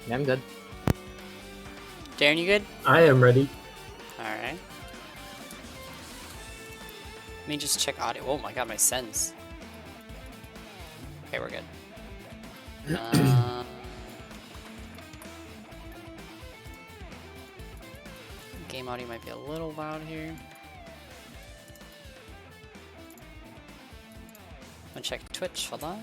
Yeah, I'm good. Darren, you good? I am ready. Alright. Let me just check audio. Oh my god, my sends. Okay, we're good. Game audio might be a little loud here. I'm gonna check Twitch, hold on.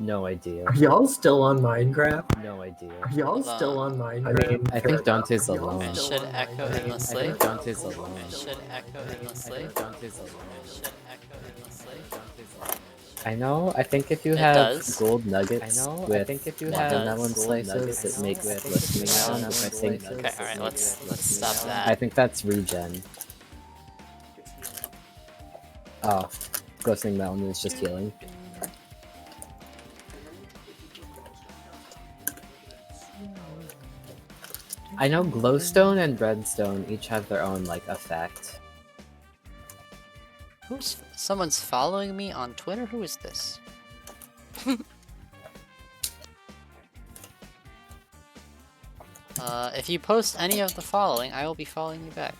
No idea. Are y'all still on Minecraft? No idea. Are y'all Hold still on. on Minecraft? I think Dante's Are y'all alone. It still should on echo Minecraft? endlessly. I think Dante's alone. It should echo endlessly. Dante's alone. It should echo endlessly. I know. I think if you It have does. gold nuggets with does. watermelon slices, it makes listening sound. I think. Okay, alright, let's stop I that. think that's regen. Oh, glistening mountain is just healing. I know glowstone and redstone each have their own like effect. Someone's following me on Twitter? Who is this? If you post any of the following, I will be following you back.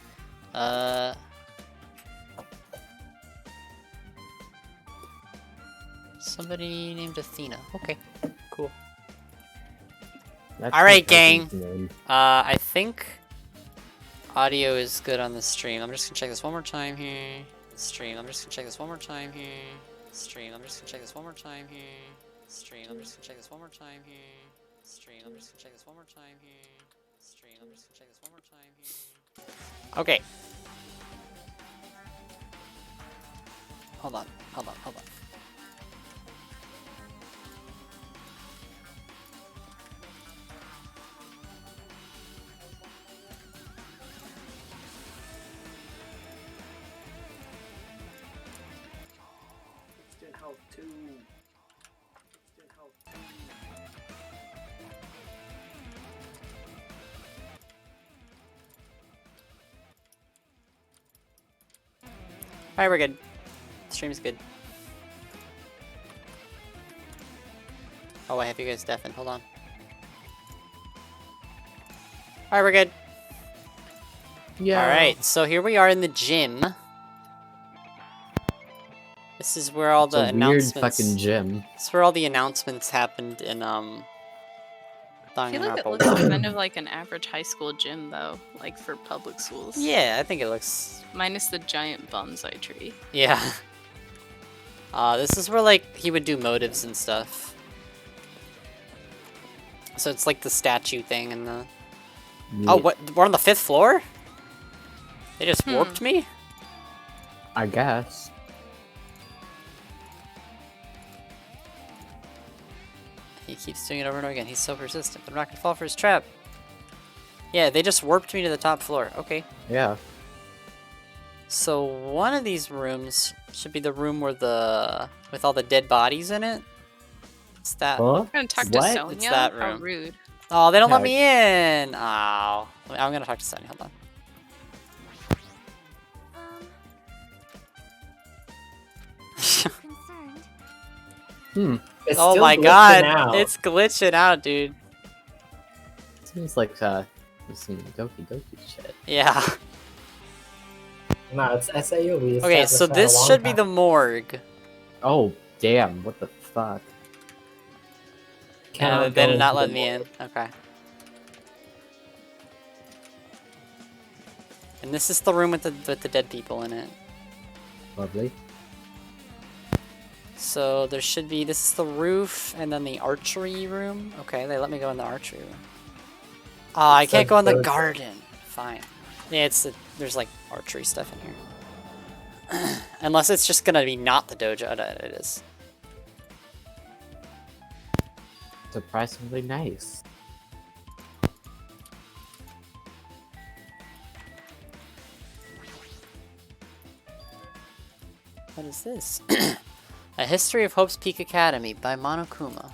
Somebody named Athena. Okay, cool. Alright, gang. I think audio is good on the stream. I'm just gonna check this one more time here. Stream. I'm just gonna check this one more time here. Stream. I'm just gonna check this one more time here. Stream. I'm just gonna check this one more time here. Stream. I'm just gonna check this one more time here. Stream. I'm just gonna check this one more time here. Okay. Hold on. Hold on. Hold on. Alright, we're good. Stream's good. Oh, I have you guys deafened. Hold on. Alright, we're good. Yeah. Alright, so here we are in the gym. This is where all the Weird announcements. fucking gym. This is where all the announcements happened in I feel like it looks kind of like an average high school gym, though, like for public schools. Yeah, I think it looks. Minus the giant bonsai tree. Yeah. This is where like he would do motives and stuff. So it's like the statue thing and the. Yeah. Oh, what? We're on the 5th floor? They just warped me? I guess. He keeps doing it over and over again. He's so persistent. I'm not gonna fall for his trap. Yeah, they just warped me to the top floor. Okay. Yeah. So one of these rooms should be the room where with all the dead bodies in it. It's that. Huh? I'm gonna talk to What? Sonia. It's that How room. rude. Oh, they don't let Yeah. me in. Oh, I'm gonna talk to Sunny. Hold on. It's Oh still my glitching god, out. it's glitching out, dude. Seems like some Doki Doki shit. Yeah. No, it's SAO. We Okay, established so that a this long should be time. the morgue. Oh damn! What the fuck? Cannot They go did not into let the me in. morgue. Okay. And this is the room with the dead people in it. Lovely. So there should be, this is the roof, and then the archery room. Okay, they let me go in the archery room. I can't go in the garden. Fine. Yeah, there's like archery stuff in here. Unless it's just gonna be not the dojo. No, it is. Surprisingly nice. What is this? A History of Hope's Peak Academy by Monokuma.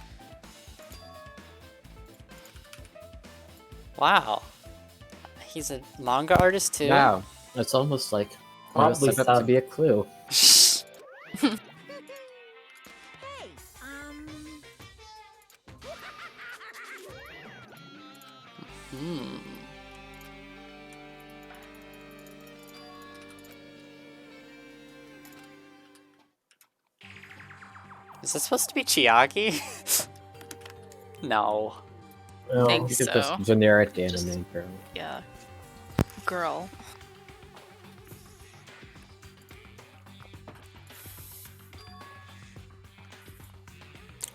Wow. He's a manga artist too? Wow, it's almost like Probably set up to sub. be a clue. Hmm. Is this supposed to be Chiaki? No. No. Think It's so. just generic anime Just- girl. Yeah. Girl.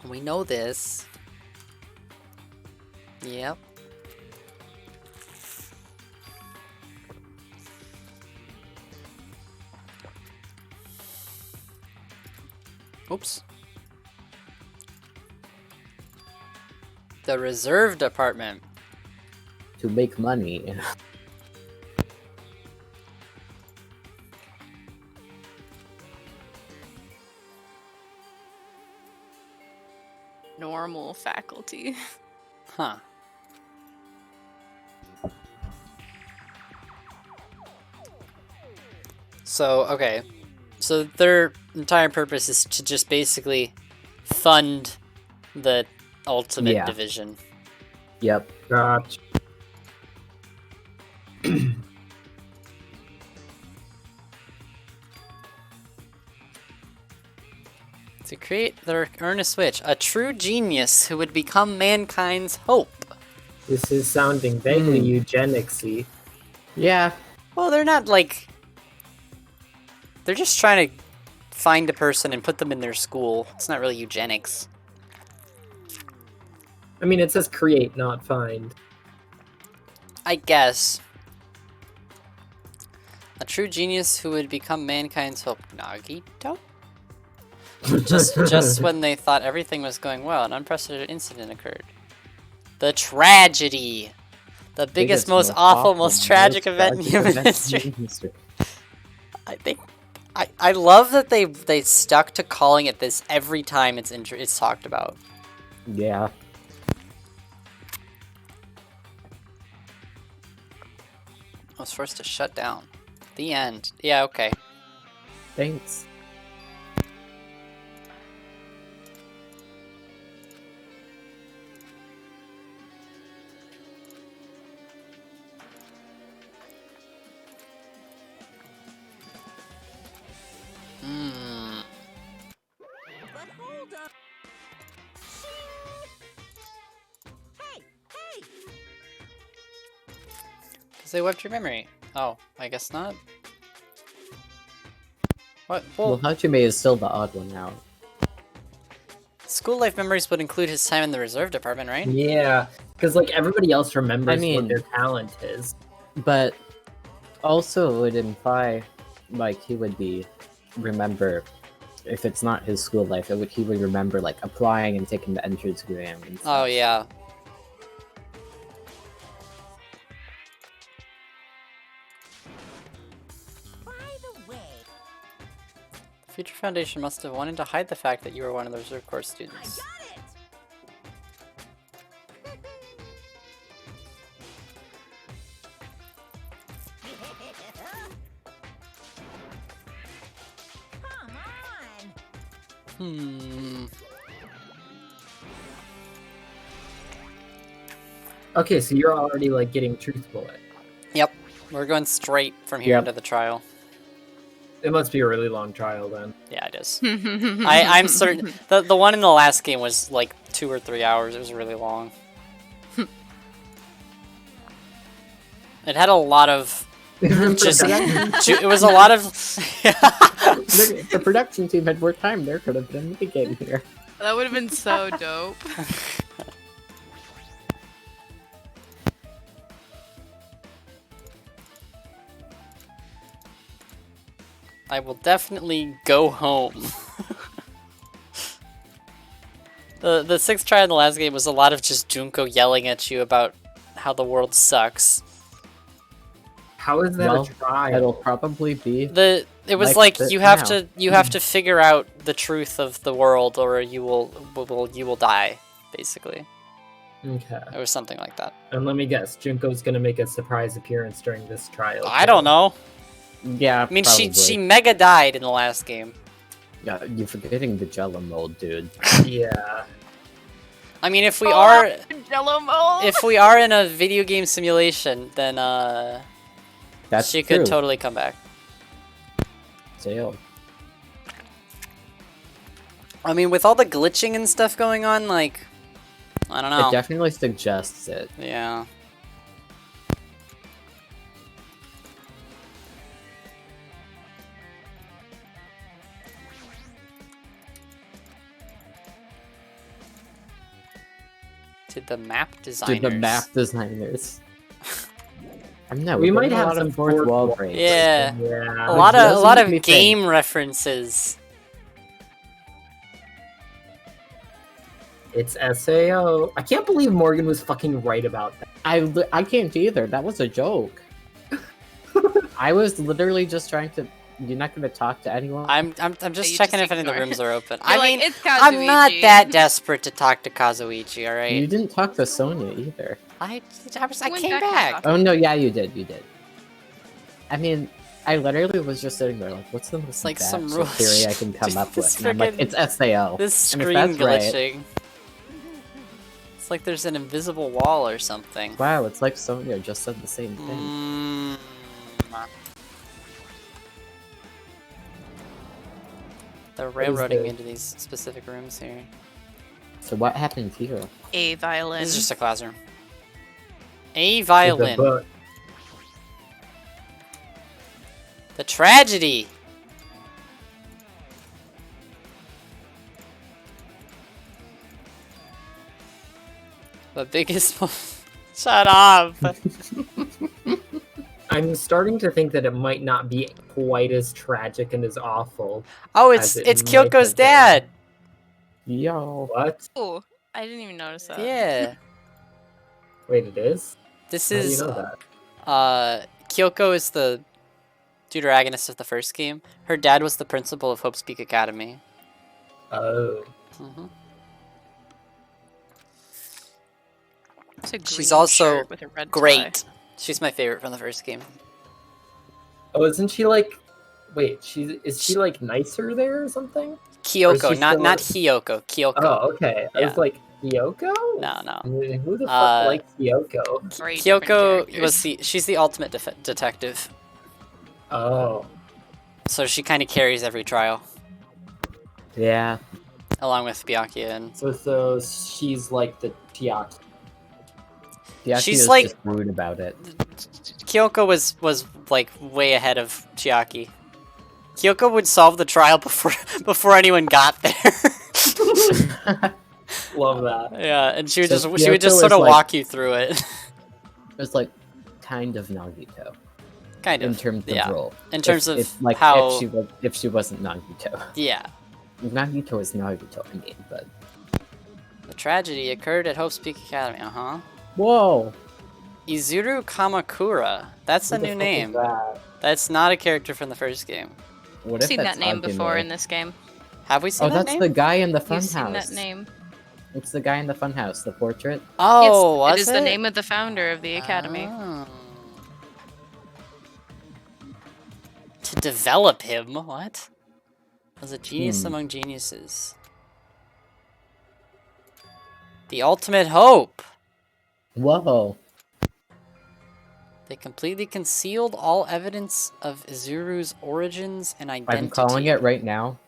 We know this. Yep. Oops. The reserve department. To make money. Normal faculty. Huh. So, okay. So their entire purpose is to just basically fund the ultimate Yeah. division. Yep. Gotcha. To create their earn a switch, a true genius who would become mankind's hope. This is sounding vaguely eugenicsy. Yeah. Well, they're not like... They're just trying to find a person and put them in their school. It's not really eugenics. I mean, it says create, not find. I guess. A true genius who would become mankind's hope. Nagito? Just when they thought everything was going well, an unprecedented incident occurred. The tragedy! The biggest, most awful, most tragic event in human history. I think... I love that they stuck to calling it this every time it's talked about. Yeah. I was forced to shut down. The end. Yeah, okay. Thanks. Hmm. But hold up. Hey, hey! Because they wiped your memory. Oh, I guess not. What? Well, Well, Hajime is still the odd one out. school life memories would include his time in the reserve department, right? Yeah, because like everybody else remembers I mean- what their talent is. But also it would imply like he would remember if it's not his school life, he would remember like applying and taking the entrance exam and Oh, stuff. yeah. By the way, Future Foundation must have wanted to hide the fact that you were one of the reserve corps I students. got it! Come on! Hmm. Okay, so you're already like getting truthful. Yep. We're going straight from here Yep. into the trial. It must be a really long trial then. Yeah, it is. I'm certain the one in the last game was like 2 or 3 hours. It was really long. It had a lot of just it was a lot of The production team had more time. There could have been a game here. That would have been so dope. I will definitely go home. The sixth try in the last game was a lot of just Junko yelling at you about how the world sucks. How is that Well, a trial? It'll probably be It was Like like this you have now. to figure out the truth of the world or you will die, basically. Okay. It was something like that. And let me guess, Junko's gonna make a surprise appearance during this trial. I don't know. Yeah, I mean, probably. she mega died in the last game. Yeah, you're forgetting the Jello mold, dude. Yeah. I mean, if we are Jello mold. if we are in a video game simulation, then That's she true. could totally come back. Sale. I mean, with all the glitching and stuff going on, like, I don't know. It definitely suggests it. Yeah. To the map designers. To the map designers. I don't know. We we're might getting a have lot of some fourth wall fourth- breaks. Yeah. Yeah. A lot doesn't of make me think. game references. It's SAO. I can't believe Morgan was fucking right about that. I can't either. That was a joke. I was literally just trying to. You're not going to talk to anyone. I'm just you checking just if any of the ignore rooms are open. You're I like, mean, it's I'm not Kazuichi. that desperate to talk to Kazuichi, You alright? didn't talk to Sonya either. I Went came back and back. talked. Oh no, yeah, you did. You did. I mean, I literally was just sitting there like, what's the most like some batshit rule- theory I can come up This with? And I'm like, friggin- it's SAO. This And if screen that's right- glitching. It's like there's an invisible wall or something. Wow, it's like Sonya just said the same thing. Mm. They're railroading me into these specific rooms here. So what happened here? A violin. This is just a classroom. A It's a violin. book. The tragedy. The biggest. Shut up. I'm starting to think that it might not be quite as tragic and as awful. Oh, As it it's might Kyoko's have been. dad. Yo. What? Oh, I didn't even notice that. Yeah. Wait, it is? This How do you is know that? Kyoko is the deuteragonist of the first game. Her dad was the principal of Hope's Peak Academy. Oh. hmm It's a green She's also shirt with a red tie. Great. She's my favorite from the first game. Oh, isn't she like... Wait, is she like nicer there or something? Or is Kyoko, she not still Hiyoko. Kyoko. Oh, okay. I Yeah. was like, Kyoko? No, no. Who the fuck Uh, likes Kyoko? Very different Kyoko characters. she's the ultimate detective. Oh. So she kind of carries every trial, Yeah. along with Byakuya and So she's like the Tiaki. Byakuya She's is like- just rude about it. Kyoko was like way ahead of Chiaki. Kyoko would solve the trial before anyone got there. Love that. Yeah, and she would So she would just Kyoko sort is of like- walk you through it. It's like kind of Nagito Kind in of. terms of yeah. role. In terms If- of if, like how if she wasn't Nagito. yeah. Nagito is Nagito, I mean, but The tragedy occurred at Hope's Peak Academy. Uh-huh. whoa. Izuru Kamakura. That's a Who the new fuck is name. that? That's not a character from the first game. What I've if seen that's that name Hajime? before in this game. Have we seen Oh, that that's name? the guy in the You've seen funhouse. that name. It's the guy in the funhouse, the portrait. Oh, yes, was it is the name of the founder of the academy. Oh. To develop him? What? Was a genius among geniuses. The ultimate hope! Whoa. They completely concealed all evidence of Izuru's origins and identity. I'm calling it right now.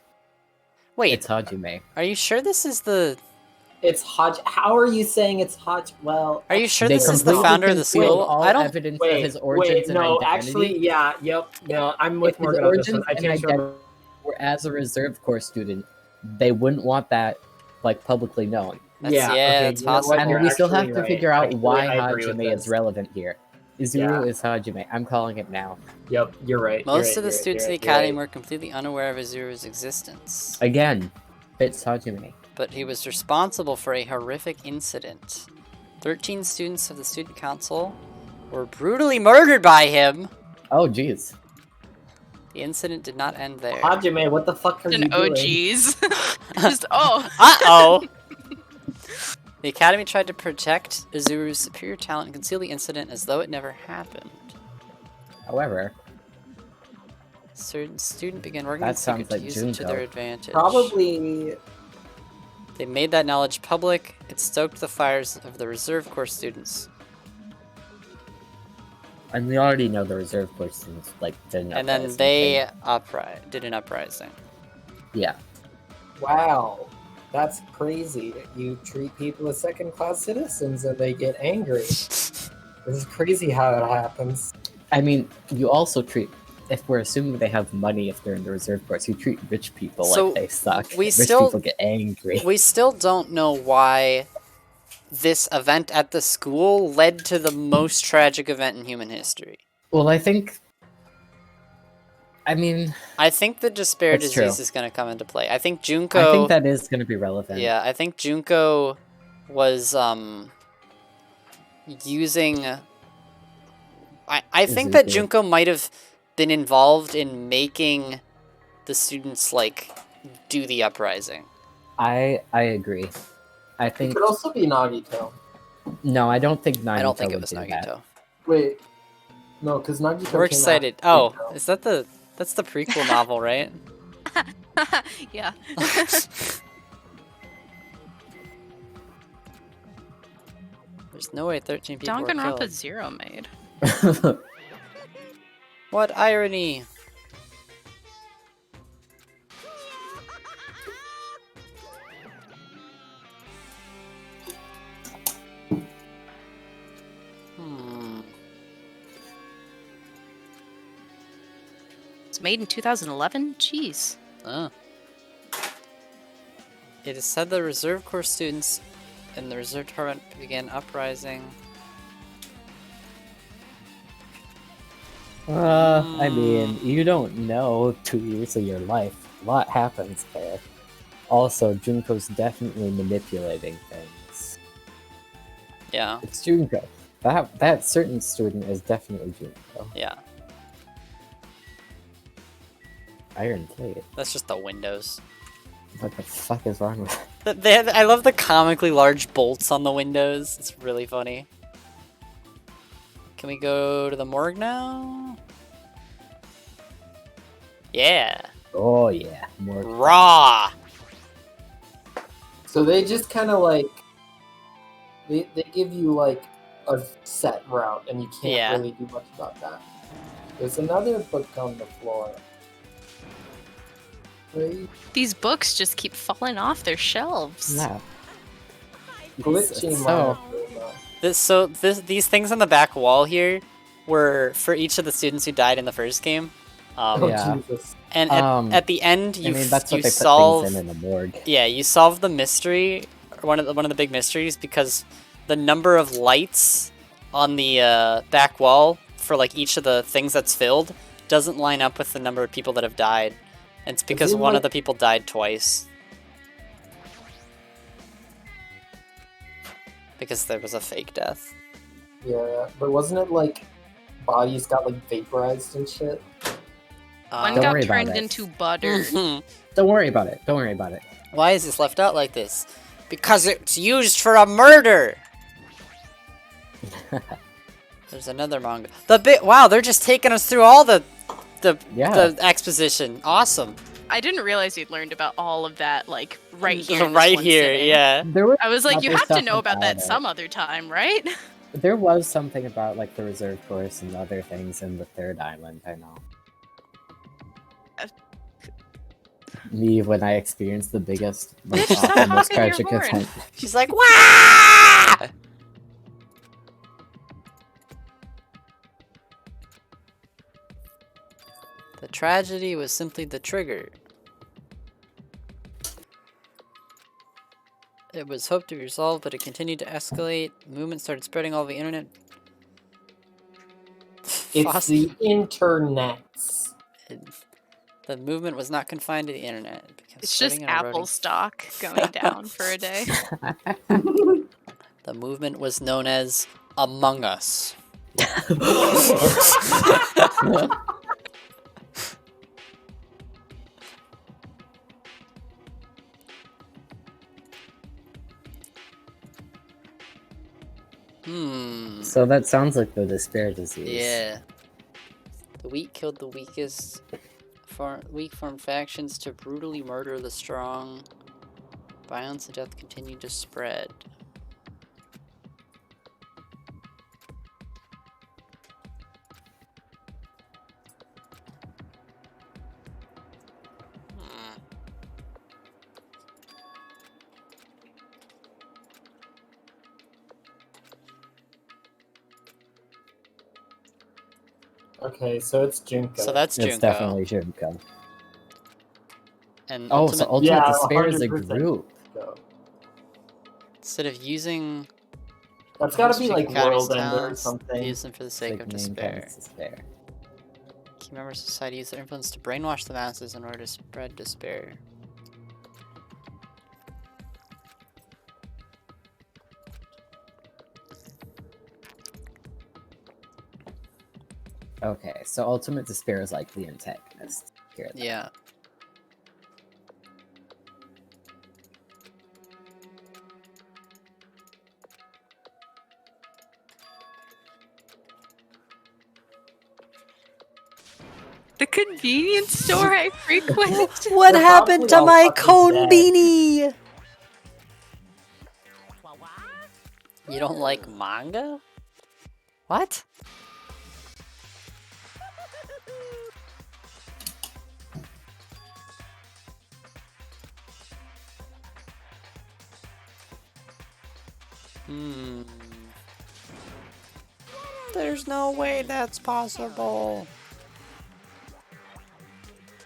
Wait, It's Hajime. are you sure this is the... It's Hodge. How are you saying it's Hodge? Well, Are you sure They this is the completely founder of the concealed school? all I don't... evidence wait, of his origins wait, and no, identity. actually, yeah, yep, no, I'm with If his Morgan on this one. origins I and changed my identity were as a reserve corps student, they wouldn't want that like publicly known. That's- yeah, yeah, okay, it's you know what, possible. And you're we still have actually to right. figure out Actually, why I agree with Hajime this. is relevant here. Izuru is Hajime. I'm calling it now. Yep, you're right. Most of the students of the academy were completely unaware of Izuru's existence. Again, it's Hajime. But he was responsible for a horrific incident. 13 students of the student council were brutally murdered by him. Oh, jeez. The incident did not end there. Hajime, what the fuck are you An doing? OGs. Just, oh. Uh-oh! The Academy tried to protect Izuru's superior talent and conceal the incident as though it never happened. However, Certain student began working in that secret sounds to like use it to their Junko. advantage. Probably. They made that knowledge public. It stoked the fires of the reserve corps students. And we already know the reserve corps students like didn't. And then they did an uprising. Yeah. Wow. That's crazy. You treat people as second-class citizens and they get angry. This is crazy how it happens. I mean, you also treat, if we're assuming they have money if they're in the reserve corps, you treat rich people So, like they suck. we Rich still- people get angry. We still don't know why this event at the school led to the most tragic event in human history. Well, I think... I mean, I think the despair That's disease true. is going to come into play. I think Junko... I think that is going to be relevant. Yeah, I think Junko was using... I think that Izuku. Junko might have been involved in making the students, like, do the uprising. I agree. I It think... could also be Nagito. No, I don't think Nagito I don't think it would was do Nagito. that. Wait. No, because Nagito We're came excited. after Oh, Junko. is that the... That's the prequel novel, right? Yeah. There's no way 13 people were Danganronpa killed. 0 made. What irony! Hmm. It's made in 2011? Jeez. Oh. It is said the Reserve Corps students in the Reserve Department began uprising. I mean, you don't know 2 years of your life. A lot happens there. Also, Junko's definitely manipulating things. Yeah, It's Junko. That certain student is definitely Junko. yeah. Iron plate. That's just the windows. What the fuck is wrong with I love the comically large bolts on the windows. It's really funny. Can we go to the morgue now? Yeah. Oh yeah, more. Raw! So they just kind of like they give you like a set route, and you can't Yeah. really do much about that. There's another book on the floor. Right? These books just keep falling off their shelves. Nah. Glitching So- These things on the back wall here were for each of the students who died in the first game. Oh Yeah. Jesus! And at the end, I you mean, that's what you they put solve things in the morgue. yeah, you solve the mystery, or one of the big mysteries, because the number of lights on the back wall for like each of the things that's filled doesn't line up with the number of people that have died. And it's because it one of like- the people died twice. Because there was a fake death. Yeah, but wasn't it like bodies got like vaporized and shit? One Don't got worry about turned it. into butter. Don't worry about it. Don't worry about it. Why is this left out like this? Because it's used for a murder! There's another manga. Wow, they're just taking us through all the Yeah. exposition. Awesome. I didn't realize you'd learned about all of that, like, right here. in this right one here, sitting. yeah. There was I was like, you other have to stuff know about that it. some other time, right? There was something about like the reserve course and other things in the third island. I know. Me when I experienced the biggest, most Bitch, stop awful, most honking your tragic horn. event. She's like, "Wah!" The tragedy was simply the trigger. It was hoped to be resolved, but it continued to escalate. Movement started spreading all over the internet. It's Foss- the internets. The movement was not confined to the internet. It began It's just spreading and eroding. Apple stock going down for a day. The movement was known as Among Us. So that sounds like the despair disease. Yeah. The weak killed the weakest. Weak formed factions to brutally murder the strong. Violence and death continued to spread. Okay, so it's Junko. So that's Junko. It's definitely Junko. And Oh, so Ultimate Yeah, Despair is a 100% group. Junko. instead of using That's gotta be like Academy's World Ender or talents, something. use them for the sake of Like, main despair. talent's despair. Key members of society use their influence to brainwash the masses in order to spread despair. Okay, so Ultimate Despair is like the antagonist here. then. Yeah. The convenience store I frequent. What They're happened to probably all my fucking cone dead. beanie? What? You don't like manga? What? There's no way that's possible.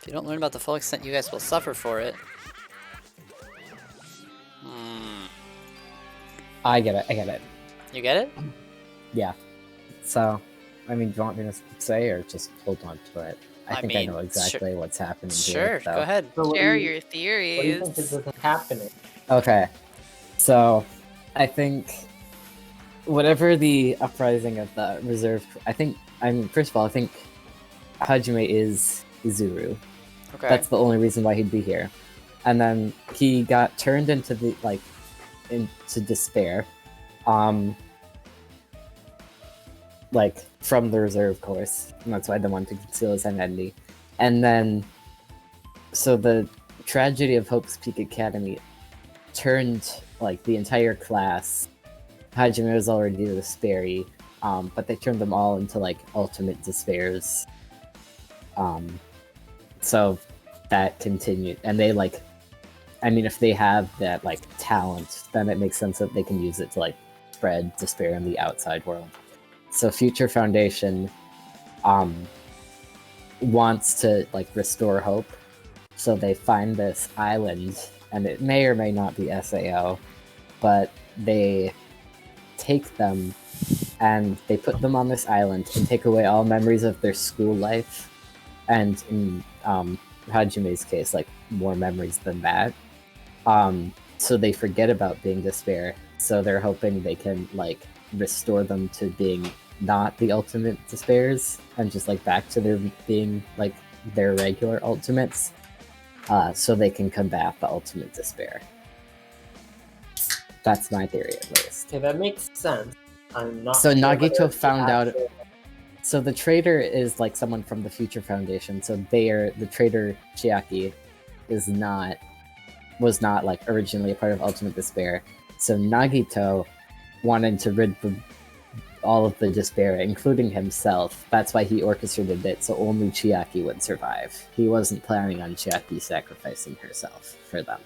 If you don't learn about the full extent, you guys will suffer for it. I get it, I get it. You get it? Yeah. So, I mean, do you want me to say or just hold on to it? I think mean, I know exactly what's happening Sure, here. go though. ahead. So what Share do you- your What do you think theories. is happening? Okay. So, I think whatever the uprising of the reserve, first of all, I think Hajime is Izuru. Okay. That's the only reason why he'd be here. And then he got turned into into despair. From the reserve course. And that's why they wanted to conceal his identity. And then so the tragedy of Hope's Peak Academy turned the entire class. Hajime was already despairy, but they turned them all into ultimate despairs. So that continued, and they if they have that talent, then it makes sense that they can use it to spread despair in the outside world. So Future Foundation wants to restore hope, so they find this island, and it may or may not be SAO, but they take them and they put them on this island and take away all memories of their school life, and in Hajime's case, more memories than that. So they forget about being despair, so they're hoping they can restore them to being not the ultimate despairs and just back to their being their regular ultimates, so they can combat the ultimate despair. That's my theory, at least. Okay, that makes sense. I'm not. So sure Nagito whether it's found out- actual- So the traitor is someone from the Future Foundation. So the traitor Chiaki was not originally a part of Ultimate Despair. So Nagito wanted to rid all of the despair, including himself. That's why he orchestrated it, so only Chiaki would survive. He wasn't planning on Chiaki sacrificing herself for them.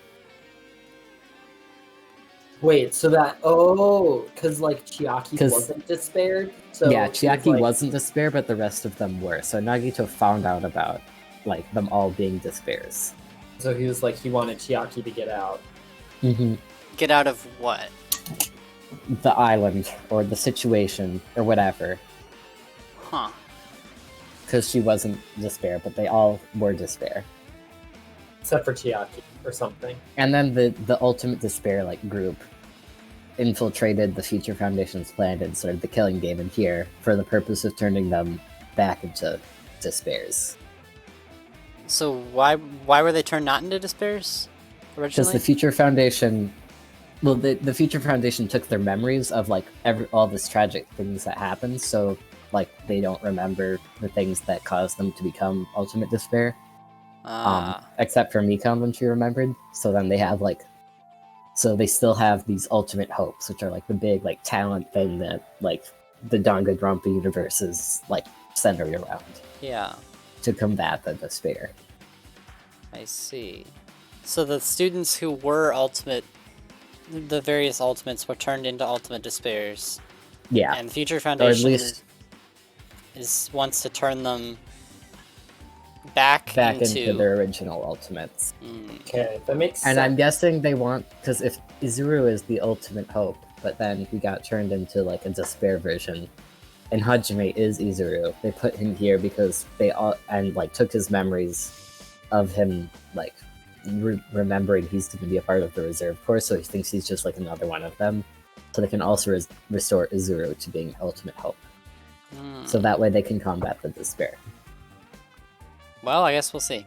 Wait, so that because Chiaki 'Cause- wasn't despaired. So yeah, he was Chiaki wasn't despair, but the rest of them were. So Nagito found out about them all being despairs. So he was he wanted Chiaki to get out. Mm-hmm. Get out of what? The island or the situation or whatever, Huh. because she wasn't despair, but they all were despair. Except for Chiaki or something. And then the ultimate despair group infiltrated the Future Foundation's planet and started the killing game in here for the purpose of turning them back into despairs. So why were they turned not into despairs Because originally? the Future Foundation Well, the Future Foundation took their memories of like all this tragic things that happened, so like they don't remember the things that caused them to become Ultimate Despair. Except for Mikon when she remembered. So then they have like, so they still have these ultimate hopes, which are like the big like talent thing that like the Danganronpa universe is like centered around. Yeah. To combat the despair. I see. So the students who were the various ultimates were turned into ultimate despairs. Yeah. And Future Foundation or at least wants to turn them back into their original ultimates. Okay, that makes sense. And I'm guessing they want, because if Izuru is the ultimate hope, but then he got turned into like a despair version, and Hajime is Izuru, they put him here because they all and like took his memories of him like remembering he's going to be a part of the reserve corps, so he thinks he's just like another one of them, so they can also restore Izuru to being ultimate hope. So that way they can combat the despair. Well, I guess we'll see.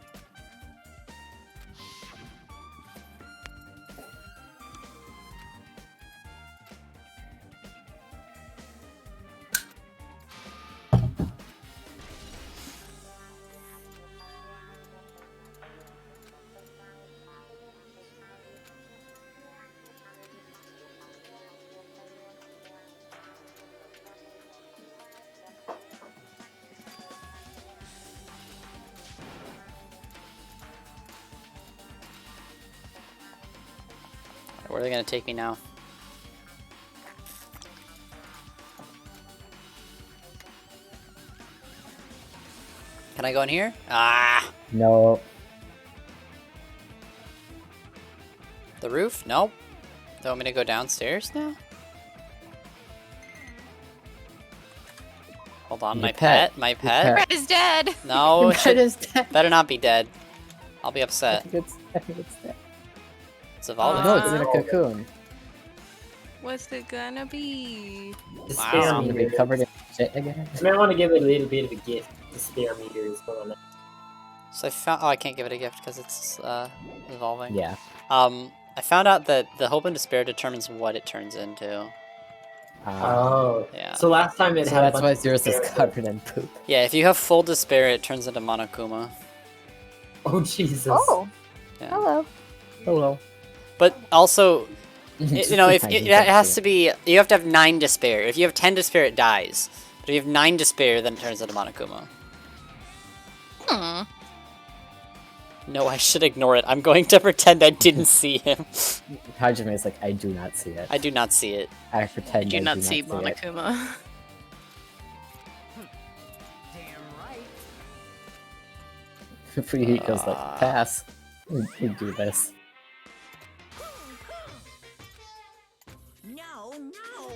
Where are they gonna take me now? Can I go in here? Ah! No. The roof? Nope. They want me to go downstairs now? Hold on, Your my pet. pet? My Your pet? pet. Red is dead. No, it It is dead. better not be dead. I'll be I upset. think it's dead. It's evolving. No, it's in a cocoon. What's it gonna be? Despair Wow. It's gonna meter. be covered in shit again. I might want to give it a little bit of a gift. Despair meter is going on. So I found. Oh, I can't give it a gift because it's evolving. Yeah. I found out that the hope and despair determines what it turns into. Oh. Yeah. So last time it So had a that's bunch why of Zeros is despair. covered in poop. Yeah, if you have full despair, it turns into Monokuma. Oh, Jesus. Oh, Yeah. hello. Hello. But also, you know, if it has to be, you have to have 9 despair. If you have 10 despair, it dies. But if you have 9 despair, then it turns into Monokuma. Hmm. No, I should ignore it. I'm going to pretend I didn't see him. Hajime is like, I do not see it. I do not see it. I pretend Do I not do see it. Monokuma. Fuyuhiko's like, pass. We do this. No, no.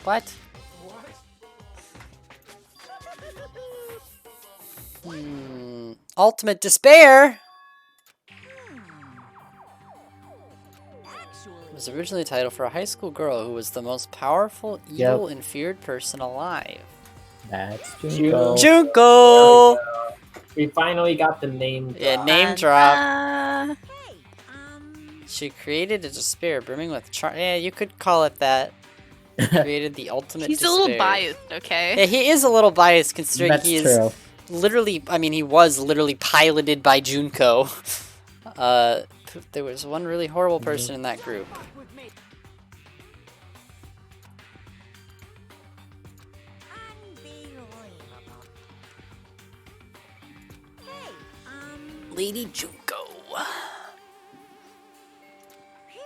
What? Ultimate despair? It was originally a title for a high school girl who was the most powerful, evil, and feared person alive. That's Junko. Junko. Junko! We finally got the name. Yeah, drop. name drop. Uh, Hey, She created a despair brimming with charm. Yeah, you could call it that. Created the ultimate he's despair. a little biased, okay? Yeah, he is a little biased considering That's he is true. literally, I mean, he was literally piloted by Junko. There was one really horrible person in that group. unbelievable. Hey, Lady Junko. phew.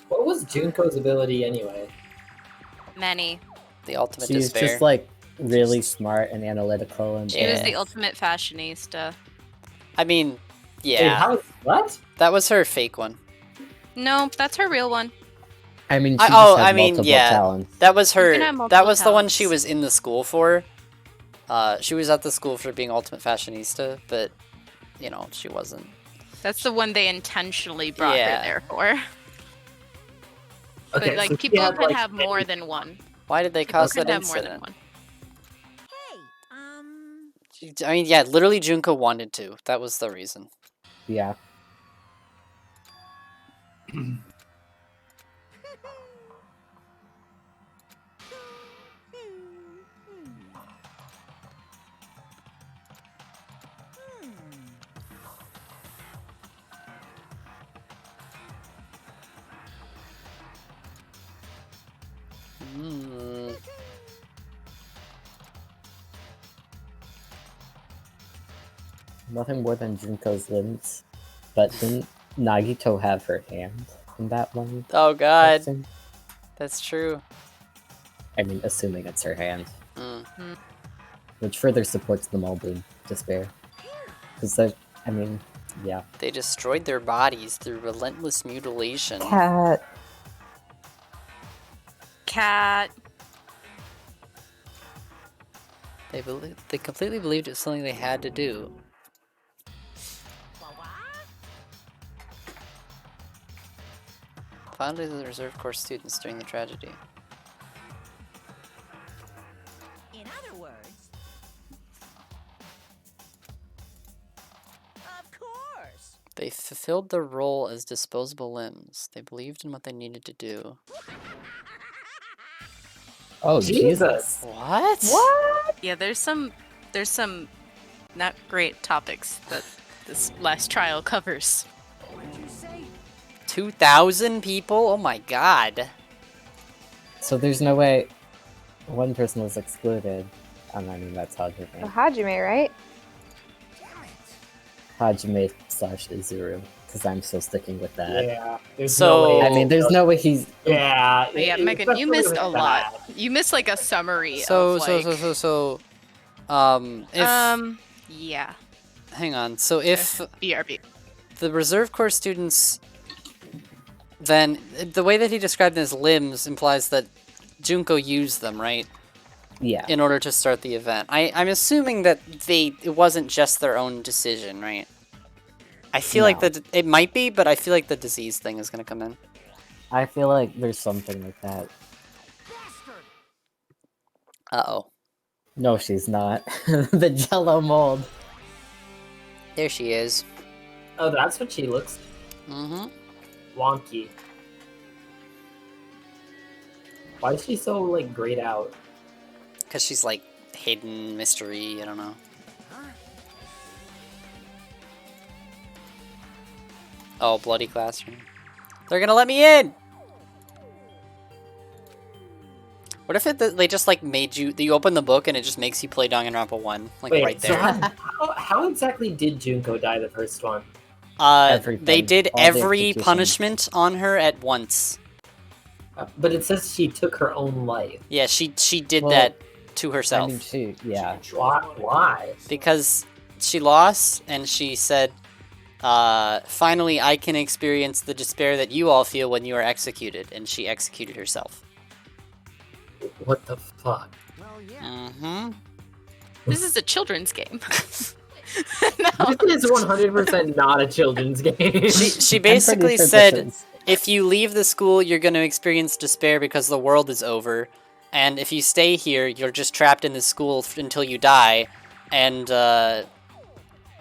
What was Junko's ability anyway? Many. The ultimate She's despair. just like really smart and analytical and She was Yeah. the ultimate fashionista. I mean, Wait, yeah, how? What? that was her fake one. No, that's her real one. I mean, she I- just oh, has I mean, multiple yeah. talents. That was her. can have That multiple was the one she talents. was in the school for. She was at the school for being ultimate fashionista, but you know she wasn't. That's the one they intentionally brought Yeah. her there for. Okay, But like so she people had, can like, have more than one. Why did they People cause can that have more than incident? one. I mean, yeah, literally Junko wanted to. That was the reason. Yeah. Mm. Nothing more than Junko's limbs. But didn't Nagito have her hand in that one? Oh god, Scene? that's true. I mean, assuming it's her hand. Mm. Which further supports the Muldoon despair. Because, I mean, yeah. They destroyed their bodies through relentless mutilation. Cat! Cat. They completely believed it was something they had to do. Finally, the Reserve Corps students during the tragedy. In other words, of course. They fulfilled their role as disposable limbs. They believed in what they needed to do. Oh, Jesus. What? What? Yeah, there's some not great topics that this last trial covers. What did you say? 2,000 people? Oh my god. So there's no way one person was excluded. I mean, that's Well, Hajime. Hajime, right? Damn it. Hajime / Izuru. Because I'm still sticking with that. Yeah. There's So- no way. I mean, there's no way he's... Yeah. But yeah, Megan, you especially missed with a that. lot. You missed like a summary So, of like. Yeah. hang on. So if BRB. the Reserve Corps students, then the way that he described them as limbs implies that Junko used them, right? Yeah. In order to start the event. I'm assuming that it wasn't just their own decision, right? I feel like No. it might be, but I feel like the disease thing is gonna come in. I feel like there's something like that. Bastard. Uh-oh. No, she's not. The Jello mold. There she is. Oh, that's what she looks Mm-hmm. wonky. Why is she so, like, grayed out? Because she's like hidden mystery, I don't know. Huh? Oh, bloody classroom. They're gonna let me in! What if they just like made you open the book and it just makes you play Danganronpa 1, like Wait, right so there. how exactly did Junko die the first one? They Everything. did All the every executions. punishment on her at once. But it says she took her own life. Yeah, she did Well, that to I herself. mean, yeah. Why? Because she lost and she said, finally I can experience the despair that you all feel when you are executed, and she executed herself. What the fuck? Well, yeah. Mm-hmm. This is a children's game. This is 100% not a children's game. She I'm basically pretty sure said, this is- if you leave the school, you're going to experience despair because the world is over. And if you stay here, you're just trapped in the school until you die. And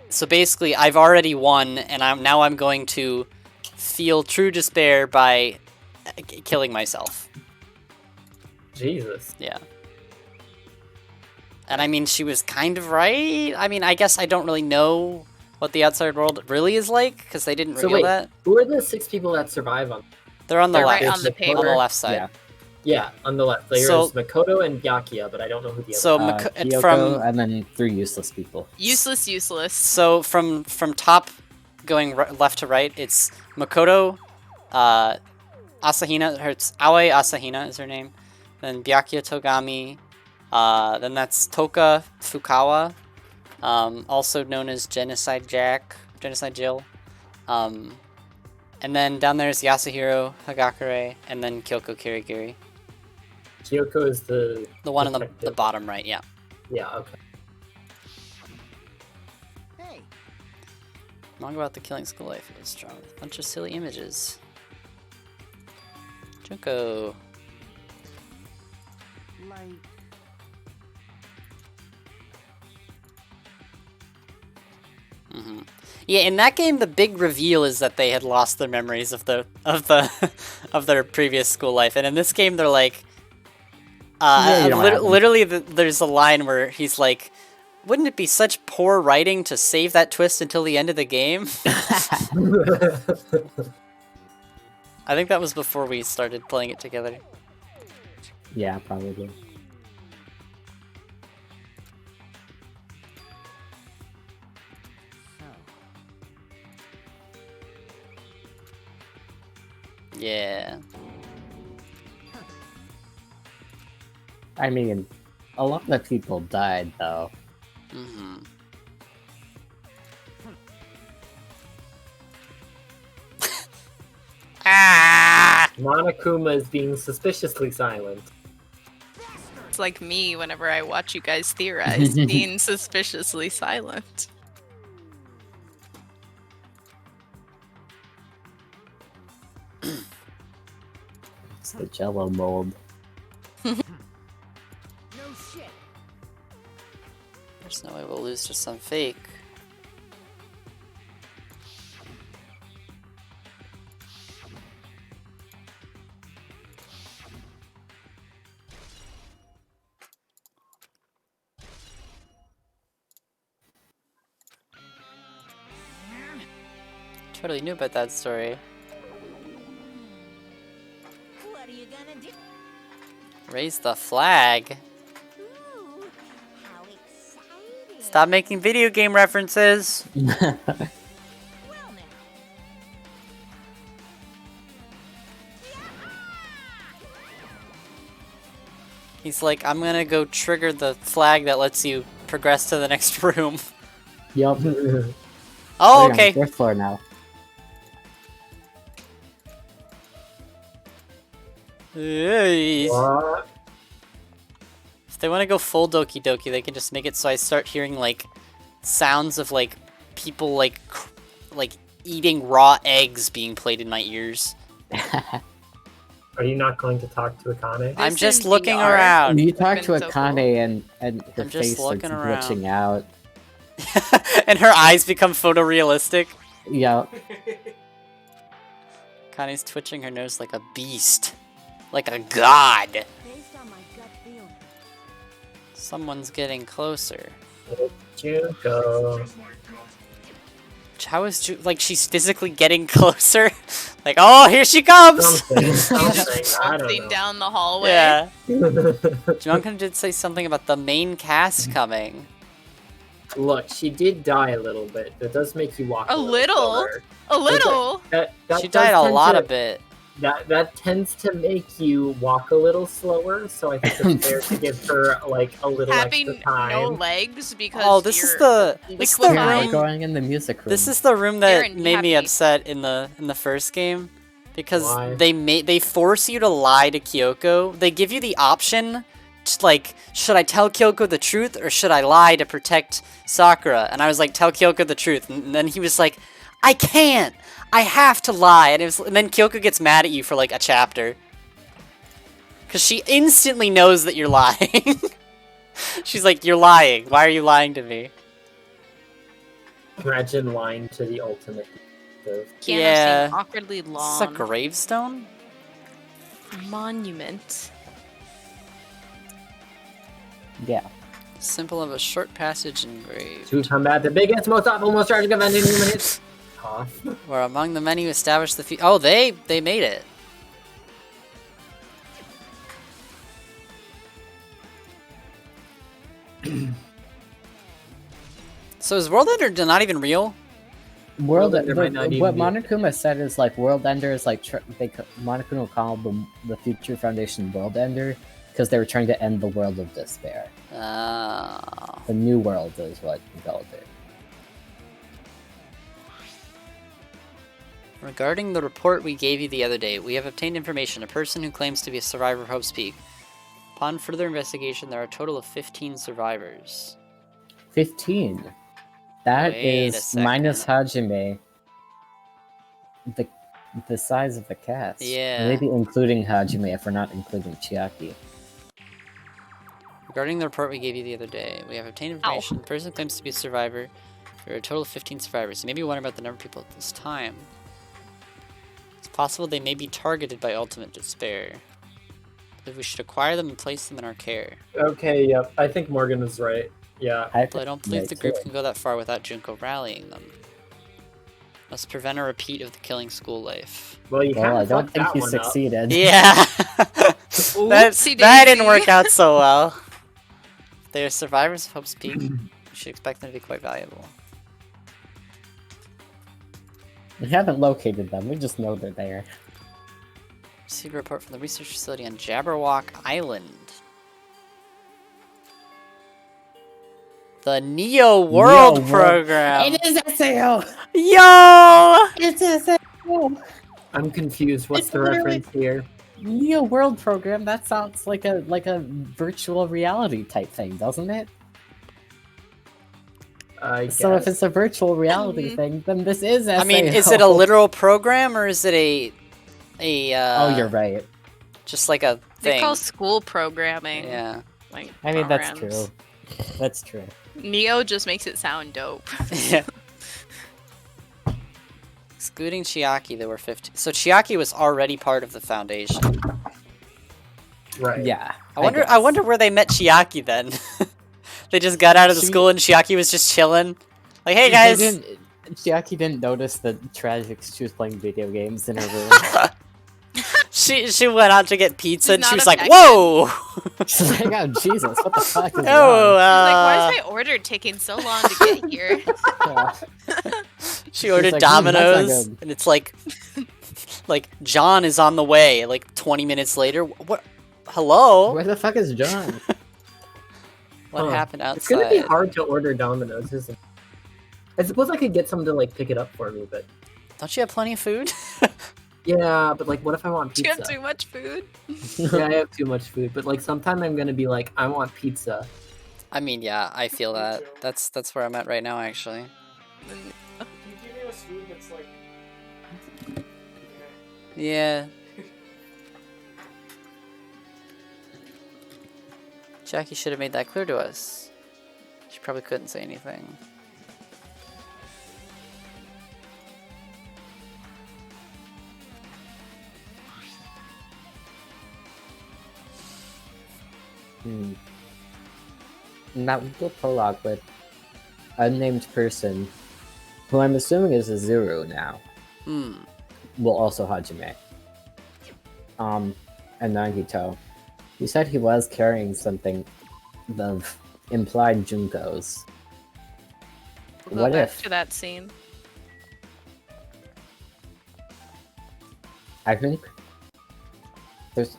so basically, I've already won, and now I'm going to feel true despair by killing myself. Jesus. Yeah. And I mean, she was kind of right. I mean, I guess I don't really know what the outside world really is like, because they didn't So reveal wait, that. who are the 6 people that survive on? They're on the They're left. right on the There's paper. On the left side. Yeah. Yeah, on the left. There's So- Makoto and Byakuya, but I don't know who the other So Kyoko, from and then 3 useless people. Useless. So from top going left to right, it's Makoto, Asahina. It's Aoi Asahina is her name. Then Byakuya Togami. Then that's Toka Fukawa, also known as Genocide Jill. And then down there is Yasuhiro Hagakure, and then Kyoko Kirigiri. Kyoko is the The one on the detective. bottom right, yeah. Yeah, okay. Hey, Manga about the killing school life. It was drawn with a bunch of silly images. Junko. like. Yeah, in that game, the big reveal is that they had lost their memories of of their previous school life, and in this game, they're like, literally, there's a line where he's like, "Wouldn't it be such poor writing to save that twist until the end of the game?" I think that was before we started playing it together. Yeah, probably. Yeah. I mean, a lot of people died, though. Monokuma is being suspiciously silent. It's like me whenever I watch you guys theorize, being suspiciously silent. It's the Jello mold. No shit. There's no way we'll lose to some fake. Totally knew about that story. What are you gonna do? Raise the flag. Ooh, how exciting. Stop making video game references. Well now. He's like, I'm gonna go trigger the flag that lets you progress to the next room. Yup. Oh, We're okay. on the 4th floor now. Hey. What? If they want to go full Doki Doki, they can just make it so I start hearing like sounds of like people like eating raw eggs being played in my ears. Are you not going to talk to Akane? I'm This just in looking VR. around. You talk to been so Akane and her I'm just face starts looking around. glitching out. And her eyes become photorealistic. Yup. Kane's twitching her nose like a beast. Like a god. Based on my gut feeling. Someone's getting closer. Junko. How is like she's physically getting closer? Like, oh, here she comes! Something. I don't Something know. down the hallway. Yeah. Junkan did say something about the main cast coming. Look, she did die a little bit. That does make you walk A little? slower. A little. That She does died a tend lot to- of bit. That tends to make you walk a little slower, so I think it's fair to give her like a little Having extra time. no legs because Oh, this is the Here, liquefying. we're room. going in the music room. This is the room that Aaron, be made me happy. upset in the first game because Why? they force you to lie to Kyoko. They give you the option to, like, should I tell Kyoko the truth or should I lie to protect Sakura? And I was like, tell Kyoko the truth. And then he was like, I can't. I have to lie. And then Kyoko gets mad at you for like a chapter. Cause she instantly knows that you're lying. She's like, you're lying. Why are you lying to me? Imagine lying to the ultimate. Piano Yeah. seemed awkwardly This is a long. gravestone? Monument. Yeah. Symbol of a short passage engraved. To combat the biggest, most awful, most tragic event in human history. Cough. Where among the many who established the oh, they made it. So is World Ender not even real? World Ender might not even what be- Monokuma said is like World Ender is like Monokuma called the Future Foundation World Ender because they were trying to end the world of despair. Ah. The new world is what he called it. Regarding the report we gave you the other day, we have obtained information. A person who claims to be a survivor of Hope's Peak. Upon further investigation, there are a total of 15 survivors. 15. That Wait a is second. minus Hajime. The size of the cast. Yeah. Maybe including Hajime if we're not including Chiaki. Regarding the report we gave you the other day, we have obtained information. The person claims to be a survivor. There are a total of 15 survivors. You may be wondering about the number of people at this time. It's possible they may be targeted by ultimate despair. But we should acquire them and place them in our care. Okay, yep. I think Morgan was right. Yeah. Though I don't believe the group can go that far without Junko rallying them. Must prevent a repeat of the killing school life. Well, you Well, I can't don't fuck think that you one up. succeeded. Yeah! Oopsie that didn't daisy. work out so well. If they are survivors of Hope's Peak, we should expect them to be quite valuable. We haven't located them, we just know they're there. Received a report from the research facility on Jabberwock Island. The Neo World program! It is SAO! Yo! It's SAO! I'm confused. What's It's the literally- reference here? Neo World program, that sounds like a virtual reality type thing, doesn't it? So if it's a virtual reality thing, then this is SAO. I mean, is it a literal program or is it a Oh, you're right. just like a They thing? call school programming. Yeah. Like I mean, that's programs. true. That's true. Neo just makes it sound dope. Yeah. Excluding Chiaki, there were 15. So Chiaki was already part of the Foundation. Right. Yeah. I guess. wonder where they met Chiaki then. They just got out of the school and Chiaki was just chilling. Like, hey guys! Chiaki didn't notice the tragics she was playing video games in her room. She went out to get pizza and She's she not was like, affected. whoa! She's like, oh Jesus, what the fuck is Oh, wrong? Like, why is my order taking so long to get here? Yeah. She ordered like, that's not Domino's good. and it's like John is on the way like 20 minutes later. What? Hello? Where the fuck is John? What Huh. happened outside? It's gonna be hard to order Domino's, isn't it? I suppose I could get someone to like pick it up for me, but Don't you have plenty of food? yeah, but like, what if I want Do you pizza? have too much food? Yeah, I have too much food, but like, sometime I'm gonna be like, I want pizza. I mean, yeah, I feel that. That's where I'm at right now, actually. Yeah. Jackie should have made that clear to us. She probably couldn't say anything. That was the prologue with unnamed person, who I'm assuming is a Zuru now. Well, also Hajime. And Nagito. He said he was carrying something of implied Junko's. We'll What go back if? to that scene. I think there's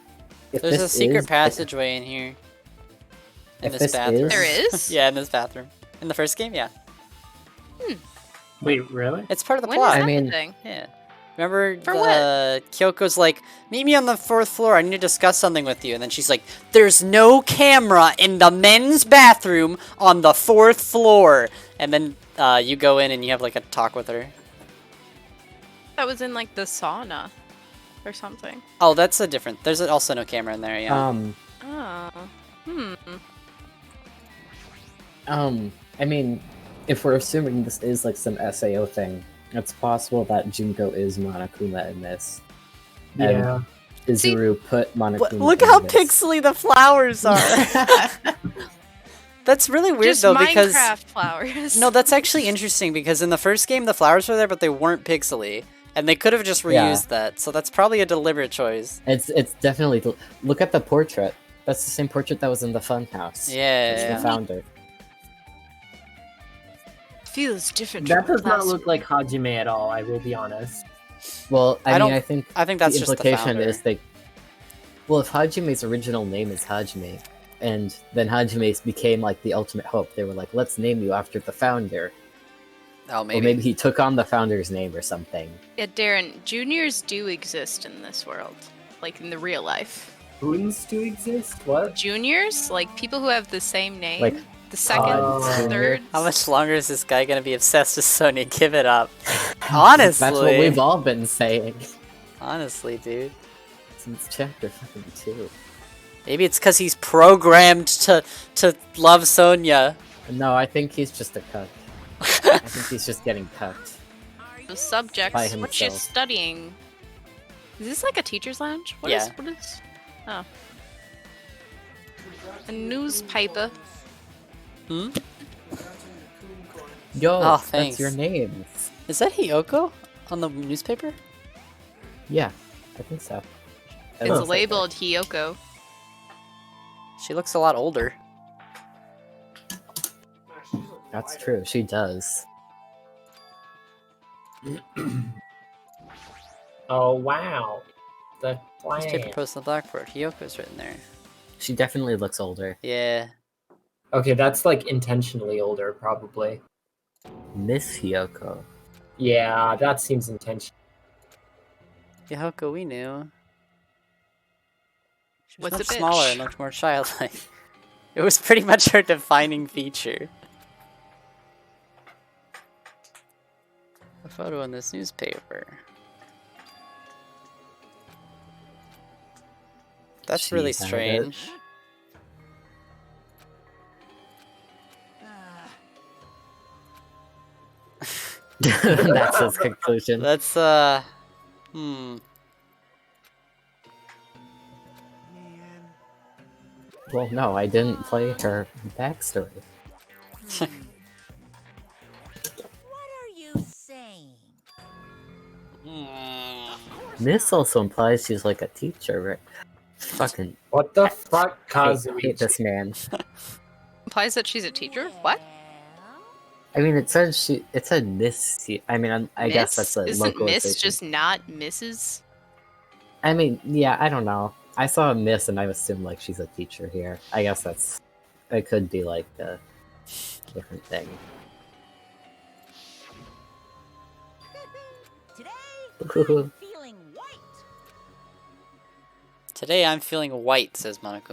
There's a secret passageway in here. In if this this bathroom. is- There is? Yeah, in this bathroom. In the first game, yeah. Wait, really? It's part of the When plot. is I mean- happening? Yeah. Remember For Kyoko's like, meet me on the 4th floor, I need to discuss something with you. And then she's like, there's no camera in the men's bathroom on the 4th floor. And then you go in and you have like a talk with her. That was in like the sauna or something. Oh, that's a different, there's also no camera in there, yeah. Oh. I mean, if we're assuming this is like some SAO thing, it's possible that Junko is Monokuma in this. And Yeah. Izuru put Monokuma Look in how this. pixely the flowers are. That's really weird Just though, because Minecraft flowers. no, that's actually interesting because in the first game the flowers were there, but they weren't pixely, and they could have just reused Yeah. that. So that's probably a deliberate choice. It's definitely look at the portrait. That's the same portrait that was in the funhouse. It's Yeah. the founder. feels different. That from does not last look like Hajime at all, I will be honest. Well, I I don't- mean, I think that's the just the implication founder. is they. Well, if Hajime's original name is Hajime, and then Hajime became like the ultimate hope, they were like, let's name you after the founder. Oh, Or maybe. maybe he took on the founder's name or something. Yeah, Darren, juniors do exist in this world, like in the real life. Boons do exist? What? Juniors, like people who have the same name, Like, the second, Oh. third. How much longer is this guy gonna be obsessed with Sonya? Give it up. Honestly. That's what we've all been saying Honestly, dude. since chapter fucking 2. Maybe it's because he's programmed to love Sonya. No, I think he's just a cuck. think he's just getting cucked. The subjects. By What you himself. studying? Is this like a teacher's lounge? What Yeah. What is? Oh. A newspaper. Hmm? Yo, Oh, that's thanks. your name. Is that Hiyoko on the newspaper? Yeah, I think so. It It's looks like labeled Hiyoko. She looks a lot older. it. That's true. She does. Oh wow, the Newspaper plan. post on the blackboard. Hiyoko's written there. She definitely looks older. Yeah. Okay, that's like intentionally older, probably. Miss Hiyoko. Yeah, that seems intentional. Hiyoko, we knew. She was What's much a smaller bitch? and looked more childlike. It was pretty much her defining feature. A photo in this newspaper. That's She really had it. strange. That's his conclusion. That's hmm. Well, no, I didn't play her backstory. What are you saying? Miss also implies she's like a teacher, right? Fucking What the fuck, hate Kazuichi? this man. Implies that she's a teacher? What? I mean, it said Miss. I mean, I guess that's a Isn't Miss localization. just not Mrs.? I mean, yeah, I don't know. I saw a Miss and I assumed like she's a teacher here. I guess it could be like a different thing. Today, I'm feeling white. Today I'm feeling white, says Monoko.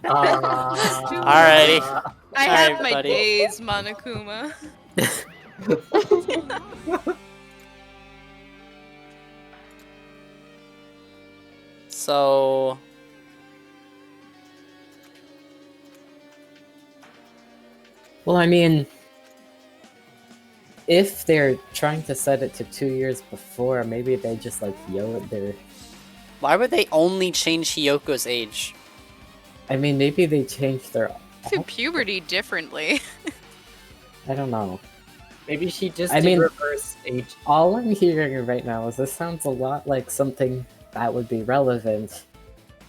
Alrighty. I Alright, have my buddy. days, Monokuma. So Well, I mean, if they're trying to set it to 2 years before, maybe they just like their. why would they only change Hiyoko's age? I mean, maybe they changed their. Through puberty differently. I don't know. Maybe she just I did mean- reverse age. All I'm hearing right now is this sounds a lot like something that would be relevant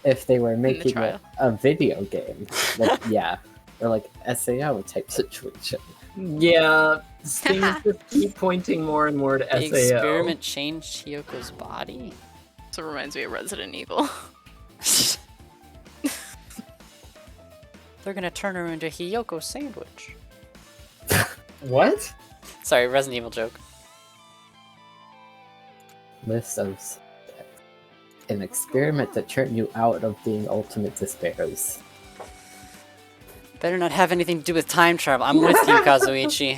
if they were making a trial. video game. Like, yeah, or like SAO type situation. Yeah, things just keep pointing more and more to The SAO. experiment changed Hiyoko's body? So it reminds me of Resident Evil. They're gonna turn her into Hiyoko sandwich. What? Sorry, Resident Evil joke. List of an experiment that turned you out of being ultimate despairs. Better not have anything to do with time travel. I'm with you, Kazuichi.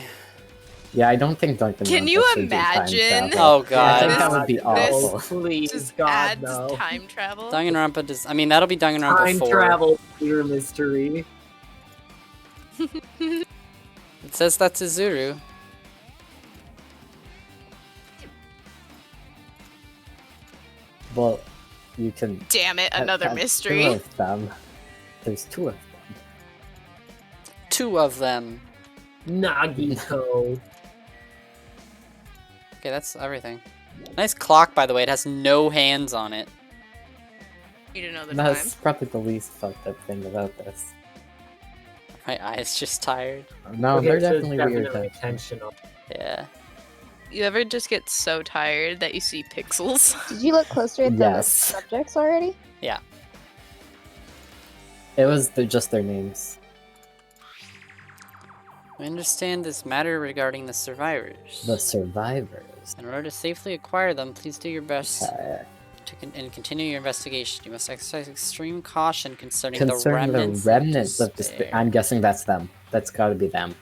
Yeah, I don't think Duncan. Can you imagine? Oh I god. think that would be This- awful. Please, Just God, adds no. time travel. Danganronpa does. I mean, that'll be Danganronpa Time 4. travel, clear mystery. It says that's Izuru. Well, you can. Damn it, have- another have mystery. 2 of them. There's 2 of them. 2 of them. Nagito. Okay, that's everything. Nice clock, by the way. It has no hands on it. You didn't know the That's time. probably the least fucked up thing about this. My eye's just tired. No, Okay, they're so it's definitely weird. definitely Though. intentional. Yeah. You ever just get so tired that you see pixels? Did you look closer at the Yes. subjects already? It was just their names. We understand this matter regarding the survivors. The survivors. In order to safely acquire them, please do your best Uh, and continue your investigation. You must exercise extreme caution concerning concerning the remnants, of despair. I'm guessing that's them. That's got to be them.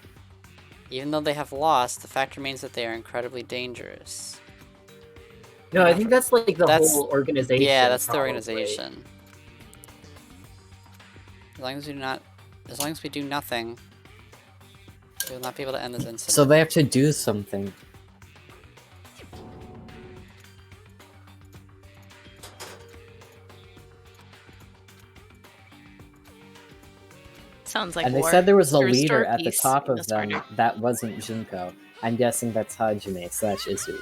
Even though they have lost, the fact remains that they are incredibly dangerous. No, I think that's like the That's- whole organization. Yeah, that's the probably. organization. As long as we do nothing, We will not be able to end this incident. So they have to do something. Sounds like And they war. said there was a To restore leader at the peace top in of this them corner. that wasn't Junko. I'm guessing that's Hajime/Izuru.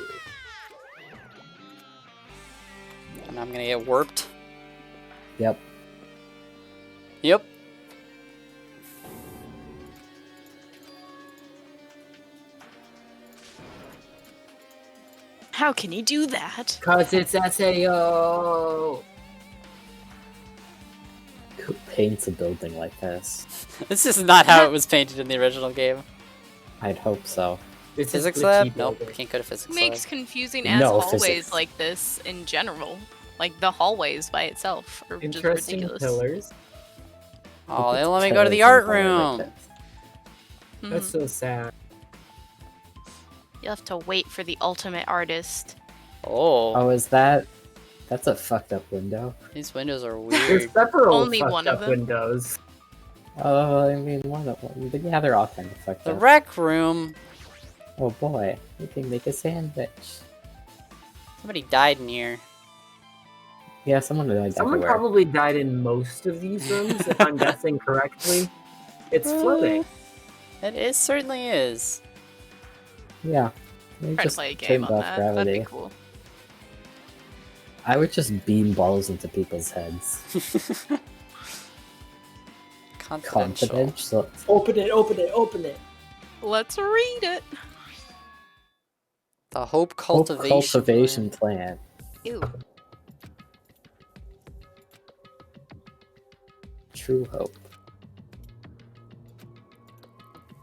And I'm gonna get warped. Yep. Yep. How can you do that? Cause it's SAO. Who paints a building like this? This is not how it was painted in the original game. I'd hope so. This is Physics the lab? key Nope, building. can't go to physics Makes lab. confusing as No hallways physics. like this in general. Like the hallways by itself are just Interesting ridiculous. pillars. Oh, they Who don't let puts me go to the pillars art in color like room. this? That's so sad. You have to wait for the ultimate artist. Oh, Oh, is that... That's a fucked up window. these windows are There's weird. several Only fucked one of up them. windows. Oh, I mean, one of them. Yeah, they're all kind of fucked The up. rec room. Oh boy, we can make a sandwich. Somebody died in here. Yeah, someone died Someone everywhere. probably died in most of these rooms, if I'm guessing correctly. It's floating. It certainly is. Yeah. They Trying to just play a game turned on off that. gravity. That'd be cool. I would just beam balls into people's heads. Confidential. Confidential. Open it, open it, open it. Let's read it. The Hope Hope Cultivation. plant. Ew. True hope.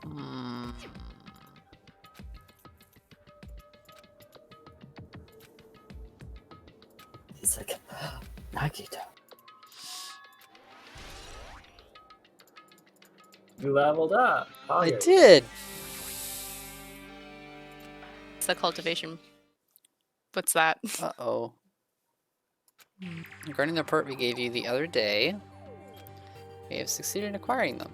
Hmm. He's like, Nagito. You leveled up. I Hogger. did. It's the cultivation. What's that? Uh-oh. Regarding the report we gave you the other day, we have succeeded in acquiring them.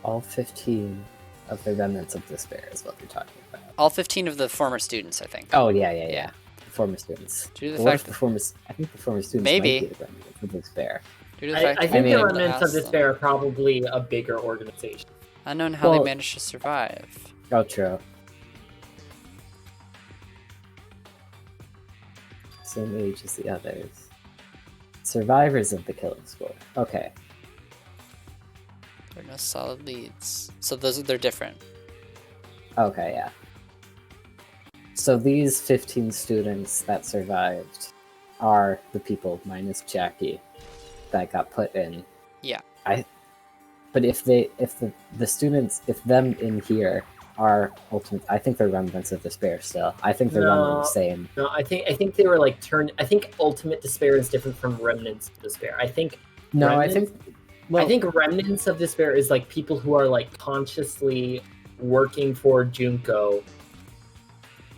All 15 of the remnants of despair is what you're talking about. All 15 of the former students, I think. Oh, yeah. The former students. Due to the What fact if the former... I think the former students Maybe. might be the remnants of despair. Due to the fact I that think we the were able to remnants of ask them. despair are probably a bigger organization. Unknown how Well- they managed to survive. Oh, true. Same age as the others. Survivors of the killing score. Okay. There are no solid leads. So they're different. Okay, yeah. So these 15 students that survived are the people minus Jackie that got put in. Yeah. But if the students, if them in here are ultimate, I think they're remnants of despair still. I think they're one and No. the same. No, I think they were like turned. I think ultimate despair is different from remnants of despair. I think No, I Remnants? think. Well, I think remnants of despair is like people who are like consciously working for Junko,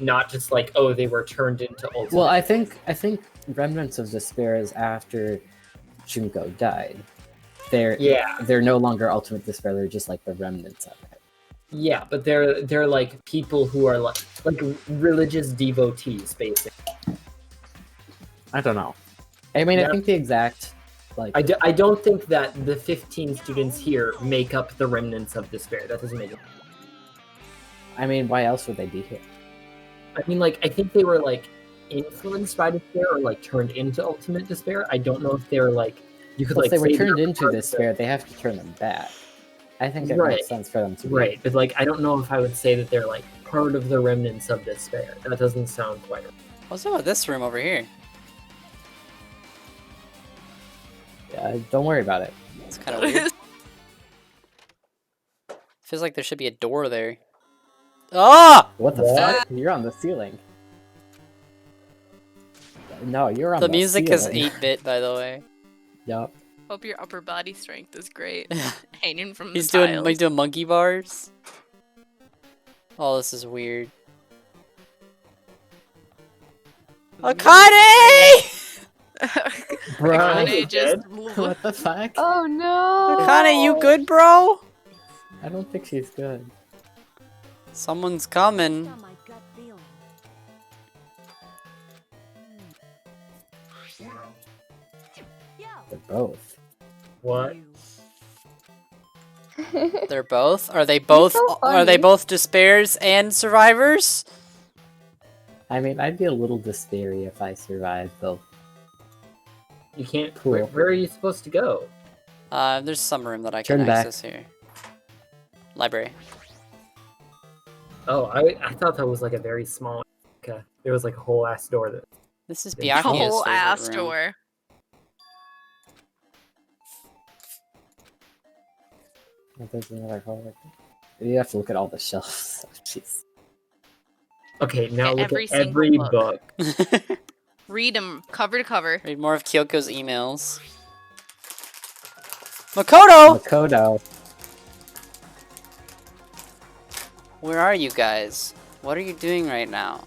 not just like, oh, they were turned into ultimate. Well, I think remnants of despair is after Junko died. They're no longer ultimate despair. They're just like the remnants of it. Yeah, but they're like people who are like religious devotees, basically. I don't know. I mean, Yeah. I think the exact like. I don't think that the 15 students here make up the remnants of despair. That doesn't make it. I mean, why else would they be here? I mean, like, I think they were like influenced by despair or like turned into ultimate despair. I don't know if they were like you could Well, like if they were say turned they're into part of despair, they have to turn them back. I think it Right. makes sense for them to be. Right, but like I don't know if I would say that they're like part of the remnants of despair. That doesn't sound quite right. What's up with this room over here? Yeah, don't worry about it. It's kind of weird. Feels like there should be a door there. Ah! What the What? fuck? You're on the ceiling. No, you're on the The music is ceiling. 8-bit, by the way. Yup. Hope your upper body strength is great. Hanging from He's the doing tiles. he's doing monkey bars. Oh, this is weird. Akane! Bro, Akane just what the fuck? Oh no! Akane, you good, bro? I don't think she's good. Someone's coming. On my gut feeling. Yo, They're both. What? you. They're both? Are they both so are they funny. both despairs and survivors? I mean, I'd be a little despairy if I survived, though. You can't. Cool. Where are you supposed to go? There's some room that I can Turn back. access here. Library. Oh, I thought that was like a very small. Okay. There was like a whole ass door that. This is Yeah. Byakuya's Whole favorite ass room. door. Oh, there's another hole right there. You have to look at all the shelves. Oh, jeez. Okay, now At look every at single every book. book. Read them cover to cover. Read more of Kyoko's emails. Makoto! Makoto. Where are you guys? What are you doing right now?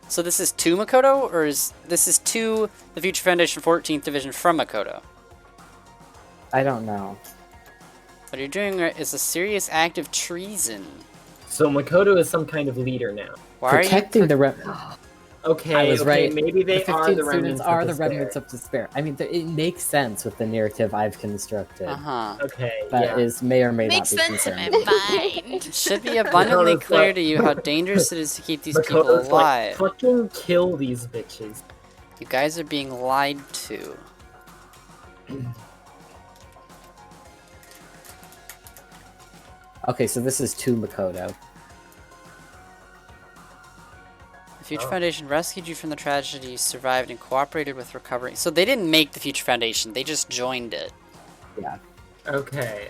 So this is to Makoto, or is this is to the Future Foundation 14th Division from Makoto? I don't know. What you're doing is a serious act of treason. So Makoto is some kind of leader now. Why are you? Protecting the Okay, I was okay, right. maybe they the are 15 the students remnants are of the despair. remnants of despair. I mean, it makes sense with the narrative I've constructed. Uh-huh. Okay, That yeah. is may or may Makes not be sense in confirmed. my mind. It should be abundantly Makoto's clear like- to you how dangerous it is to keep these people Makoto's alive. like, fucking kill these bitches. You guys are being lied to. Okay, so this is to Makoto. The Future Oh. Foundation rescued you from the tragedy, you survived, and cooperated with recovery. So they didn't make the Future Foundation, they just joined it. Yeah. Okay.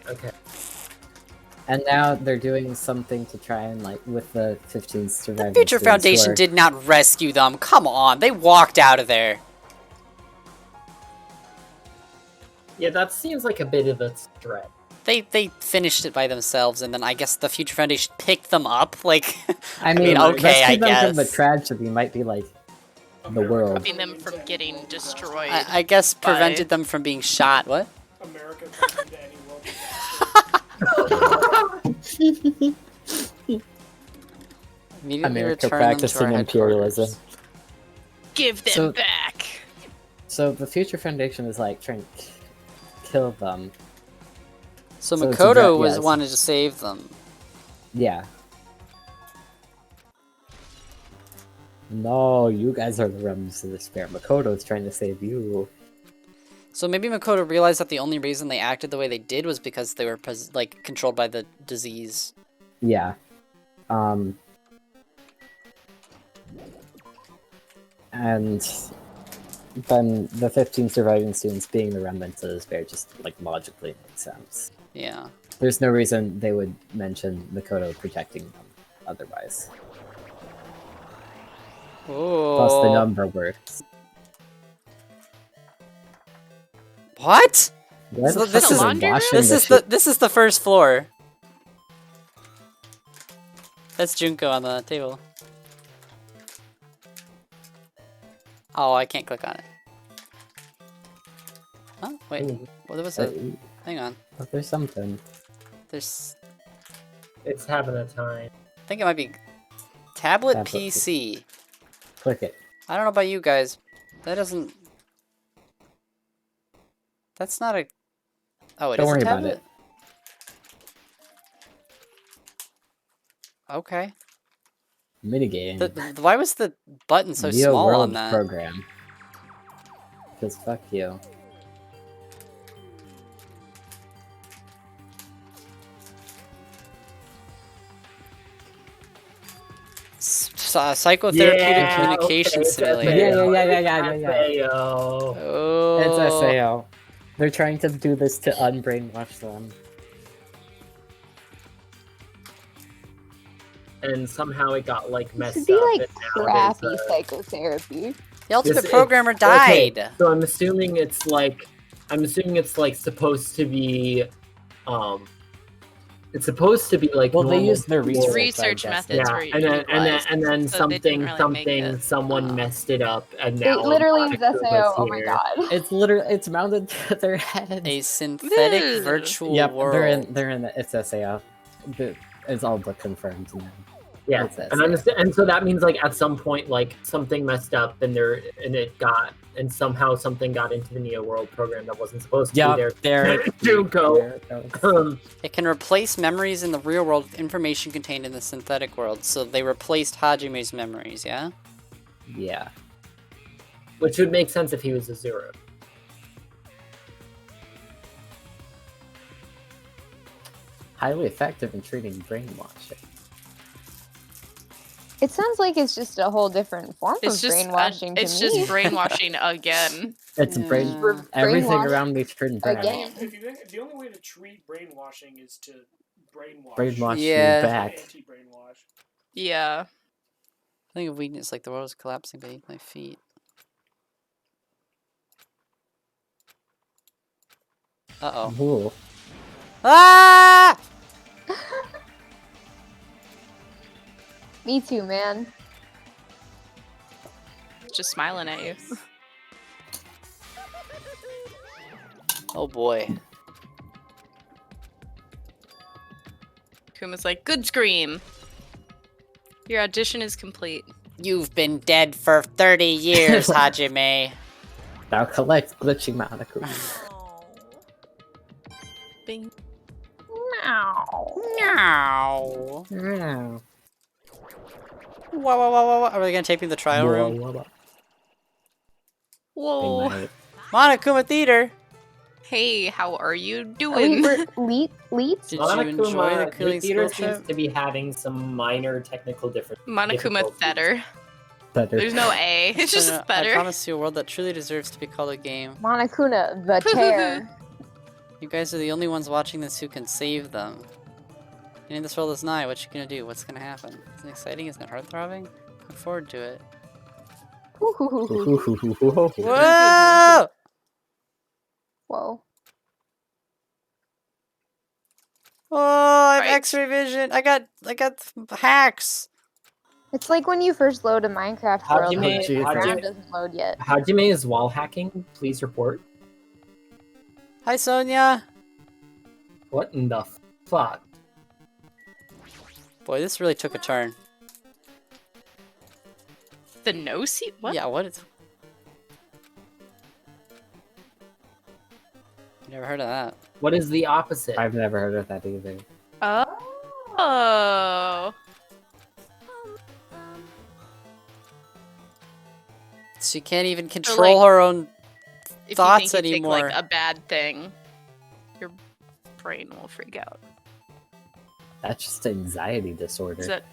And now they're doing something to try and, like, with the 15 surviving The Future students who Foundation are- did not rescue them. Come on, they walked out of there. Yeah, that seems like a bit of a stretch. They finished it by themselves, and then I guess the Future Foundation picked them up. Like, I mean, okay, I rescue them from the guess. tragedy might be, like, the world. Stopping them from getting destroyed. I guess by- prevented them from being shot. What? America goes into any world Immediately America return them to practicing our imperialism. headquarters. Give them So- back. So the Future Foundation is, like, trying to kill them. So So it's Makoto a- was yes. wanted to save them. Yeah. No, you guys are the remnants of despair. Makoto's trying to save you. So maybe Makoto realized that the only reason they acted the way they did was because they were like controlled by the disease. Yeah. And then the 15 surviving students being the remnants of despair just, like, logically makes sense. Yeah. There's no reason they would mention Makoto protecting them otherwise. Plus the Oh. number works. What? Why So the this fuck is- are laundry room? washing This the is shit? this is the first floor. That's Junko on the table. Oh, I can't click on it. Huh? Wait. Ooh, What was it? Hang on. There's something. There's. it's having a time. I think it might be tablet Tablet. PC. Click it. I don't know about you guys. That doesn't. That's not a. Oh, it Don't is worry a about tablet. it. Okay. Minigame. Why was the button so Neo small World on that? program. Because fuck you. Psychotherapeutic Yeah, communication okay, simulator. Yeah. Oh. It's SAO. They're trying to do this to unbrainwash them. And somehow it got like This messed would be up. like and now crappy there's, psychotherapy. The ultimate This- programmer okay, died. So I'm assuming it's like supposed to be it's supposed to be like Well, they normal use their people. research. Research I guess. methods. Yeah, were and then utilized, and then so they didn't something really make it. someone messed it up and It now literally is Monica SAO. was Oh my here. god. It's literally it's mounted to their heads. A synthetic Ugh. virtual Yep, world. they're in it's SAO. It's all but confirmed now. Yeah, It's and understand, and so that means like at some point like something messed up and somehow something got into the Neo World program that wasn't supposed to be there. there. Junko. It can replace memories in the real world with information contained in the synthetic world. So they replaced Hajime's memories, yeah? Yeah. Which would make sense if he was a Zero. Highly effective in treating brainwashing. It sounds like it's just a whole different form It's of just brainwashing it's to me. just brainwashing again. It's brain. Yeah. Everything Brainwash around me's turned brown. again. If you think the only way to treat brainwashing is to brainwash. Brainwash Yeah. you back. Anti-brainwash. Yeah. I think of weakness like the world is collapsing beneath my feet. Uh-oh. Ooh. Ah! Me too, man. Just smiling at you. Oh boy. Kuma's like, good scream. Your audition is complete. You've been dead for 30 years, Hajime. Now collect glitching Monaco. Bing. Meow. Meow. Meow. Whoa. Are they gonna take me to the trial room? Whoa. Monokuma Theater! Hey, how are you Are doing? we leets? Did you enjoy the cooling theater school trip? seems to be having some minor technical differences. Monokuma Theater. Better. There's no A. It's just I better. promise you a world that truly deserves to be called a game. Monokuna, the tear. You guys are the only ones watching this who can save them. And this world is nigh. What you gonna do? What's gonna happen? Isn't it exciting? Isn't it heart-throbbing? Look forward to it. Whoa! Whoa! Whoa. Oh, I have Right. X-ray vision. I got hacks. It's like when you first load a Minecraft world and Hajime, the ground Hajime, doesn't load yet. Hajime is wall hacking. Please report. Hi, Sonia. What in the fuck? Boy, this really took a turn. The no seat? What? Yeah, what is... Never heard of that. What is the opposite? I've never heard of that either. Oh. She can't even control like, her own If thoughts you think you anymore. take, like, a bad thing, your brain will freak out. That's just anxiety disorder. Is that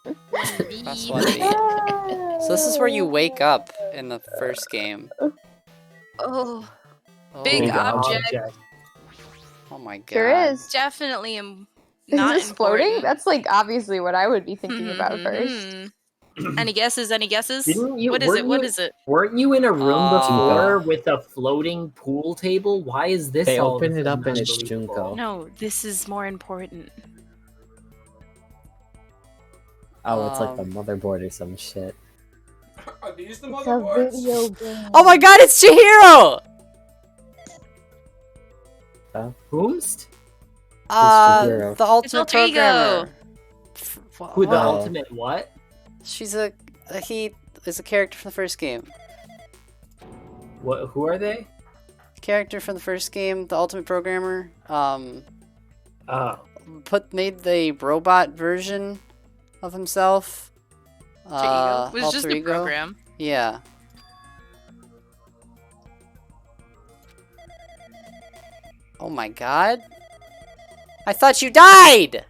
Press 1B. So this is where you wake up in the first game. Oh, Oh, Big Big object. Oh my god. Sure is. Definitely am Is not this floating? important. That's like obviously what I would be thinking about first. Any guesses? Any guesses? Didn't you- What is weren't it? What you- is it? Weren't you in a room Oh. before with a floating pool table? Why is this They all of a open it up sudden and it's unbelievable? Junko. No, this is more important. Oh, it's like the motherboard or some shit. Are these the It's a motherboards? video game. Oh my god, it's Chihiro! Whomst? Chihiro? The ultimate Alter Ego. programmer. Who the Wow. ultimate what? She's he is a character from the first game. What? Who are they? Character from the first game, the ultimate programmer. Oh, Made the robot version of himself. It was just Alter a Ego. program. Yeah. Oh my god. I thought you died!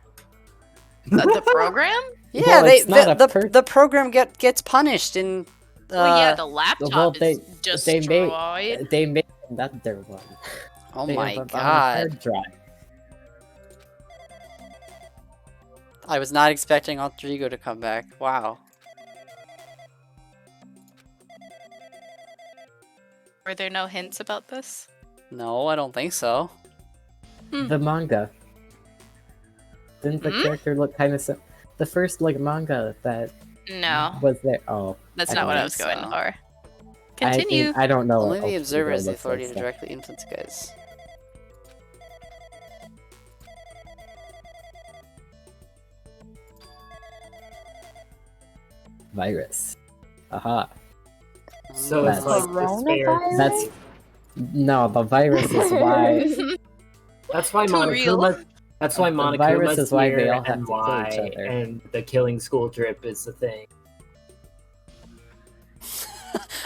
The program? Yeah, Well, it's not a the program gets punished in Well, yeah, the laptop well, is they destroyed. They made another one. Oh They my have it on a god. hard drive. I was not expecting Alter Ego to come back. Wow. Were there no hints about this? No, I don't think so. The manga. Didn't the character look kind of the first like manga that No, was there? Oh, that's I not don't what I think was going so. for. Continue. I don't know. Only what the observer has the looks like, authority to so- directly influence guys. Virus. Aha. So That's- it's like despair. Coronavirus? That's no. The virus is why. That's why Too real. Monokuma. That's why The Monokuma's virus is why they here all have and to kill why each other. and the killing school drip is the thing.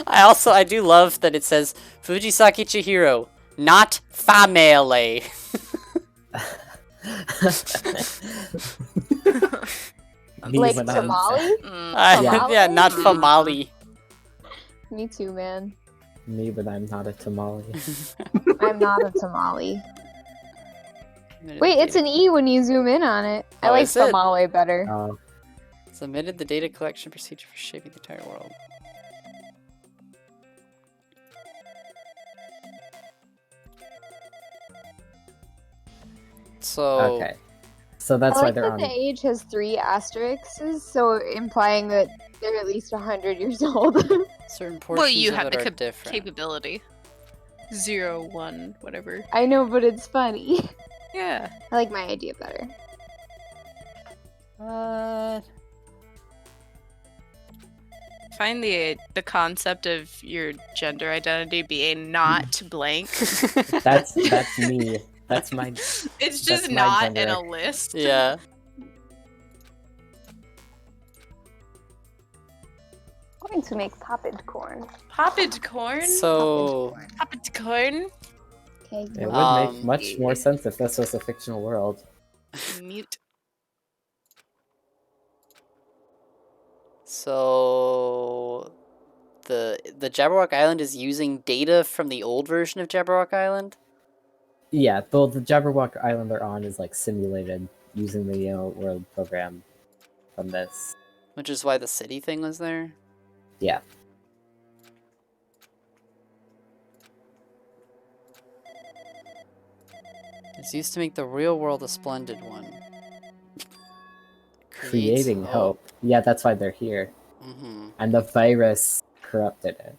I do love that it says Fujisaki Chihiro, not family. Me Like when I'm Somali? Yeah. Yeah, not famali. Me too, man. Me when I'm not a tamale. I'm not a tamale. Wait, it's an E when you zoom in on it. I Oh, like is it? tamale better. Submitted the data collection procedure for shaping the entire world. So Okay. So that's I why like they're that on. the age has 3 asterisks, so implying that they're at least 100 years old. certain portions Well, you of have it the are different. capability. 0, 1, whatever. I know, but it's funny. Yeah. I like my idea better. Find the concept of your gender identity being not blank. That's me. That's my. It's just my not in gender. a list. Yeah. I'm going to make popped corn. Popped corn? So Popped corn? Okay. It would Um, make much more sense if this was a fictional world. Mute. So the Jabberwock Island is using data from the old version of Jabberwock Island. Yeah, though the Jabberwock Island they're on is like simulated using the world program from this. Which is why the city thing was there. Yeah. It's used to make the real world a splendid one. Creating hope. Yeah, that's why they're here. Mm-hmm. And the virus corrupted it.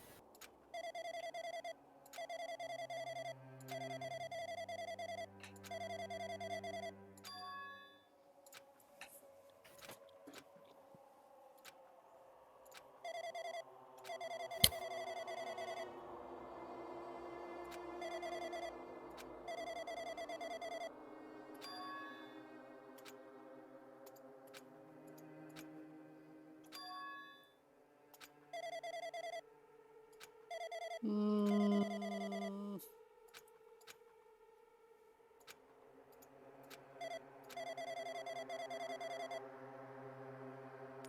Mm.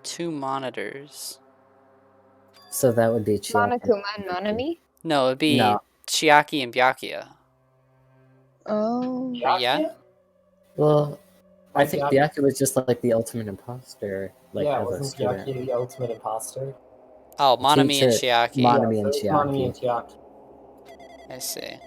Two monitors. So that would be Chiaki. Monokuma and Monami? No, it'd be No. Chiaki and Byakuya. Oh. Yeah? Well, I Like think Byakuya- Byakuya was just like the ultimate imposter. Like yeah, as a wasn't student. Chiaki the ultimate imposter? Oh, Monami and Teacher- Chiaki. Monami Yeah, and so it's Monami Chiaki. and Chiaki. I see.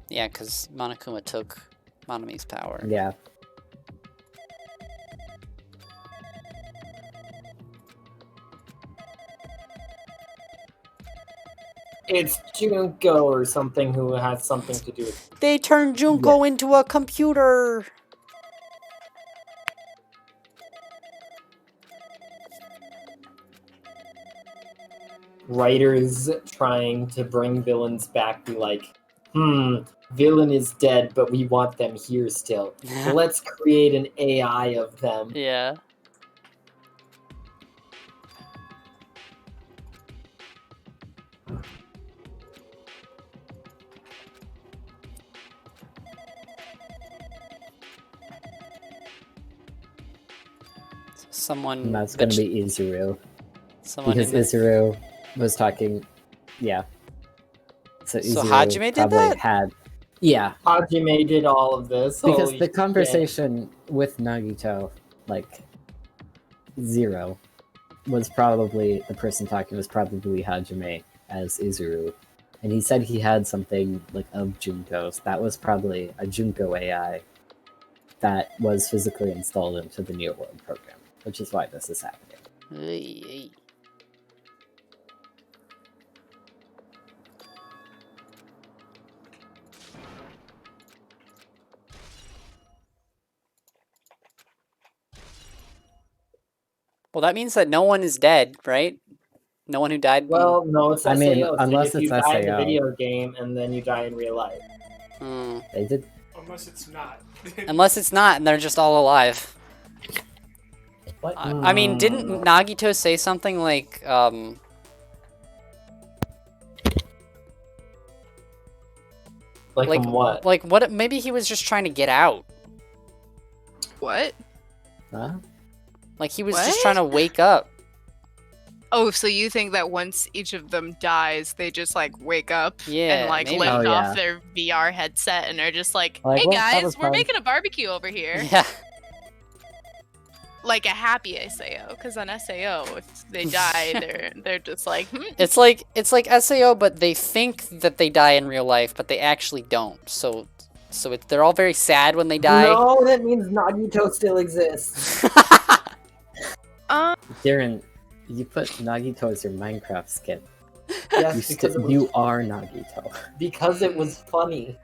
Yeah, because Monokuma took Monami's power. Yeah. It's Junko or something who has something to do with They turned Junko into a computer! writers trying to bring villains back. Be like, villain is dead, but we want them here still. Let's create an AI of them. Yeah. Someone. And that's gonna be Izuru. Someone Because in the- Izuru was talking. Yeah. So Izuru Hajime did probably that? had. Yeah. Hajime did all of this. Because Holy the shit. conversation with Nagito, like, 0. was probably the person talking was probably Hajime as Izuru, and he said he had something like of Junko's. That was probably a Junko AI that was physically installed into the Neo World program, which is why this is happening. Hey. Well, that means that no one is dead, right? No one who died. Well, no, it's I SAO. mean, so unless if you it's die in the SAO. video game and then you die in real life. They did. Unless it's not. Unless it's not, and they're just all alive. What? I mean, didn't Nagito say something like, Like from what? Like, what? Maybe he was just trying to get out. What? Huh? Like, he was What? just trying to wake up. Oh, so you think that once each of them dies, they just like wake up Yeah, and like maybe. lift Oh, yeah. off their VR headset and are just like, Like, "Hey well, that guys, was we're fun." making a barbecue over here." Yeah. Like a happy SAO, because on SAO, if they die, they're just like, It's like SAO, but they think that they die in real life, but they actually don't. So they're all very sad when they die. No, that means Nagito still exists. Darren, you put Nagito as your Minecraft skin. Yes, because You are Nagito. because it was funny.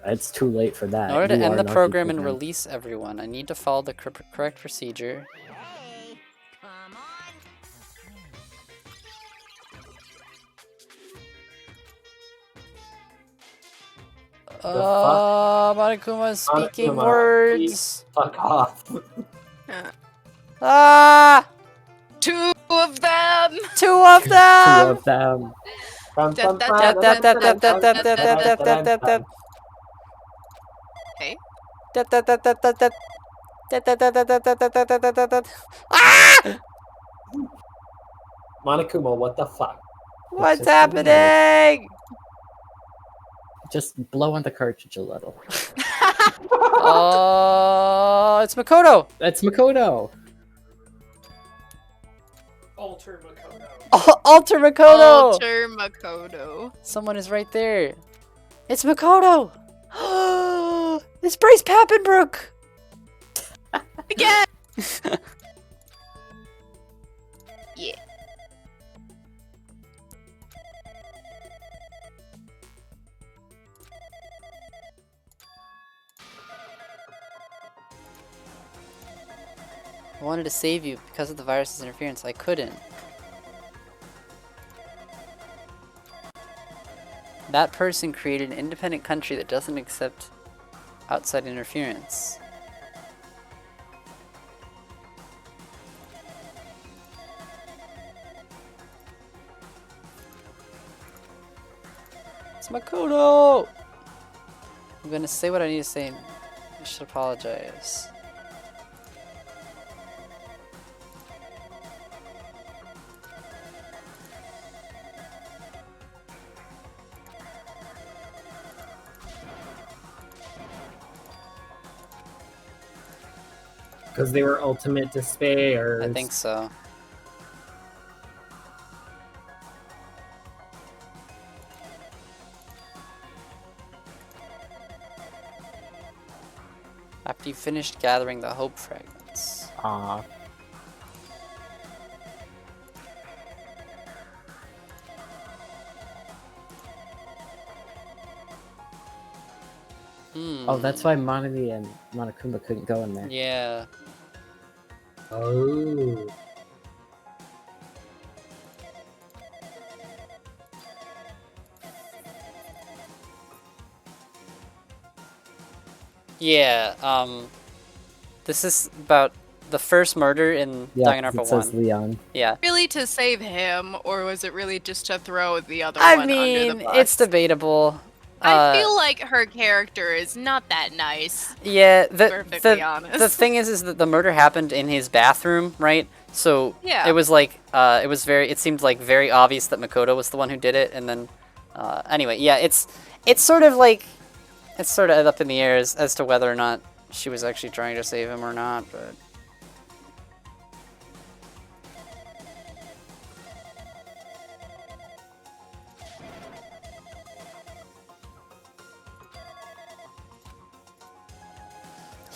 It's too late for that. In order to You end are the program Nagito and now. release everyone, I need to follow the correct procedure. Hey, come on. Monokuma is speaking Monokuma, words. Fuck off. Ah! two of them. Two of Two them! of them. Hey, Ah! Monokuma, what the fuck? What's just happening? Just blow on the cartridge a little. Oh, it's Makoto. That's Makoto. Alter Makoto. Alter Makoto. Alter Makoto. Someone is right there. It's Makoto. It's Bryce Pappenbrook. Again. Yeah. I wanted to save you because of the virus's interference. I couldn't. That person created an independent country that doesn't accept outside interference. It's Makoto! I'm gonna say what I need to say. I should apologize. Because they were ultimate despair. I think so. After you finished gathering the hope fragments. Aw. Oh, that's why Monody and Monokuma couldn't go in there. Yeah. Oh. Yeah, this is about the first murder in Yeah, 'cause Danganronpa it says 1. Leon. Yeah. Really to save him, or was it really just to throw the other I one under mean, the bus? it's debatable. I feel like her character is not that nice. Yeah, Perfectly honest. the thing is that the murder happened in his bathroom, right? So Yeah. it was like it seemed like very obvious that Makoto was the one who did it, and then anyway, yeah, it's sort of like it's sort of up in the air as to whether or not she was actually trying to save him or not, but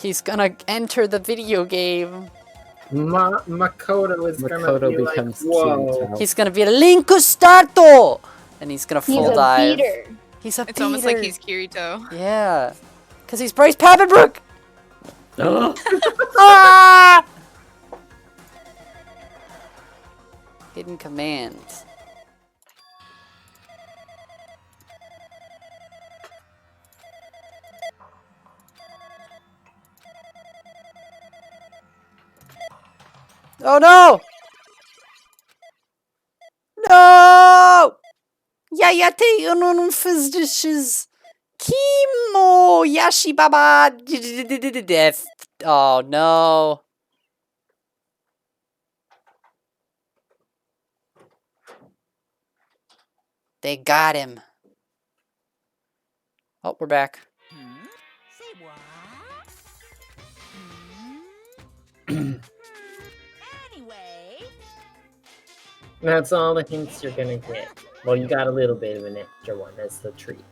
He's gonna enter the video game. Makoto is gonna Makoto be like, becomes whoa. Kirito. He's gonna be a Linkustato! And he's gonna He's full a dive. beater. He's a It's beater. almost like he's Kirito. Yeah. Because he's Bryce Papenbrook! Ah! Hidden commands. Oh no! No! Yayate unun fizdishes. Kimo Yashi Baba death. Oh no. They got him. Oh, we're back. Say what? Anyway, That's all the hints you're gonna get. Well, you got a little bit of an extra one. That's the treat.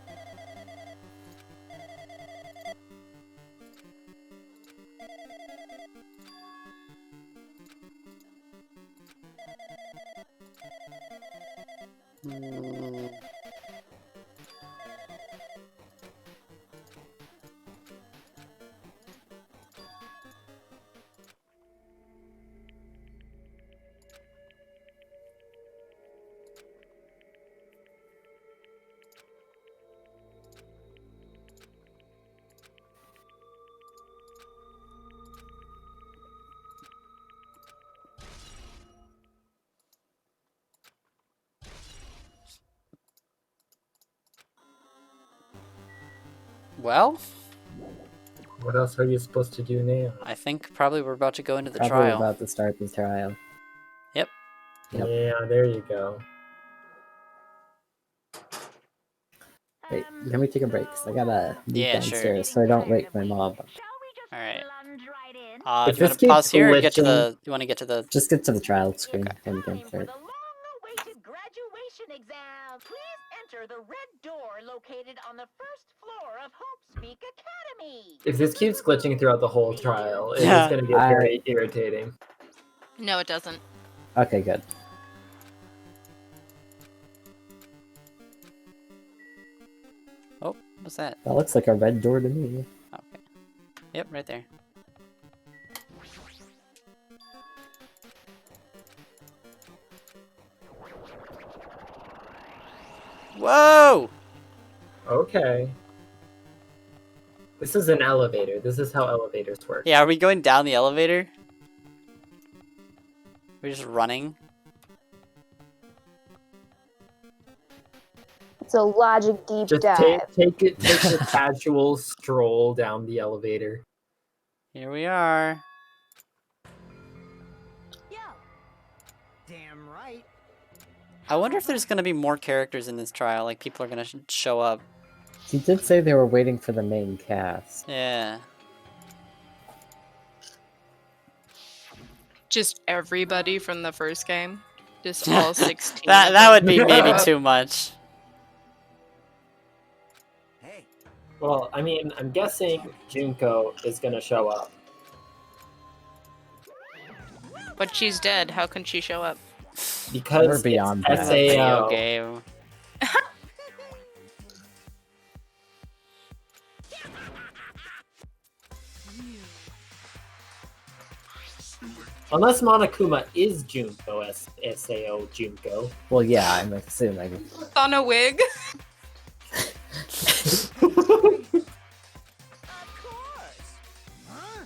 Well, What else are you supposed to do now? I think probably we're about to go into the Probably trial. about to start the trial. Yep. Yep. Yeah, there you go. Wait, can we take a break? 'Cause I gotta leave Yeah, sure. downstairs so I don't wake my mom. shall we just Alright. plunge right in? If If you this want to pause keeps here or get to glitching- the... You want to get to the... Just get to the trial screen Okay. and Time get for started. the long-awaited graduation exam. Please enter the red door located on the first floor of Hopespeak Academy. If this keeps glitching throughout the whole trial, it's Yeah. gonna get very irritating. No, it doesn't. Okay, good. Oh, what's that? That looks like a red door to me. Okay. Yep, right there. Whoa! Okay. This is an elevator. This is how elevators work. Yeah, are we going down the elevator? We're just running? It's a logic deep Just dive. take a casual stroll down the elevator. Here we are. Yo. Damn right. I wonder if there's gonna be more characters in this trial, like people are gonna show up. He did say they were waiting for the main cast. Yeah. Just everybody from the first game. Just all 16. That would be maybe too much. Hey. Well, I mean, I'm guessing Junko is gonna show up. But she's dead. How can she show up? Because We're beyond it's that. Video SAO. game. Unless Monokuma is Junko, SAO Junko. Well, yeah, I'm assuming. On a wig? Of course. Huh?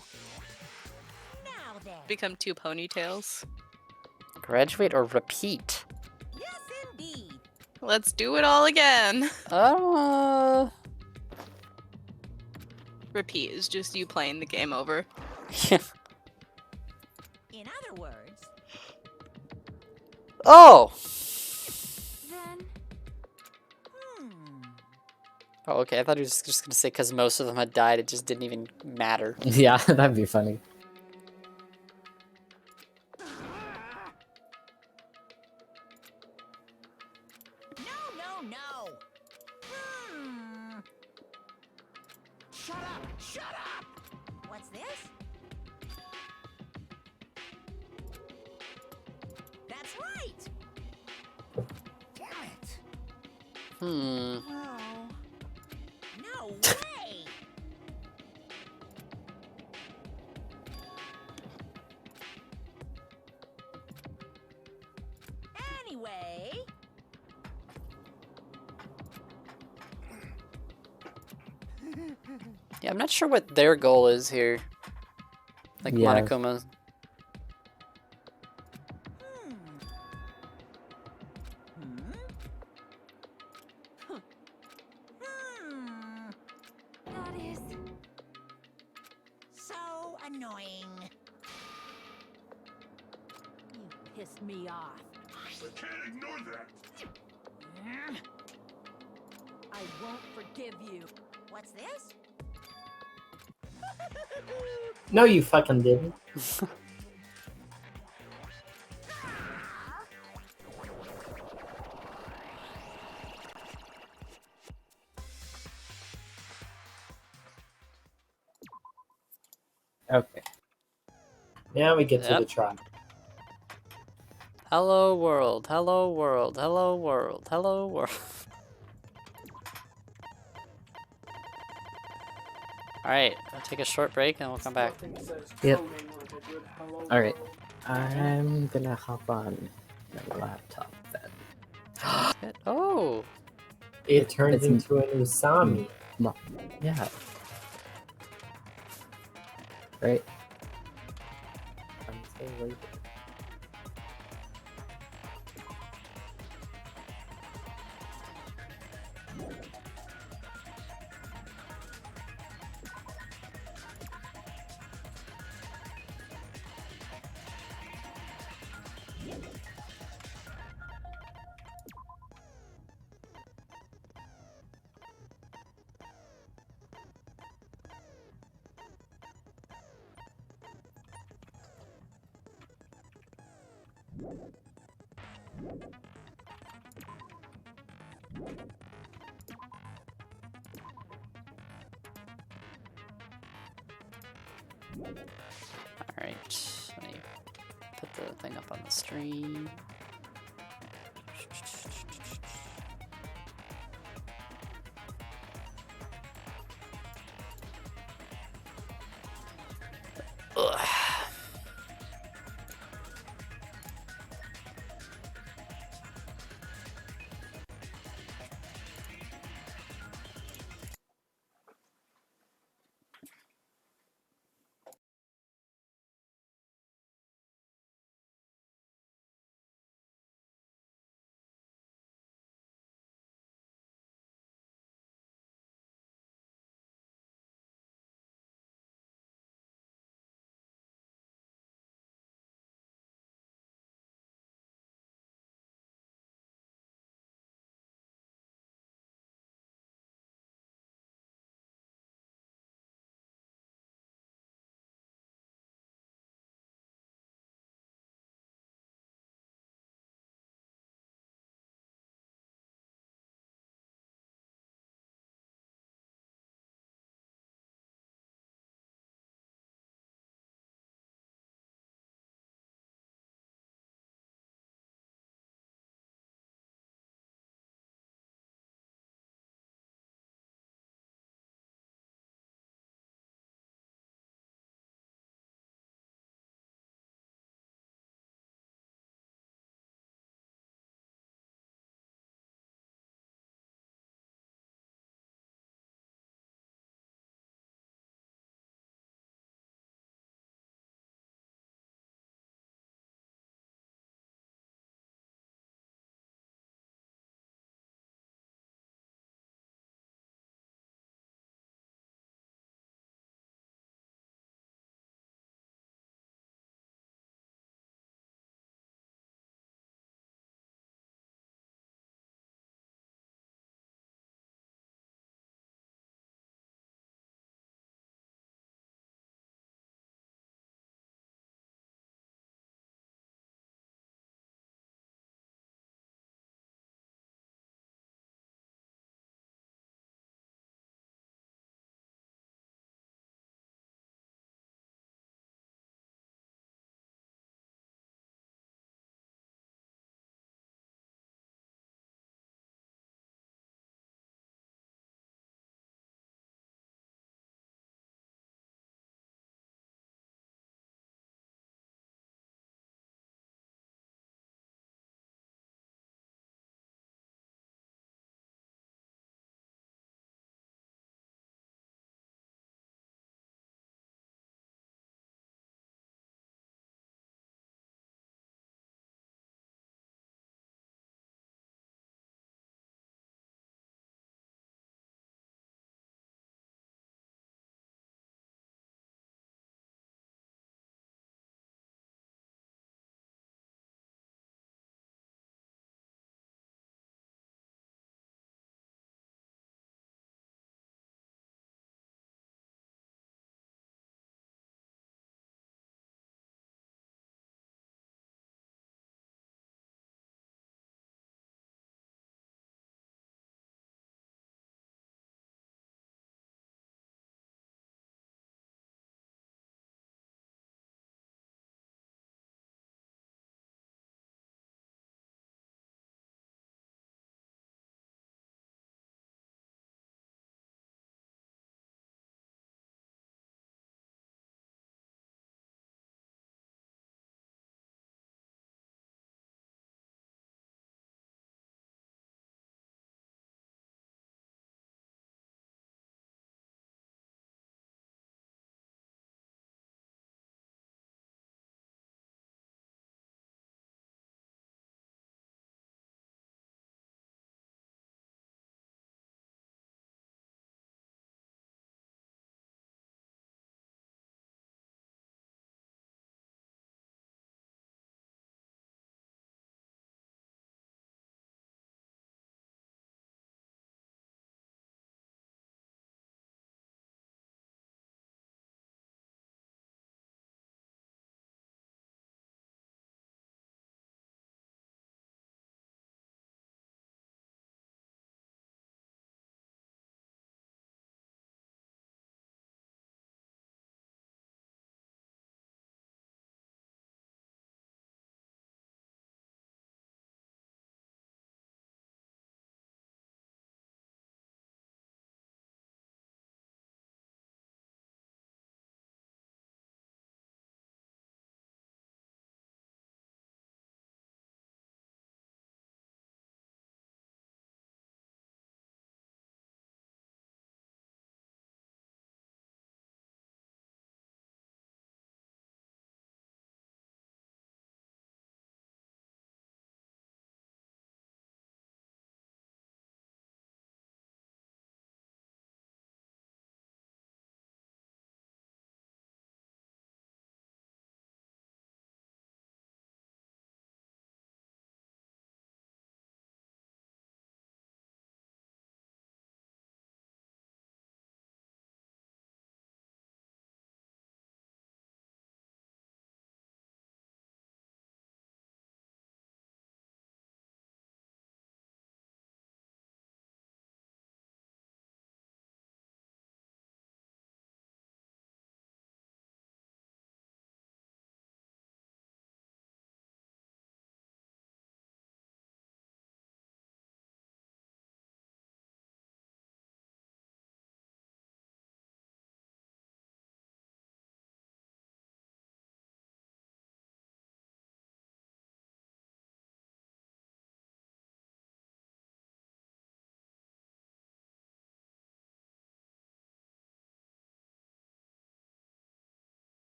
Now then. Become two ponytails. Graduate or repeat? Yes, indeed. Let's do it all again. Repeat is just you playing the game over. In other words, Oh! then. Oh, okay. I thought he was just gonna say because most of them had died, it just didn't even matter. Yeah, that'd be funny. No. Shut up! Shut up! What's this? That's right. Damn it. Hmm. Well, no way. Anyway. Yeah, I'm not sure what their goal is here. Like Yeah. Monokuma. That is so annoying. You pissed me off. I can't ignore that. I won't forgive you. What's this? No, you fucking didn't. Okay. Now we get to Yep. the trial. Hello world, hello world, hello world, hello world. Alright, I'll take a short break and we'll come back. Nothing says Yep. coding like a good hello Alright. world. I'm gonna hop on my laptop then. Oh! It turns It's- into an Usami. Yeah. Right? I'm so late. Alright, let me put the thing up on the stream. Ugh.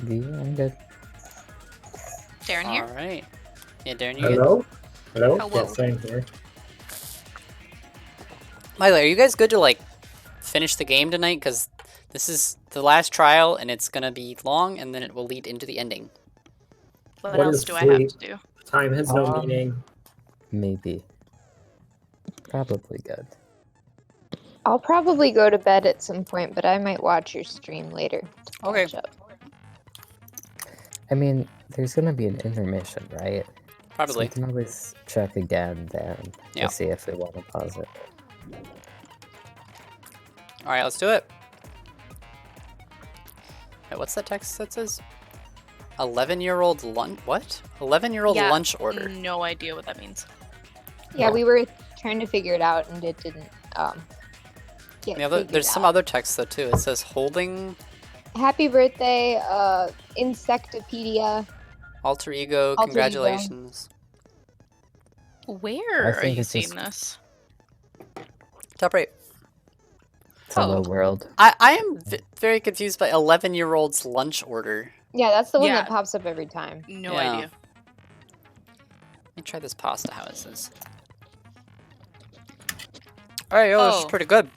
Yeah, I'm good. Darren here? Alright. Yeah, Darren, you good? Hello? Hello? Hello. Yes, I'm here. Miley, are you guys good to, like, finish the game tonight? Because this is the last trial, and it's gonna be long, and then it will lead into the ending. What What else is do I have sleep? to do? Time has no meaning. Maybe. Probably good. I'll probably go to bed at some point, but I might watch your stream later. To Okay. catch up. I mean, there's gonna be an intermission, right? So Probably. we can always check again then Yeah. to see if we want to pause it. Alright, let's do it. Wait, what's that text that says? 11-year-old lunch? What? 11-year-old Yeah, lunch order. No idea what that means. Yeah, we were trying to figure it out, and it didn't. Get There's figured some out. other text though too. It says holding Happy birthday, Insectopedia. alter ego. Alter ego. Congratulations. Where I are think you it's seeing just- this? Top right. Hello Oh. world. I am very confused by 11-year-old's lunch order. Yeah, that's the one Yeah. that pops up every time. No Yeah. idea. Let me try this pasta. How is this? Alright, yo, this is Oh. pretty good.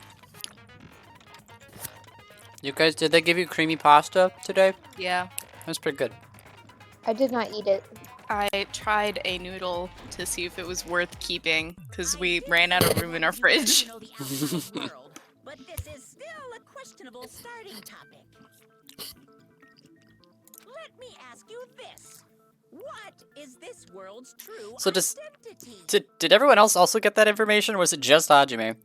You guys, did they give you creamy pasta today? Yeah. That's pretty good. I did not eat it. I tried a noodle to see if it was worth keeping because we ran out of room in our fridge. Know the outside world, but this is still a questionable starting topic. Let me ask you this. What is this world's true So does- identity? Did everyone else also get that information, or was it just Hajime?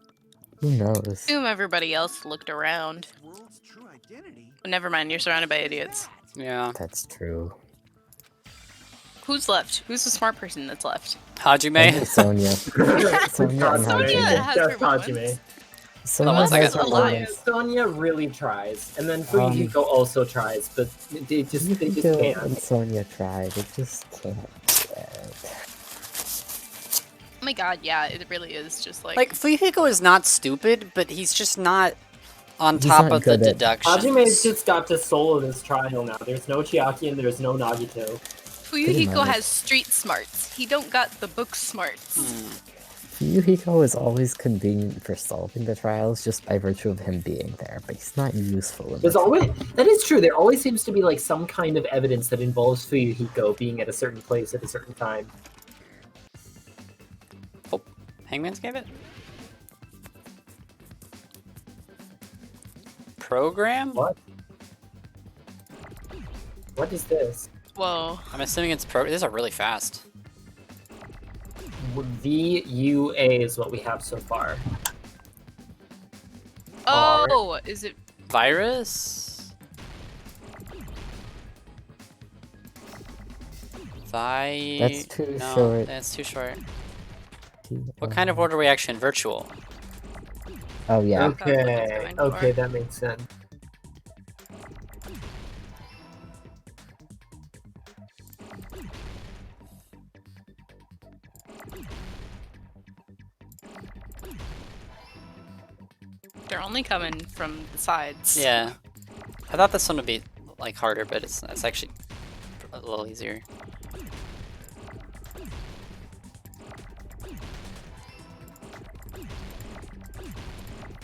Who knows? Assume everybody else looked around. World's true identity. But never mind, you're surrounded by idiots. Yeah. That's true. Who's left? Who's the smart person that's left? Hajime? Sonia. Sonia and Sonia Hajime. has Just her moments. Hajime. Sonia one second. has her Alive. moments. Sonia really tries, and then Fuyuhiko also tries, but they just Yukiko and can't. Sonia tried. It just can't do it. Oh my god, yeah, it really is just like... Like, Fuyuhiko is not stupid, but he's just not on He's top not of the good at- deductions. Hajime's just got to solo this trial now. There's no Chiaki and there's no Nagito. Fuyuhiko much. has street smarts. He don't got the book smarts. Yukiko is always convenient for solving the trials just by virtue of him being there, but he's not useful in There's the always that is true. There always seems to be like some kind of evidence that involves Fuyuhiko being at a certain place at a certain time. Hangman's Gambit? Program? What? What is this? Whoa. I'm assuming it's These are really fast. VUA is what we have so far. Oh, is it... Virus? That's too no, short. That's too short. What kind of order reaction? Virtual. Oh yeah. That's what it's Okay, going for. okay, that makes sense. They're only coming from the sides. Yeah. I thought this one would be like harder, but it's actually a little easier.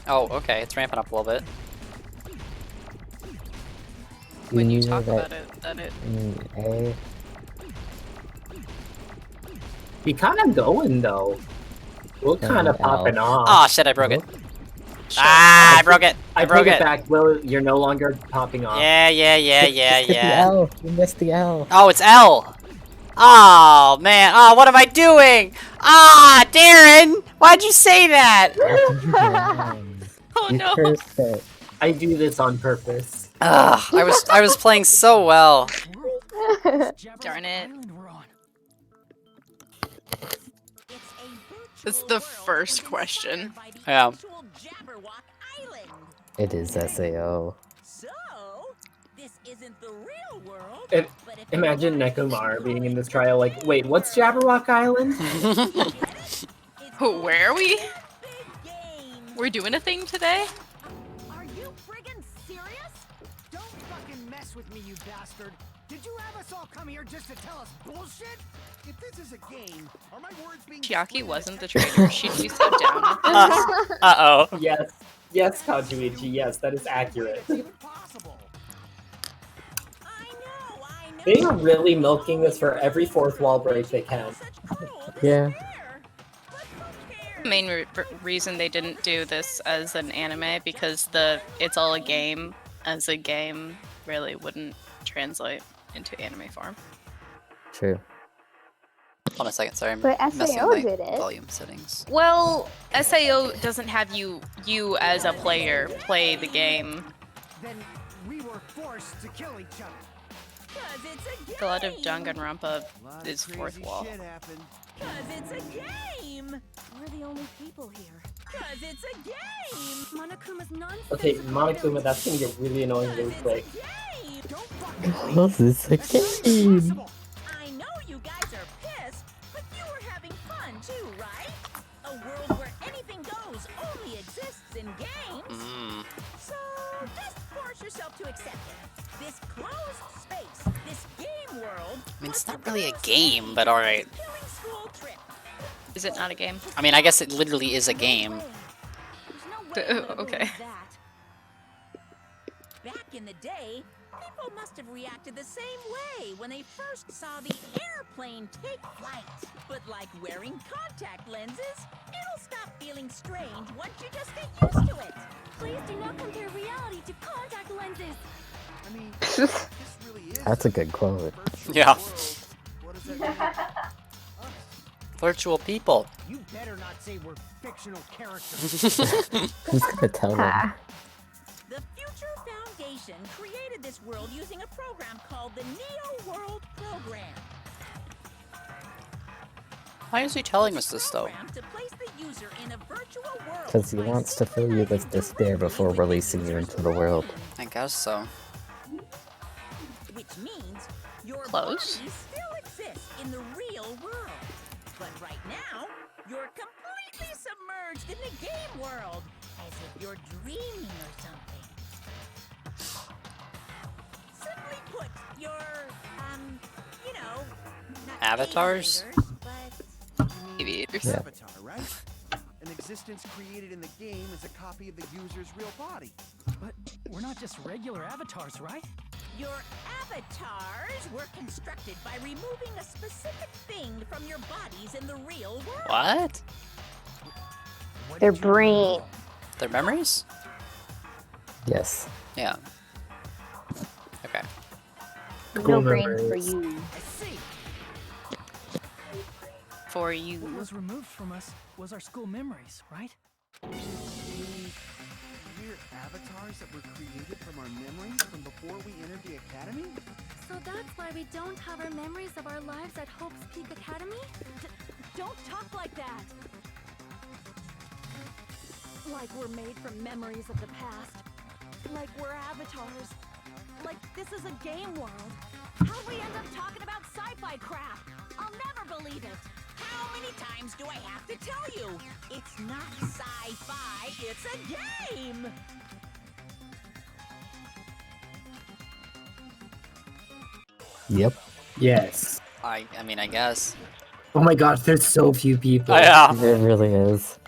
Oh, okay, it's ramping up a little bit. When you knew talk that about it, that it... A. You kind of going though. We're kind of L. popping off. Oh shit, I broke it. Sure. Ah, I broke it. I broke take it. it back. Will, you're no longer popping off. Yeah. Hit the L. You missed the L. Oh, it's L. Oh man. Oh, what am I doing? Ah, Darren, why'd you say that? Oh You no! cursed it. I do this on purpose. Ugh, I was playing so well. Darn it. We're on. That's the first question. Yeah. It is SAO. So, this isn't the real world. If- but if Imagine you want Nekomar being in this trial like, wait, what's Jabberwock Island? it's Where are we? big game. We're doing a thing today? Are you friggin' serious? Don't fucking mess with me, you bastard. bastard! Did you have us all come here just to tell us bullshit? If this is a game, are my words being Chiaki wasn't the traitor. She'd be so down with this. Uh-oh. Yes. Yes, Kajuichi, yes, that is accurate. impossible? I know. They are really milking this for every fourth wall break they can. Yeah. The main reason they didn't do this as an anime because it's all a game as a game really wouldn't translate into anime form. True. Hold on a second, sorry. I'm But messing SAO with my did it. volume settings. Well, SAO doesn't have you as a player play the game. Then we were forced to kill each other. 'Cause it's a game. A lot of Danganronpa A lot of is fourth crazy wall. shit happened. 'Cause it's a game. We're the only people here. 'Cause it's a game. Monokuma's nonsense. Okay, Monokuma, that's gonna get really annoying really quick. Game. Don't fucking Because it's a game. impossible. I know you guys are pissed, but you were having fun too, right? A world where anything goes only exists in games. So just force yourself to accept it. This closed space, this game world. I mean, it's not really a game, but alright. Killing school trip. Is it not a game? I mean, I guess it literally is a game. There's no way I'm gonna Okay. believe that. Back in the day, people must have reacted the same way when they first saw the airplane take flight. But like wearing contact lenses, it'll stop feeling strange once you just get used to it. Please do not compare reality to contact lenses. I mean, this really is That's a good quote. virtual Yeah. world. What does that mean? Virtual people. You better not say we're fictional characters. Who's gonna tell them? Ah. The Future Foundation created this world using a program called the Neo World Program. Why is he telling us this, though? Program to place the user in a virtual world Because he by wants to fill you with despair before releasing you into the world. I guess so. Which means your Close. body still exists in the real world. But right now, you're completely submerged in the game world, as if you're dreaming or something. Simply put, you're, you know, not Avatars? aviators, but Aviators. Yeah. Avatar, right? An existence created in the game is a copy of the user's real body. But we're not just regular avatars, right? your avatars were constructed by removing a specific thing from your bodies in the real world. What? Their brain. Their memories? Yes. Yeah. Okay. No brain for you. I see. For you. What was removed from us was our school memories, right? We're avatars that were created from our memories from before we entered the academy? So that's why we don't have our memories of our lives at Hope's Peak Academy? Don't talk like that! Like we're made from memories of the past. Like we're avatars. Like this is a game world. How'd we end up talking about sci-fi crap? I'll never believe it! How many times do I have to tell you? It's not sci-fi, it's a game! Yep. Yes. I mean, I guess. Oh my gosh, there's so few people. Oh, yeah. It really is.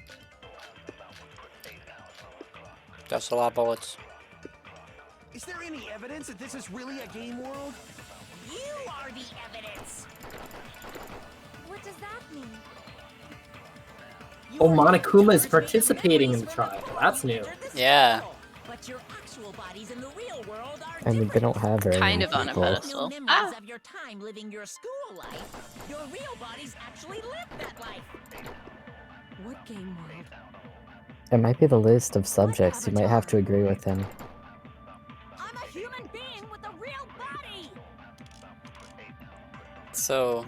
That's a lot of bullets. Is there any evidence that this is really a game world? You are the evidence! What does that mean? Oh, Monokuma is participating in the trial. That's new. Yeah. But your actual bodies in the real world are I mean, they don't have very Kind many of on a people. pedestal. no memories of your time living your school life. Your real bodies actually lived that life. What game world? It might be the list of subjects. You might have to agree with him. I'm a human being with a real body! So,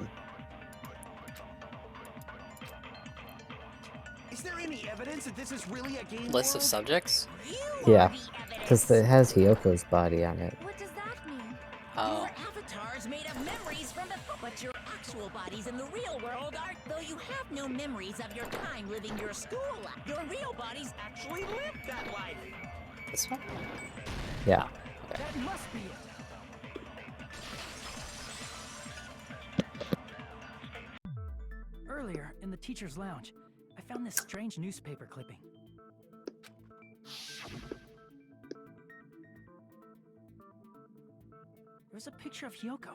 Is there any evidence that this is really a game list of world? subjects? You Yeah, are the because evidence. it has Hyoko's body on it. What does that mean? Oh. Your avatars made of memories from the... But your actual bodies in the real world are... Though you have no memories of your time living your school life, your real bodies actually lived that life. This one? Yeah. That must be it. teacher's lounge, I found this strange newspaper clipping. There was a picture of Hyoko,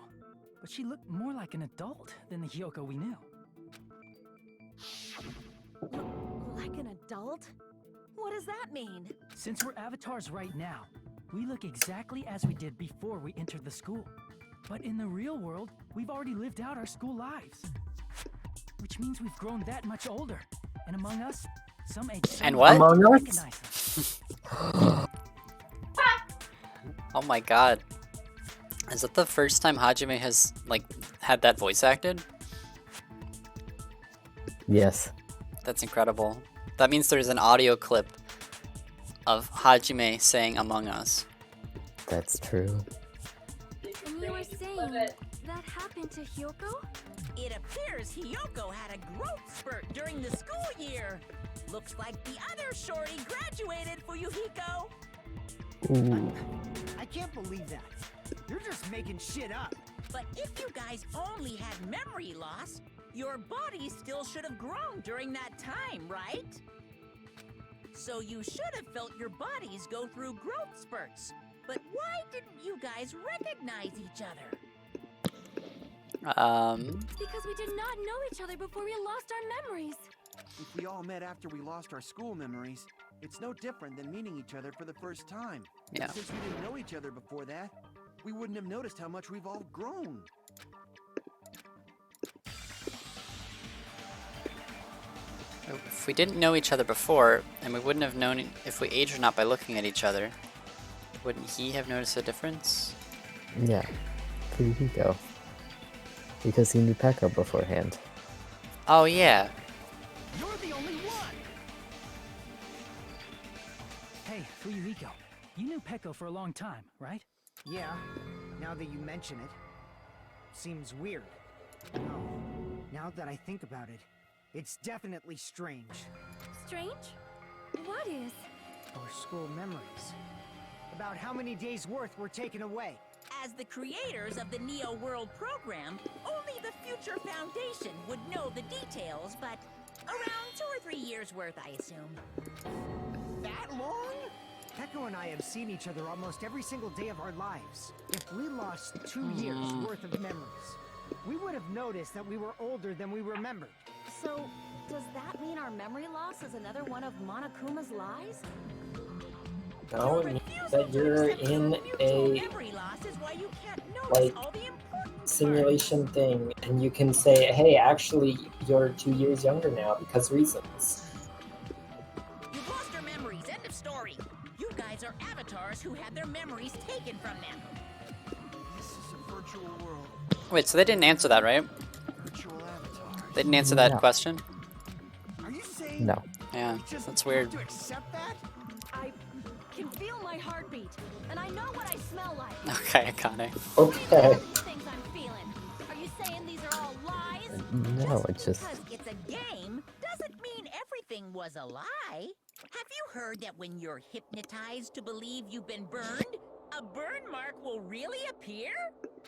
but she looked more like an adult than the Hyoko we knew. Like an adult? What does that mean? Since we're avatars right now, we look exactly as we did before we entered the school. But in the real world, we've already lived out our school lives. Which means we've grown that much older. And among us, some age... And what? Among us? recognize us. Oh my god. Is that the first time Hajime has, like, had that voice acted? Yes. That's incredible. That means there's an audio clip of Hajime saying Among Us. That's true. And you were saying that happened to Hyoko? It appears Hyoko had a growth spurt during the school year. Looks like the other shorty graduated for Yuhiko. Ooh. I can't believe that. You're just making shit up. But if you guys only had memory loss, your body still should have grown during that time, right? So you should have felt your bodies go through growth spurts. But why didn't you guys recognize each other? Because we did not know each other before we lost our memories. If we all met after we lost our school memories, it's no different than meeting each other for the first time. Yeah. Since we didn't know each other before that, we wouldn't have noticed how much we've all grown. If we didn't know each other before, and we wouldn't have known if we aged or not by looking at each other, wouldn't he have noticed a difference? Yeah. Here you go. Because he knew Pekka beforehand. Oh yeah. You're the only one! Hey, Fuyuhiko, you knew Peko for a long time, right? Yeah, now that you mention it. Seems weird. No, now that I think about it, it's definitely strange. Strange? What is? Our school memories. About how many days' worth were taken away. As the creators of the Neo World program, only the Future Foundation would know the details, but around 2 or 3 years worth, I assume. That long? Peko and I have seen each other almost every single day of our lives. If we lost 2 years worth of memories, we would have noticed that we were older than we remembered. So, does that mean our memory loss is another one of Monokuma's lies? No, it means that you're in a Memory loss is why you can't notice like all the important simulation thing, and you can say, hey, actually, you're 2 years younger now because reasons. You've lost your memories. End of story. You guys are avatars who had their memories taken from them. This is a virtual world. Wait, so they didn't answer that, right? Virtual avatars. They didn't answer that No. question? Are you saying No. Yeah, we just that's weird. have to accept that? I can feel my heartbeat, and I know what I smell like. Okay, Akane. Okay. Things I'm feeling. Are you saying these are all lies? No, it's just... Because it's a game doesn't mean everything was a lie. Have you heard that when you're hypnotized to believe you've been burned, a burn mark will really appear?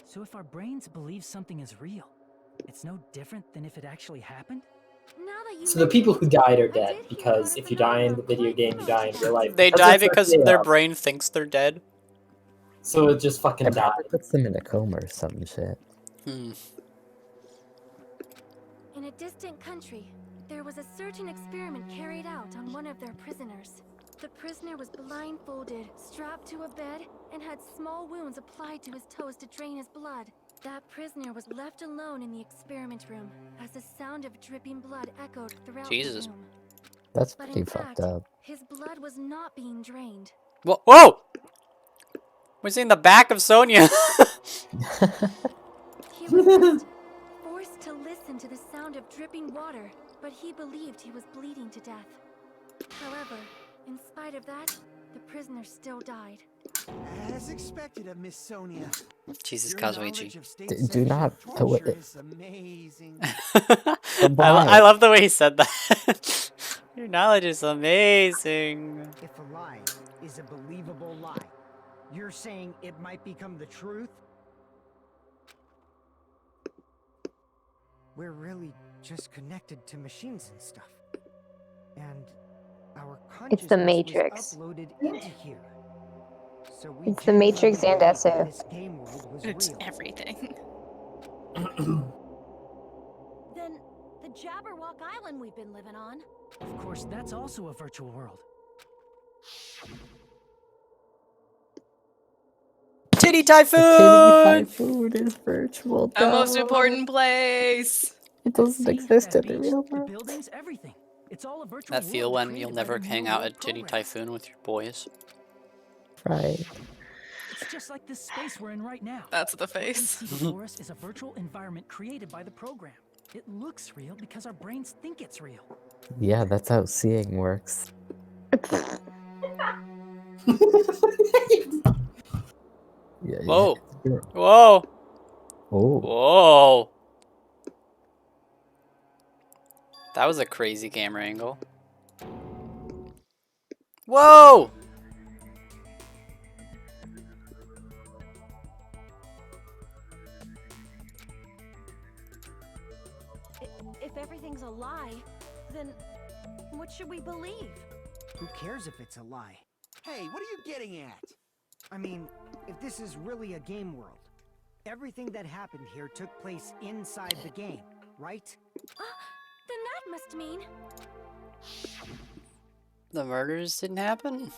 So if our brains believe something is real, it's no different than if it actually happened? Now that you So the people who mention it, died are I dead, did hear because about if a you die in the phenomenon video game, you die in real life. They That's die what's because actually their up. brain thinks they're dead? So it just fucking It died. probably puts them in a coma or some shit. Hmm. In a distant country, there was a certain experiment carried out on one of their prisoners. The prisoner was blindfolded, strapped to a bed, and had small wounds applied to his toes to drain his blood. That prisoner was left alone in the experiment room as the sound of dripping blood echoed throughout Jesus. the room. That's But pretty in fucked fact, up. his blood was not being drained. Whoa! Whoa! We're seeing the back of Sonia! He was just forced to listen to the sound of dripping water, but he believed he was bleeding to death. However, in spite of that, the prisoner still died. As expected of Miss Sonia. Jesus, Your Kazuichi. knowledge of state Do censorship not- torture is amazing. I love the way he said that. Your knowledge is amazing. If a lie is a believable lie, you're saying it might become the truth? We're really just connected to machines and stuff. And our It's the consciousness Matrix. was uploaded into here. So we It's the Matrix and genuinely believed SO. this game world was It's real. everything. Then the Jabberwock Island we've been living on. Of course, that's also a virtual world. Titty Typhoon! Titty Typhoon is virtual. The most duh. important place. It doesn't See, exist that in the beach, real the world. buildings, everything. It's all a virtual That feel world when you'll created by never the hang Real out World at Titty program. Typhoon with your boys. Right. It's just like this space we're in right now. That's the What we face. see before us is a virtual environment created by the program. It looks real because our brains think it's real. Yeah, that's how seeing works. Yeah, Whoa. yeah. Whoa. Oh. Whoa. That was a crazy camera angle. Whoa! If everything's a lie, then what should we believe? Who cares if it's a lie? Hey, what are you getting at? I mean, if this is really a game world, everything that happened here took place inside the game, right? Then that must mean The murders didn't happen?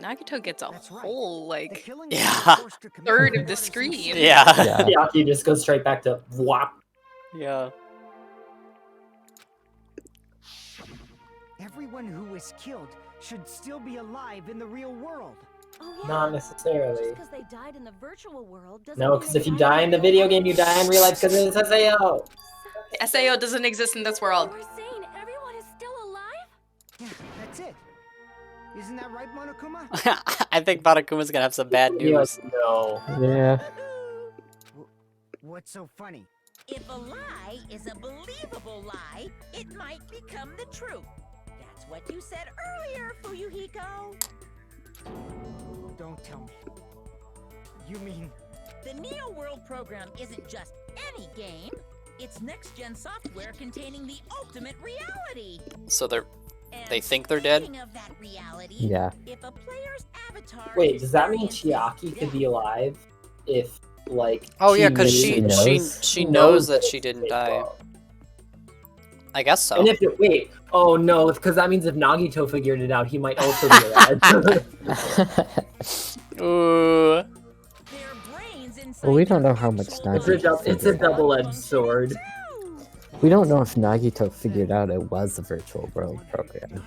Nagito gets a That's right. whole, The like, killing Yeah. third of the screen. Yeah. Yeah, you just go straight back to whop. Yeah. Everyone who was killed should still be alive in the real world. oh yeah. Not necessarily. Just because they died in the virtual world doesn't No, mean because they if you died die in the real video world. game, you die in real life because it's SAO. SAO doesn't exist in this world. We're saying everyone is still alive? Yeah, that's it. Isn't that right, Monokuma? I think Barakuma's gonna have some bad news. No. Yeah. What's so funny? If a lie is a believable lie, it might become the truth. That's what you said earlier, Fuyuhiko. Don't tell me. You mean The Neo World program isn't just any game. It's next-gen software containing the ultimate reality. So they And think they're dead? speaking of that reality, Yeah. if a player's avatar Wait, does that mean experiences Chiaki could be death, alive if, like? Oh yeah, because knew- she knows that she didn't die. I guess so. And if it, wait, oh no, because that means if Nagito figured it out, he might also be alive. Ooh. their brains inside Well, we don't their know how much actual Nagito it's a double-edged sword. We don't know if Nagito figured out it was a virtual world program.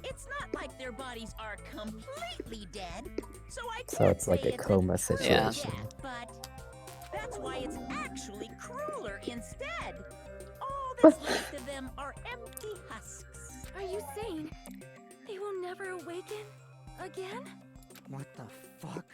It's not like their bodies are completely dead, so I So can't it's like say a it's coma true situation. death, but that's why it's actually crueler instead. All that's left of them are empty husks. Are you saying they will never awaken again? what the fuck?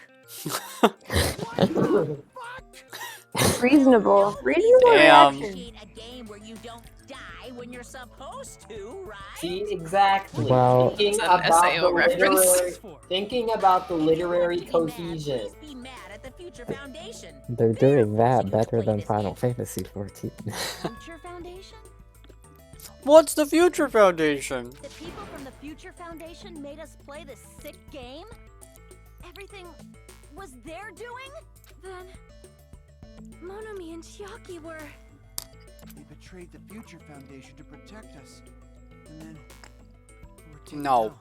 Reasonable. Reasonable Damn. reaction. Create a game where you don't die when you're supposed to, right? See, exactly. Well- thinking It's an about SAO the reference. literary, thinking about the literary cohesion. Be mad at the Future Foundation. They're doing that better than Final Fantasy XIV. Future Foundation? What's the Future Foundation? The people from the Future Foundation made us play this sick game? Everything was their doing? Then Monomi and Chiaki were... They betrayed the Future Foundation to protect us. And then we were taken No. out.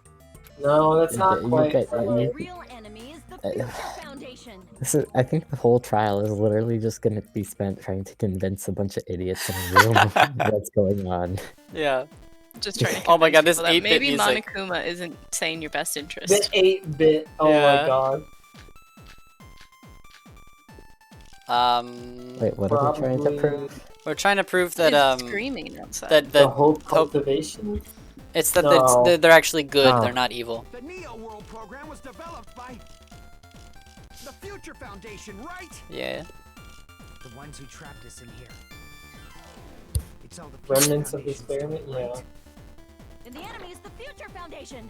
No, that's not You quite. get- The you- real enemy is the Future Foundation. I think the whole trial is literally just going to be spent trying to convince a bunch of idiots in a room what's going on. Yeah. Just trying to Oh my god, convince this people that 8-bit maybe music. Monokuma isn't saying your best The interest. 8-bit. Oh Yeah. my god. Wait, what are we trying to Probably prove? We're trying to prove that It's screaming outside. that The the hope cultivation. it's that No. they're actually good. Oh. They're not evil. The Neo World program was developed by the Future Foundation, right? Yeah. The ones who trapped us in here. It's all the Remnants of the Foundation's experiment. doing, Yeah. right? And the enemy is the Future Foundation.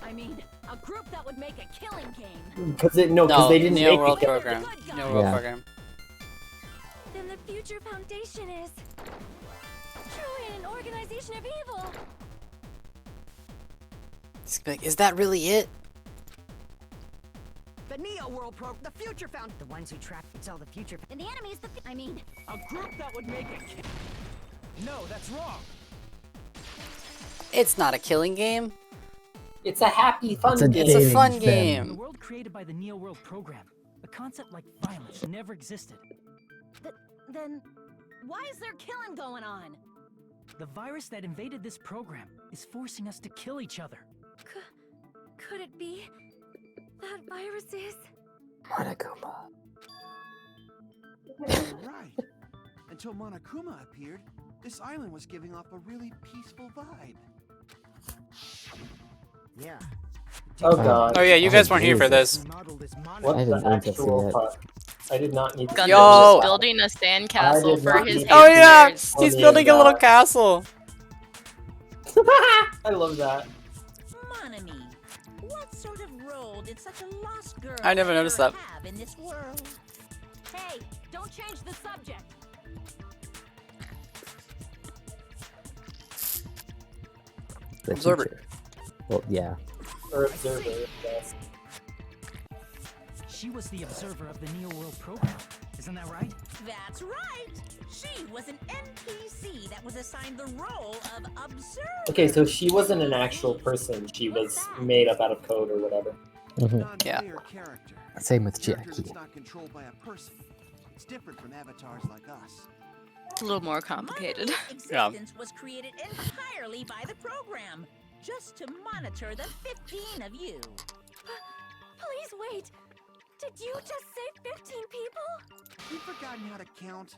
I mean, a group that would make a killing game. Because they didn't Neo make World it. Program. Neo World Yeah. Program. Then the Future Foundation is truly an organization of evil. It's like, is that really it? The Neo World Program, the Future Found, the ones who track it's all the future. And the enemy is I mean, A group that would make a No, that's wrong. It's not a killing game. It's a happy, fun game. It's a fun The game. world created by the Neo World Program. A concept like violence never existed. then why is there killing going on? The virus that invaded this program is forcing us to kill each other. Could it be that virus is? Monokuma. You're right. Until Monokuma appeared, this island was giving off a really peaceful vibe. Yeah. Oh god. Oh yeah, you guys weren't here for this. What I the didn't need to see actual it. fuck? I did not need to Gundam's see Yo! just building a I sandcastle did for not his need- Oh yeah, engineers. he's Oh, building yeah, a little God. castle. I love that. Monami, what sort of role did such a lost girl I never noticed that. have in this world? Hey, don't change the subject. The Observer. future. Well, yeah. Or observer, yes. She was the observer of the Neo World Program. Isn't that right? That's right. She was an NPC that was assigned the role of observer. Okay, so she wasn't an actual person. She was made up out of code or whatever. Yeah. Non-player character. Same with Character Jackie. that's not controlled by a person. It's different from avatars like us. It's a little more complicated. Monami's Yeah. existence was created entirely by the program, just to monitor the 15 of you. Please wait. Did you just say 15 people? You've forgotten how to count.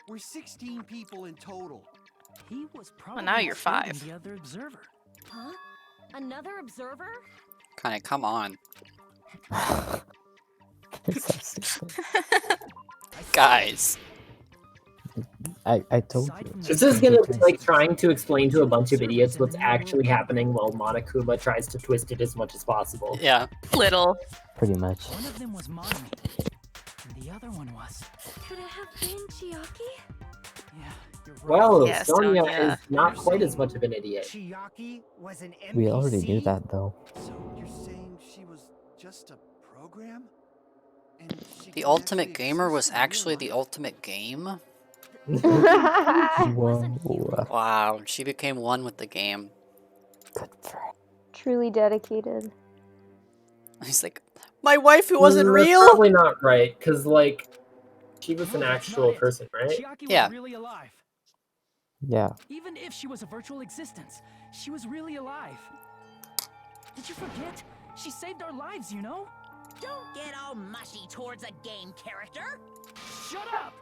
We're 16 people in total. He was probably now you're smarter than 5. the other observer. Huh? Another observer? Kinda, come on. It's so stupid. Guys. I told Aside you. from This the is gonna be future like trying to explain to a bunch of idiots what's actually happening while Monokuma tries to twist it as much as possible. Yeah. Little. Pretty much. One of them was Monami, and the other one was. Could it have been Chiaki? Yeah, you're right. Well, Yeah, Sonia Sonia. is not quite as much of an idiot. Chiaki was an NPC. We already knew that though. So you're saying she was just a program? And she The can ultimate actually gamer was exist in real actually the life? ultimate game? Whoa. Wow, she became one with the game. Good for her. Truly dedicated. He's like, my wife who wasn't That's real? Probably not right, because like she was No, an that's actual not it. person, right? Chiaki was Yeah. really alive. Yeah. Even if she was a virtual existence, she was really alive. Did you forget? She saved our lives, you know? Don't get all mushy towards a game character. Shut up!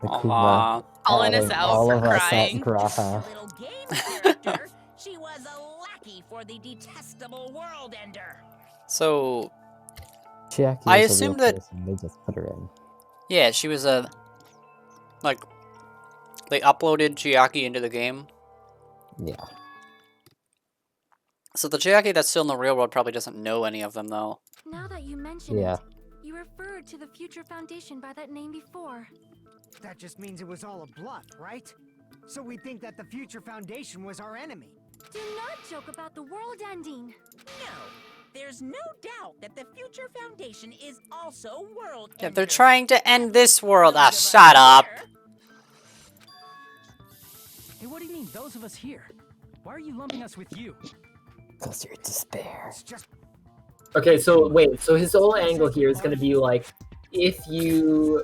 Nakuma Aw. Calling us adding out all for of us crying. at Graha. Little game character, she was a lackey for the detestable world ender. So, Chiaki I is a real assumed that- person, they just put her in. yeah, she was a... Like, they uploaded Chiaki into the game. Yeah. So the Chiaki that's still in the real world probably doesn't know any of them, though. Now that you mention Yeah. it, you referred to the Future Foundation by that name before. That just means it was all a bluff, right? So we think that the Future Foundation was our enemy. Do not joke about the world ending. No, there's no doubt that the Future Foundation is also world Yeah, they're ender. trying to end this world. Ah, Those of us shut up. here- Hey, what do you mean, those of us here? Why are you lumping us with you? Because you're despair. It's just Okay, so wait, so his whole angle here is gonna be like, if you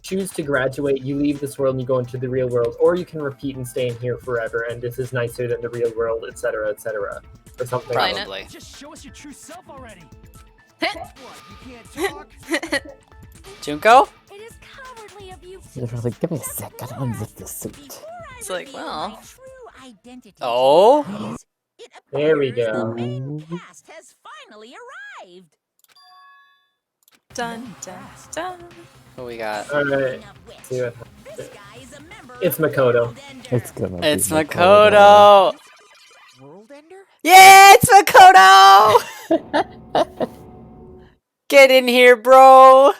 choose to graduate, you leave this world and you go into the real world, or you can repeat and stay in here forever, and this is nicer than the real world, etc., etc., or something. Right. Probably. Just show us your true self already. What? You can't talk? Junko? It is cowardly of you. They're just like, give me a sec, I don't unzip this suit. Before I It's like, reveal well. my true identity to Oh? you guys, it There we appears go. The main cast has finally arrived. Dun, dun, dun. Who we got? Alright, Speaking of which, see what this guy is a member It's of the Makoto. World Ender. It's gonna be It's Makoto. Makoto! world Yeah, it's Makoto! Get in here, bro!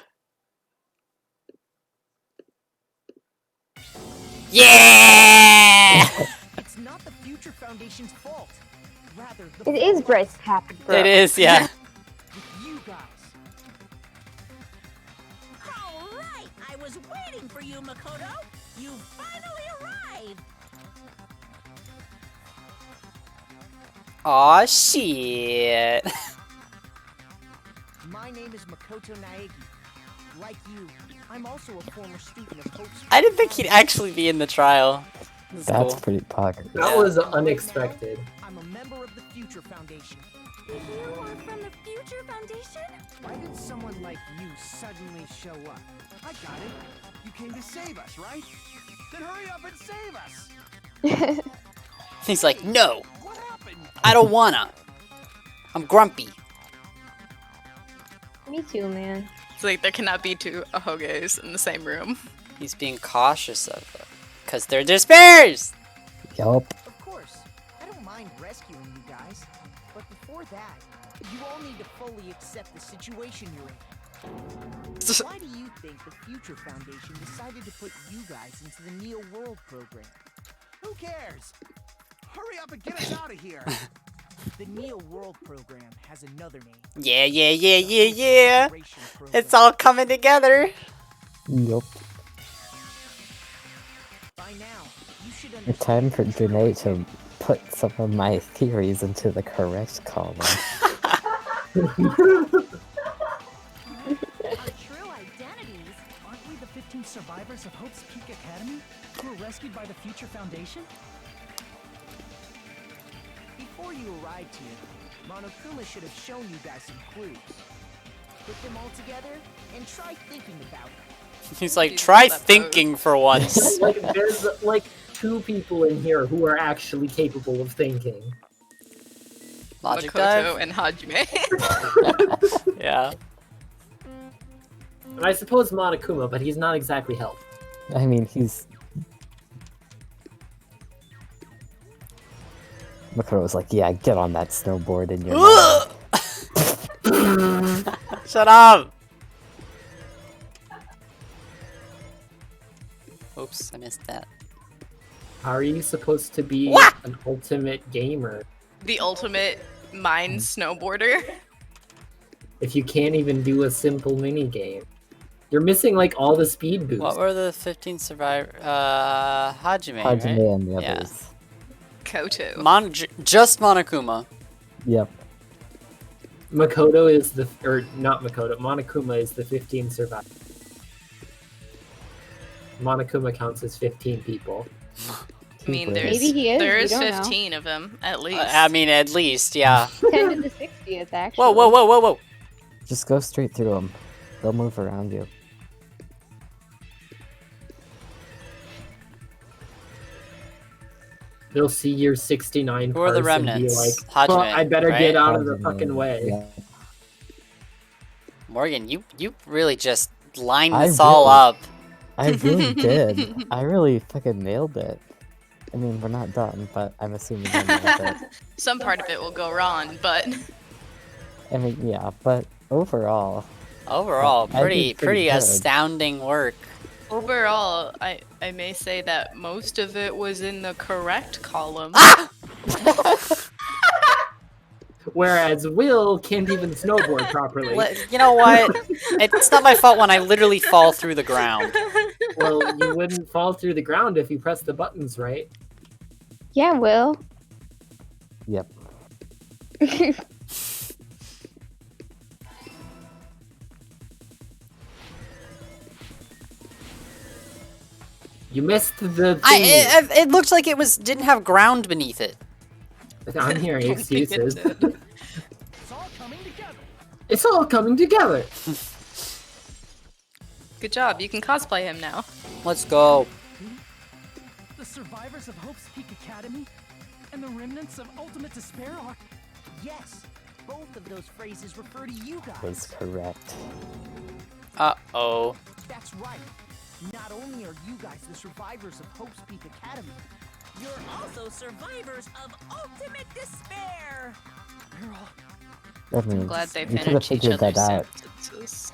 Yeah! It's not the Future Foundation's fault. Rather, It is Bryce Happy, bro. It is, yeah. with you guys. All right, I was waiting for you, Makoto. You finally arrived. Aw, shit. My name is Makoto Naegi. Like you, I'm also a former student of Hope's. I didn't think he'd actually be in the trial. This is That's cool. pretty poggers. That was unexpected. I'm a member of the Future Foundation. You are from the Future Foundation? Why did someone like you suddenly show up? I got it. You came to save us, right? Then hurry up and save us. He's like, no, What happened? I don't wanna. I'm grumpy. Me too, man. It's like there cannot be two Ahoges in the same room. He's being cautious of them. Because they're despairs! Yup. Of course, I don't mind rescuing you guys. But before that, you all need to fully accept the situation you're in. Why do you think the Future Foundation decided to put you guys into the Neo World program? Who cares? Hurry up and get us out of here. The Neo World program has another name. Yeah. It's all coming together. Yup. By now, you should It's time for Janae to put some of my theories into the correct column. Our true identities. Aren't we the 15 survivors of Hope's Peak Academy who were rescued by the Future Foundation? Before you arrived here, Monokuma should have shown you guys some clues. Put them all together and try thinking about it. He's like, try thinking for once. Like, there's like 2 people in here who are actually capable of thinking. Logic Makoto dive? and Hajime. Yeah. And I suppose Monokuma, but he's not exactly help. I mean, he's... Makoto was like, yeah, get on that snowboard in your mom. Shut up! Oops, I missed that. How are you supposed to be an ultimate gamer The ultimate mind snowboarder. if you can't even do a simple mini game? You're missing like all the speed boosts. What were the 15 survivors? Hajime, right? Hajime and the Yeah. others. Koto. Just Monokuma. Yep. Makoto is the, or not Makoto, Monokuma is the 15 survivor. Monokuma counts as 15 people. I mean, Maybe there's he is, there we is don't know. 15 of them at least. I mean, at least, yeah. 10 to the 60th, actually. Whoa. Just go straight through them. They'll move around you. They'll see your 69 Who are the parts and be remnants? like, Hajime, well, I better right? get out of the Hajime, fucking way. yeah. Morgan, you really just lined I this all really- up. I really did. I really fucking nailed it. I mean, we're not done, but I'm assuming I nailed it. Some part of it will go wrong, but I mean, yeah, but overall... Overall, I pretty did pretty good. astounding work. overall, I may say that most of it was in the correct column. Whereas Will can't even snowboard properly. You know what? It's not my fault when I literally fall through the ground. Well, you wouldn't fall through the ground if you pressed the buttons right. Yeah, Will. Yep. You missed the thing. It looked like it didn't have ground beneath it. I'm hearing excuses. It's all coming together. It's all coming together. Good job, you can cosplay him now. Let's go. The survivors of Hope's Peak Academy and the remnants of Ultimate Despair are... Yes, both of those phrases refer to you guys. Was correct. Uh-oh. That's right. Not only are you guys the survivors of Hope's Peak Academy, You're also survivors of ultimate despair. I mean, I'm glad they you could have finished each figured that other's out. sentences.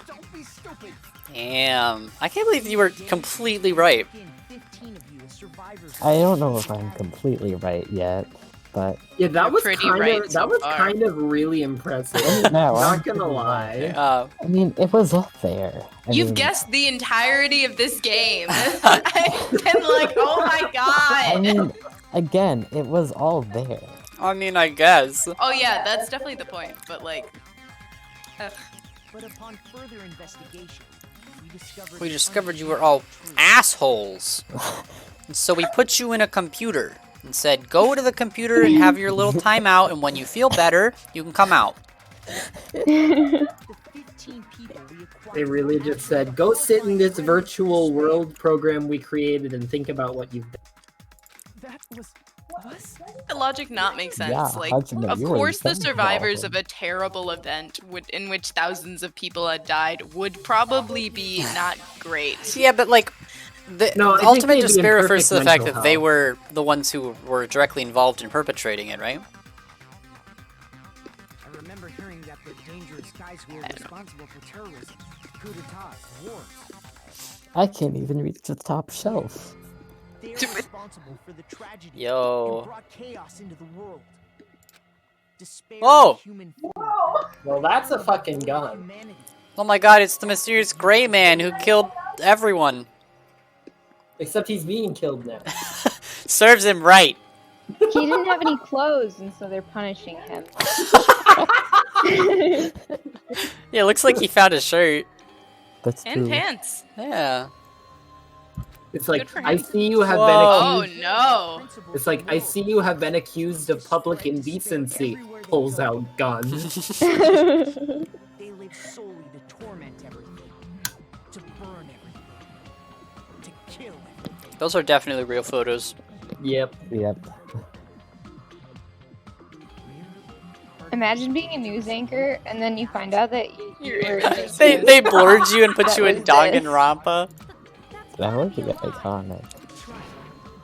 Don't be stupid. Damn. I can't believe you were completely right. 15 of you as survivors. I don't know if I'm completely right yet, but Yeah, that was pretty kind right of so far. really impressive. no, Not gonna lie. I mean, it was up there. I You've mean, guessed the entirety of this game. I've been like, oh my god. I mean, again, it was all there. I mean, I guess. Oh yeah, that's definitely the point. But like, ugh. But upon further investigation, We discovered you were all assholes. And so we put you in a computer and said, go to the computer and have your little timeout, and when you feel better, you can come out. They really just said, go sit in this virtual world program we created and think about what you've done. That was us? The logic not make sense. Yeah, Like, how'd you know of you were course, the involved? survivors of a terrible event in which thousands of people had died would probably be not great. Yeah, but like, the No, I think ultimate they'd be in despair refers to the perfect fact mental that they health. were the ones who were directly involved in perpetrating it, right? I remember hearing that the dangerous guys who are responsible for terrorism, coup d'etats, wars. I can't even reach the top shelf. They are responsible for the tragedy Yo. and brought chaos into the world. Despair Whoa! in human Well, that's a fucking gun. humanity. Oh my god, it's the mysterious gray man who killed everyone. Except he's being killed now. Serves him right. He didn't have any clothes, and so they're punishing him. Yeah, it looks like he found a shirt. That's And true. pants. Yeah. It's like, Good for him. I see you have Whoa. Oh been accused. no. It's like, I see you have been accused of public indecency. Pulls out gun. They live solely to torment everything, to burn everything, to kill everything. Those are definitely real photos. Yep. Yep. Imagine being a news anchor, and then you find out that you were They blurred you and put That you in was Danganronpa. That would be iconic.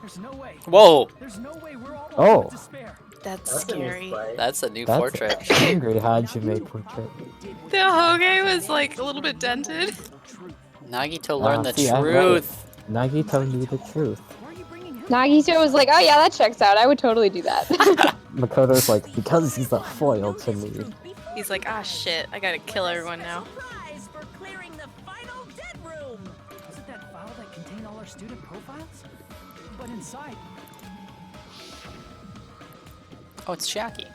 There's no way. Whoa, There's no way we're all Oh. with despair. That's That's a new scary. sprite. that's a new That's portrait. angry Hajime portrait. The Hoge was like a little bit dented. Nagito learned the See, I read it. truth. Nagito knew the truth. Nagito was like, oh yeah, that checks out. I would totally do that. Makoto's like, because he's a foil to me. He's like, ah shit, I gotta kill everyone now. Surprise for clearing the final dead room. Was it that file that contained all our student profiles? But inside, Oh, it's Shaki.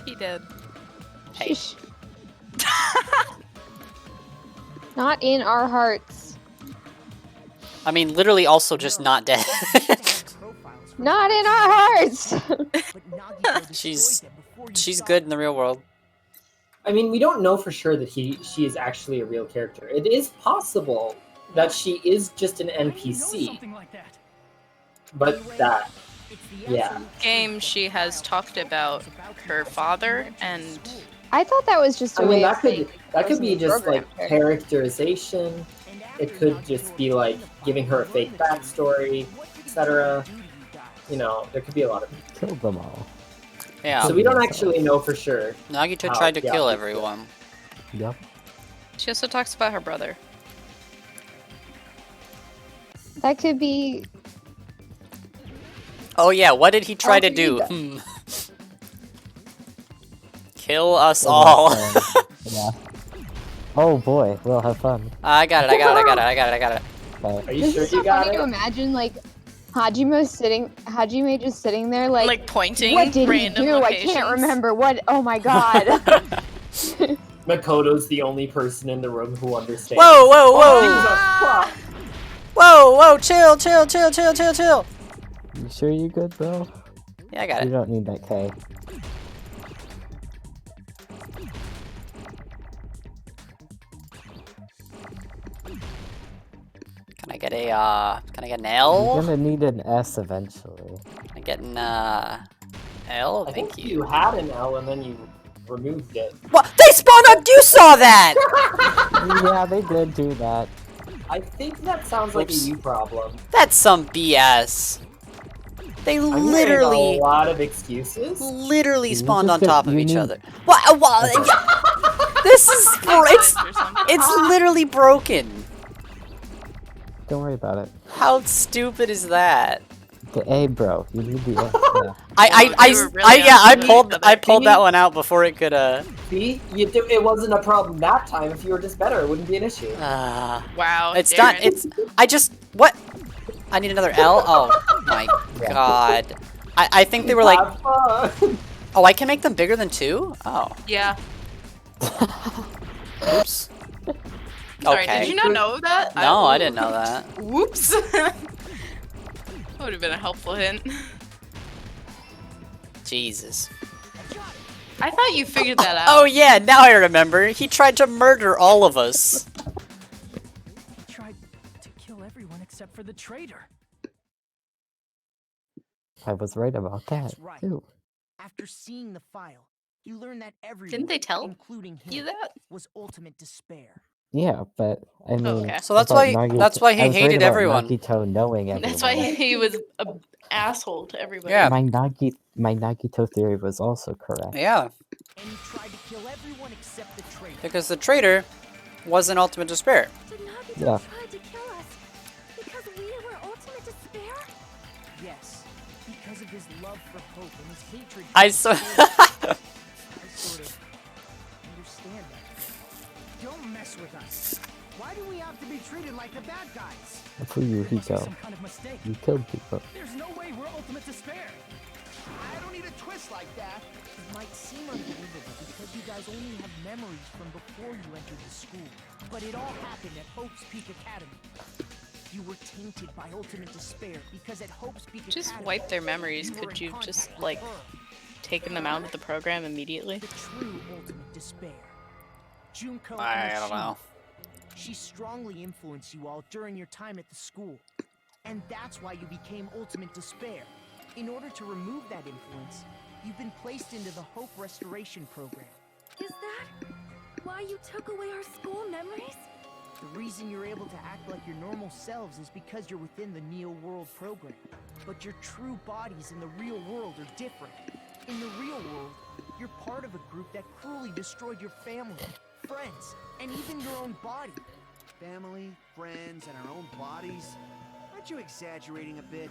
He did. Hey. Sheesh. Not in our hearts. I mean, literally also just not dead. Not in our hearts. she's good in the real world. I mean, we don't know for sure that she is actually a real character. It is possible that she is just an NPC, something like that. but that, yeah. Game she has talked about her father and I thought that was just a I way mean, of saying that could be wasn't just like programmed her. characterization. It could just be like giving her a fake backstory, etc. You know, there could be a lot of. Killed them all. Yeah. So we don't actually know for sure. Nagito how- tried to yeah, kill we- everyone. Yep. she also talks about her brother. That could be. Oh yeah, what did he try to could do? be Kill us all. Yeah. Oh boy, we'll have fun. I got it. But Are you This sure is so you got funny it? to imagine, like Hajime just sitting there, Like pointing what did he random do? locations. I can't remember. What? Oh my god. Makoto's the only person in the room who understands. Whoa, whoa, whoa! Oh, Jesus, fuck. Whoa, chill. you sure you good, bro? Yeah, I got You it. don't need that K. Can I get an You're L? gonna need an S eventually. Can I get an L? I Thank think you. you had an L and then you removed it. What? They spawned up. You saw that? Yeah, they did do that. I think that sounds like a Oops. you problem. That's some BS. They I'm hearing literally, a lot of excuses. literally You spawned just on get- top of you each need- other. What? This is it's literally broken. Don't worry about it. How stupid is that? The A, bro. You need the A. Yeah. I pulled that one out before it could See, it wasn't a problem that time. If you were just better, it wouldn't be an issue. Wow. It's Darren. not. What? I need another L. Oh my god. I think they were like. Have fun. Oh, I can make them bigger than 2. Oh. Yeah. Oops. Sorry, Okay. did you not know that? No, I didn't know that. Whoops. That would have been a helpful hint. Jesus. I thought you figured that out. Oh yeah, now I remember. He tried to murder all of us. He tried to kill everyone except for the traitor. I was right about that, That's right. too. After seeing the file, you learn that everyone, Didn't they tell including him, you that? was ultimate despair. Yeah, but I mean, Okay. So that's about why- that's why he I was right hated about everyone. Nagito knowing everyone. That's why he was an asshole to everybody. Yeah. My Nagito theory was also correct. Yeah, And he tried to kill everyone except the traitor. because the traitor was in ultimate despair. Did Nagito Yeah. try to kill us because we were ultimate despair? Yes, because of his love for hope and his hatred. I for so. I sort of understand that. Don't mess with us. Why do we have to be treated like the bad guys? For you, Must be Hiko. some kind of mistake. You killed people. There's no way we're ultimate despair. I don't need a twist like that. It might seem unbelievable because you guys only have memories from before you entered the school. But it all happened at Hope's Peak Academy. You were tainted by ultimate despair because at Hope's Peak Just Academy, wipe their memories. you were Could in you contact just, with like, her, taken them out of the program immediately? the true ultimate despair. Junko I and don't know. She strongly influenced you all during your time at the school. And that's why you became ultimate despair. In order to remove that influence, you've been placed into the Hope Restoration Program. Is that why you took away our school memories? The reason you're able to act like your normal selves is because you're within the Neo World program. But your true bodies in the real world are different. In the real world, you're part of a group that cruelly destroyed your family, friends, and even your own body. Family, friends, and our own bodies. Aren't you exaggerating a bit?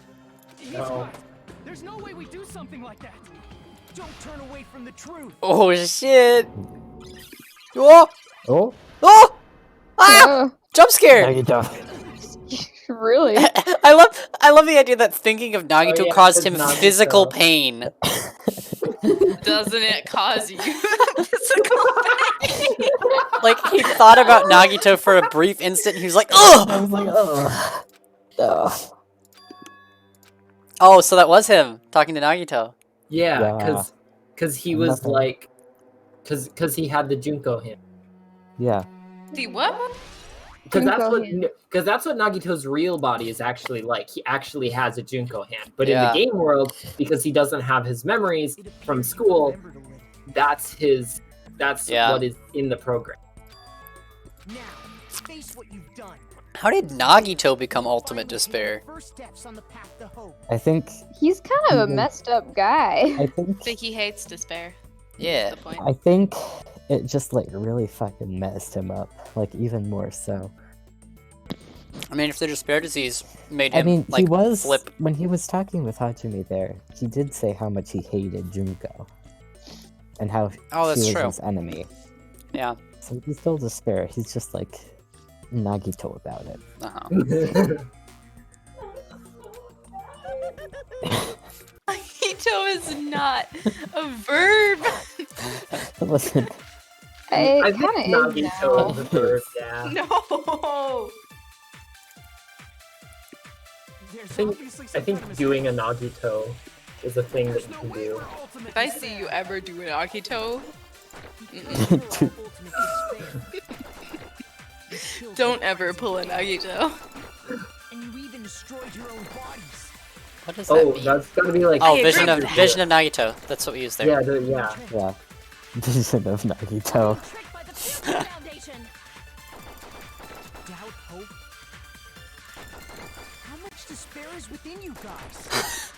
He's No. right. There's no way we do something like that. Don't turn away from the truth. Oh shit! Oh! Oh? Oh! Ah! Yeah, Jump scare! Nagito. really? I love the idea that thinking of Nagito yeah, caused it's him Nagito. physical pain. Doesn't it cause you physical pain? Like he thought about Nagito for a brief instant. He was like, "Ugh!" I was like, oh. Oh. Oh, so that was him talking to Nagito. Yeah, Yeah. because he was Nothing. like, because he had the Junko him. Yeah. The what? Because that's Junko what hand. because that's what Nagito's real body is actually like. He actually has a Junko hand. But Yeah. in the game world, because he doesn't have his memories It appears from you school, remembered a little. that's Yeah. what is in the program. Now, face what you've done. How did Nagito become ultimate despair? First steps on the path to hope. I think He's kind of a Mhm. messed up guy. I think I think he hates despair. Yeah. That's the point. I think it just like really fucking messed him up, like even more so. I mean, if the despair disease made I him mean, like he was flip. when he was talking with Hajime there. He did say how much he hated Junko, and how Oh, that's she was true. his enemy. Yeah. So he's still despair. He's just like Nagito about it. Uh-huh. Nagito is not a verb. Listen, I I think kind of is Nagito now. is the third, yeah. No. There's I think, obviously I some think kind of doing a Nagito is a thing that There's you no can way do. we're ultimate If I despair. see you ever do an Akito, Because you're ultimate despair. You killed don't your ever friends pull an and family, Nagito. And you even destroyed your own bodies. What does that Oh, mean? that's gotta be like Oh, I vision agree of with that. Nagito. That's what we used there. yeah, yeah. yeah, vision of Nagito. Tricked by the Future Foundation. Doubt, hope, despair is within you guys.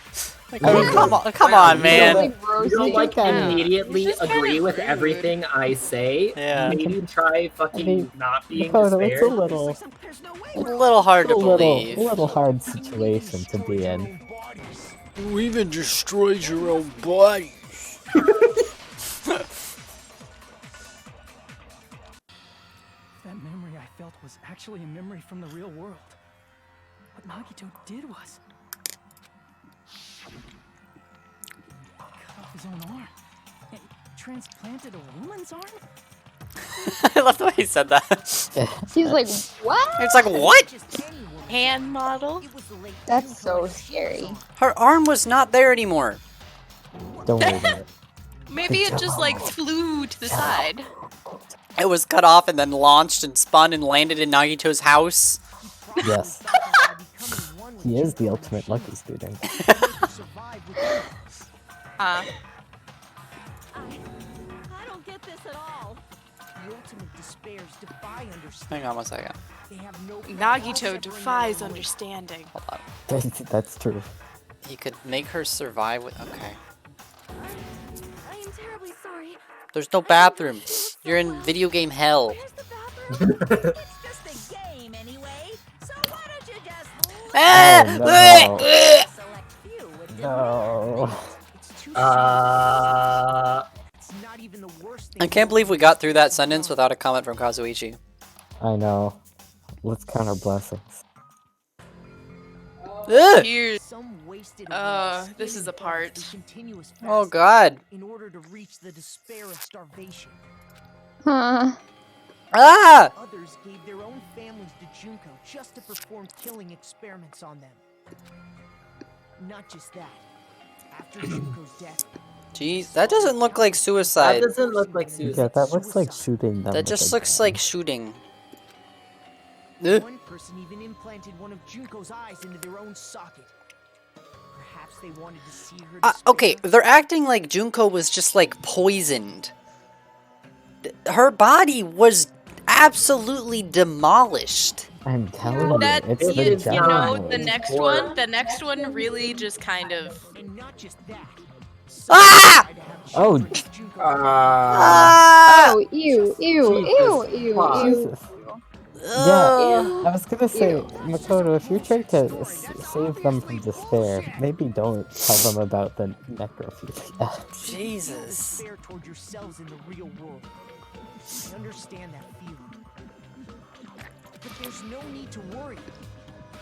Come on, man. You don't like immediately agree with everything I say. Yeah. Maybe try fucking not being Dakota, it's a despaired. hard to believe. A little hard situation to be in. You even destroyed your own body. That memory I felt was actually a memory from the real world. What Nagito did was cut off his own arm and transplanted a woman's arm. I love the way he said that. He's like, what? It's like, what? Hand model? That's so scary. Her arm was not there anymore. Don't worry about it. Maybe it just like flew to the side. It was cut off and then launched and spun and landed in Nagito's house. Yes. He is the ultimate lucky student. I don't get this at all. The ultimate despairs defy understanding. Hang on one second. They have no Nagito defies understanding. Hold on. That's true. He could make her survive with. Okay. I am terribly sorry. There's no bathroom. You're in video game hell. It's just a game anyway. So why don't you just select few with No. It's not even the worst thing. I can't believe we got through that sentence without a comment from Kazuichi. I know. Let's count our blessings. Ugh. Here's Some wasted this is a part. continuous Oh fast god. in order to reach the despair of starvation. Huh. Ah! Others gave their own families to Junko just to perform killing experiments on them. Not just that. After Junko's death, Jeez, that doesn't look like suicide. That doesn't look like suicide. Yeah, that looks like shooting them. That with just a looks gun. like shooting. Ugh. one person even implanted one of Junko's eyes into their own socket. Perhaps they wanted to see her Okay, they're acting like Junko was just like poisoned. Her body was absolutely demolished. I'm telling you, That it's you, the you job. know, the next one really just kind of. And not just that. Ah! Oh. Ah! Oh, ew, ew, ew, ew, ew. Jesus. Yeah, I was gonna say, Makoto, if you try to save them from despair, maybe don't tell them about the necrophilia. Jesus. Despair toward yourselves in the real world. I understand that feeling. But there's no need to worry.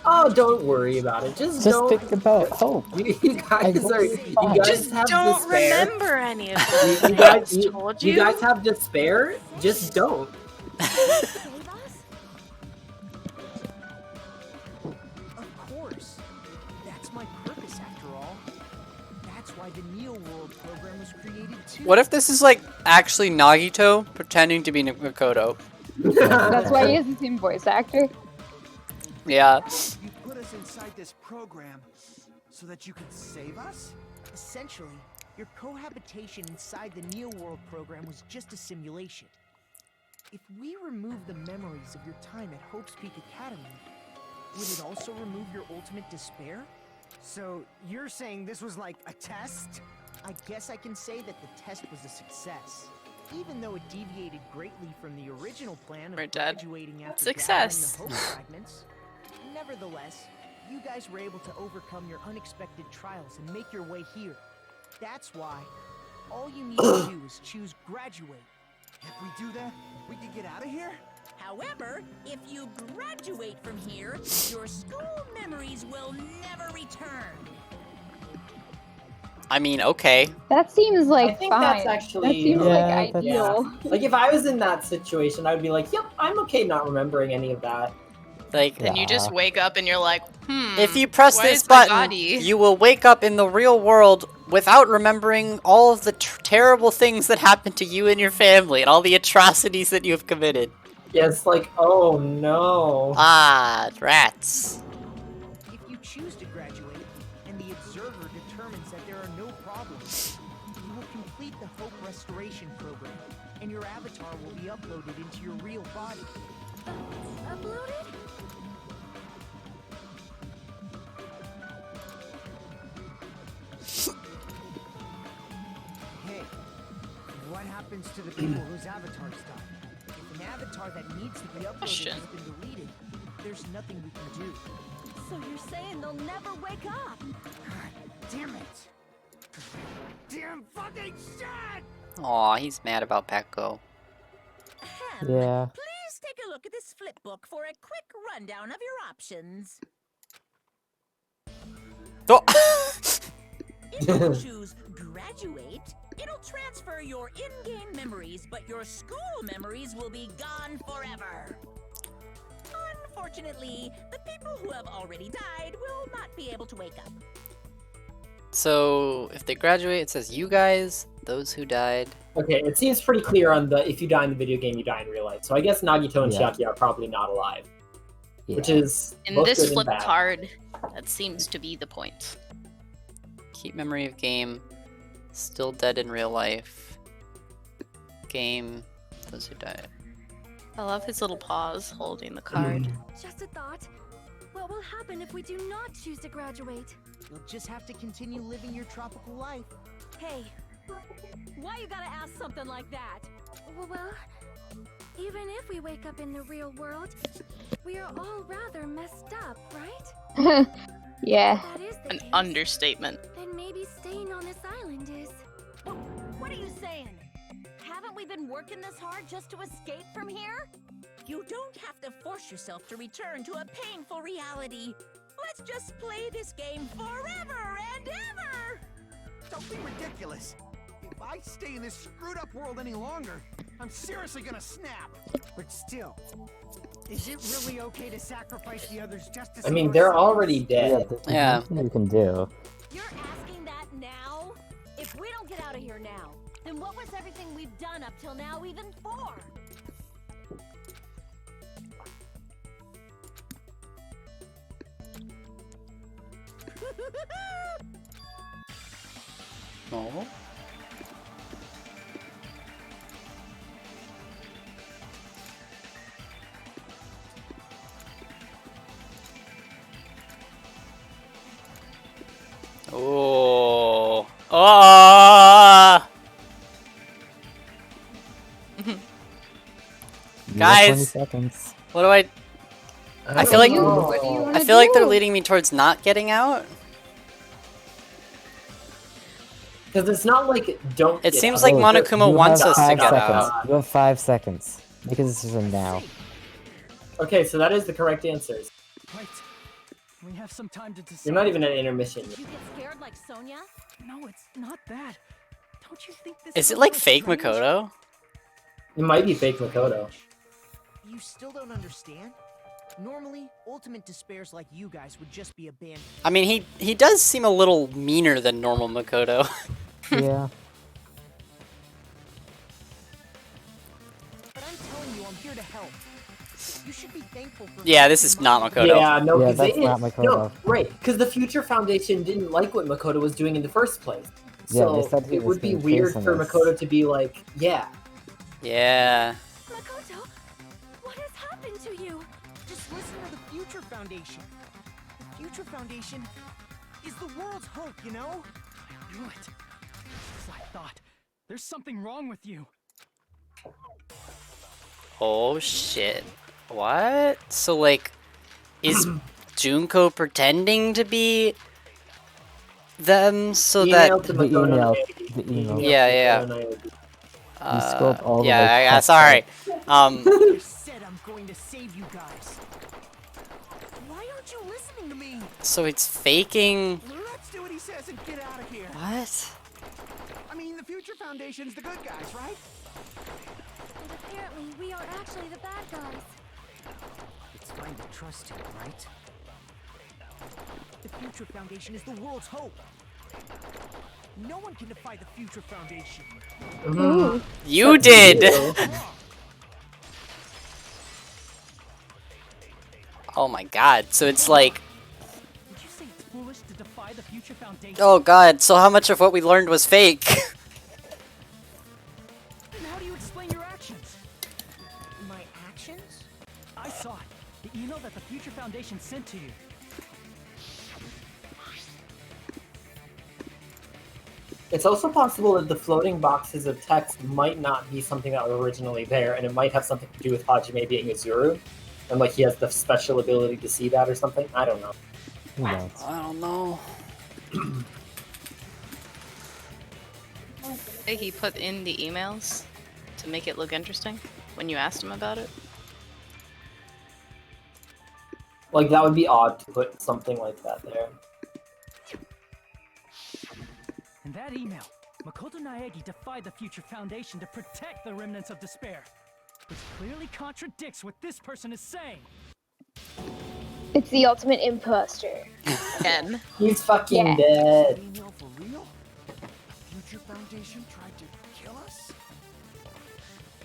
Oh, don't worry about it. Just don't. think about hope. You guys Just have don't despair. remember any of that. You guys, told you guys have despair. Just don't. Of course. That's my purpose after all. That's why the Neo World program was created too. What if this is like actually Nagito pretending to be Makoto? That's why he is the same voice actor. Yeah. You put us inside this program so that you could save us? Essentially, your cohabitation inside the Neo World program was just a simulation. If we remove the memories of your time at Hope's Peak Academy, would it also remove your ultimate despair? So, you're saying this was like a test? I guess I can say that the test was a success. Even though it deviated greatly from the original plan of We're dead. graduating after Success. gathering the Hope fragments, nevertheless, you guys were able to overcome your unexpected trials and make your way here. That's why all you need to do is choose graduate. If we do that, we can get out of here? However, if you graduate from here, your school memories will never return. I mean, okay. That seems like I think fine. that's actually that seems like ideal. Like if I was in that situation, I would be like, "Yep, I'm okay not remembering any of that." Like, And you just wake up and you're like, if you press why this is my button, body- you will wake up in the real world without remembering all of the terrible things that happened to you and your family and all the atrocities that you have committed. Yeah, it's like, oh no. Ah, rats. If you choose to graduate, and the observer determines that there are no problems, you will complete the Hope Restoration Program, and your avatar will be uploaded into your real body. Uploaded? What happens to the people whose avatars die? If an avatar that needs to be uploaded has been deleted, there's nothing we can do. So you're saying they'll never wake up? God damn it! Damn fucking shit! Aw, he's mad about Pecco. Yeah. Please take a look at this flip book for a quick rundown of your options. Oh. If you choose graduate, it'll transfer your in-game memories, but your school memories will be gone forever. Unfortunately, the people who have already died will not be able to wake up. So if they graduate, it says you guys, those who died. Okay, it seems pretty clear on the if you die in the video game, you die in real life. So I guess Nagito and Chiaki are probably not alive. Yeah. Which is In both this good and flip bad. card, that seems to be the point. Keep memory of game, still dead in real life. Game, those who died. I love his little paws holding the card. Just a thought. What will happen if we do not choose to graduate? You'll just have to continue living your tropical life. Hey, why you gotta ask something like that? Well, even if we wake up in the real world, we are all rather messed up, right? Yeah. That is the An case. understatement. Then maybe staying on this island is... What are you saying? Haven't we been working this hard just to escape from here? You don't have to force yourself to return to a painful reality. Let's just play this game forever and ever! Don't be ridiculous. If I stay in this screwed up world any longer, I'm seriously gonna snap. But still, is it really okay to sacrifice the others just to I save mean, they're ourselves? already dead. There's Yeah. nothing you can do. You're asking that now? If we don't get out of here now, then what was everything we've done up till now even for? No. Oh. Ah! You got 20 Guys, seconds. what do I feel like What do you wanna I feel like they're do? leading me towards not getting out. Because it's not like don't. It get seems out. like Monokuma you wants have us to 5 get seconds. out. You have 5 seconds. Make a decision now. Okay, so that is the correct answers. Wait. We have some time to decide. You're not even at intermission yet. You get scared like Sonia? No, it's not that. Don't you think this Is a it like little fake strange? Makoto? It might be fake Makoto. You still don't understand? Normally, ultimate despairs like you guys would just be abandoned. I mean, he does seem a little meaner than normal Makoto. Yeah. But I'm telling you, I'm here to help. You should be thankful for. Yeah, this is not Makoto. Yeah, no, Yeah, 'cause that's they- not No, Makoto. right, because the Future Foundation didn't like what Makoto was doing in the first place. Yeah, So they said he it was would be being weird for fierce. Makoto to be like, yeah. Yeah. Makoto, what has happened to you? Just listen to the Future Foundation. The Future Foundation is the world's hope, you know? I knew it. As I thought. There's something wrong with you. Oh shit. What? So like, is Junko pretending to be them so Email that? to The Makoto email. Naoki. The email. Yeah, yeah. Makoto Naoki. You scrolled all the way Yeah, past sorry. I said I'm going to save you guys. Why aren't you listening to me? So it's faking. Let's do what he says and get out of here. What? I mean, the Future Foundation's the good guys, right? And apparently we are actually the bad guys. It's fine to trust him, right? The Future Foundation is the world's hope. No one can defy the Future Foundation. You did. Oh my god. So it's like, Did you say it's foolish to defy the Future Foundation? oh god. So how much of what we learned was fake? Then how do you explain your actions? My actions? I saw it. The email that the Future Foundation sent to you. It's also possible that the floating boxes of text might not be something that were originally there, and it might have something to do with Hajime being a Zuru, and like he has the special ability to see that or something. I don't know. Who knows? I don't know. Hey, he put in the emails to make it look interesting when you asked him about it. Like that would be odd to put something like that there. In that email, Makoto Naegi defied the Future Foundation to protect the remnants of despair, which clearly contradicts what this person is saying. It's the ultimate imposter. Ken. He's fucking Yeah. dead. Email for real? Future Foundation tried to kill us?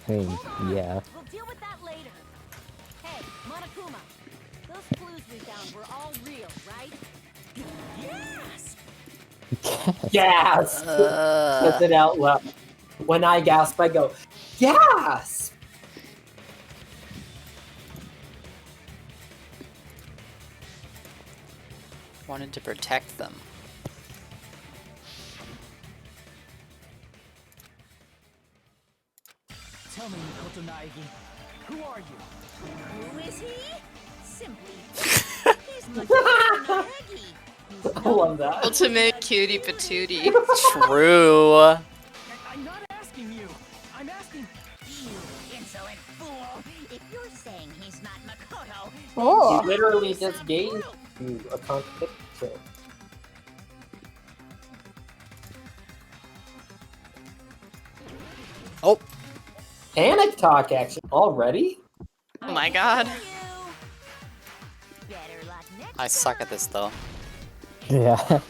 I mean, yeah. We'll deal with that later. Hey, Monokuma, those clues we found were all real, right? Yes! Gasp! Says it out loud. When I gasp, I go, gasp! Wanted to protect them. Tell me, Makoto Naegi, who are you? Who is he? Simply, he's Makoto Naegi. I love that. Ultimate cutie patootie. True. I'm not asking you. I'm asking. You insolent fool! If you're saying he's not Makoto, Oh. He literally just gave you a contradiction. Oh. Panic talk action already? Oh my god. better luck next I suck at this though. Yeah. What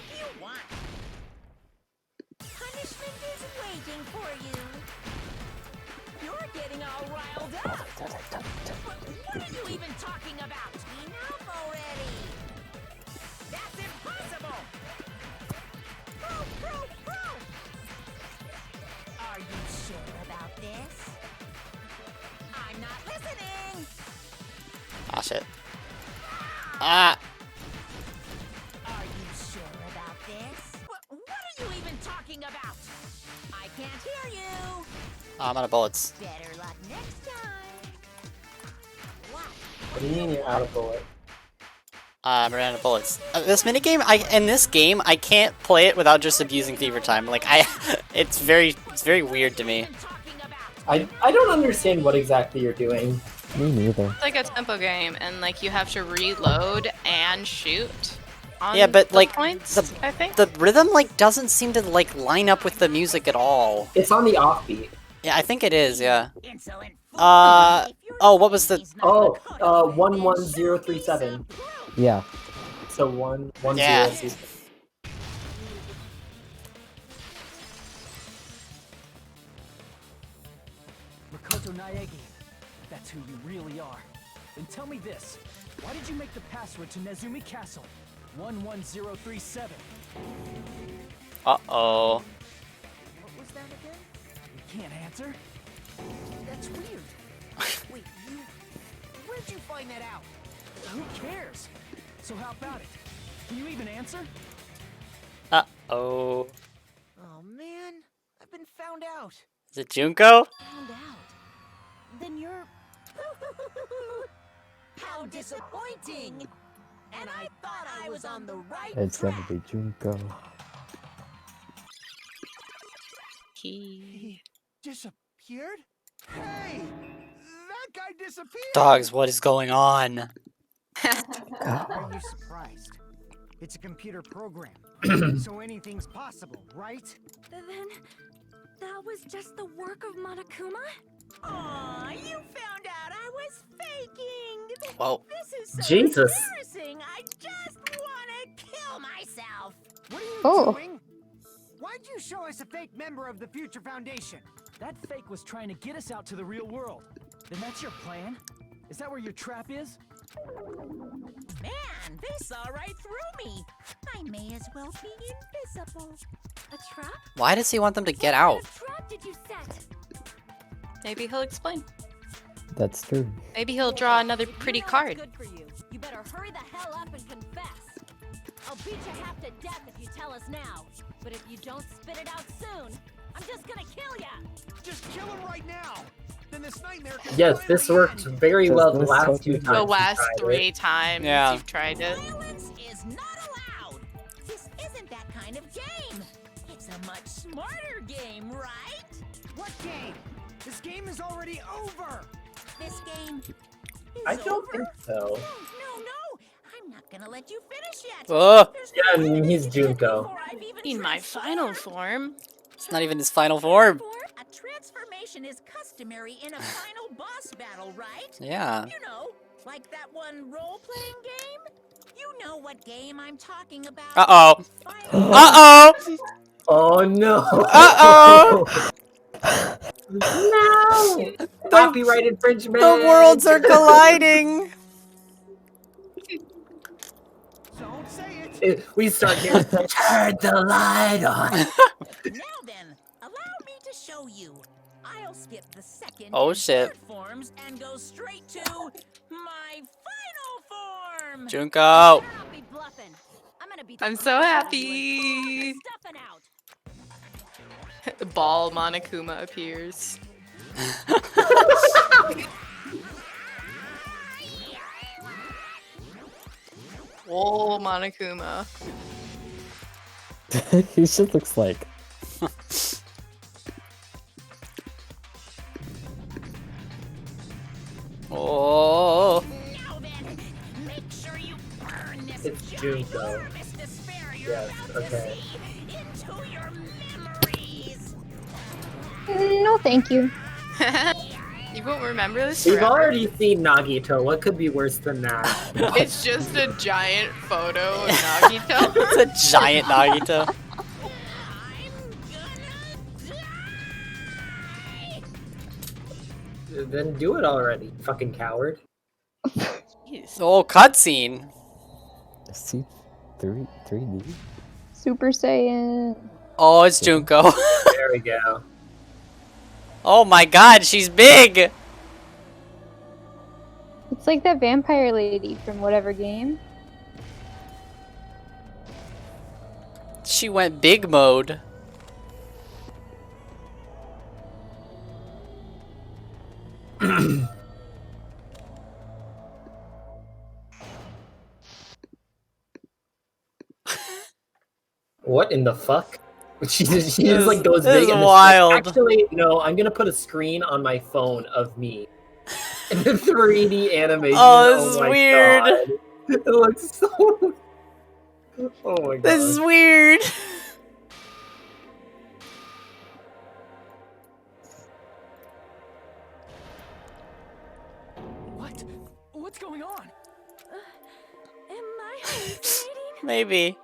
do you want? Punishment is waiting for you. You're getting all riled up. What are you even talking about? Enough already. That's impossible. Proof. Are you sure about this? I'm not listening. Ah, shit. Ah! Are you sure about this? What are you even talking about? I can't hear you. I'm out of bullets. Better luck next time. What do you mean you're out of bullet? I'm out of bullets. This minigame, in this game, I can't play it without just abusing fever time. Like, it's very weird to me. I don't understand what exactly you're doing. Me neither. It's like a tempo game, and like you have to reload and shoot. On Yeah, but the like, points, I think. the rhythm, like, doesn't seem to, like, line up with the music at all. It's on the offbeat. Yeah, I think it is, yeah. Oh, what was the... 11037. Yeah. So 11037. Yeah. Makoto Naegi, that's who you really are. Then tell me this. Why did you make the password to Nezumi Castle? 11037. Uh-oh. What was that again? You can't answer? That's weird. Wait, where'd you find that out? Who cares? So how about it? Can you even answer? Uh-oh. Oh man, I've been found out. Is it Junko? Found out. Then you're... How disappointing! And I thought I was on the right It's track. gonna be Junko. He disappeared? Hey! That guy disappeared! Dogs, what is going on? Are you surprised? It's a computer program, so anything's possible, right? Then that was just the work of Monokuma? Aw, you found out I was faking! Whoa. This is so Jesus. embarrassing! I just wanna kill myself! What are you Oh. doing? Why'd you show us a fake member of the Future Foundation? That fake was trying to get us out to the real world. Then that's your plan? Is that where your trap is? Man, they saw right through me! I may as well be invisible. A trap? Why does he want them to get out? What trap did you set? Maybe he'll explain. That's true. Maybe he'll draw another pretty card. Good for you. You better hurry the hell up and confess. I'll beat you half to death if you tell us now. But if you don't spit it out soon, I'm just gonna kill ya. Just kill him right now. Then this nightmare can Yes, this worked very well the last 2 times. The last you tried 3 it. times Yeah. you've tried it. Violence is not allowed. This isn't that kind of game. It's a much smarter game, right? What game? This game is already over. This game is I don't over? think so. No, I'm not gonna let you finish yet. Oh, Yeah, I mean, he's Junko. In my final form. it's not even his final form. A transformation is customary in a final boss battle, right? Yeah. You know, like that one role-playing game? You know what game I'm talking about. Uh-oh. Uh-oh. Oh no! Uh-oh. No! Copyright infringement! The worlds are colliding. Don't say it. We start here. Turn the light on. Now then, allow me to show you. I'll skip the second Oh, and shit. third forms and go straight to my final form. Junko. I'll be bluffing. I'm gonna be I'm so happy. stuffing out. Ball Monokuma appears. Oh, Monokuma. He just looks like. Oh. Now then, make sure you burn this It's Junko. enormous despair you're Yes, about okay. to see into your memories. No, thank you. You won't remember this We've forever. already seen Nagito. What could be worse than that? It's just a giant photo of Nagito. It's a giant Nagito. Then do it already, fucking coward. Oh, cutscene. See, 3D. Super Saiyan. Oh, it's Junko. There we go. Oh my god, she's big. It's like that vampire lady from whatever game. She went big mode. What in the fuck? She just like goes This big. is and it's wild. Like, actually, no, I'm gonna put a screen on my phone of me. And the 3D animation. Oh, this is my weird. God. It looks so. Oh my god. This is weird. What? What's going on? Am I hallucinating? Maybe.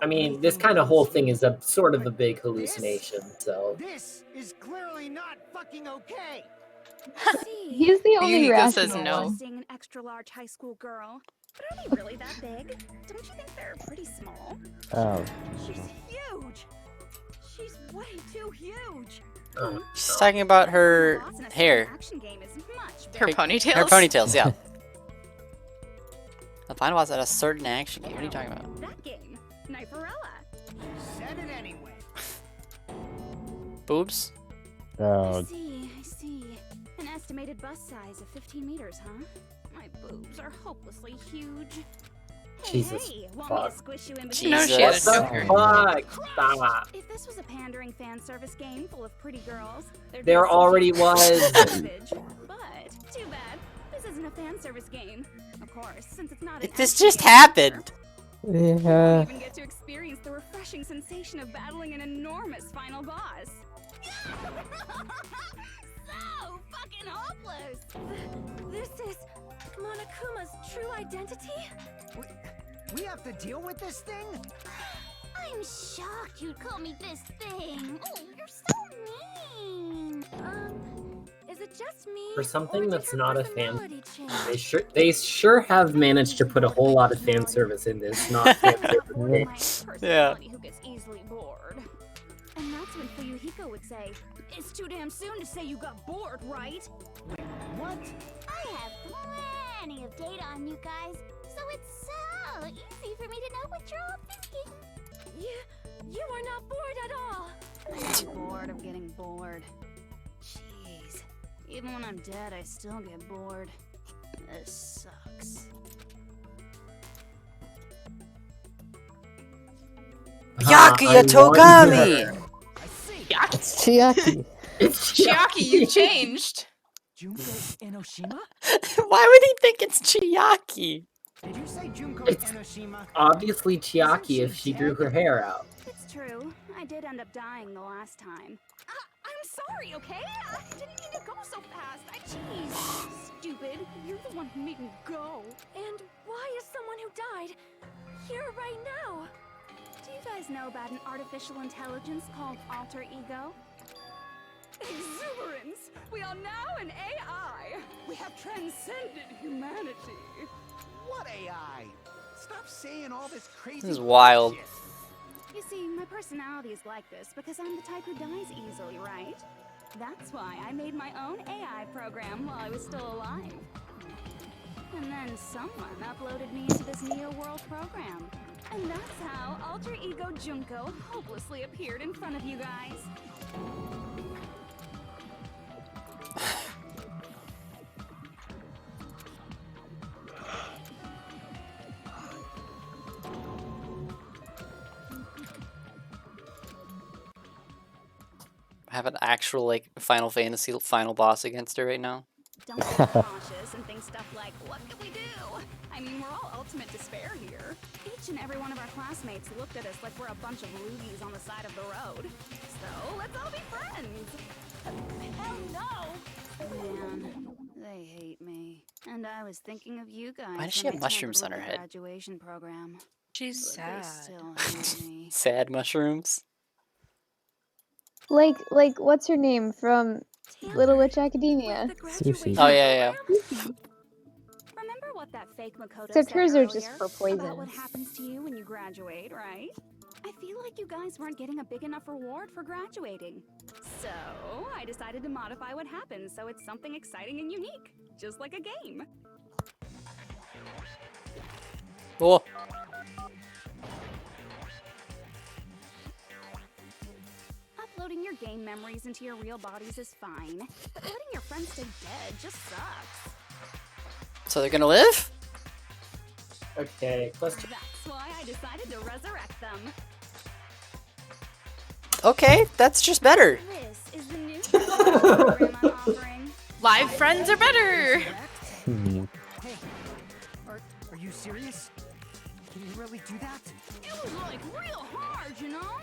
I mean, this kind of whole thing is a sort of a big hallucination. So. This is clearly not fucking okay. He's the only Yuhiko rational says no. one. Seeing an extra large high school girl. But are they really that big? Don't you think they're pretty small? Oh. She's huge. She's way too huge. She's talking about her hair. Action game is much Her better. ponytails? Her ponytails, yeah. The final boss at a certain action game. What are you talking about? That game, Kniferella. Said it anyway. Boobs? Oh. I see. An estimated bust size of 15 meters, huh? My boobs are hopelessly huge. Jesus Hey, want fuck. me to squish you in between? No, she had a What the joker. fuck? Stop. If this was a pandering fan service game full of pretty girls, there'd There be already was. Savage. But too bad, this isn't a fan service game. Of course, since it's not. An This action just game. happened. You Yeah. even get to experience the refreshing sensation of battling an enormous final boss. So fucking hopeless. This is Monokuma's true identity? We have to deal with this thing? I'm shocked you'd call me this thing. Oh, you're so mean. Is it just me? For something that's not a fan, personality change? they sure have managed to put a whole lot of fan service in this. Not fan service game. My personality who gets easily bored. And that's when Fuyuhiko would say, "It's too damn soon to say you got bored, right?" What? I have plenty of data on you guys, so So it's so easy for me to know what you're all thinking. You are not bored at all. I'm getting bored of getting bored. Jeez. Even when I'm dead, I still get bored. This sucks. Byakuya Togami! It's Chiaki. Chiaki, you changed. Junko Enoshima? Why would he think it's Chiaki? Did you say Junko It's Enoshima? obviously Chiaki if she grew her hair out. It's true. I did end up dying the last time. I'm sorry, okay? I didn't mean to go so fast. Jeez. Stupid. You're the one who made me go. And why is someone who died here right now? Do you guys know about an artificial intelligence called alter ego? Exuberance! We are now an AI! We have transcended humanity! What AI? Stop saying all this crazy. This is wild. bullshit. You see, my personality is like this because I'm the type who dies easily, right? That's why I made my own AI program while I was still alive. And then someone uploaded me into this Neo World program. And that's how Alter Ego Junko hopelessly appeared in front of you guys. Have an actual like Final Fantasy final boss against her right now. Don't get cautious and think stuff like, what can we do? I mean, we're all ultimate despair here. Each and every one of our classmates looked at us like we're a bunch of loogies on the side of the road. So, let's all be friends. Hell no! Man, they hate me. And I was thinking of you guys. Why does she when have I mushrooms tampered on with her the head? Graduation program. She's But sad. they still hate me. Sad mushrooms. Like, what's her name from Little Witch Academia? Sushi. Oh yeah. Remember what that fake Makoto Except said hers are earlier just for about poison. what happens to you when you graduate, right? I feel like you guys weren't getting a big enough reward for graduating. So, I decided to modify what happens so it's something exciting and unique. Just like a game. Oh. Uploading your game memories into your real bodies is fine, but letting your friends stay dead just sucks. So they're gonna live? Okay, question. That's why I decided to resurrect them. Okay, that's just better. This is the new program I'm offering. Live friends are better. Hmm. Hey, are you serious? Can you really do that? It was like real hard, you know?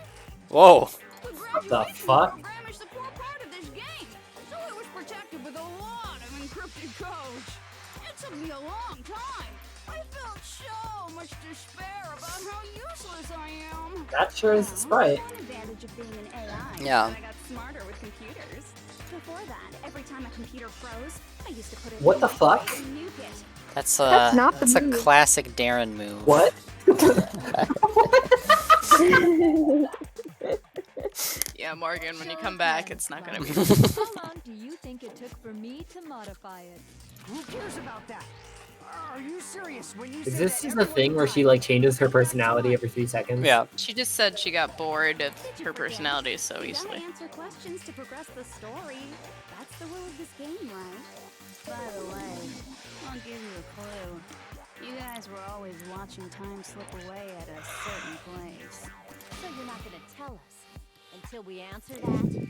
Whoa. The What the graduation fuck? program is the core part of this game, so it was protected with a lot of encrypted code. It took me a long time. I felt so much despair about how useless I am. That sure is a sprite. One advantage of being an AI Yeah. is that I got smarter with computers. Before that, every time a computer froze, I used to put it What in the my fuck? and nuke it. That's not the that's a move. classic Darren move. What? Yeah, Morgan, when you come back, it's not gonna be. How long do you think it took for me to modify it? Who cares about that? Are you serious when you Is say this that just a thing where she like changes her personality every 3 seconds? Yeah. She just said she got bored of her personality so You easily. gotta answer questions to progress the story. That's the rule of this game, right? By the way, I'll give you a clue. You guys were always watching time slip away at a certain place. So you're not gonna tell us until we answer that?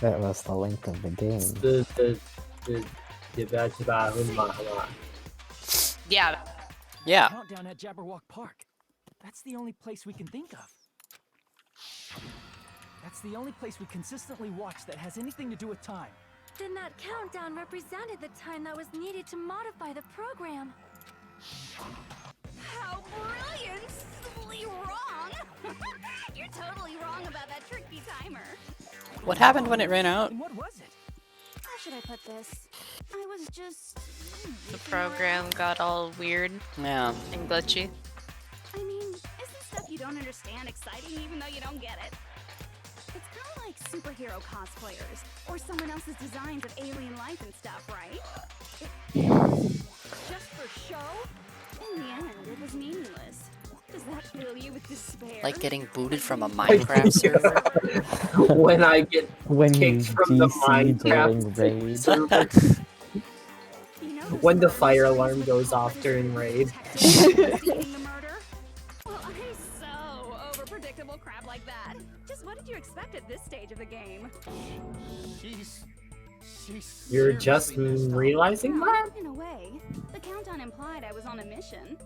That was the length of the game. Yeah. Yeah. Countdown at Jabberwock Park. That's the only place we can think of. That's the only place we consistently watch that has anything to do with time. Then that countdown represented the time that was needed to modify the program. How brilliantly wrong! You're totally wrong about that tricky timer. What happened when it ran out? And what was it? How should I put this? I was just... The program got all weird Yeah. and glitchy. I mean, isn't stuff you don't understand exciting even though you don't get it? like superhero cosplayers or someone else's designs of alien life and stuff, right? Just for show? In the end, it was meaningless. Does that fill you with despair? Like getting booted from a Minecraft server? When I get When kicked you from the GC during Minecraft raid. server. When the fire alarm goes off during raid. Well, I'm so over predictable crap like that. Just what did you expect at this stage of the game? You're just realizing that? In a way, the countdown implied I was on a mission.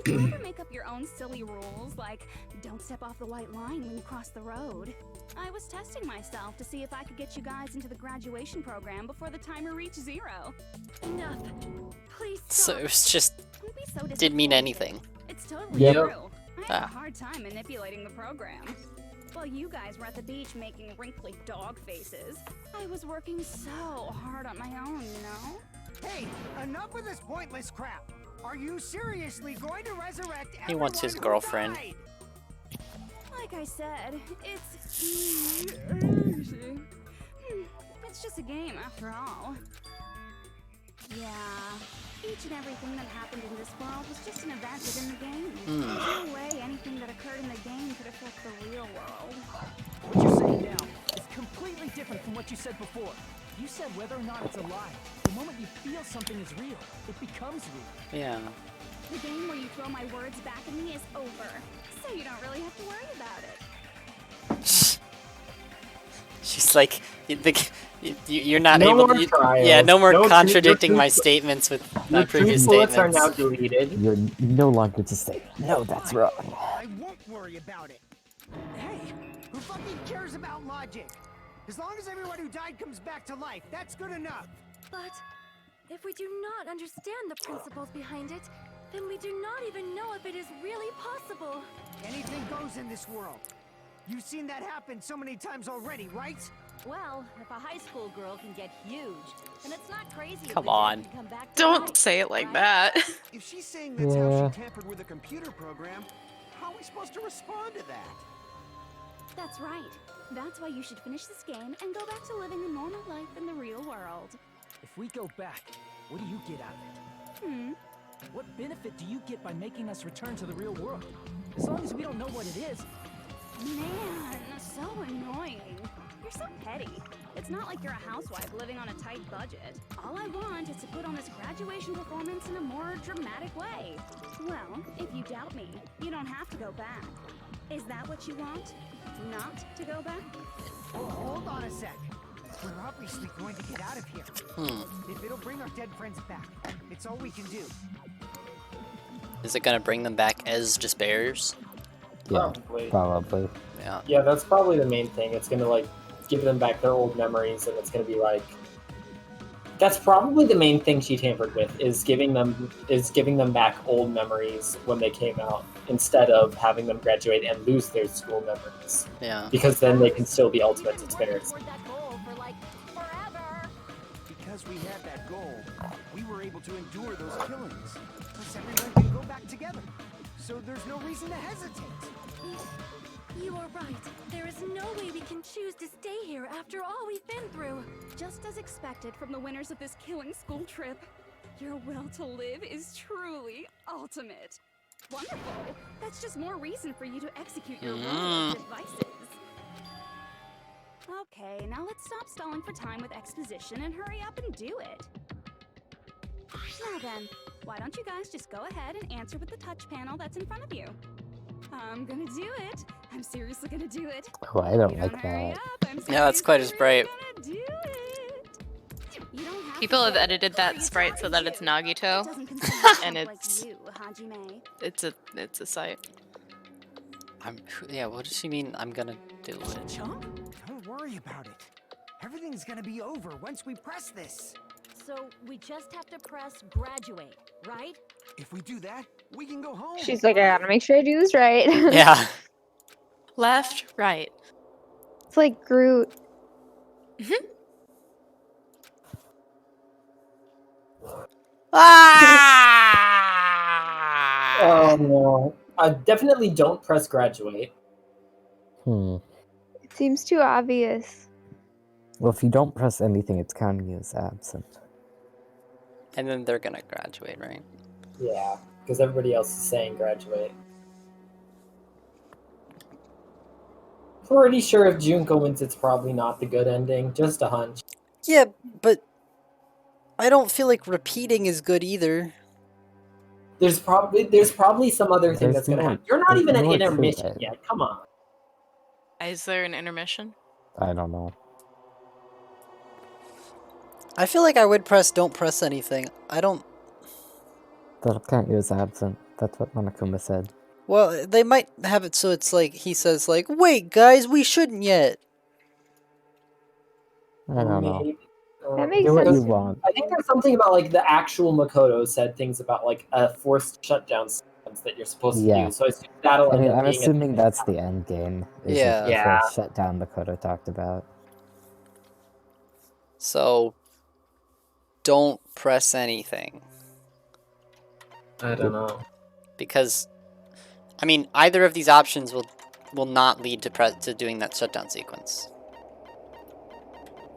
Did you ever make up your own silly rules, like don't step off the white line when you cross the road? I was testing myself to see if I could get you guys into the graduation program before the timer reached 0. Enough. Please stop. So it was just Don't be so didn't mean anything. It's totally Yep. true. I had Ah. a hard time manipulating the program. While you guys were at the beach making wrinkly dog faces, I was working so hard on my own, you know? Hey, enough with this pointless crap. Are you seriously going to resurrect He wants his everyone who girlfriend. died? Like I said, it's just a game after all. Yeah, each and everything that happened in this world was just an event within the game. There's no way anything that occurred in the game could affect the real world. What you're saying now is completely different from what you said before. You said whether or not it's a lie. The moment you feel something is real, it becomes real. Yeah. The game where you throw my words back at me is over, so you don't really have to worry about it. She's like, you're not No able more to. trials. Yeah, no more No, contradicting your my truth- statements with Your my previous truth bullets statements. are now deleted. You're no longer to say, no, that's wrong. I won't worry about it. Hey, who fucking cares about logic? As long as everyone who died comes back to life, that's good enough. But if we do not understand the principles behind it, then we do not even know if it is really possible. Anything goes in this world. You've seen that happen so many times already, right? Well, if a high school girl can get huge, then it's not crazy. if Come the dead on. can come back to Don't life, say it like right? that. If she's saying that's Yeah. how she tampered with a computer program, how are we supposed to respond to that? That's right. That's why you should finish this game and go back to living a normal life in the real world. If we go back, what do you get out of it? What benefit do you get by making us return to the real world? As long as we don't know what it is. Man, so annoying. You're so petty. It's not like you're a housewife living on a tight budget. All I want is to put on this graduation performance in a more dramatic way. Well, if you doubt me, you don't have to go back. Is that what you want? Not to go back? Oh, hold on a sec. We're obviously going to get out of here. If it'll bring our dead friends back, it's all we can do. Is it gonna bring them back as just bears? Yeah, Probably. probably. Yeah. Yeah, that's probably the main thing. It's gonna like give them back their old memories, and it's gonna be like that's probably the main thing she tampered with is giving them back old memories when they came out instead of having them graduate and lose their school memories. Yeah. Because then they can still be ultimate experience. Toward that goal for like forever. Because we had that goal, we were able to endure those killings. Plus everyone can go back together. So there's no reason to hesitate. You are right. There is no way we can choose to stay here after all we've been through. Just as expected from the winners of this killing school trip. Your will to live is truly ultimate. Wonderful. That's just more reason for you to execute your role devices. Okay, now let's stop stalling for time with exposition and hurry up and do it. Now then, why don't you guys just go ahead and answer with the touch panel that's in front of you? I'm gonna do it. I'm seriously gonna do it. Oh, I don't You like hurry that. up. I'm Yeah, that's quite as bright. gonna do it. You don't have People to have go edited that pretty sprite so that hard it's to. Nagito, It doesn't concern and like it's you, Hajime. it's a site. Yeah. What does she mean? I'm gonna do it. Chump? Don't worry about it. Everything's gonna be over once we press this. So we just have to press graduate, right? If we do that, we can go home. She's like, I gotta make sure I do this right. Yeah. Left, right. It's like Groot. Oh no. Definitely don't press graduate. Hmm. Seems too obvious. Well, if you don't press anything, it's counting you as absent. And then they're gonna graduate, right? Yeah, because everybody else is saying graduate. Pretty sure if Junko wins, it's probably not the good ending. Just a hunch. Yeah, but I don't feel like repeating is good either. There's probably some other thing that's gonna happen. You're not even at intermission yet. Come on. Is there an intermission? I don't know. I feel like I would press don't press anything. I don't... That'll count you as absent. That's what Monokuma said. Well, they might have it so it's like, he says like, wait guys, we shouldn't yet. I don't know. That makes Do what sense. you want. I think there's something about like the actual Makoto said things about like a forced shutdown sequence that you're supposed to do. So I assume that'll I end mean, up I'm being assuming that's the end game. Is Yeah. the first shutdown Makoto talked about. So, don't press anything. I don't know. Because, I mean, either of these options will not lead to doing that shutdown sequence.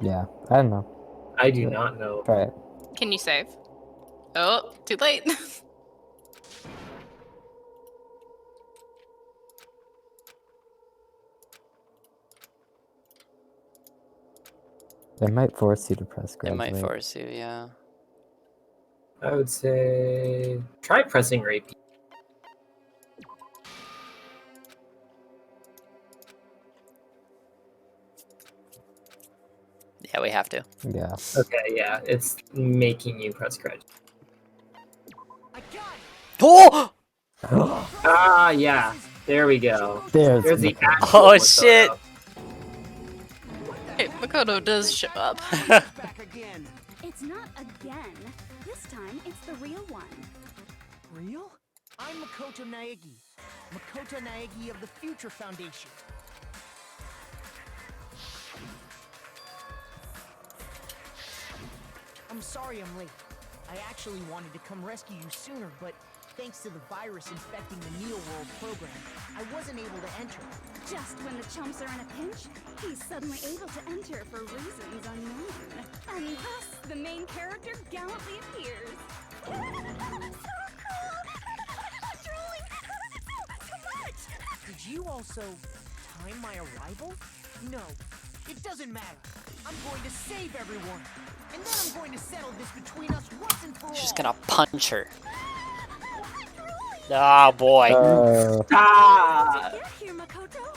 Yeah, I don't know. I do not know. Try it. Can you save? Oh, too late. They might force you to press It graduate. might force you, yeah. I would say try pressing repeat. Yeah, we have to. Yeah. Okay, yeah, it's making you press graduate. Oh! Ah, yeah. There we go. There's the Makoto. actual Oh, Makoto. shit! Hey, Makoto does show up. It's not again. This time, it's the real one. Real? I'm Makoto Naegi. Makoto Naegi of the Future Foundation. I'm sorry I'm late. I actually wanted to come rescue you sooner, but thanks to the virus infecting the Neo World program, I wasn't able to enter. Just when the chumps are in a pinch, he's suddenly able to enter for reasons unknown. And thus, the main character gallantly appears. So cool! I'm drooling! Too much! Did you also time my arrival? No, it doesn't matter. I'm going to save everyone. And then I'm going to settle this between us once and for all. She's gonna punch her. Oh boy. How'd you get here, Makoto?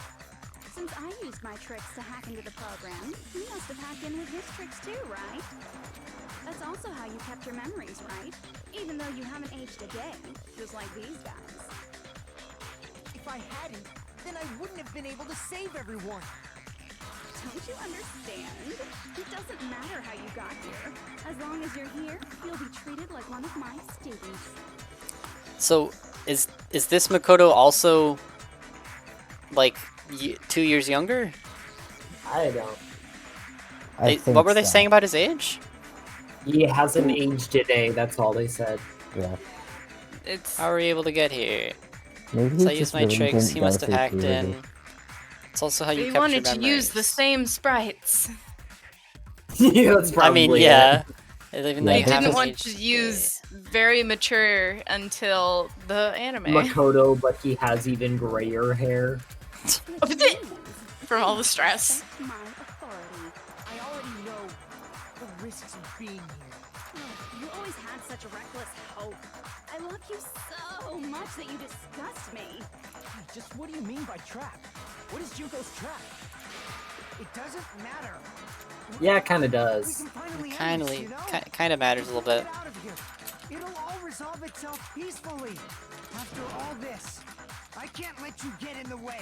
Since I used my tricks to hack into the program, you must have hacked in with his tricks too, right? That's also how you kept your memories, right? Even though you haven't aged a day, just like these guys. If I hadn't, then I wouldn't have been able to save everyone. Don't you understand? It doesn't matter how you got here. As long as you're here, you'll be treated like one of my students. So, is this Makoto also, like, 2 years younger? I don't. What were they saying about his age? He hasn't aged a day, that's all they said. Yeah. How are we able to get here? Maybe So I he used just my really tricks, didn't he go must have through hacked puberty. in. It's also how you They kept wanted your to memories. use the same sprites. Yeah, that's I mean, probably yeah. it. Even though They you have didn't his want age- to use very mature until the anime. Makoto, but he has even grayer hair. From all the stress. My authority. I already know the risks of being here. You always had such reckless hope. I love you so much that you disgust me. Hey, just what do you mean by trap? What is Junko's trap? It doesn't matter. Yeah, it kind of We does. can finally Kind end of, this, you know? kind of matters a little bit. Get out of here. It'll all resolve itself peacefully. After all this, I can't let you get in the way.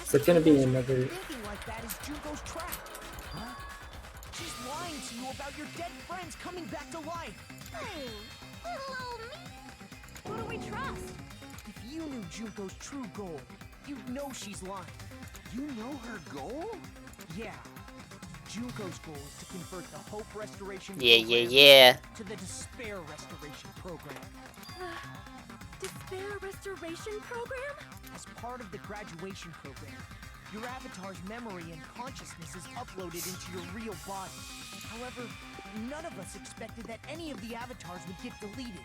So it's gonna be another. Thinking like that is Junko's trap. Huh? She's lying to you about your dead friends coming back to life. Who do we trust? If you knew Junko's true goal, you'd know she's lying. You know her goal? Yeah. Junko's goal is to convert the Hope Restoration Yeah, program yeah. to the Despair Restoration program. Despair Restoration Program? As part of the graduation program, Your avatar's memory and consciousness is uploaded into your real body. However, none of us expected that any of the avatars would get deleted.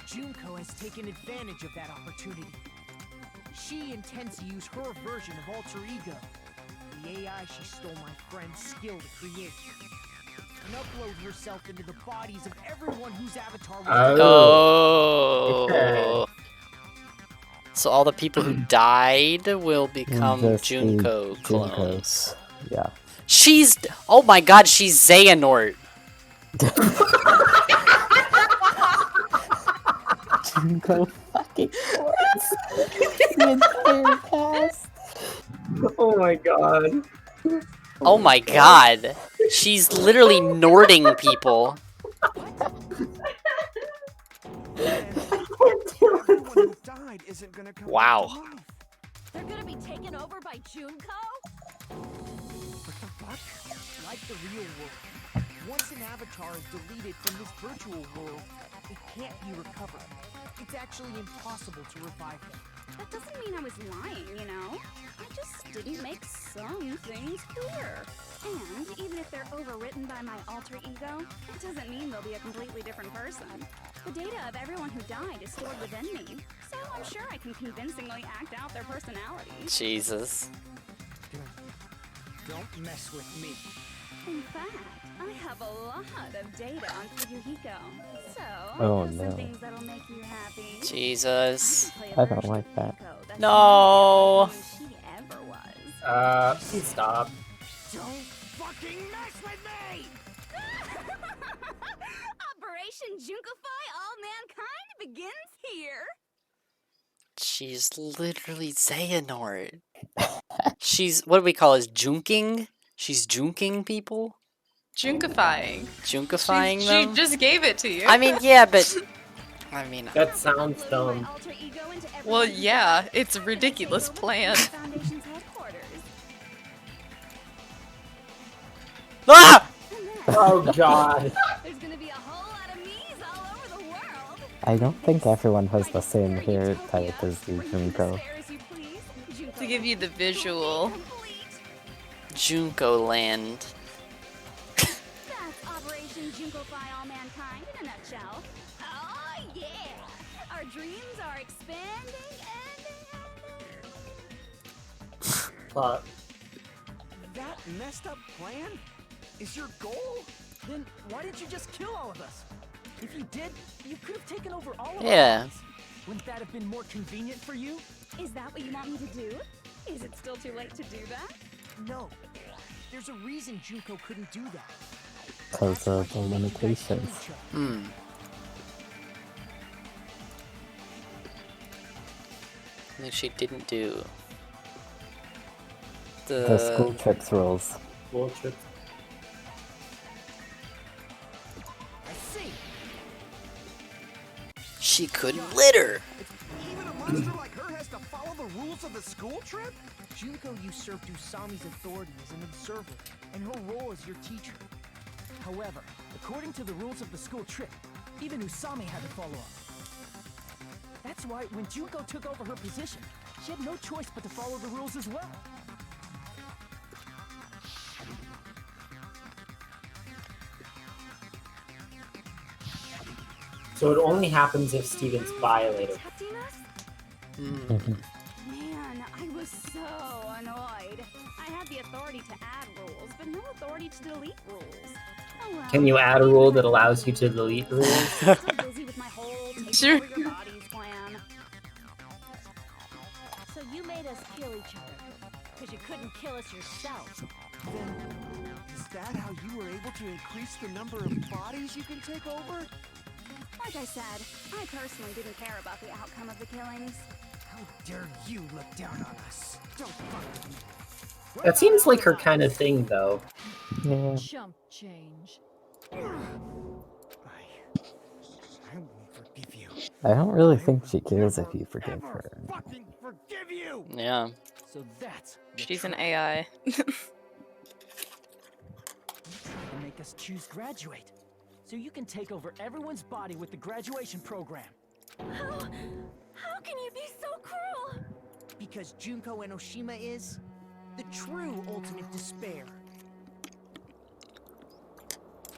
Junko has taken advantage of that opportunity. She intends to use her version of Alter Ego, the AI she stole my friend's skill to create, and upload herself into the bodies of everyone whose avatar was Oh. So all the people who died will become Just Junko the clones. Yeah. She's... Oh my god, she's Xehanort. Junko fucking Force. The entire cast. Oh my god. Oh my god. She's literally Nording people. Wow. They're gonna be taken over by Junko? What the fuck? Like the real world, once an avatar is deleted from this virtual world, it can't be recovered. It's actually impossible to revive them. That doesn't mean I was lying, you know? I just didn't make some things clear. And even if they're overwritten by my alter ego, it doesn't mean they'll be a completely different person. The data of everyone who died is stored within me, so I'm sure I can convincingly act out their personalities. Jesus. Don't mess with me. In fact, I have a lot of data on Fuyuhiko, so Oh, I have no. some things that'll make you happy. Jesus. I don't like that. No. She ever was. Please stop. Don't fucking mess with me! Operation Junkify All Mankind begins here. She's literally Xehanort. She's... What do we call it? Junking? She's junking people? Junkifying. Junkifying She them? just gave it to you. I mean, yeah, but... I mean... That sounds dumb. Well, yeah, it's a ridiculous plan. Foundation's headquarters. Ah! Oh god. There's gonna be a whole lot of me's all over the world. I don't think everyone has the same hair type as the Junko. To give you the visual. Junko land. That's Operation Junkify All Mankind in a nutshell. Oh yeah! Our dreams are expanding and That messed up plan is your goal? Then why didn't you just kill all of us? If you did, you could have taken over all of Yeah. us. Wouldn't that have been more convenient for you? Is that what you want me to do? Is it still too late to do that? No. There's a reason Junko couldn't do that. Because of the limitations. Hmm. I think she didn't do... The school trips rules. School trips. I see. She couldn't litter. Even a monster like her has to follow the rules of the school trip? Junko usurped Usami's authority as an observer, and her role as your teacher. However, according to the rules of the school trip, even Usami had to follow up. That's why when Junko took over her position, she had no choice but to follow the rules as well. So it only happens if Steven's violated. Hmm. Man, I was so annoyed. I had the authority to add rules, but no authority to delete rules. Oh well. Can you add a rule that allows you to delete rules? I'm so busy with my whole take over your bodies plan. So you made us kill each other, because you couldn't kill us yourself. Then, is that how you were able to increase the number of bodies you can take over? Like I said, I personally didn't care about the outcome of the killings. How dare you look down on us? Don't fuck with me. That seems like her kind of thing, though. Yeah. Chump change. I won't forgive you. I don't really think she cares if you forgive her. Fucking forgive you! Yeah. So that's She's an AI. You tried to make us choose graduate, so you can take over everyone's body with the graduation program. How can you be so cruel? Because Junko Enoshima is, The true ultimate despair.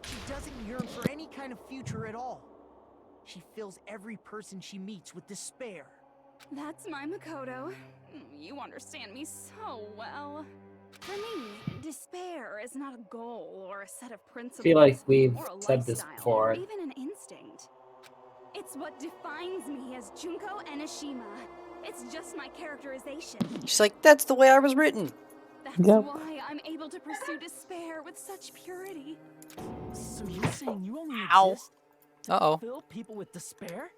She doesn't yearn for any kind of future at all. She fills every person she meets with despair. That's my Makoto. You understand me so well. For me, despair is not a goal or a set of principles. I feel like we've or a said this lifestyle, before. Or even an instinct. It's what defines me as Junko Enoshima. It's just my characterization. She's like, that's the way I was written. That's Yep. why I'm able to pursue despair with such purity. So you're saying you only Ow. exist to Uh-oh. fill people with despair?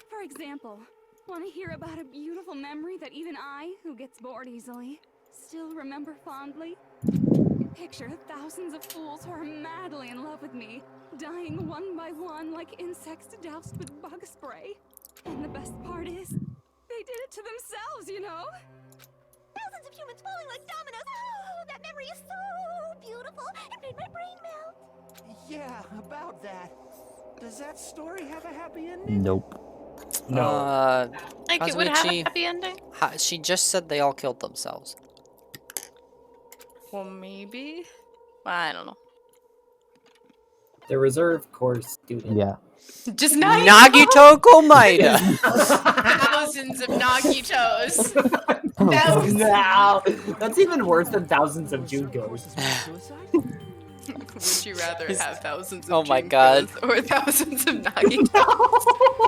For example, want to hear about a beautiful memory that even I, who gets bored easily, still remember fondly? Picture thousands of fools who are madly in love with me, dying one by one like insects doused with bug spray. And the best part is, they did it to themselves, you know? Thousands of humans falling like dominoes. Oh, that memory is so beautiful. It made my brain melt. Yeah, about that. Does that story have a happy ending? Nope. No. Like, it would have a Kazuichi, happy ending? she just said they all killed themselves. Well, maybe. I don't know. The reserve course student. Yeah. Just Nagito Komaeda. Thousands of Nagitos. Thousands. No, that's even worse than thousands of Junkos. Would you rather have thousands of Oh my Junkos God. or thousands of Nagitos?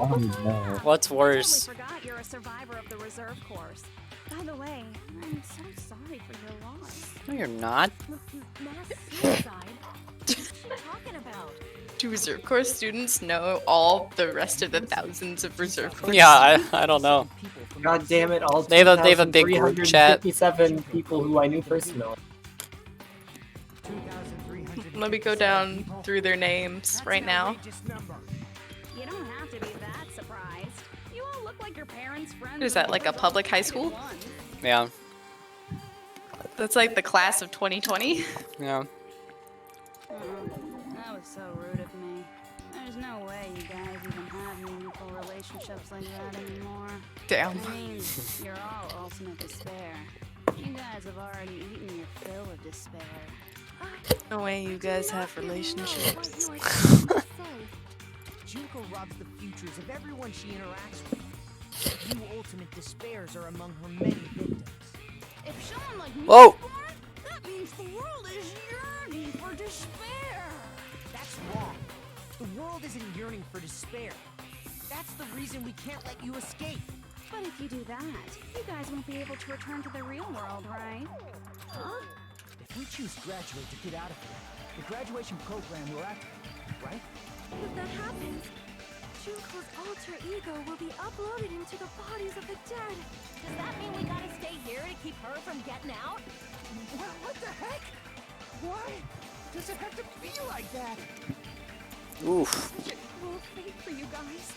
Oh no. What's worse? I totally forgot you're a survivor of the reserve course. By the way, I'm so sorry for your loss. No, you're not. Mass suicide? What's she talking about? Do reserve corps students know all the rest of the thousands of reserve corps? Yeah, I don't know. God damn it! All They have a big group chat. 357 people who I knew personally. Let me go down through their names right now. You don't have to be that surprised. You all look like your parents' friends. What is that, like a public high school? Yeah. That's like the class of 2020. Yeah. That was so rude of me. There's no way you guys even have meaningful relationships like that anymore. Damn. I mean, you're all ultimate despair. You guys have already eaten your fill of despair. No way you guys have relationships. Junko robs the futures of everyone she interacts with. You ultimate despairs are among her many victims. If someone like me Whoa. is born, that means the world is yearning for despair. That's wrong. The world isn't yearning for despair. That's the reason we can't let you escape. But if you do that, you guys won't be able to return to the real world, right? Huh? If we choose to graduate to get out of here, the graduation program will activate, right? If that happens, Junko's alter ego will be uploaded into the bodies of the dead. Does that mean we gotta stay here to keep her from getting out? What the heck? Why does it have to be like that? Oof. Such a cruel fate for you guys.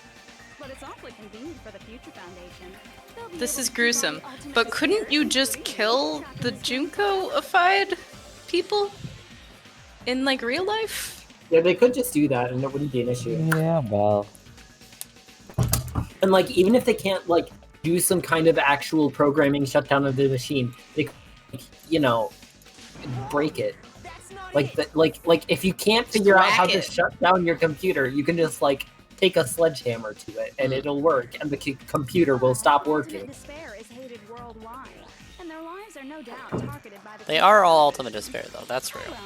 But it's awfully convenient for the Future Foundation. They'll be This able is to gruesome. provide ultimate But couldn't you just kill the Junko-ified people in like real life? Yeah, they could just do that and it wouldn't be an issue. Yeah, well. And like, even if they can't like do some kind of actual programming shutdown of the machine, they could, you know, break it. Like if you can't figure out how to shut down your computer, you can just like take a sledgehammer to it and it'll work, and the computer will stop working. Despair is hated worldwide, and their lives are no doubt targeted by the They are all ultimate despair, though. That's real. Well,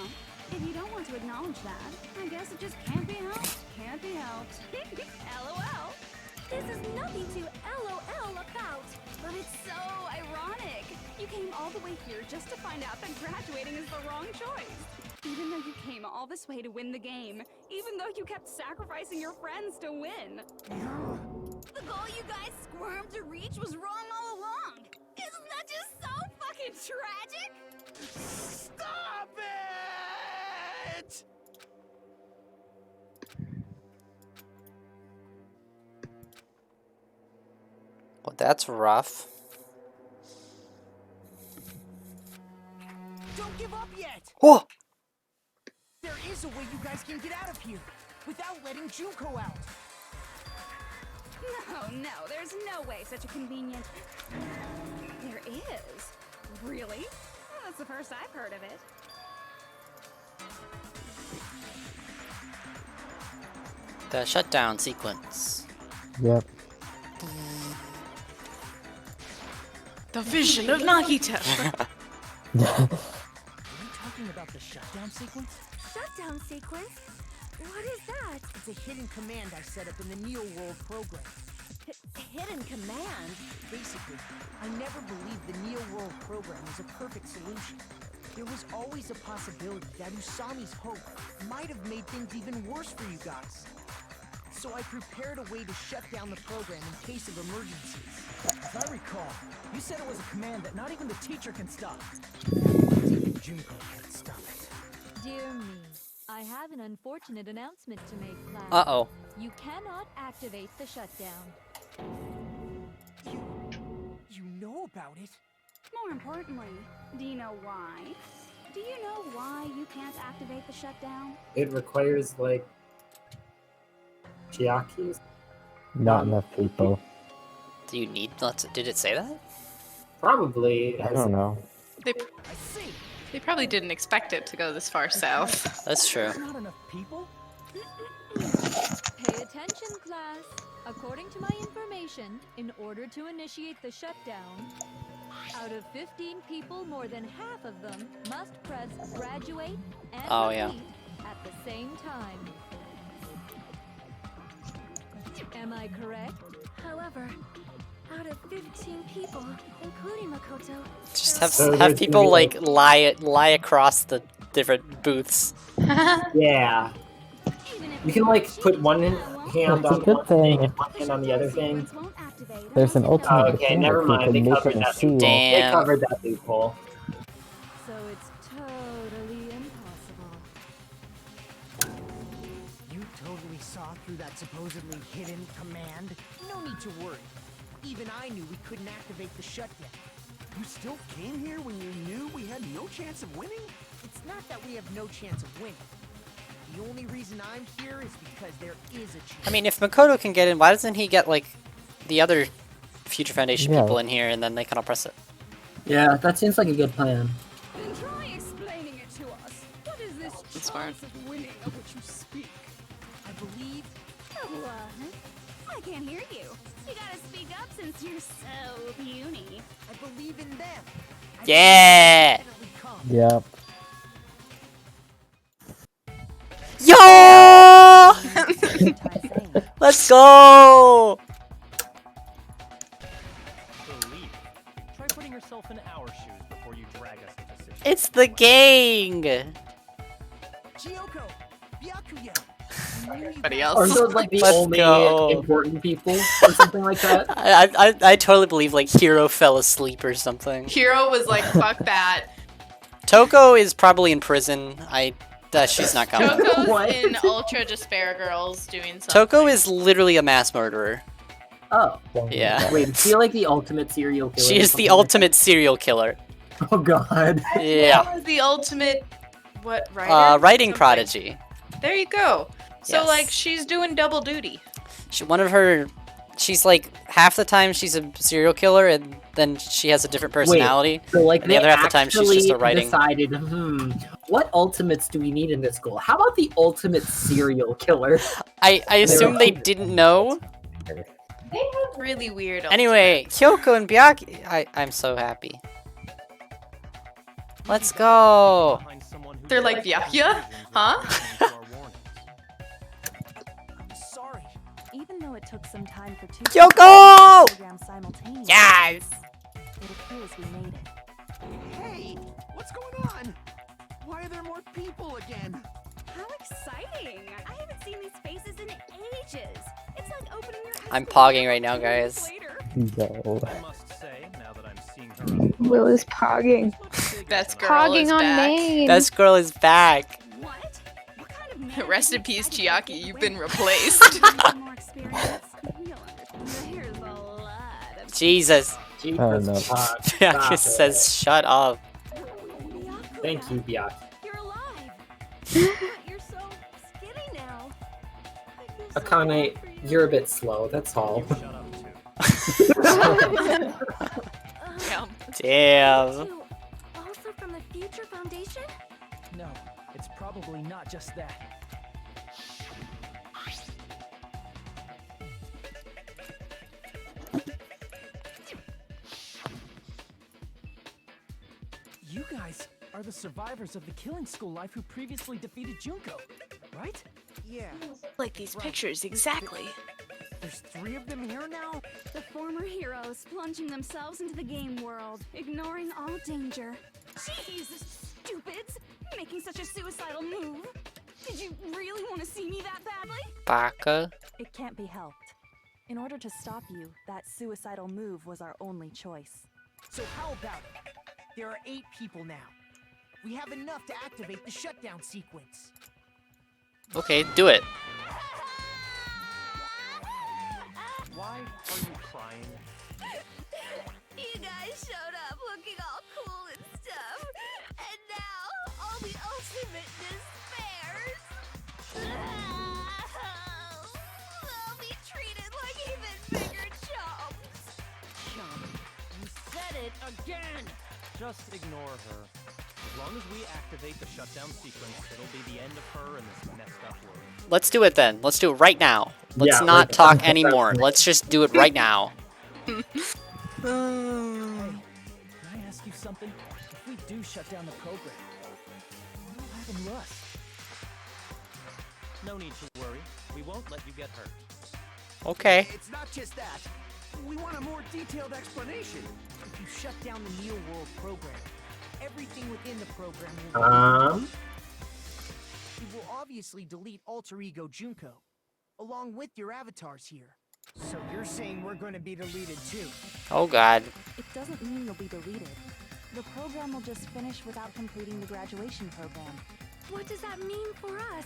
if you don't want to acknowledge that, I guess it just can't be helped. Can't be helped. LOL. This is nothing to LOL about. But it's so ironic. You came all the way here just to find out that graduating is the wrong choice. Even though you came all this way to win the game, even though you kept sacrificing your friends to win. The goal you guys squirmed to reach was wrong all along. Isn't that just so fucking tragic? Stop it! Well, that's rough. Don't give up yet! Whoa! There is a way you guys can get out of here without letting Junko out. No, there's no way such a convenient... There is? Really? That's the first I've heard of it. The shutdown sequence. Yep. The vision of Nagito. Are you talking about the shutdown sequence? Shutdown sequence? What is that? It's a hidden command I set up in the Neo World program. Hidden command? Basically, I never believed the Neo World program was a perfect solution. There was always a possibility that Usami's hope might have made things even worse for you guys. So I prepared a way to shut down the program in case of emergencies. As I recall, you said it was a command that not even the teacher can stop. Junko can't stop it. Dear me, I have an unfortunate announcement to make, class. Uh-oh. You cannot activate the shutdown. You know about it? More importantly, do you know why? Do you know why you can't activate the shutdown? It requires, like, Chiaki's? Not enough people. Do you need lots of... Did it say that? Probably. I don't know. They probably didn't expect it to go this far south. That's true. Not enough people? Pay attention, class. According to my information, in order to initiate the shutdown, out of 15 people, more than half of them must press graduate and repeat at the same time. Am I correct? However, out of 15 people, including Makoto, Just have people like lie across the different booths. Yeah. You can like put one hand on one thing and one hand on the other thing. There's an ultimate. Okay, never mind. They covered that loophole. They covered that loophole. so it's totally impossible. You totally saw through that supposedly hidden command? No need to worry. Even I knew we couldn't activate the shutdown. You still came here when you knew we had no chance of winning? It's not that we have no chance of winning. The only reason I'm here is because there is a chance. I mean, if Makoto can get in, why doesn't he get like the other Future Foundation people in here and then they can all press it? Yeah, that seems like a good plan. Then try explaining it to us. What is this chance of winning of which you speak? I believe... What? I can't hear you. You gotta speak up since you're so puny. I believe in them. Yeah! Yep. Yo! Let's go! Try putting yourself in our shoes before you drag us into situations. It's the gang! Chiyoko, Byakuya. Everybody else. Are those like the Let's only go. important people or something like that? I totally believe like Hiro fell asleep or something. Hiro was like, fuck that. Toko is probably in prison. She's not coming. Toko's in Ultra Despair Girls doing something. Toko is literally a mass murderer. Oh. Yeah. Wait, is she like the ultimate serial killer? She is the ultimate serial killer. Oh god. Yeah. The ultimate, what, writer? Writing prodigy. There you go. So Yes. like, she's doing double duty. She's like, half the time she's a serial killer and then she has a different personality. Wait, so like and the other half the time she's just a writing. Decided, what ultimates do we need in this school? How about the ultimate serial killer? I assume they didn't know. Really weird. Anyway, Kyoko and Byaki, I'm so happy. Let's go. They're like, Byakuya? Huh? Sorry. Even though it took some time for two Kyoko! programs simultaneously, Yes! it appears we made it. Hey, what's going on? Why are there more people again? How exciting! I haven't seen these faces in ages. It's like opening your eyes. I'm pogging right now, guys. Go. I must say, now that I'm seeing her on Will is pogging. Best girl Pogging is on back. main. Best girl is back. Rest in peace, Chiaki. You've been replaced. Jesus. Oh no. Byaki says, shut up. Thank you, Byaki. You're alive. You're so skinny now. Akane, you're a bit slow, that's all. Damn. Damn. Also from the hallucination? No, it's probably not just that. You guys are the survivors of the killing school life who previously defeated Junko, right? Yeah. Like these pictures, exactly. There's 3 of them here now? The former heroes plunging themselves into the game world, ignoring all danger. Jeez, stupids! Making such a suicidal move. Did you really want to see me that badly? Baka. It can't be helped. In order to stop you, that suicidal move was our only choice. So how about it? There are 8 people now. We have enough to activate the shutdown sequence. Okay, do it. Why are you crying? You guys showed up looking all cool and stuff, and now all the ultimate despairs. They'll be treated like even bigger chumps. Chump, you said it again! Just ignore her. As long as we activate the shutdown sequence, it'll be the end of her in this messed up world. Let's do it then. Let's do it right now. Let's Yeah, not like- talk anymore. Let's just do it right now. Hey, can I ask you something? If we do shut down the program, what will happen to us? No need to worry. We won't let you get hurt. Okay. It's not just that. We want a more detailed explanation. If you shut down the Neo World program, everything within the program will It will obviously delete Alter Ego Junko, along with your avatars here. So you're saying we're going to be deleted too? Oh god. It doesn't mean you'll be deleted. The program will just finish without completing the graduation program. What does that mean for us?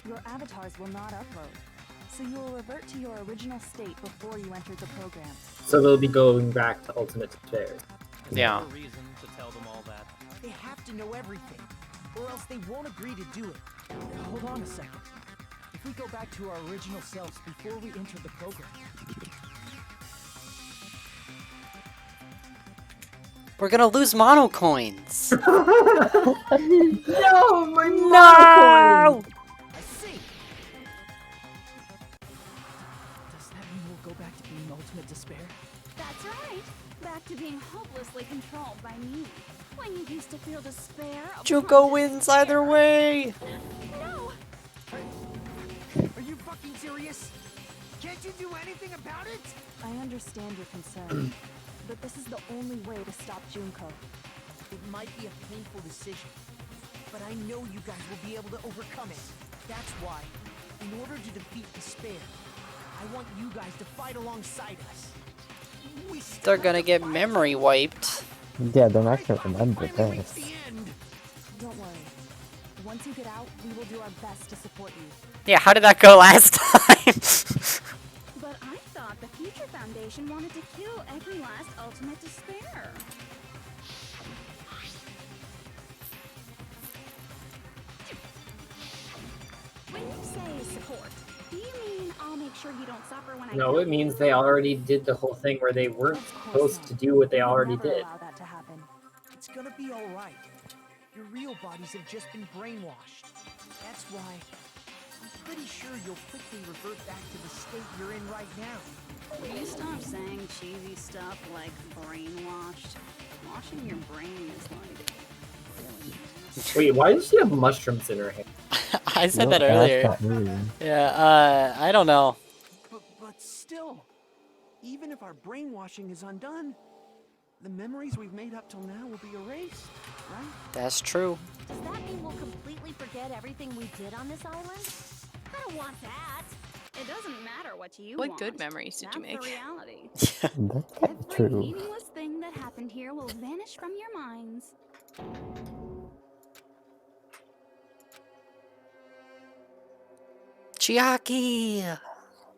Your avatars will not upload, so you will revert to your original state before you enter the program. So they'll be going back to Ultimate Despair. Yeah. no reason to tell them all that. They have to know everything, or else they won't agree to do it. Hold on a second. If we go back to our original selves before we enter the program, We're gonna lose mono coins. No, my No! I see. Does that mean we'll go back to being Ultimate Despair? That's right. Back to being hopelessly controlled by me. When you used to feel despair. Junko wins either way. No! Are you fucking serious? Can't you do anything about it? I understand your concern, but this is the only way to stop Junko. It might be a painful decision, but I know you guys will be able to overcome it. That's why, in order to defeat despair, I want you guys to fight alongside us. They're gonna get memory wiped. Yeah, they're not gonna remember this. Don't worry. Once you get out, we will do our best to support you. Yeah, how did that go last time? But I thought the Future Foundation wanted to kill every last ultimate despair. When you say support, do you mean I'll make sure you don't suffer when I No, kill it means you? they already did the whole thing where they weren't supposed to do what they already Never did. allow that to happen. It's gonna be alright. Your real bodies have just been brainwashed. That's why I'm pretty sure you'll quickly revert back to the state you're in right now. Will you stop saying cheesy stuff like brainwashed? Washing your brain is like really Wait, why does she have mushrooms in her hair? I said Nope, that that's earlier. not me. Yeah, I don't know. But still, even if our brainwashing is undone, the memories we've made up till now will be erased, right? That's true. Does that mean we'll completely forget everything we did on this island? I don't want that. It doesn't matter what you What want. good memories did you That's make? the reality. That's kind of Every true. meaningless thing that happened here will vanish from your minds. Chiaki!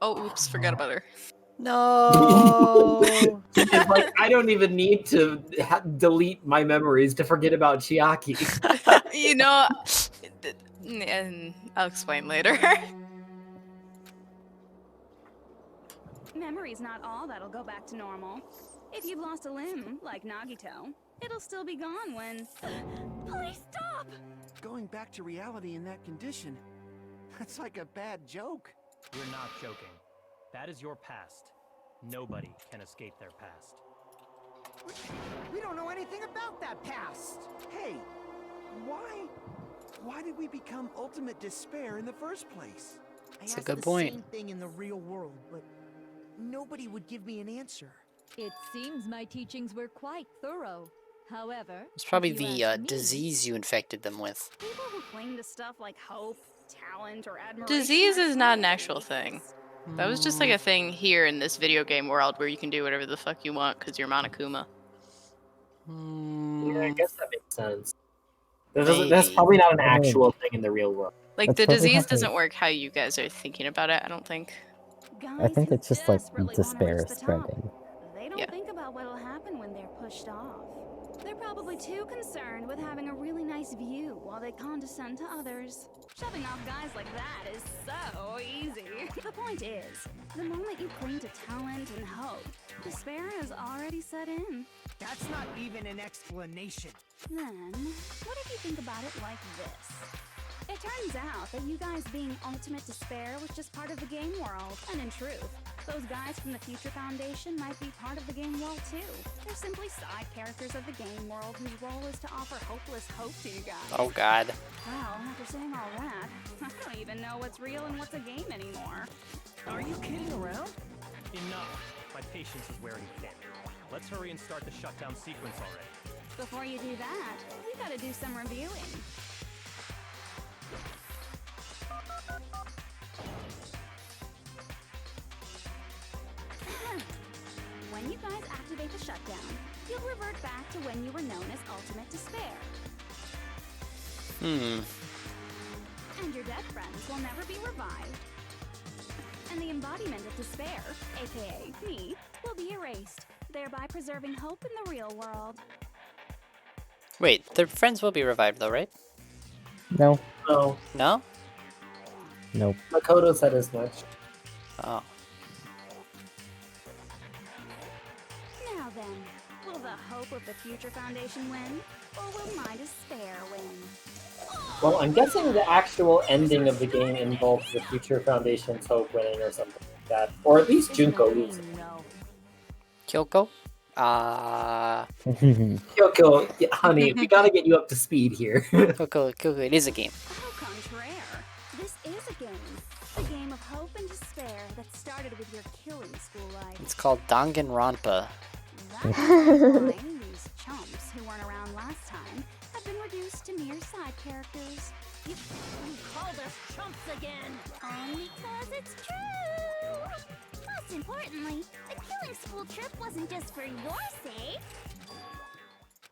Oh, oops, forgot about her. No! It's like, I don't even need to delete my memories to forget about Chiaki. You know, and I'll explain later. Memory's not all that'll go back to normal. If you've lost a limb, like Nagito, it'll still be gone when... Please stop! up! Going back to reality in that condition, that's like a bad joke. We're not joking. That is your past. Nobody can escape their past. We don't know anything about that past. Hey, why did we become ultimate despair in the first place? I That's a asked good the point. same thing in the real world, but nobody would give me an answer. It seems my teachings were quite thorough. However, It's probably if you the ask me, disease you infected them with. People who cling to stuff like hope, talent, or admiration. Disease are is not an totally actual thing. useless. That was just like a thing here in this video game world where you can do whatever the fuck you want because you're Monokuma. Yeah, I guess that makes sense. That's Maybe. probably not an actual thing in the real world. Like, That's the what we disease have to- doesn't work how you guys are thinking about it, I don't think. I think Guys it's just like desperately wanna despair reach the top. spreading. They don't Yeah. think about what'll happen when they're pushed off. They're probably too concerned with having a really nice view while they condescend to others. Shoving off guys like that is so easy. The point is, the moment you cling to talent and hope, despair has already set in. That's not even an explanation. Then, what if you think about it like this? It turns out that you guys being ultimate despair was just part of the game world. And in truth, those guys from the Future Foundation might be part of the game world too. They're simply side characters of the game world whose role is to offer hopeless hope to you guys. Oh god. Well, after saying all that, I don't even know what's real and what's a game anymore. Are you kidding around? Enough. My patience is wearing thin. Let's hurry and start the shutdown sequence already. Before you do that, we gotta do some reviewing. When you guys activate the shutdown, you'll revert back to when you were known as Ultimate Despair. And your dead friends will never be revived. And the embodiment of despair, aka me, will be erased, thereby preserving hope in the real world. Wait, their friends will be revived though, right? No. No. No? Nope. Makoto said as much. Oh. Now then, will the hope of the Future Foundation win, or will my despair win? Well, I'm guessing the actual ending of the game involves the Future Foundation's hope winning or something like that. Or at least Junko losing. Kyoko? Kyoko, yeah, honey, we gotta get you up to speed here. Kyoko, it is a game. Au contraire, this is a game. A game of hope and despair that started with your killing school life. It's called Danganronpa. That's why these chumps who weren't around last time have been reduced to mere side characters. You called us chumps again! Only 'cause it's true! Most importantly, the killing school trip wasn't just for your sake.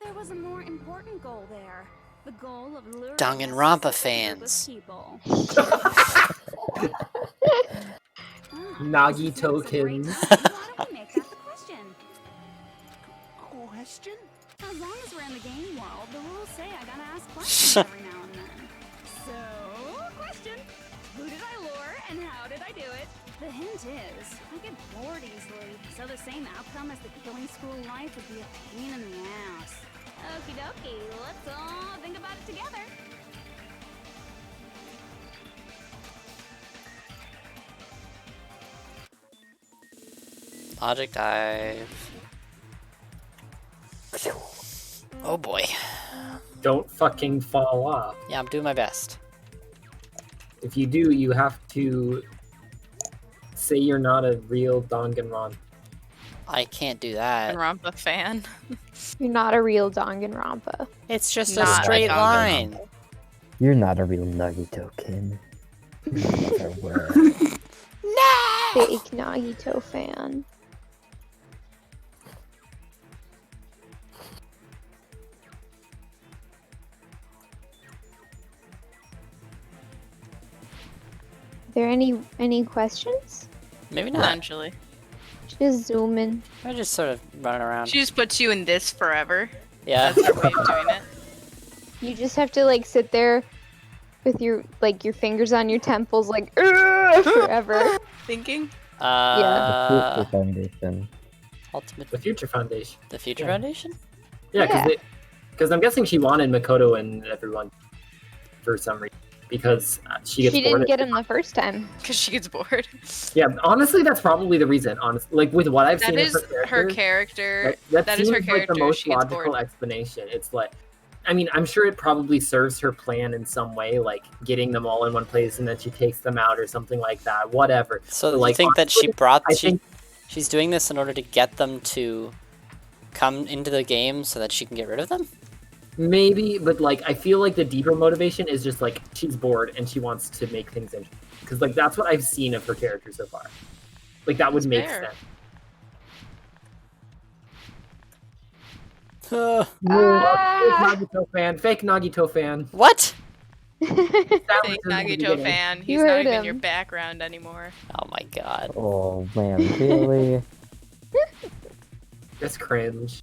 There was a more important goal there. The goal of luring Danganronpa a fans. group of people. Nagi tokens. Why don't we make that the question? Question? As long as we're in the game world, the rules say I gotta ask questions every now and then. So, question. Who did I lure and how did I do it? The hint is, I get bored easily, so the same outcome as the killing school life would be a pain in the ass. Okie dokie, let's all think about it together. Logic dive. Oh boy. Don't fucking fall off. Yeah, I'm doing my best. If you do, you have to say you're not a real Danganronpa. I can't do that. Rampa fan. You're not a real Danganronpa. It's just Not a a straight line. You're not a real Nagito-kin. You never were. Fake Nagito fan. Are there any questions? Maybe not. Potentially. Just zoom in. I just sort of running around. She just puts you in this forever. Yeah. That's her way of doing it. You just have to like sit there with your fingers on your temples like forever. Thinking? The Future Foundation. Ultimate. The Future Foundation. The Future Yeah. Foundation? Yeah, Because I'm guessing she wanted Makoto and everyone for some reason. Because she gets She bored. didn't get him the first time. Because she gets bored. Yeah, honestly, that's probably the reason. Honestly, like with what I've That seen is of her character. that That seems is her like character. the most She gets logical bored. explanation. It's like, I mean, I'm sure it probably serves her plan in some way, like getting them all in one place and then she takes them out or something like that. Whatever. So But, you like, think that she honestly, brought I think she's doing this in order to get them to come into the game so that she can get rid of them? maybe, but like I feel like the deeper motivation is just like she's bored and she wants to make things interesting. Because like that's what I've seen of her character so far. Like that would make fair. sense. Fake Nagito fan. Fake Nagito fan. What? Fake Nagito fan. He's You not heard even your him. background anymore. Oh my god. Oh man, really? That's cringe.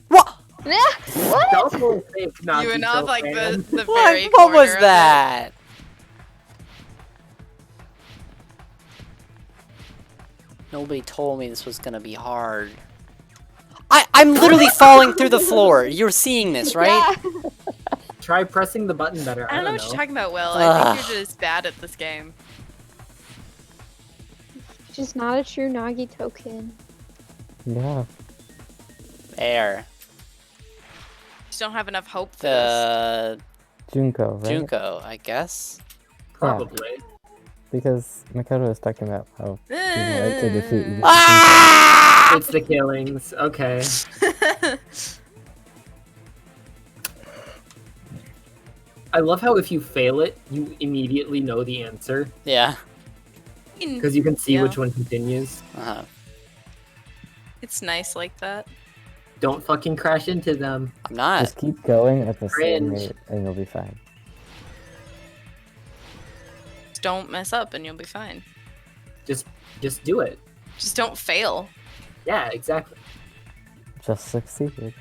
What? What? Double fake Nagito You went off like fan. the What? very What was corner of it. that? Nobody told me this was gonna be hard. I'm literally falling through the floor. You're seeing this, right? Yeah. Try pressing the button better. I don't know what you're talking about, Will. I Ugh. think you're just bad at this game. Just not a true Nagito kid. Yeah. There. Just don't have enough hope for this. The Junko, right? Junko, I guess. Probably. Because Makoto was talking about how he wanted to defeat It's the killings. Okay. I love how if you fail it, you immediately know the answer. Yeah. Because you can see Yeah. which one continues. Uh-huh. It's nice like that. Don't fucking crash into them. I'm not. Just keep going at the same Cringe. rate and you'll be fine. Just don't mess up and you'll be fine. Just do it. Just don't fail. Yeah, exactly. Just succeed.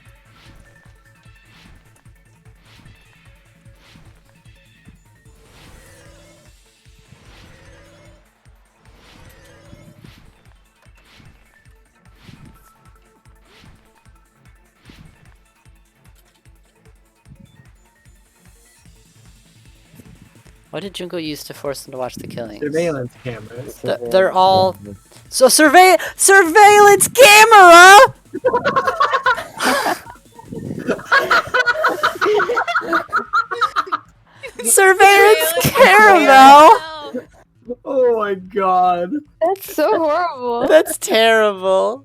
What did Junko use to force them to watch the killings? Surveillance cameras. They're all... So surveillance camera! Surveillance camera! Oh my god. That's so horrible. That's terrible.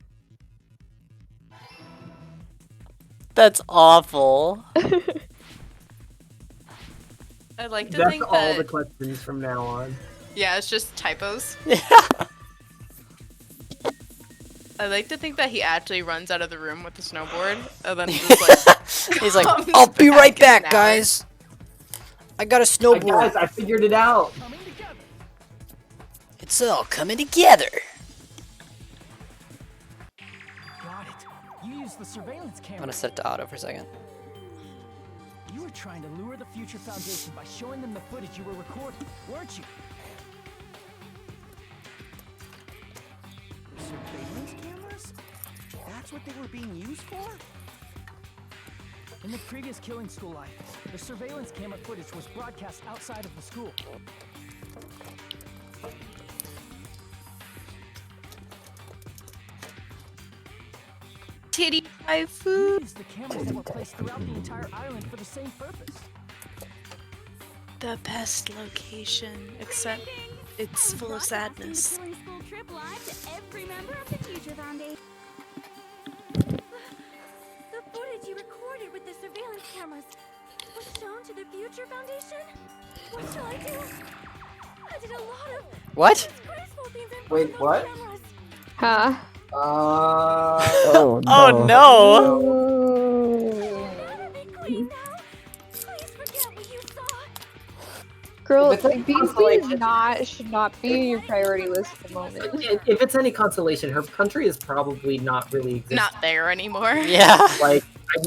That's awful. I like to That's think all that... the questions from now on. Yeah, it's just typos. I like to think that he actually runs out of the room with the snowboard, and then just like... He's like, comes I'll be right in an back, hour." guys. I got a snowboard. Guys, I figured it out. It's all coming together. Got it. You used the surveillance I'm camera. gonna set it to auto for a second. You were trying to lure the Future Foundation by showing them the footage you were recording, weren't you? Surveillance cameras? That's what they were being used for? In the previous killing school life, the surveillance camera footage was broadcast outside of the school. Titty pie You food. used the cameras that were placed throughout the entire island for the same purpose. The best location, except it's full of sadness. Killing school trip live to every member of the Future Foundation. The footage you recorded with the surveillance cameras was shown to the Future Foundation? What shall I do? I did a lot of What? disgraceful things in front Wait, of those what? cameras. Huh? Oh no. Oh no! Clean now. Please forget what you saw. Girl, If it's any being consolation- should not be in your priority list at the moment. If it's any consolation, her country is probably not really existing. Not there anymore. Yeah. Like,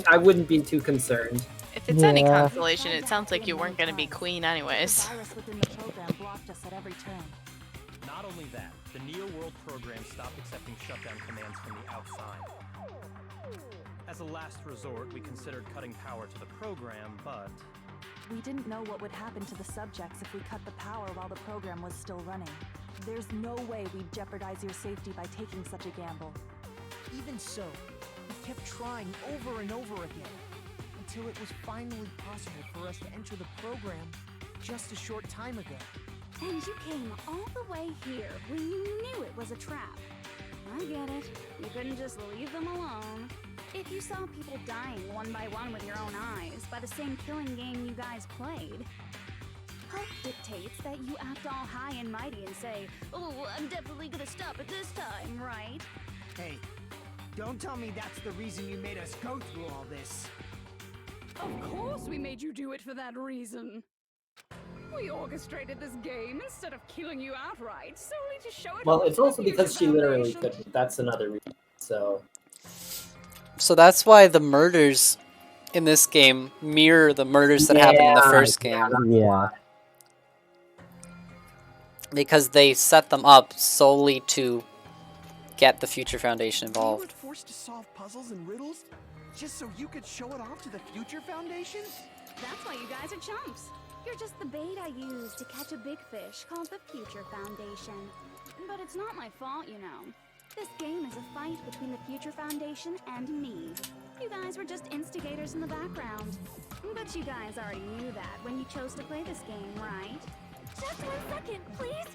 I wouldn't be too concerned. If it's any Yeah. consolation, it sounds like you weren't gonna be queen anyways. virus within the program blocked us at every turn. Not only that, the Neo World program stopped accepting shutdown commands from the outside. As a last resort, we considered cutting power to the program, but... We didn't know what would happen to the subjects if we cut the power while the program was still running. There's no way we'd jeopardize your safety by taking such a gamble. Even so, we kept trying over and over again, until it was finally possible for us to enter the program just a short time ago. And you came all the way here when you knew it was a trap. I get it. You couldn't just leave them alone. If you saw people dying one by one with your own eyes by the same killing game you guys played, hope dictates that you act all high and mighty and say, "Oh, I'm definitely gonna stop it this time, right?" Hey, don't tell me that's the reason you made us go through all this. Of course we made you do it for that reason. We orchestrated this game instead of killing you outright, solely to show it. Well, it's also because she literally couldn't. That's another reason. So that's why the murders in this game mirror the murders that happened in the first game. Yeah. Because they set them up solely to get the Future Foundation You were involved. forced to solve puzzles and riddles just so you could show it off to the Future Foundation? That's why you guys are chumps. You're just the bait I used to catch a big fish called the Future Foundation. But it's not my fault, you know. This game is a fight between the Future Foundation and me. You guys were just instigators in the background. But you guys already knew that when you chose to play this game, right? Just 1 second, please.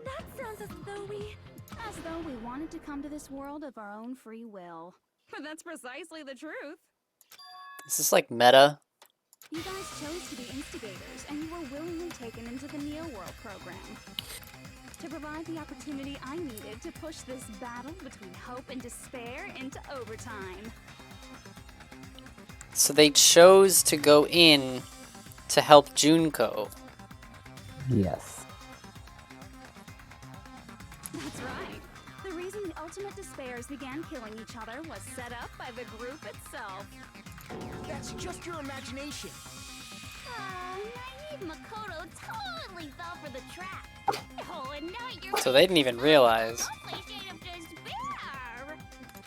That sounds as though we... As though we wanted to come to this world of our own free will. But that's precisely the truth. Is this like meta? You guys chose to be instigators, and you were willingly taken into the Neo World program. To provide the opportunity I needed to push this battle between hope and despair into overtime. So they chose to go in to help Junko. Yes. That's right. The reason the Ultimate Despairs began killing each other was set up by the group itself. That's just your imagination. Naive Makoto totally fell for the trap. Oh, and now you're... So they didn't even realize.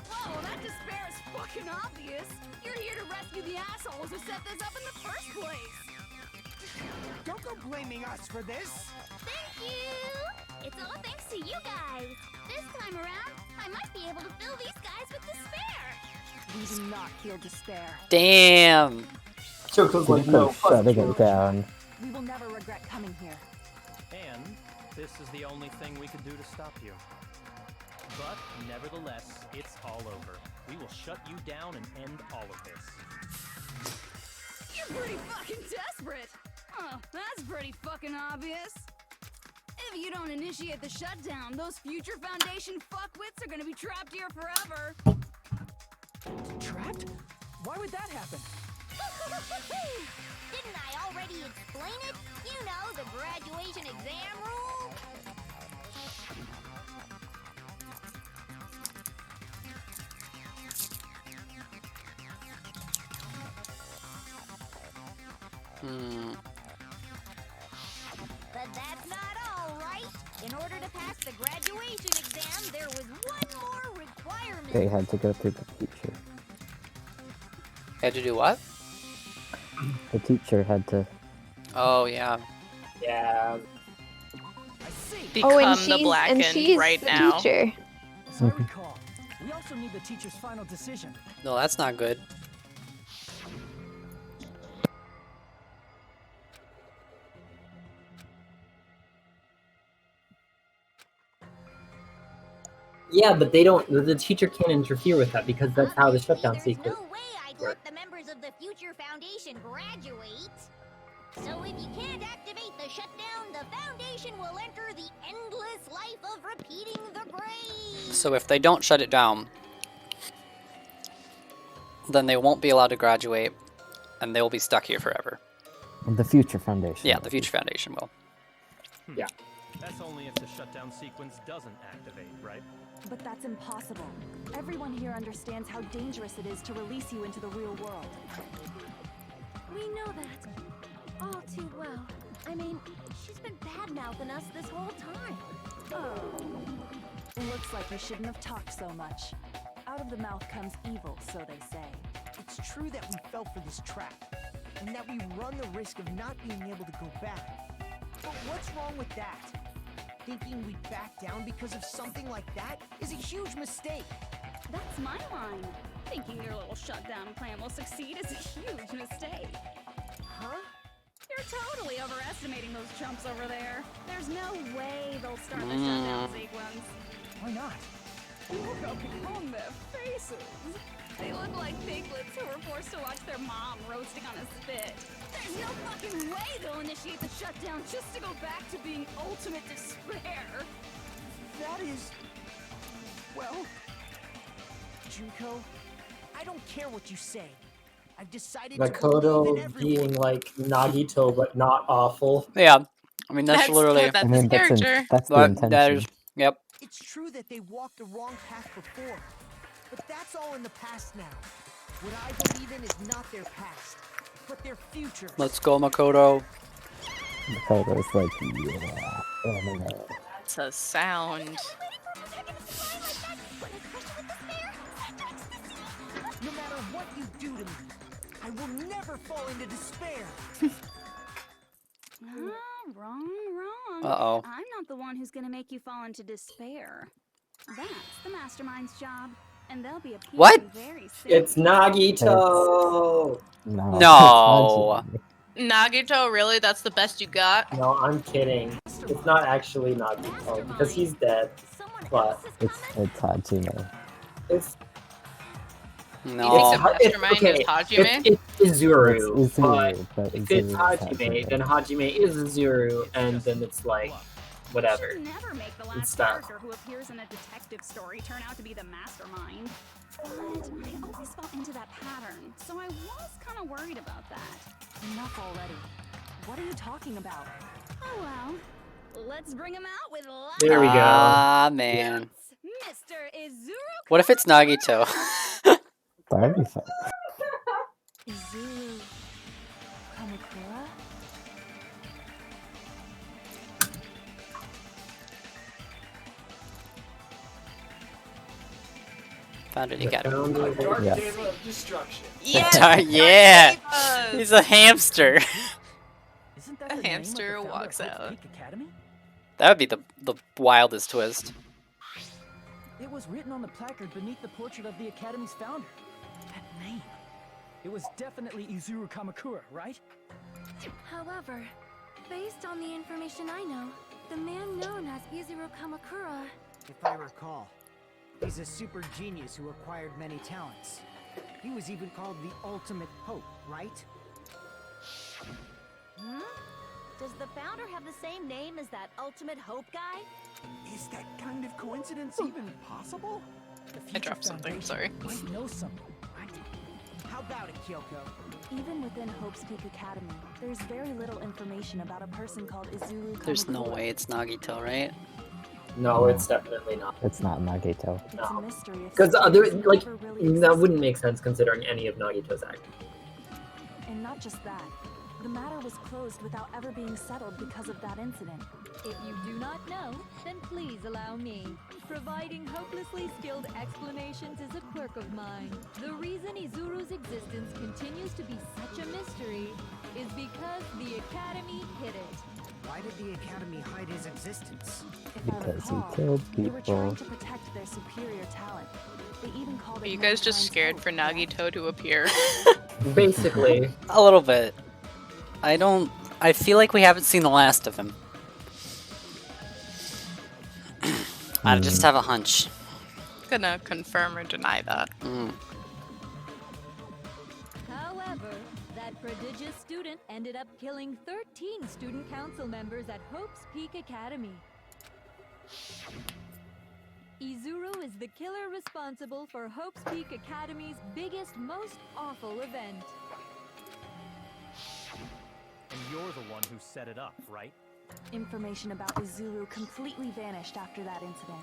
Whoa, that despair is fucking obvious. You're here to rescue the assholes who set this up in the first place. Don't go blaming us for this. Thank you! It's all thanks to you guys. This time around, I might be able to fill these guys with despair. We do not feel despair. Damn. Choco's like, no, shutting it down. We will never regret coming here. And this is the only thing we could do to stop you. But nevertheless, it's all over. We will shut you down and end all of this. You're pretty fucking desperate. Oh, that's pretty fucking obvious. If you don't initiate the shutdown, those Future Foundation fuckwits are gonna be trapped here forever. Trapped? Why would that happen? Didn't I already explain it? You know, the graduation exam rule. But that's not all, right? In order to pass the graduation exam, there was one more requirement. They had to go through the teacher. Had to do what? The teacher had to. Oh, yeah. Yeah. Become and the Blacken she's right the now. teacher. As I recall, we also need the teacher's final decision. No, that's not good. Yeah, but they don't. The teacher can't interfere with that because that's how the shutdown sequence. No way I'd let the members of the Future Foundation graduate. So if you can't activate the shutdown, the Foundation will enter the endless life of repeating the grade. So if they don't shut it down, then they won't be allowed to graduate, and they will be stuck here forever. The Future Foundation. Yeah, the Future Foundation will. Yeah. That's only if the shutdown sequence doesn't activate, right? But that's impossible. Everyone here understands how dangerous it is to release you into the real world. We know that all too well. I mean, she's been bad-mouthing us this whole time. Oh. Looks like you shouldn't have talked so much. Out of the mouth comes evil, so they say. It's true that we fell for this trap, and that we run the risk of not being able to go back. But what's wrong with that? Thinking we'd back down because of something like that is a huge mistake. That's my line. Thinking your little shutdown plan will succeed is a huge mistake. Huh? You're totally overestimating those chumps over there. There's no way they'll start the shutdown sequence. Why not? Look up on their faces. They look like piglets who were forced to watch their mom roasting on a spit. There's no fucking way they'll initiate the shutdown just to go back to being ultimate despair. That is... well... Junko, I don't care what you say. I've decided to believe in Makoto being like Nagito but not awful. Yeah, I mean that's literally. I mean, that's the intention. That is, yep. It's true that they walked the wrong path before, but that's all in the past now. What I believe in is not their past, but their future. Let's go, Makoto. Makoto's like, yeah. Oh my god. It's a sound. No matter what you do to me, I will never fall into despair. Wrong. Uh-oh. I'm not the one who's gonna make you fall into despair. That's the mastermind's job, and they'll be appealing What? very soon. It's Nagito! No. Nagito, really? That's the best you got? No, I'm kidding. It's not actually Nagito because he's dead. But It's Hajime. it's No. You think the mastermind is Hajime? It's Izuru. It's Izuru, but if it's Izuru is Hajime, then Hajime is Izuru, and then it's like whatever. You should never make the It's last stuff. character who appears in a detective story turn out to be the mastermind. But I always fall into that pattern, so I was kind of worried about that. Enough already. What are you talking about? Oh well, let's bring him out with lots There we go. Ah, man. Mr. Izuru. What if it's Nagito? That'd be fun. Izuru Kamakura? Found it, you got Dark it. Deva of Destruction. Yeah! He's a hamster. Isn't that A the name of hamster the founder walks of Hope's out. Peak Academy? That would be the wildest twist. It was written on the placard beneath the portrait of the Academy's founder. That name. It was definitely Izuru Kamakura, right? However, based on the information I know, the man known as Izuru Kamakura... If I recall, he's a super genius who acquired many talents. He was even called the Ultimate Hope, right? Hmm? Does the founder have the same name as that Ultimate Hope guy? Is that kind of coincidence even possible? I dropped something, sorry. Might know something, right? How about it, Kyoko? Even within Hope's Peak Academy, there's very little information about a person called Izuru Kamakura. There's no way it's Nagito, right? No, it's definitely not. It's not Nagito. It's a mystery if Because such other person like ever really that wouldn't make sense considering any of Nagito's acting. And not just that. The matter was closed without ever being settled because of that incident. If you do not know, then please allow me. Providing hopelessly skilled explanations is a quirk of mine. The reason Izuru's existence continues to be such a mystery is because the Academy hid it. Why did the Academy hide his existence? Because he killed They were trying people. to protect their superior talent. They even called Are it you guys just mankind's scared hope. for Nagito to appear? Basically. A little bit. I feel like we haven't seen the last of him. I just have a hunch. Gonna confirm or deny that. However, that prodigious student ended up killing 13 student council members at Hope's Peak Academy. Izuru is the killer responsible for Hope's Peak Academy's biggest, most awful event. And you're the one who set it up, right? Information about Izuru completely vanished after that incident.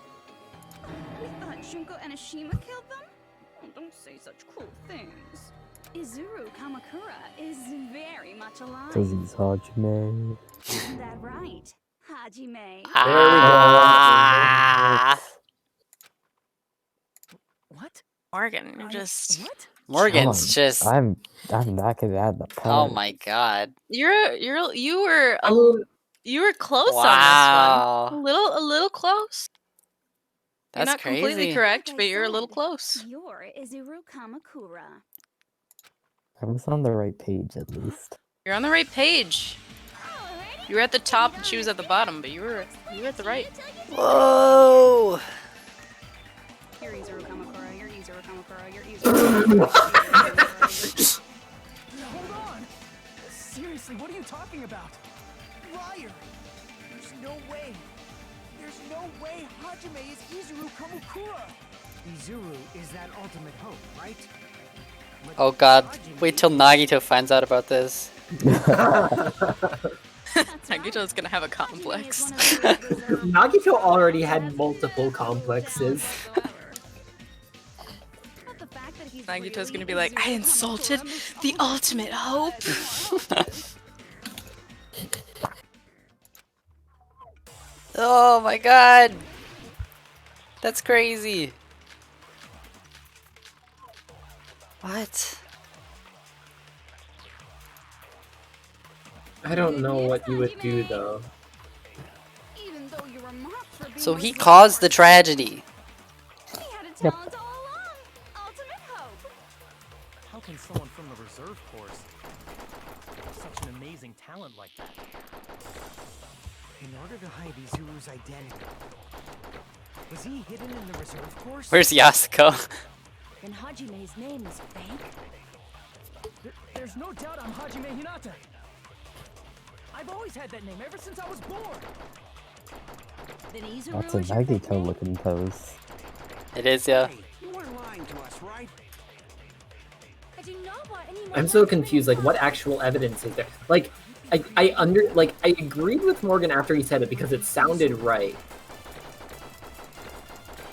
We thought Junko and Ashima killed them? Oh, don't say such cruel things. Izuru Kamakura is very much alive. Because he's Hajime. Isn't that right, Hajime? Ah. What? Morgan, you just Morgan's Oh, just. I'm not gonna add the part. Oh my god. you were close Wow. on this one. A little close. You're That's not completely crazy. correct, but you're a little close. You're Izuru Kamakura. I was on the right page at least. You're on the right page. You were at the top and she was at the bottom, but you were at the right. Whoa! You're Izuru Kamakura. You're Izuru Kamakura. You're Izuru Kamakura. Hold on! Seriously, what are you talking about? Liar! There's no way! There's no way Hajime is Izuru Kamukura! Izuru is that ultimate hope, right? Oh god. Wait till Nagito finds out about this. Nagito's gonna have a complex. Nagito already had multiple complexes. Nagito's gonna be like, I insulted the ultimate hope. Oh my god! That's crazy. What? I don't know what you would do though. Even though you were mocked for being So he caused the tragedy. he had a talent all along. Ultimate hope. How can someone from the reserve course have such an amazing talent like that? In order to hide Izuru's identity, was he hidden in the reserve course? Where's Yasuko? Then Hajime's name is fake? There's no doubt I'm Hajime Hinata. I've always had that name ever since I was born. Then Izuru That's a is your fake Nagito name? looking pose. It is, yeah. You weren't lying to us, right? I do not want any more I'm so confused. Like, what actual evidence is there? Like, I agreed with Morgan after he said it because it sounded right.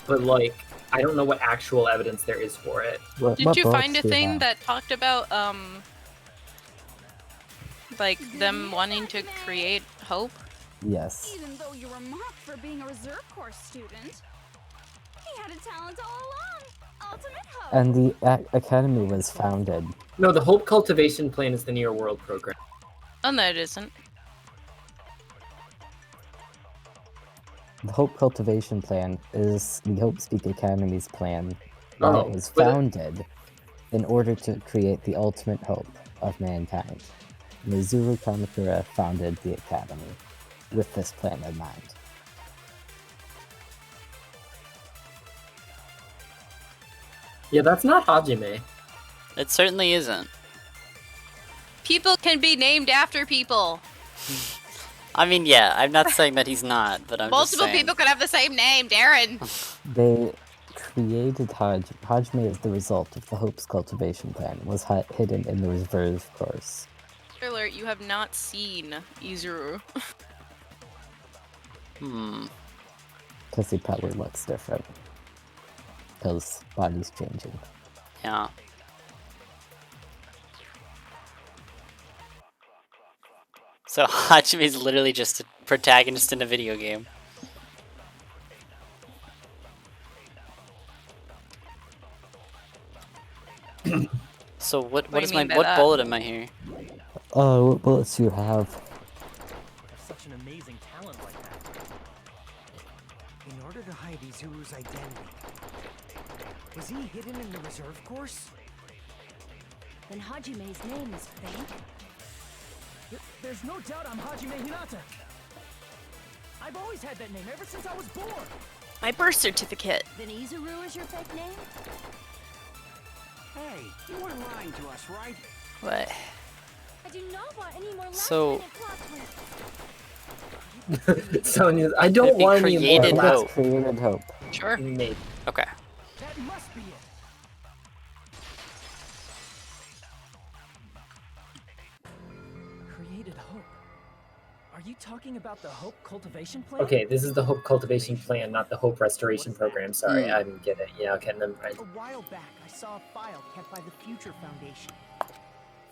But like, I don't know what actual evidence there is for it. Did you find a thing that talked about like them wanting to create hope? Yes. Even though you were mocked for being a reserve course student, he had a talent all along. Ultimate hope. And the academy was founded. No, the Hope Cultivation Plan is the Near World program. Oh, no, it isn't. The Hope Cultivation Plan is the Hope Speak Academy's plan. Oh, And it was founded in order to create the ultimate hope of mankind. Izuru Kamakura founded the academy with this plan in mind. Yeah, that's not Hajime. It certainly isn't. People can be named after people. I mean, yeah, I'm not saying that he's not, but I'm Multiple just saying. people could have the same name, Darren. They created Hajime as the result of the Hope's Cultivation Plan. It was hidden in the reserve course. Alert, you have not seen Izuru. Because he probably looks different. Because body's changing. Yeah. So Hajime is literally just a protagonist in a video game. So what do you is my mean by what that? bullet am I here? Oh, what bullets do you have? Such an amazing talent like that. In order to hide Izuru's identity, was he hidden in the reserve course? Then Hajime's name is fake? There's no doubt I'm Hajime Hinata. I've always had that name ever since I was born. My birth certificate. Then Izuru is your fake name? Hey, you weren't lying to us, right? What? I do not want any more So- last-minute plot twists. Sonya, I don't It'd be want any more. created last- hope. Created hope. Sure. Maybe. Okay. That must be it. Created hope. Are you talking about the Hope Cultivation Plan? Okay, this is the Hope Cultivation Plan, not the Hope Restoration Program. Sorry, I didn't get it. Yeah, okay, never mind. A while back, I saw a file kept by the Future Foundation.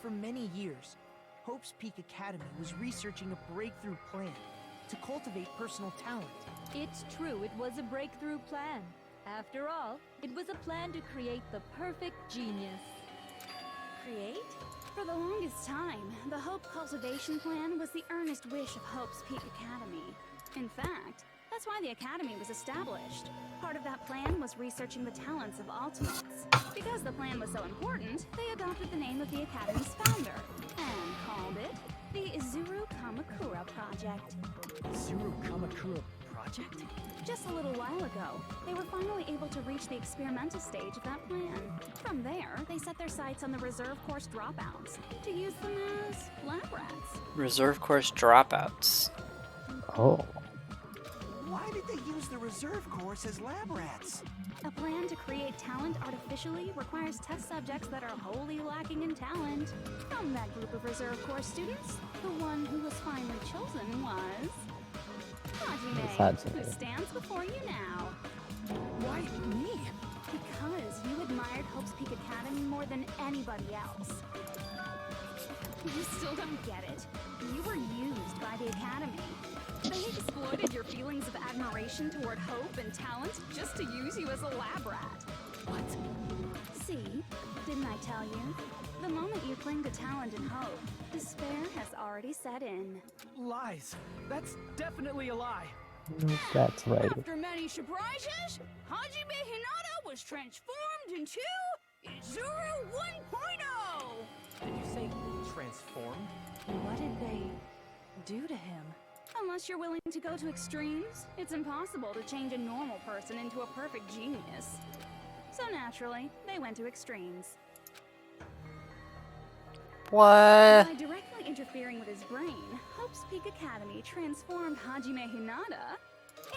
For many years, Hope's Peak Academy was researching a breakthrough plan to cultivate personal talent. It's true, it was a breakthrough plan. After all, it was a plan to create the perfect genius. Create? For the longest time, the Hope Cultivation Plan was the earnest wish of Hope's Peak Academy. In fact, that's why the Academy was established. Part of that plan was researching the talents of Ultimates. Because the plan was so important, they adopted the name of the Academy's founder and called it the Izuru Kamakura Project. Izuru Kamakura Project? Just a little while ago, they were finally able to reach the experimental stage of that plan. From there, they set their sights on the reserve course dropouts to use them as lab rats. Reserve course dropouts. Oh. Why did they use the reserve course as lab rats? A plan to create talent artificially requires test subjects that are wholly lacking in talent. From that group of reserve course students, the one who was finally chosen was Hajime, who stands before you now. Why me? Because you admired Hope's Peak Academy more than anybody else. You still don't get it. You were used by the Academy. They exploited your feelings of admiration toward hope and talent just to use you as a lab rat. What? See, didn't I tell you? The moment you cling to talent and hope, despair has already set in. Lies. That's definitely a lie. That's right. After many surprises, Hajime Hinata was transformed into Izuru 1.0! Did you say transformed? What did they do to him? Unless you're willing to go to extremes, it's impossible to change a normal person into a perfect genius. So naturally, they went to extremes. What? By directly interfering with his brain, Hope's Peak Academy transformed Hajime Hinata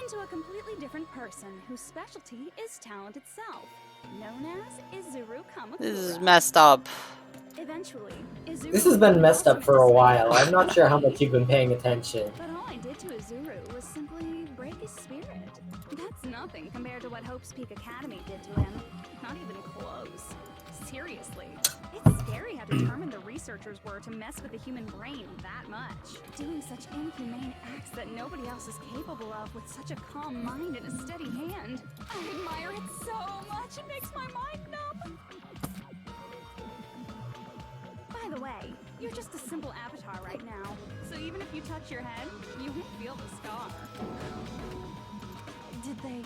into a completely different person whose specialty is talent itself, known as Izuru Kamakura. This is messed up. Eventually, Izuru... This has been messed up for a while. I'm not sure how much you've been paying attention. But all I did to Izuru was simply break his spirit. That's nothing compared to what Hope's Peak Academy did to him. Not even close. Seriously, it's scary how determined the researchers were to mess with the human brain that much. Doing such inhumane acts that nobody else is capable of with such a calm mind and a steady hand. I admire it so much, it makes my mind numb. By the way, you're just a simple avatar right now, so even if you touch your head, you won't feel the scar. Did they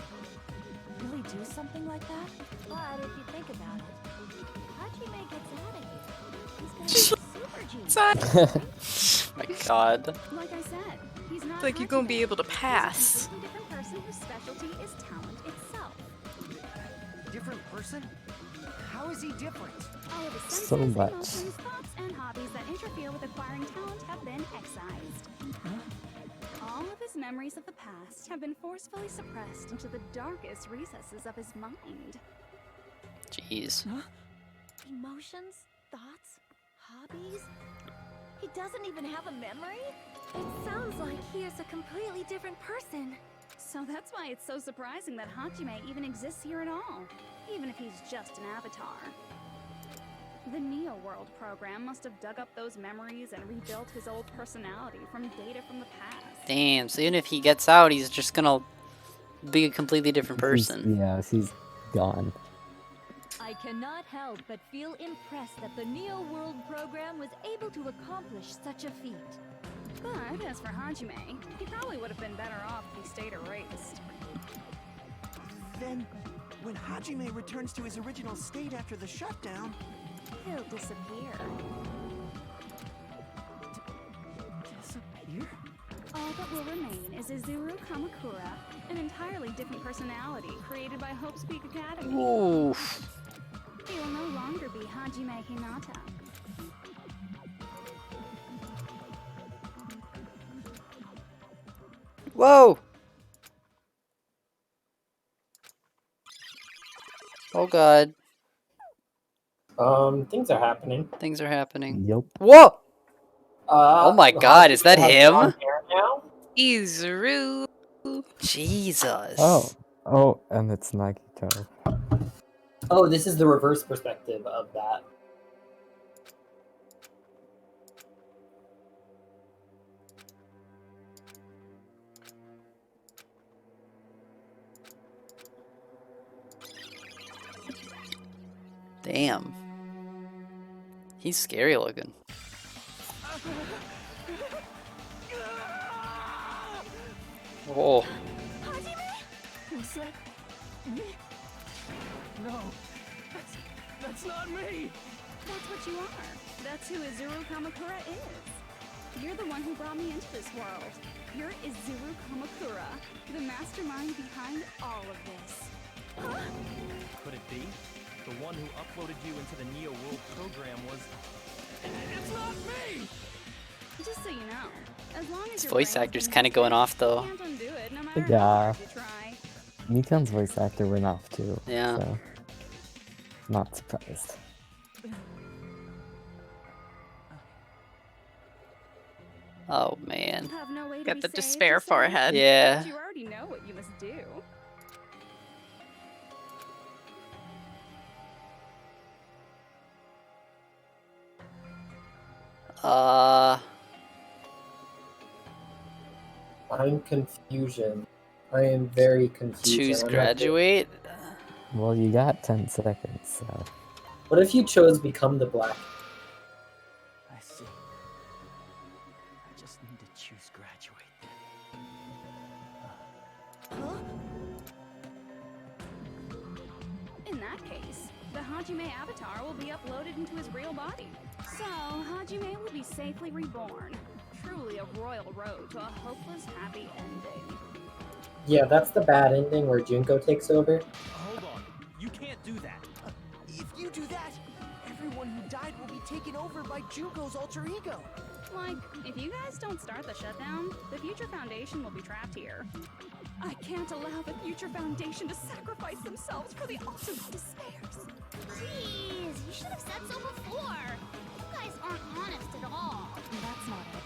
really do something like that? But if you think about it, Hajime gets out of here. He's gonna be super genius. My god. Like I said, he's not It's like you're gonna be able to pass. He's a completely different person whose specialty is talent itself. Different person? How is he different? All of his senses, So much. emotions, thoughts, and hobbies that interfere with acquiring talent have been excised. All of his memories of the past have been forcefully suppressed into the darkest recesses of his mind. Jeez. Emotions, thoughts, hobbies? He doesn't even have a memory? It sounds like he is a completely different person. So that's why it's so surprising that Hajime even exists here at all, even if he's just an avatar. The Neo World program must have dug up those memories and rebuilt his old personality from data from the past. Damn, so even if he gets out, he's just gonna be a completely different person. He's gone. I cannot help but feel impressed that the Neo World program was able to accomplish such a feat. But as for Hajime, he probably would have been better off if he stayed erased. Then, when Hajime returns to his original state after the shutdown, He'll disappear. Disappear? All that will remain is Izuru Kamakura, an entirely different personality created by Hope's Peak Academy. Oof. He will no longer be Hajime Hinata. Whoa! Oh god. Things are happening. Things are happening. Yep. Whoa! Oh my god, is that him? Now? Izuru. Jesus. Oh, and it's Nagito. Oh, this is the reverse perspective of that. Damn. He's scary looking. Oh. Was that me? No, that's not me. That's what you are. That's who Izuru Kamakura is. You're the one who brought me into this world. You're Izuru Kamakura, the mastermind behind all of this. Could it be? The one who uploaded you into the Neo World program was... It's not me! Just so you know, as long as His your voice brain's actor's been kind of going off you though. can't undo it, no matter how Yeah. hard you try. Mikan's voice actor went off too. Yeah. So, not surprised. Oh man. You have no way to Get be the saved, despair you say? forehead. Yeah. But you already know what you must do. I'm confusion. I am very confused. Choose and I'm not sure. graduate? Well, you got 10 seconds, so. What if you chose become the black? I see. I just need to choose graduate then. In that case, the Hajime avatar will be uploaded into his real body. So, Hajime will be safely reborn. Truly a royal road to a hopeless, happy ending. Yeah, that's the bad ending where Junko takes over. Hold on. You can't do that. If you do that, everyone who died will be taken over by Junko's alter ego. Like, if you guys don't start the shutdown, the Future Foundation will be trapped here. I can't allow the Future Foundation to sacrifice themselves for the ultimate despairs. Jeez, you should have said so before. You guys aren't honest at all. That's not it.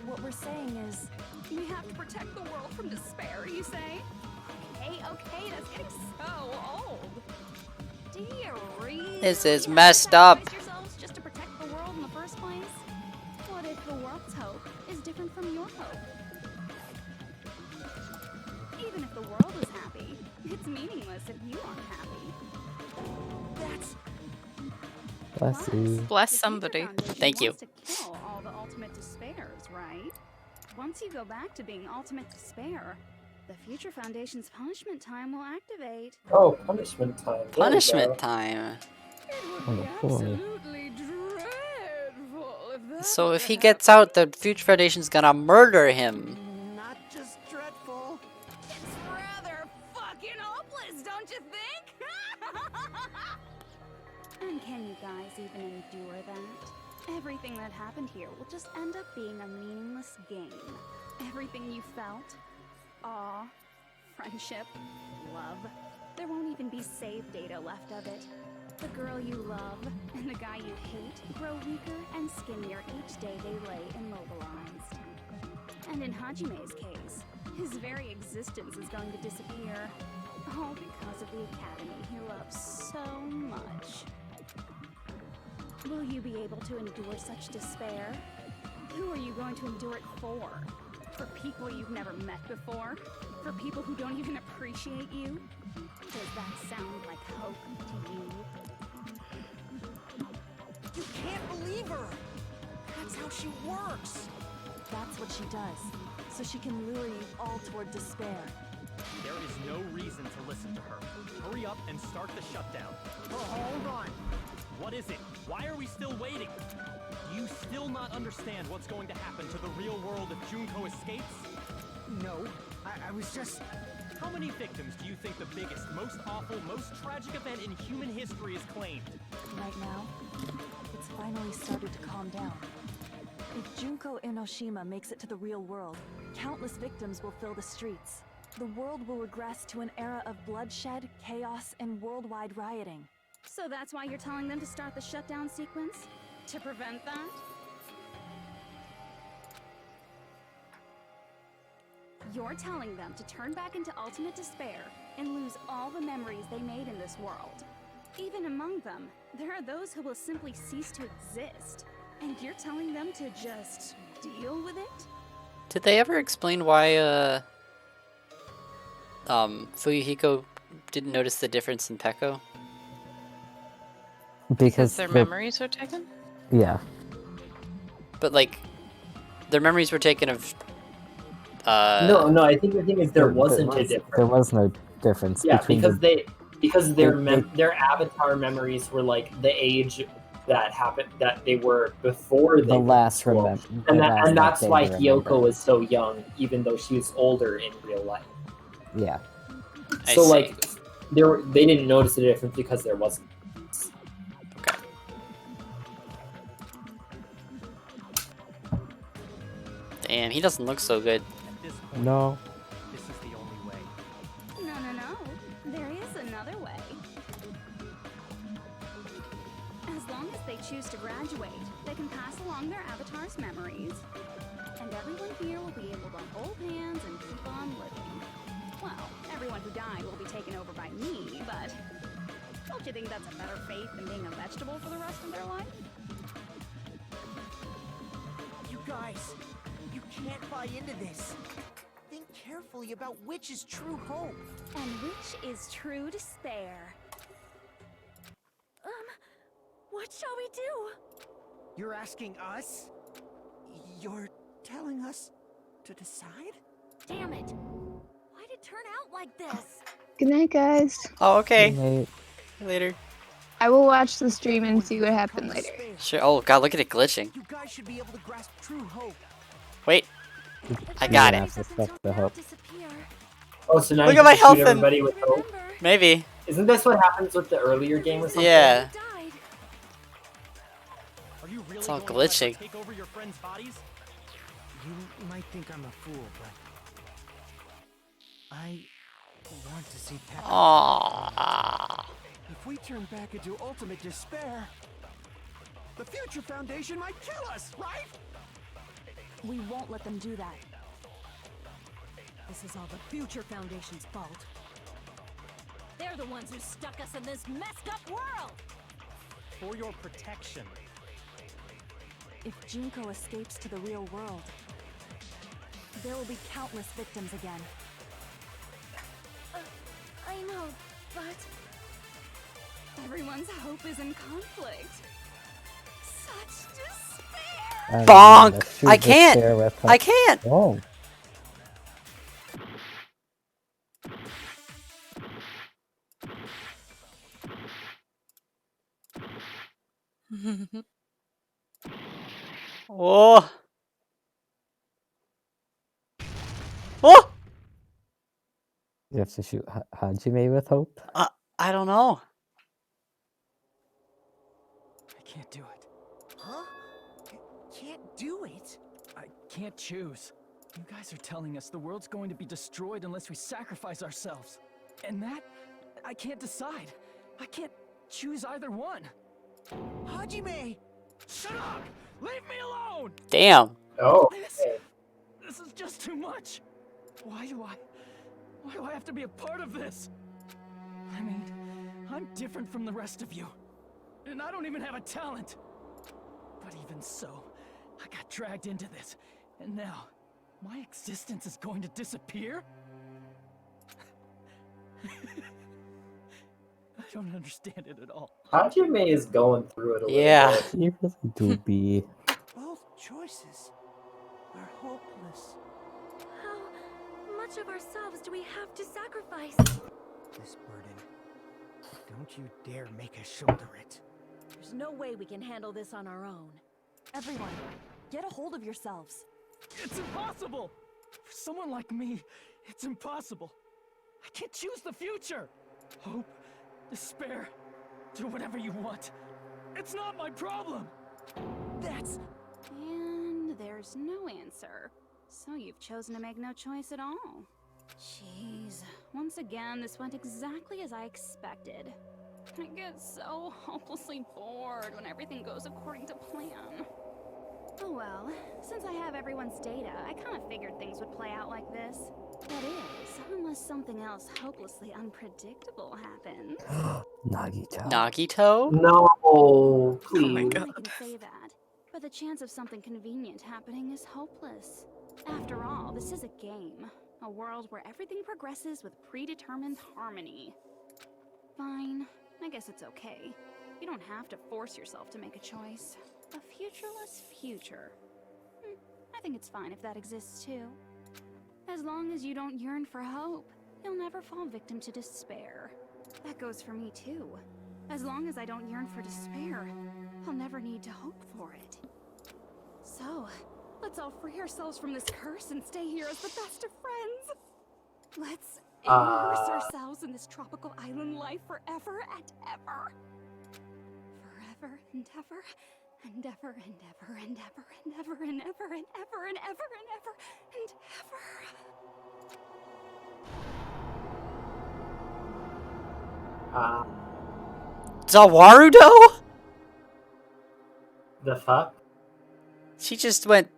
What we're saying is... We have to protect the world from despair, you say? Okay, that's getting so old. Do you really This is have to messed up. sacrifice yourselves just to protect the world in the first place? What if the world's hope is different from your hope? Even if the world is happy, it's meaningless if you aren't happy. That's... Bless you. Bless somebody. Thank you. Wants to kill all the ultimate despairs, right? Once you go back to being ultimate despair, the Future Foundation's punishment time will activate. Oh, punishment time. There we Punishment go. time. Oh boy. Absolutely dreadful if that So were if to he gets out, the Future Foundation's gonna murder him. Not just dreadful. It's rather fucking hopeless, don't you think? And can you guys even endure that? Everything that happened here will just end up being a meaningless game. Everything you felt, awe, friendship, love, there won't even be save data left of it. The girl you love and the guy you hate grow weaker and skinnier each day they lay immobilized. And in Hajime's case, his very existence is going to disappear. All because of the academy he loves so much. Will you be able to endure such despair? Who are you going to endure it for? For people you've never met before? For people who don't even appreciate you? Does that sound like hope to you? You can't believe her. That's how she works. That's what she does. So she can lure you all toward despair. There is no reason to listen to her. Hurry up and start the shutdown. Oh, hold on. What is it? Why are we still waiting? Do you still not understand what's going to happen to the real world if Junko escapes? No, I was just... How many victims do you think the biggest, most awful, most tragic event in human history has claimed? Right now, it's finally started to calm down. If Junko Enoshima makes it to the real world, countless victims will fill the streets. The world will regress to an era of bloodshed, chaos, and worldwide rioting. So that's why you're telling them to start the shutdown sequence? To prevent that? You're telling them to turn back into ultimate despair and lose all the memories they made in this world. Even among them, there are those who will simply cease to exist. And you're telling them to just deal with it? Did they ever explain why Fuyuhiko didn't notice the difference in Peko? Because their they're- memories are taken? Yeah. But like, their memories were taken of. No, I think the thing is there wasn't a difference. There was no difference Yeah, between because their they- their avatar memories were like the age that happened that they were before they the went last to school. remember. And that's why Kyoko was so young, even though she was older in real life. Yeah. So like, they didn't notice the difference because there wasn't. Damn, he doesn't look so good. No. This is the only way. No. There is another way. As long as they choose to graduate, they can pass along their avatar's memories. And everyone here will be able to hold hands and keep on living. Well, everyone who died will be taken over by me, but don't you think that's a better fate than being a vegetable for the rest of their life? You guys, you can't buy into this. Think carefully about which is true hope. And which is true despair. What shall we do? You're asking us? You're telling us to decide? Damn it! Why'd it turn out like this? Good night, guys. Oh, okay. Good night. Later. I will watch the stream and see what happened later. Sure. Oh god, look at it glitching. You guys should be able to grasp true hope. Wait. I got You're it. gonna have to suck the hope. Oh, so now Look you at my can health shoot and- everybody with hope? Maybe. Isn't this what happens with the earlier game or something? Yeah. Are you really It's all going to let glitching. her take over your friends' bodies? You might think I'm a fool, but I want to see Pepper. Aww. If we turn back into ultimate despair, the Future Foundation might kill us, right? We won't let them do that. This is all the Future Foundation's fault. They're the ones who stuck us in this messed up world! For your protection. If Junko escapes to the real world, there will be countless victims again. I know, but everyone's hope is in conflict. Such despair! Bonk! I can't! I can't! Oh. Oh! Oh! You have to shoot Hajime with hope? I don't know. I can't do it. Huh? Can't do it? I can't choose. You guys are telling us the world's going to be destroyed unless we sacrifice ourselves. And that, I can't decide. I can't choose either one. Hajime! Shut up! Leave me alone! Damn. Oh. This is just too much. Why do I have to be a part of this? I mean, I'm different from the rest of you. And I don't even have a talent. But even so, I got dragged into this. And now, my existence is going to disappear? I don't understand it at all. Hajime is going through it a little Yeah. bit. You really do be. Both choices are hopeless. How much of ourselves do we have to sacrifice? This burden. Don't you dare make us shoulder it. There's no way we can handle this on our own. Everyone, get a hold of yourselves. It's impossible! For someone like me, it's impossible. I can't choose the future. Hope, despair, do whatever you want. It's not my problem. That's... And there's no answer. So you've chosen to make no choice at all. Jeez. Once again, this went exactly as I expected. I get so hopelessly bored when everything goes according to plan. Oh well, since I have everyone's data, I kind of figured things would play out like this. That is, unless something else hopelessly unpredictable happens. Nagito. Nagito? No, please. I can say that, but the chance of something convenient happening is hopeless. After all, this is a game. A world where everything progresses with predetermined harmony. Fine, I guess it's okay. You don't have to force yourself to make a choice. A futureless future. I think it's fine if that exists too. As long as you don't yearn for hope, you'll never fall victim to despair. That goes for me too. As long as I don't yearn for despair, I'll never need to hope for it. So, let's all free ourselves from this curse and stay here as the best of friends. Let's immerse ourselves in this tropical island life forever and ever. Forever and ever and ever and ever and ever and ever and ever and ever and ever and ever and ever. Zawarudo? The fuck? She just went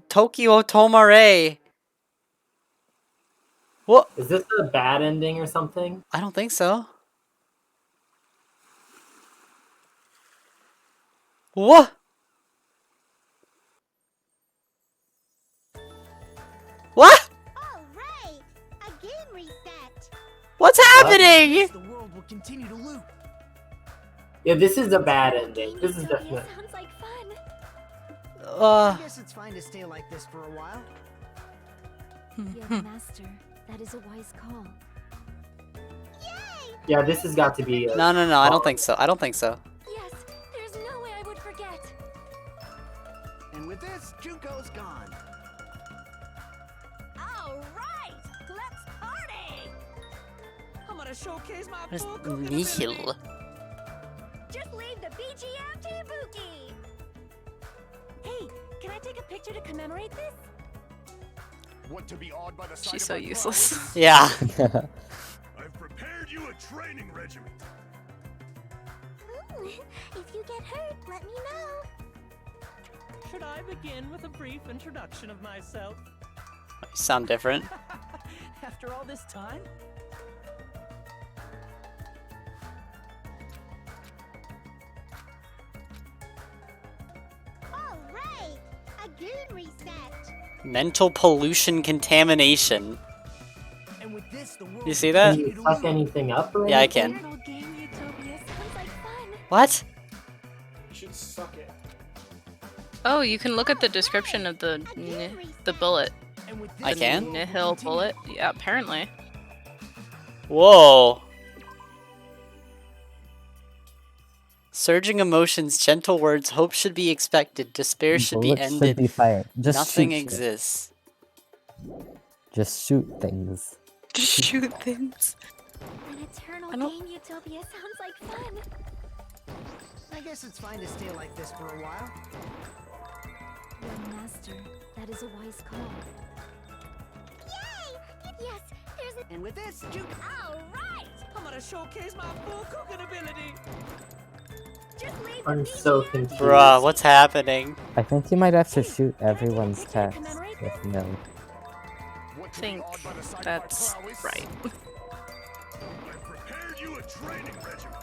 Tokyo Tomare. What? Is this a bad ending or something? I don't think so. What? What? All right, a game reset. What's happening? The world will continue to loop. Yeah, this is a bad ending. This is definitely. Sounds like fun. I guess it's fine to stay like this for a while. Yes, master. That is a wise call. Yeah, this has got to be. No, I don't think so. I don't think so. Yes, there's no way I would forget. And with this, Junko's gone. All right, let's party. I'm gonna showcase my Where's full cooking Nihil? ability. Just leave the BGM to Ibuki. Hey, can I take a picture to commemorate this? Want to be awed by the sight She's of so my useless. prowess? Yeah. I've prepared you a training regiment. If you get hurt, let me know. Should I begin with a brief introduction of myself? You sound different. After all this time? All right, a goon reset. Mental pollution contamination. And with this, the world You see that? Can you suck anything up? Or Yeah, I anything? can. Little game utopia sounds like fun. What? You should suck it. Oh, you can look at the description of the bullet. I can? Nihil bullet. Yeah, apparently. Whoa. Surging emotions, gentle words, hope should be expected, despair should be Bullets ended. should be fired. Just Nothing shoot shit. exists. Just shoot things. Just shoot things. An eternal I don't- game utopia sounds like fun. I guess it's fine to stay like this for a while. Young master, that is a wise call. Yes, there's a. And with this, Junko. All right, I'm gonna showcase my full cooking ability. just leave I'm the so BGM confused. Bruh, what's happening? I think you might have to shoot everyone's text with no. I think that's right. I've prepared you a training regiment.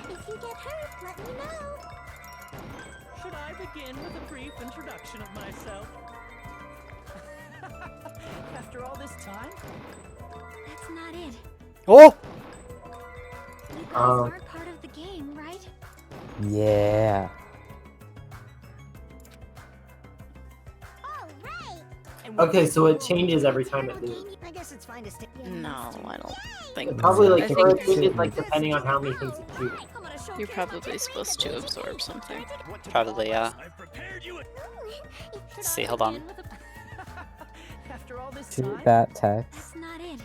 If you get hurt, let me know. Should I begin with a brief introduction of myself? After all this time? That's not it. Oh! You guys Oh. aren't part of the game, right? Yeah. All right. Okay, so it changes every time it loops. I guess it's fine to stay. No, I don't think. Probably like I or it think changes like depending on how many things it shoots. you're probably supposed to absorb something. Probably, yeah. I've prepared you a Let's see, hold on. After all this Shoot time? that text. That's not it.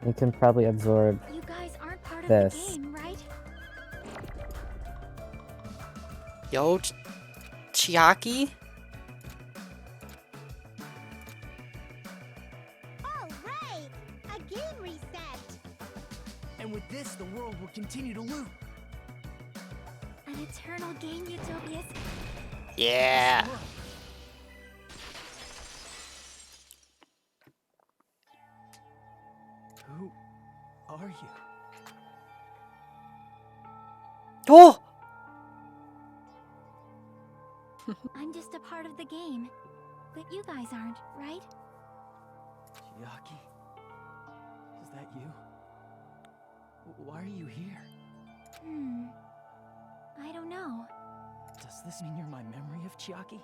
You can probably absorb You guys aren't part of this. the game, right? Yo, Chiaki? All right, a game reset. And with this, the world will continue to loop. An eternal game utopia. Yeah. Who are you? Oh! I'm just a part of the game. But you guys aren't, right? Chiaki? Is that you? Why Why are you here? I don't know. Does this mean you're my memory of Chiaki?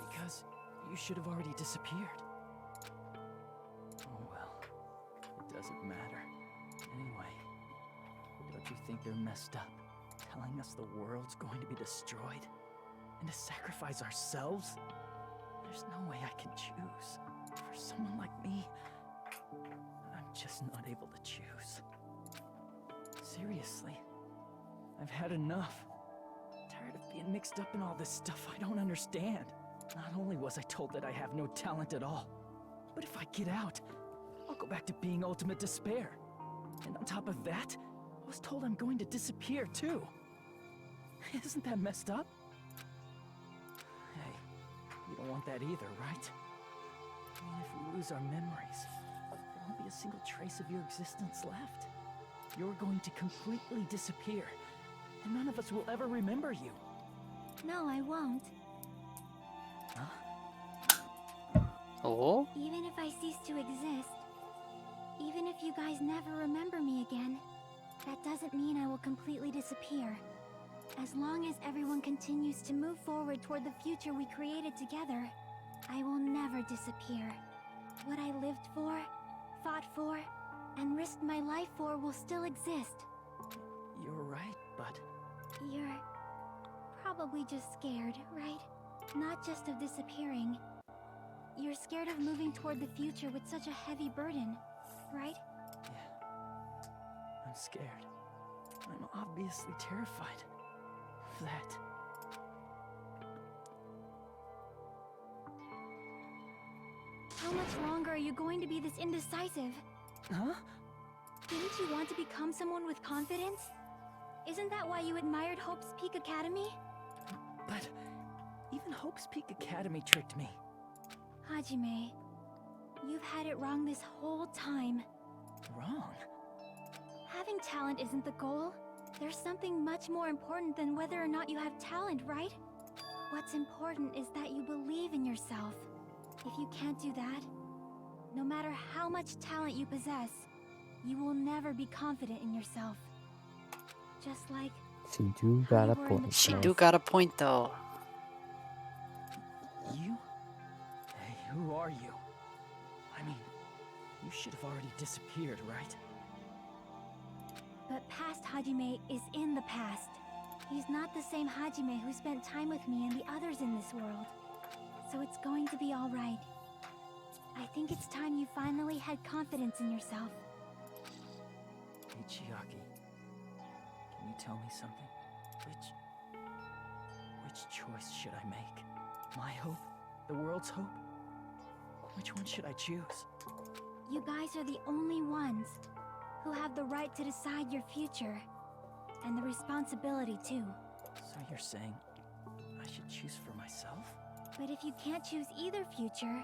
Because you should have already disappeared. Oh well, it doesn't matter. Anyway, don't you think they're messed up? Telling us the world's going to be destroyed? And to sacrifice ourselves? There's no way I can choose. For someone like me, I'm just not able to choose. Seriously, I've had enough. Tired of being mixed up in all this stuff I don't understand. Not only was I told that I have no talent at all, but if I get out, I'll go back to being ultimate despair. And on top of that, I was told I'm going to disappear too. Isn't that messed up? Hey, you don't want that either, right? I mean, if we lose our memories, there won't be a single trace of your existence left. You're going to completely disappear, and none of us will ever remember you. No, I won't. Oh? Even if I cease to exist, even if you guys never remember me again, that doesn't mean I will completely disappear. As long as everyone continues to move forward toward the future we created together, I will never disappear. What I lived for, fought for, and risked my life for will still exist. You're right, but... You're probably just scared, right? Not just of disappearing. You're scared of moving toward the future with such a heavy burden, right? Yeah. I'm scared. I'm obviously terrified of that. How much longer are you going to be this indecisive? Huh? Didn't you want to become someone with confidence? Isn't that why you admired Hope's Peak Academy? But even Hope's Peak Academy tricked me. Hajime, you've had it wrong this whole time. Wrong? Having talent isn't the goal. There's something much more important than whether or not you have talent, right? What's important is that you believe in yourself. If you can't do that, no matter how much talent you possess, you will never be confident in yourself. Just like She do got a point. She do got a point, though. You? Hey, who are you? I mean, you should have already disappeared, right? But past Hajime is in the past. He's not the same Hajime who spent time with me and the others in this world. So it's going to be alright. I think it's time you finally had confidence in yourself. Hey, Chiaki. Can you tell me something? Which choice should I make? My hope? The world's hope? Which one should I choose? You guys are the only ones who have the right to decide your future. And the responsibility, too. So you're saying I should choose for myself? But if you can't choose either future,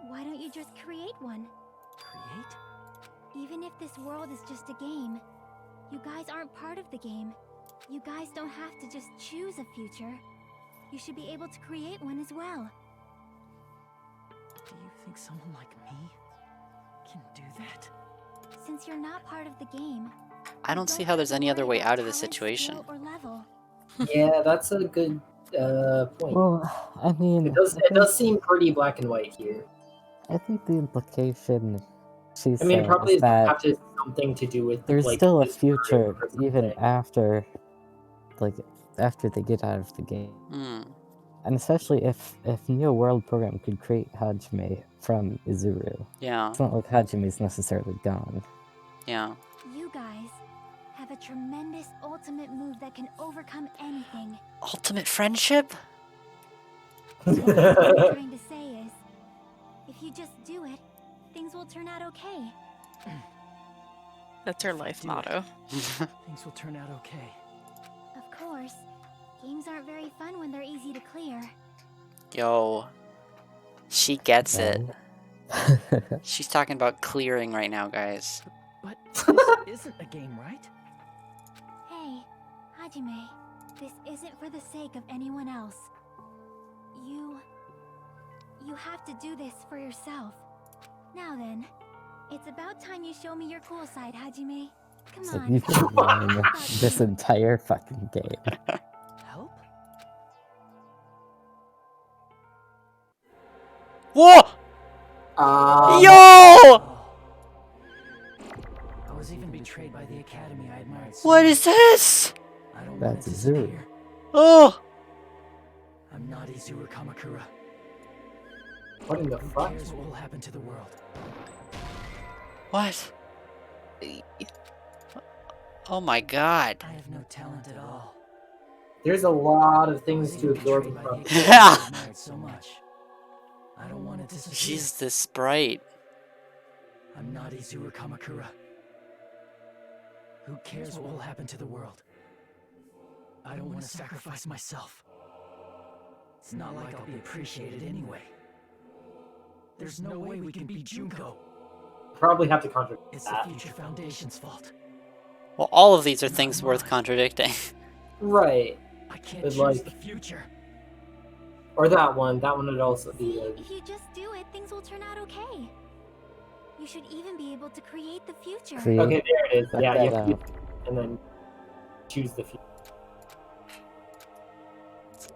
why don't you just create one? Create? Even if this world is just a game, you guys aren't part of the game. You guys don't have to just choose a future. You should be able to create one as well. Do you think someone like me can do that? Since you're not part of the game, I don't see how there's any other way out of this situation. or level. Yeah, that's a good point. Well, I mean, It does seem pretty black and white here. I think the implication she's I mean, saying probably is that have to something to do with there's like, still a this future person even thing. after, like, after they get out of the game. And especially if Neo World Program could create Hajime from Izuru. Yeah. It's not like Hajime's necessarily gone. Yeah. You guys have a tremendous ultimate move that can overcome anything. Ultimate friendship? What I'm trying to say is, if you just do it, things will turn out okay. That's her life motto. Things will turn out okay. Of course, games aren't very fun when they're easy to clear. Yo. She gets it. She's talking about clearing right now, guys. But this isn't a game, right? Hey, Hajime, this isn't for the sake of anyone else. You have to do this for yourself. Now then, it's about time you show me your cool side, Hajime. It's like you've been lying this entire fucking game. Help? Whoa! Yo! I was even betrayed by the academy I admired so What much. is this? I don't want That's to a zoo. disappear. Oh! I'm not Izuru Kamakura. What in the Who fuck? cares what will happen to the world? What? Oh my god. I have no talent at all. There's a lot of things to absorb Betrayed by from. the academy I admired so much. I don't want to disappear. She's the sprite. I'm not Izuru Kamakura. Who cares what will happen to the world? I don't want to sacrifice myself. It's not like I'll be appreciated anyway. There's no way we can beat Junko. Probably have to contradict It's that. the Future Foundation's fault. Well, all of these are things worth contradicting. Right. I can't But choose like, the future. or that one would also be like, If you just do it, things will turn out okay. You should even be able to create the future. See? okay, there it is. Check Yeah, that you have to out. and then choose the future.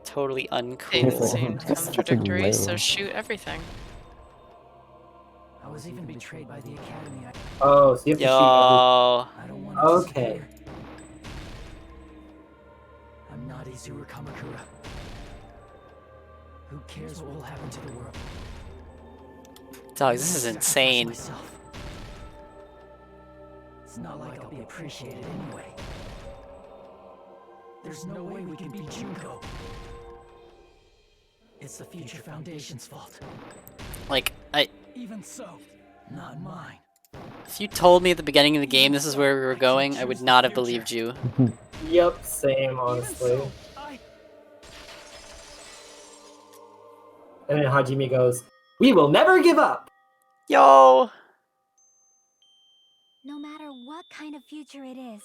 Totally They uncool. seemed That's contradictory, so lame. shoot everything. I was even betrayed by the academy. Oh, so you have to shoot Yo. I don't want to Okay. disappear. I'm not Izuru Kamakura. Who cares what will happen to the world? Dog, this is Sacrifice insane. myself. It's not like I'll be appreciated anyway. There's no way we can beat Junko. It's the Future Foundation's fault. Like, Even so, not mine. if you told me at the beginning of the game this is where we were going, I would not have believed you. Yep, same, honestly. And then Hajime goes, "We will never give up." Yo! No matter what kind of future it is,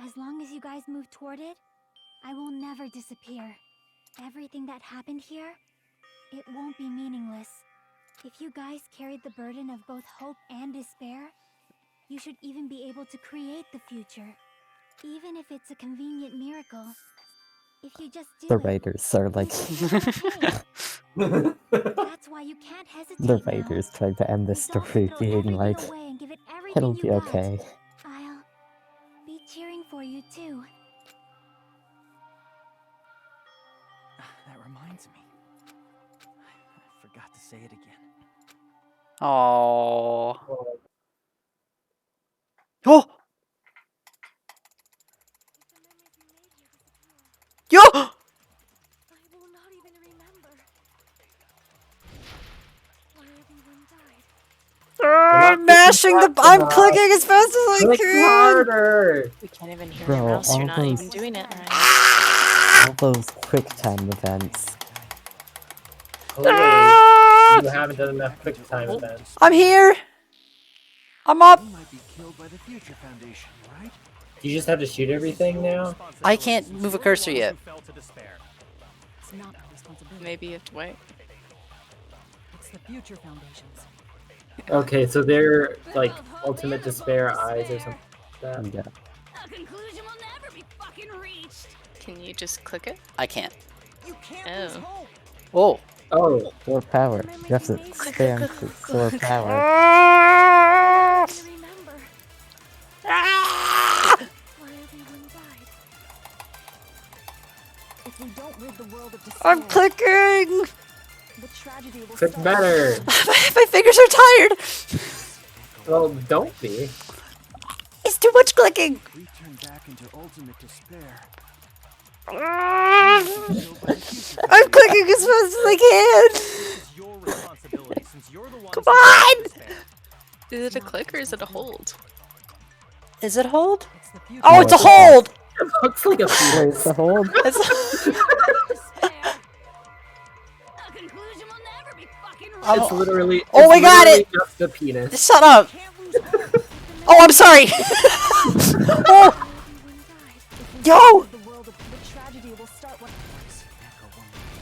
as long as you guys move toward it, I will never disappear. Everything that happened here, it won't be meaningless. If you guys carried the burden of both hope and despair, you should even be able to create the future. Even if it's a convenient miracle. If you just do The it, writers are like, that's why you can't hesitate the now. writers trying to end the story being like, Away and give it everything it'll you be got. okay. I'll be cheering for you too. That reminds me. I forgot to say it again. Oh. Oh! Yo! I'm mashing the. I'm clicking as fast as I Click can. harder. We can't even hear Bro, your mouse. You're all not those- even doing it right. All those quick time events. Clearly, you haven't done enough quick time events. I'm here. I'm up. You might be killed by the Future Foundation, right? You just have to shoot everything now. I can't move a cursor yet. It's not our responsibility. Maybe you have to wait. It's the Future Foundation's. Okay, so they're like ultimate despair eyes or something like that. Yeah. A conclusion will never be fucking reached. Can you just click it? I can't. Oh. Oh. Oh. Store power. You have to expand to store power. If we don't rid the world of despair, I'm clicking. the tragedy will Click start. better. My fingers are tired. Well, don't be. It's too much clicking. We turn back into ultimate despair. I'm clicking as fast as I can. Come on. Is it a click or is it a hold? Is it hold? No, Oh, it's a it's a hold. It looks like a Wait, it's a hold? It's literally. Oh, it's we got literally it. Just a penis. Shut up. Oh, I'm sorry. Oh. Yo. The world of the tragedy will start when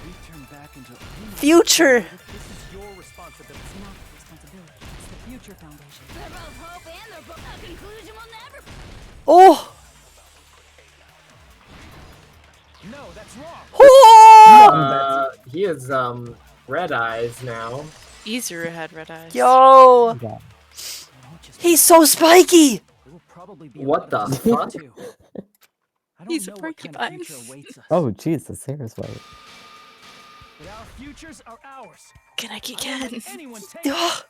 We turn back into Future. It's not our responsibility. It's the Future Foundation. They're both hope and they're both a conclusion will never. Oh! No, that's wrong. Oh! He has red eyes now. Izuru had red eyes. Yo! He's so spiky! What the fuck? He's a porcupine. Oh, jeez, this hair is white. But our futures are ours. Can I kick I won't in? let anyone take it. Huh?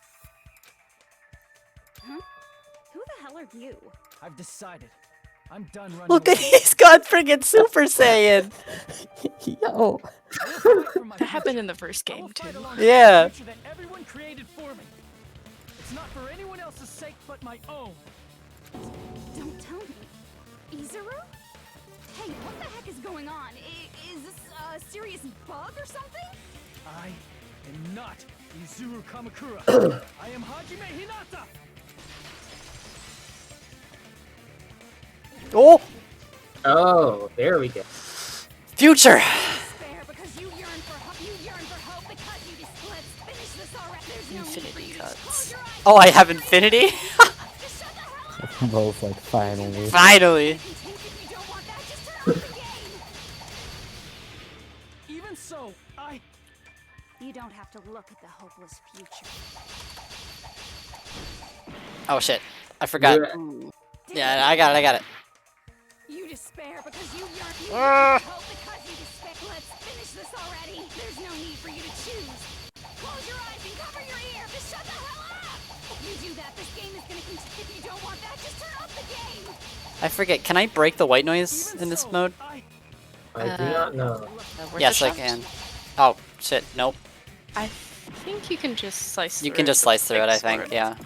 Who the hell are you? I've decided. I'm done running. Look at away. he's got friggin' Super Saiyan! Yo! That happened in the first game too. Yeah. Future that everyone created for me. It's not for anyone else's sake but my own. Don't tell me. Izuru? Hey, what the heck is going on? Is this a serious bug or something? I am not Izuru Kamakura. I am Hajime Hinata. Oh! Oh, there we go. Future! Despair because you yearn for hope. You yearn for hope because you just let's finish this already. There's no need for you to close your eyes. Oh, I have infinity? Both like finally. Finally! Even so, You don't have to look at the hopeless future. Oh shit. I forgot. Yeah, I got it. You despair because you yearn. You Ah. yearn for hope because you despair. Let's finish this already. There's no need for you to choose. Close your eyes and cover your ear. Just shut the hell up. If you do that, this game is gonna continue. If you don't want that, just turn off the game. I forget, can I break the white noise in this mode? I do not know. Yes, I can. Oh, shit, nope. I think you can just slice through You can just it. slice through it, I Fix think, it. yeah.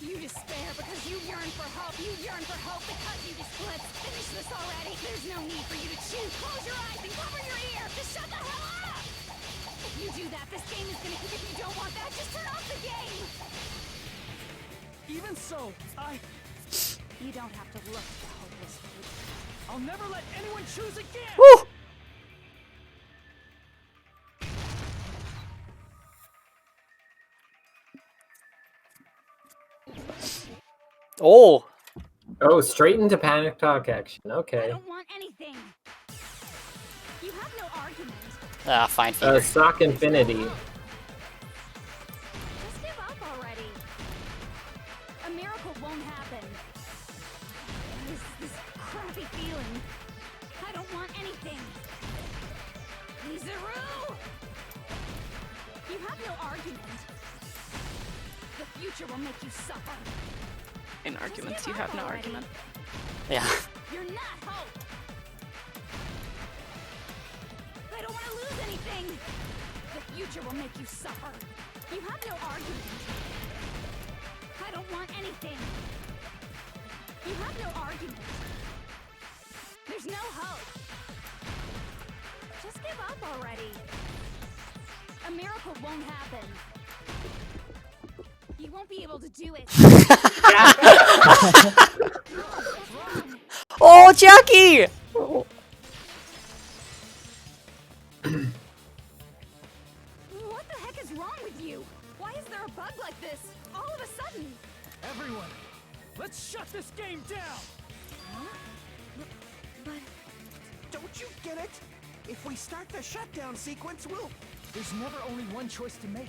You despair because you yearn for hope. You yearn for hope because you just let's finish this already. There's no need for you to choose. Close your eyes and cover your ear. Just shut the hell up. If you do that, this game is gonna. If you don't want that, just turn off the game. even so, You don't have to look at the hopeless future. I'll never let anyone choose again. Woo! Oh! Oh, straight into panic talk action. Okay. I don't want anything. You have no argument. Ah, fine. Fever. Stock Infinity. Just give up already. A miracle won't happen. This crappy feeling. I don't want anything. Izuru! You have no argument. The future will make you suffer. In arguments, you have no argument. Yeah. You're not hope. I don't want to lose anything. The future will make you suffer. You have no argument. I don't want anything. You have no argument. There's no hope. Just give up already. A miracle won't happen. You won't be able to do it. Oh, Jackie! What the heck is wrong with you? Why is there a bug like this all of a sudden? Everyone, let's shut this game down. Huh? But Don't you get it? If we start the shutdown sequence, we'll... There's never only one choice to make.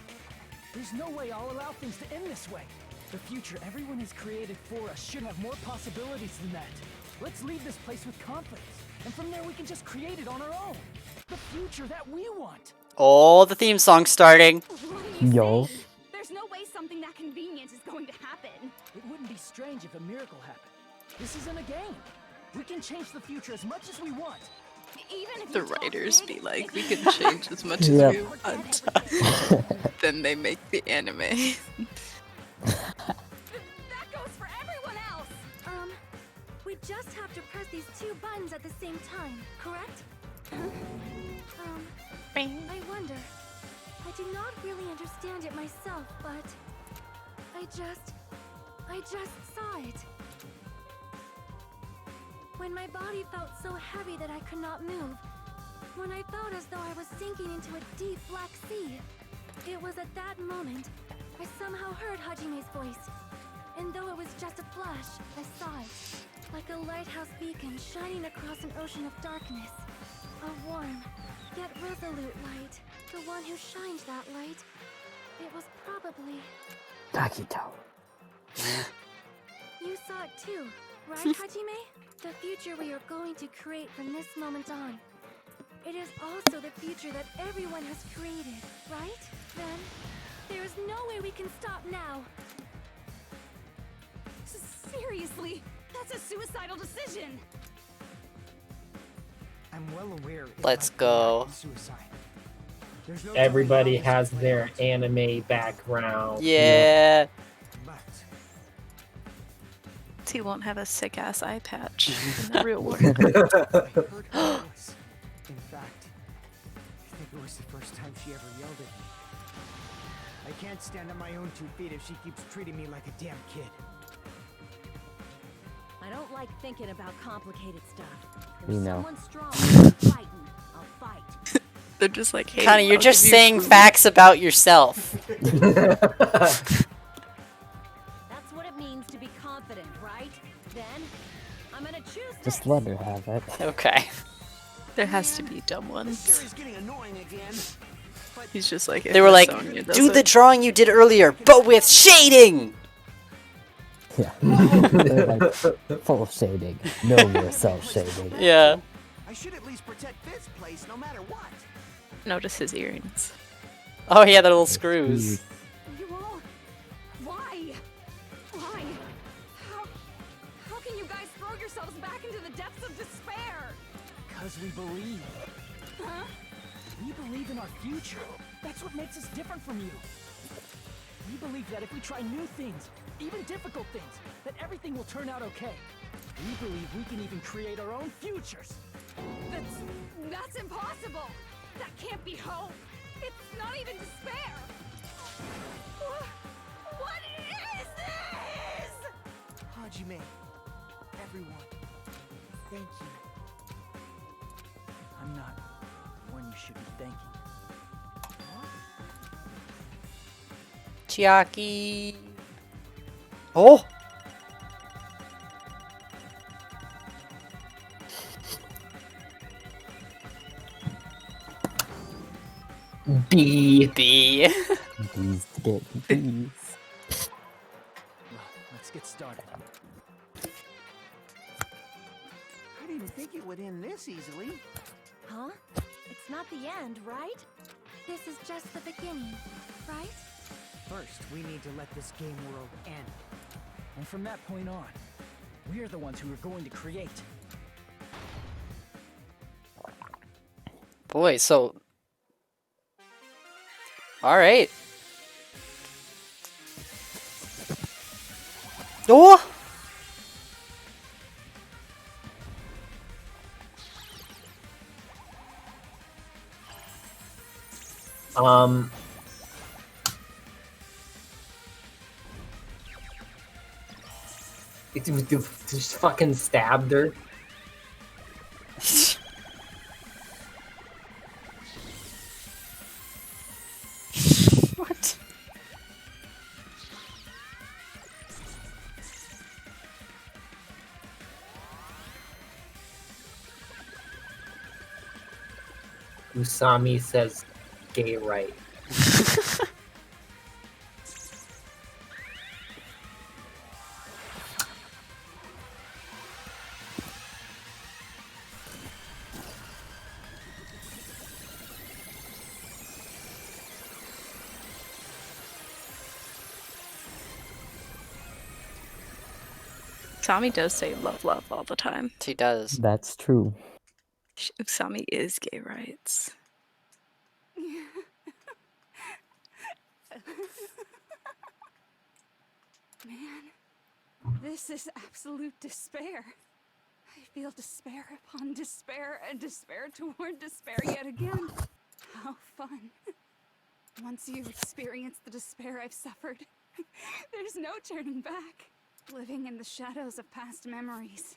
There's no way I'll allow things to end this way. The future everyone has created for us should have more possibilities than that. Let's leave this place with confidence, and from there we can just create it on our own. The future that we want. Oh, the theme song's starting. Yo. there's no way something that convenient is going to happen. It wouldn't be strange if a miracle happened. This isn't a game. We can change the future as much as we want. Even if The you talk writers big, be like, if we you can talk change as much Yeah. as we want. Then they make the anime. That goes for everyone else. We just have to press these two buttons at the same time, correct? I wonder. I do not really understand it myself, but I just saw it. When my body felt so heavy that I could not move, when I felt as though I was sinking into a deep black sea, it was at that moment I somehow heard Hajime's voice. And though it was just a flash, I saw it. like a lighthouse beacon shining across an ocean of darkness. A warm, yet resolute light. The one who shined that light, it was probably... Takito. You saw it too, right, Hajime? The future we are going to create from this moment on. It is also the future that everyone has created, right? Then, there is no way we can stop now. Seriously, that's a suicidal decision. I'm well aware. Let's go. Suicide. There's no Everybody has their anime background. Yeah. He won't have a sick ass eye patch in the real world. In fact, I think it was the first time she ever yelled at me. I can't stand on my own 2 feet if she keeps treating me like a damn kid. I don't like thinking about complicated stuff. You If know. someone's strong and fighting, I'll fight. They're just like, hey, Connie, you're I'll just give you saying food. facts about yourself. That's what it means to be confident, right? Then, I'm gonna choose Just let her have it. Okay. There has to be dumb This ones. series getting annoying again. He's just like, They were like, do the drawing you did earlier, but with shading! Yeah. They're like, full shading. No more self-shading. Yeah. I should at least protect this place no matter what. Notice his earrings. Oh yeah, the little screws. You all, why? Why? How can you guys throw yourselves back into the depths of despair? Because we believe. Huh? We believe in our future. That's what makes us different from you. We believe that if we try new things, even difficult things, that everything will turn out okay. We believe we can even create our own futures. That's impossible. That can't be hope. It's not even despair. What is this? Hajime, everyone, thank you. I'm not the one you should be thanking. Chiaki. Oh! B. B. Bees to get bees. Well, let's get started. I didn't think it would end this easily. Huh? It's not the end, right? This is just the beginning, right? First, we need to let this game world end. And from that point on, we're the ones who are going to create. Boy, so... Alright. Oh! Just fucking stabbed her. What? Usami says gay right. Usami does say love, love all the time. He does. That's true. Usami is gay rights. Man, this is absolute despair. I feel despair upon despair and despair toward despair yet again. How fun. Once you've experienced the despair I've suffered, there's no turning back. Living in the shadows of past memories.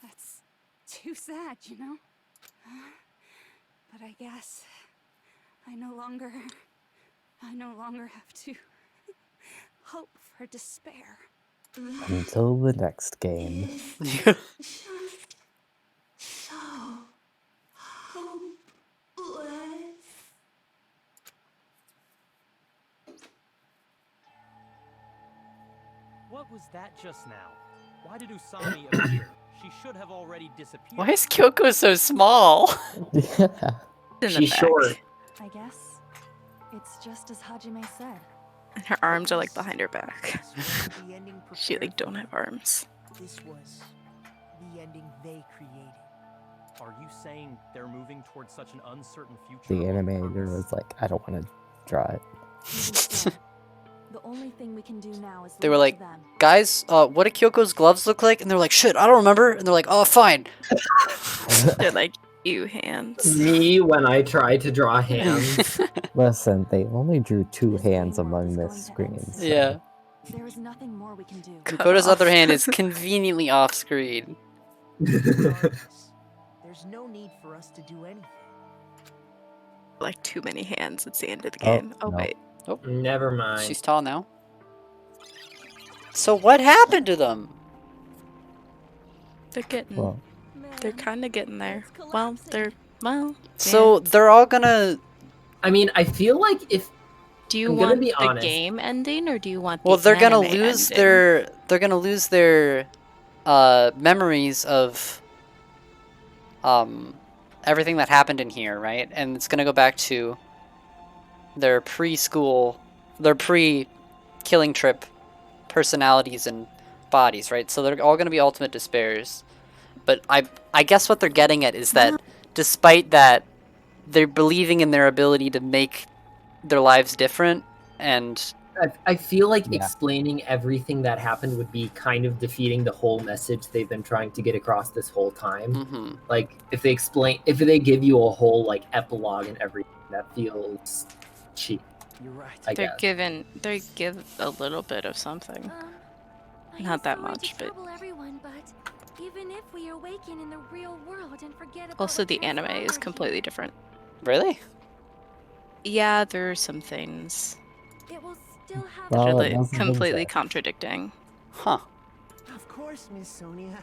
That's too sad, you know? But I guess I no longer have to hope for despair. Until the next game. What was that just now? Why did Usami appear? She should have already disappeared. Why is Kyoko so small? Yeah. In the She's back. short. I guess it's just as Hajime said. And her arms are like behind her back. The ending She prepared like don't for have me. arms. This was the ending they created. Are you saying they're moving towards such an uncertain future? The on animator purpose? was like, I don't want to draw it. Even so, the only thing we can do now is They were leave it like, to them. guys, what do Kyoko's gloves look like? And they're like, shit, I don't remember. And they're like, oh, fine. They're like, ew, hands. Me when I try to draw hands. Listen, they only drew 2 hands among this screen. So. Yeah. There is nothing more we can do. Dakota's other hand is conveniently off screen. There's no need for us to do anything. Like too many hands. It's the end of the Oh, game. Oh, no. wait. Oh, Never mind. she's tall now. So what happened to them? They're getting. Well, They're kind of getting there. Well, they're. Well. So they're all gonna. I mean, I feel like if Do you I'm gonna want be the honest. game ending or do you want Well, the they're gonna anime lose ending? their memories of everything that happened in here, right? And it's gonna go back to their preschool, their pre-killing trip personalities and bodies, right? So they're all gonna be ultimate despairs. But I guess what they're getting at is that despite that, they're believing in their ability to make their lives different, and I feel like Yeah. explaining everything that happened would be kind of defeating the whole message they've been trying to get across this whole time. mhm. Like if they give you a whole like epilogue and everything, that feels cheap. You're right. They give a little bit of something. Not that much, but trouble everyone, but even if we awaken in the real world and forget about also what the anime transpired is here, completely different. Really? Yeah, there are some things it will still have Well, that it are like doesn't completely exist. contradicting. Huh. Of course, Miss Sonia.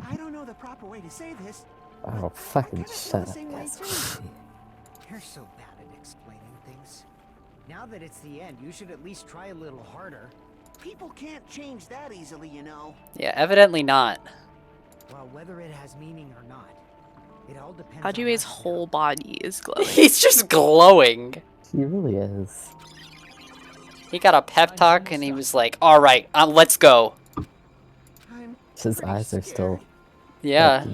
I don't know the proper way to say this. Oh, fucking feel shut the up, same way guys. too. You're so bad at explaining things. Now that it's the end, you should at least try a little harder. People can't change that easily, you know. Yeah, evidently not. Well, whether it has meaning or not, it all depends Hajime's whole body is glowing. He's just glowing. He really is. He got a pep talk and he was like, all right, let's go. His eyes are still. Yeah.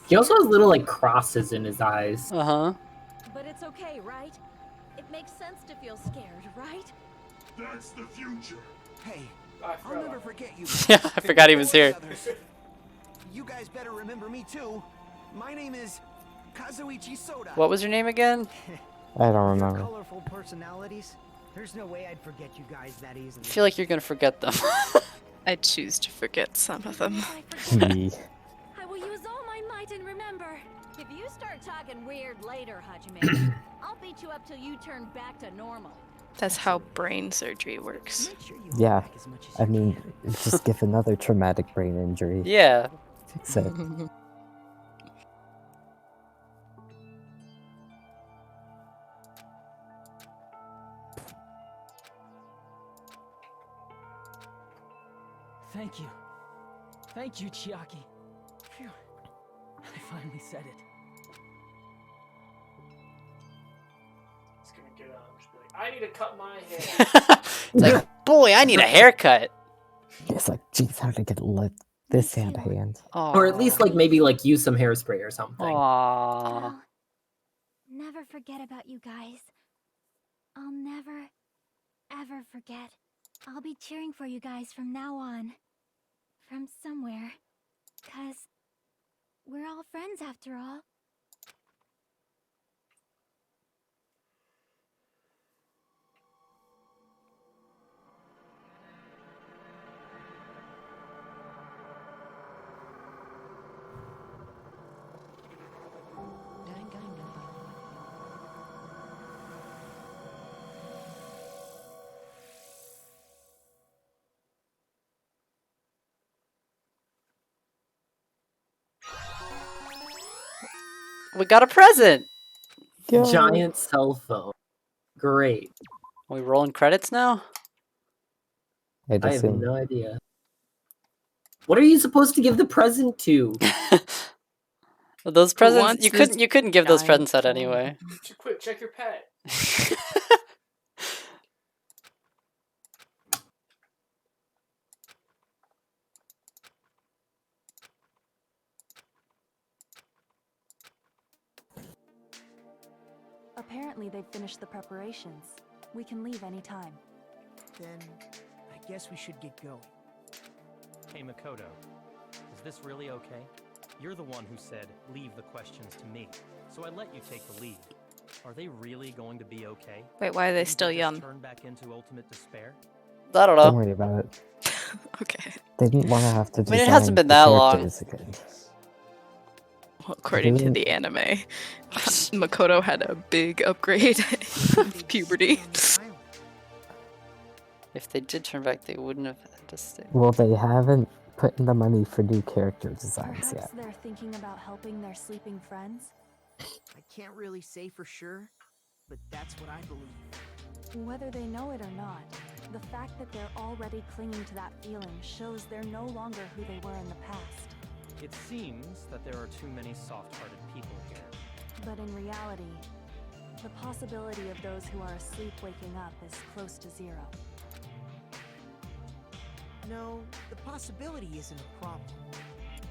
He also has little like crosses in his eyes. Uh-huh. But it's okay, right? It makes sense to feel scared, right? That's the future. Hey, I'll never forget you. Yeah, I forgot he was here. You guys better remember me too. My name is Kazuichi Soda. What was your name again? I don't remember. Colorful personalities. There's no way I'd forget you guys that easily. I feel like you're gonna forget them. I choose to forget some of them. Me. I will use all my might and remember. If you start talking weird later, Hajime, I'll beat you up till you turn back to normal. That's how brain surgery works. Yeah. I mean, just give another traumatic brain injury. Yeah. Fix it. Thank you. Thank you, Chiaki. Phew. I finally said it. He's gonna get up and just be like, I need to cut my hair. It's like, boy, I need a haircut. It's like, geez, how did I get this hand? Or at least like maybe like use some hairspray or something. Aww. Never forget about you guys. I'll never, ever forget. I'll be cheering for you guys from now on. From somewhere. 'Cause we're all friends after all. We got a present. Giant cell phone. Great. Are we rolling credits now? I have no idea. What are you supposed to give the present to? Those presents wants you this couldn't give those giant presents out anyway. Quick, check your pet. Apparently they've finished the preparations. We can leave anytime. Then I guess we should get going. Hey, Makoto, is this really okay? You're the one who said, leave the questions to me, so I let you take the lead. Are they really going to be okay? Wait, why are they Didn't still just young? Turn back into ultimate despair? I don't know. Don't worry about it. Okay. They didn't want to have to I design mean, it hasn't been the that long. characters again. Well, according to Doing- the anime, Makoto had a big upgrade in puberty. If they did turn back, they wouldn't have had to stay. Well, they haven't put in the money for new character designs Perhaps yet. they're thinking about helping their sleeping friends? I can't really say for sure, but that's what I believe. Whether they know it or not, the fact that they're already clinging to that feeling shows they're no longer who they were in the past. It seems that there are too many soft-hearted people here. But in reality, the possibility of those who are asleep waking up is close to zero. No, the possibility isn't a problem.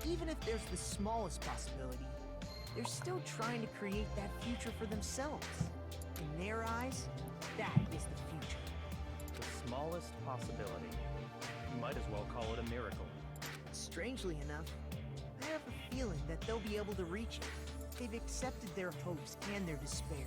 Even if there's the smallest possibility, they're still trying to create that future for themselves. In their eyes, that is the future. The smallest possibility. You might as well call it a miracle. Strangely enough, I have a feeling that they'll be able to reach it. They've accepted their hopes and their despair.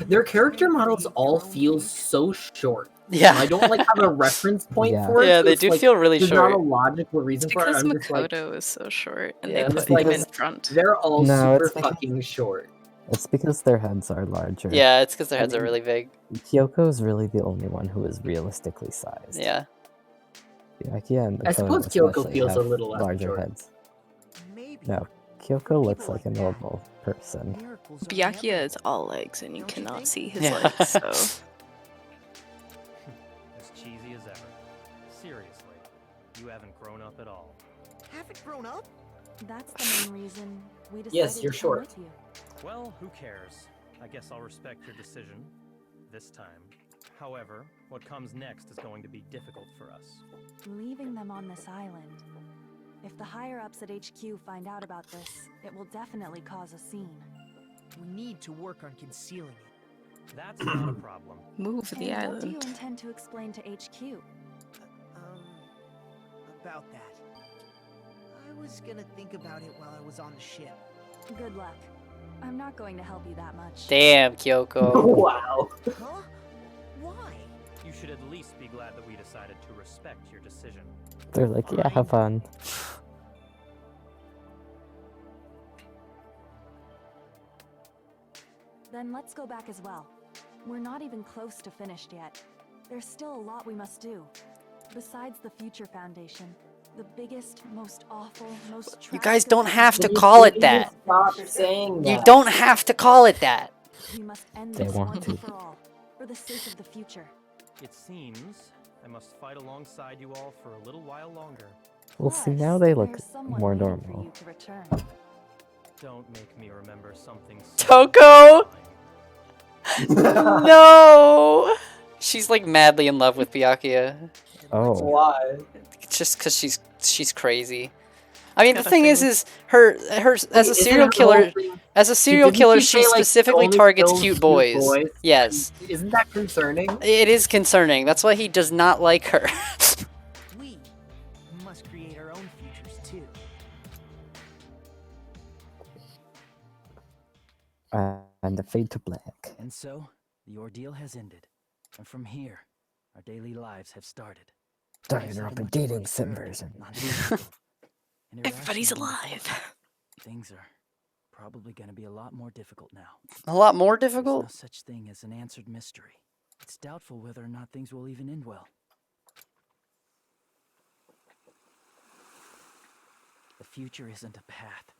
Their character models all feel so short. Yeah. I don't like have a reference point for it. Yeah, so they it's do like, feel really there's short. not a logical reason for it. Because I'm just like, Makoto is so short, and yeah, they I'm put just like, him in front. they're all No, super it's because- fucking short. It's because their heads are larger. Yeah, it's because their heads I are mean, really big. Kyoko is really the only one who is realistically sized. Yeah. Byakuya and I Makoto suppose Kyoko especially feels a have little less larger short. heads. No, Kyoko looks like a normal person. Byakuya is all legs, and you cannot see his Yeah. legs, so... As cheesy as ever. Seriously, you haven't grown up at all. Haven't grown up? That's the main reason we decided Yes, you're to come short. with you. Well, who cares? I guess I'll respect your decision. This time. However, what comes next is going to be difficult for us. Leaving them on this island. If the higher-ups at HQ find out about this, it will definitely cause a scene. We need to work on concealing it. That's not a problem. Move the And what do you island. intend to explain to HQ? About that. I was gonna think about it while I was on the ship. Good luck. I'm not going to help you that much. Damn, Kyoko. Wow. Huh? Why? You should at least be glad that we decided to respect your decision. They're like, yeah, have fun. Then let's go back as well. We're not even close to finished yet. There's still a lot we must do. Besides the Future Foundation, the biggest, most awful, most You guys tragic don't event have to in call it history. that. Stop saying that. You don't have to call it that. We must end They this want once to. and for all, for the sake of the future. It seems I must fight alongside you all for a little while longer. Well, see, now they look There's someone more waiting for normal. you to return. Don't make me remember something Toko! No! She's like madly in love with Byakuya. Oh. Why? It's just because she's crazy. I mean, the Got a thing is thing. her as a isn't serial her killer, whole thing- as a serial didn't killer, she she say, like, specifically only targets kills cute cute boys. boys? Yes, Isn't that concerning? it is concerning. That's why he does not like her. We must create our own futures too. And the fade to black. And so, the ordeal has ended. And from here, our daily lives have started. Started up a dating sim version. Everybody's alive. Things are probably going to be a lot more difficult now. A lot more There's difficult. no such thing as an answered mystery. It's doubtful whether or not things will even end well. The future isn't a path.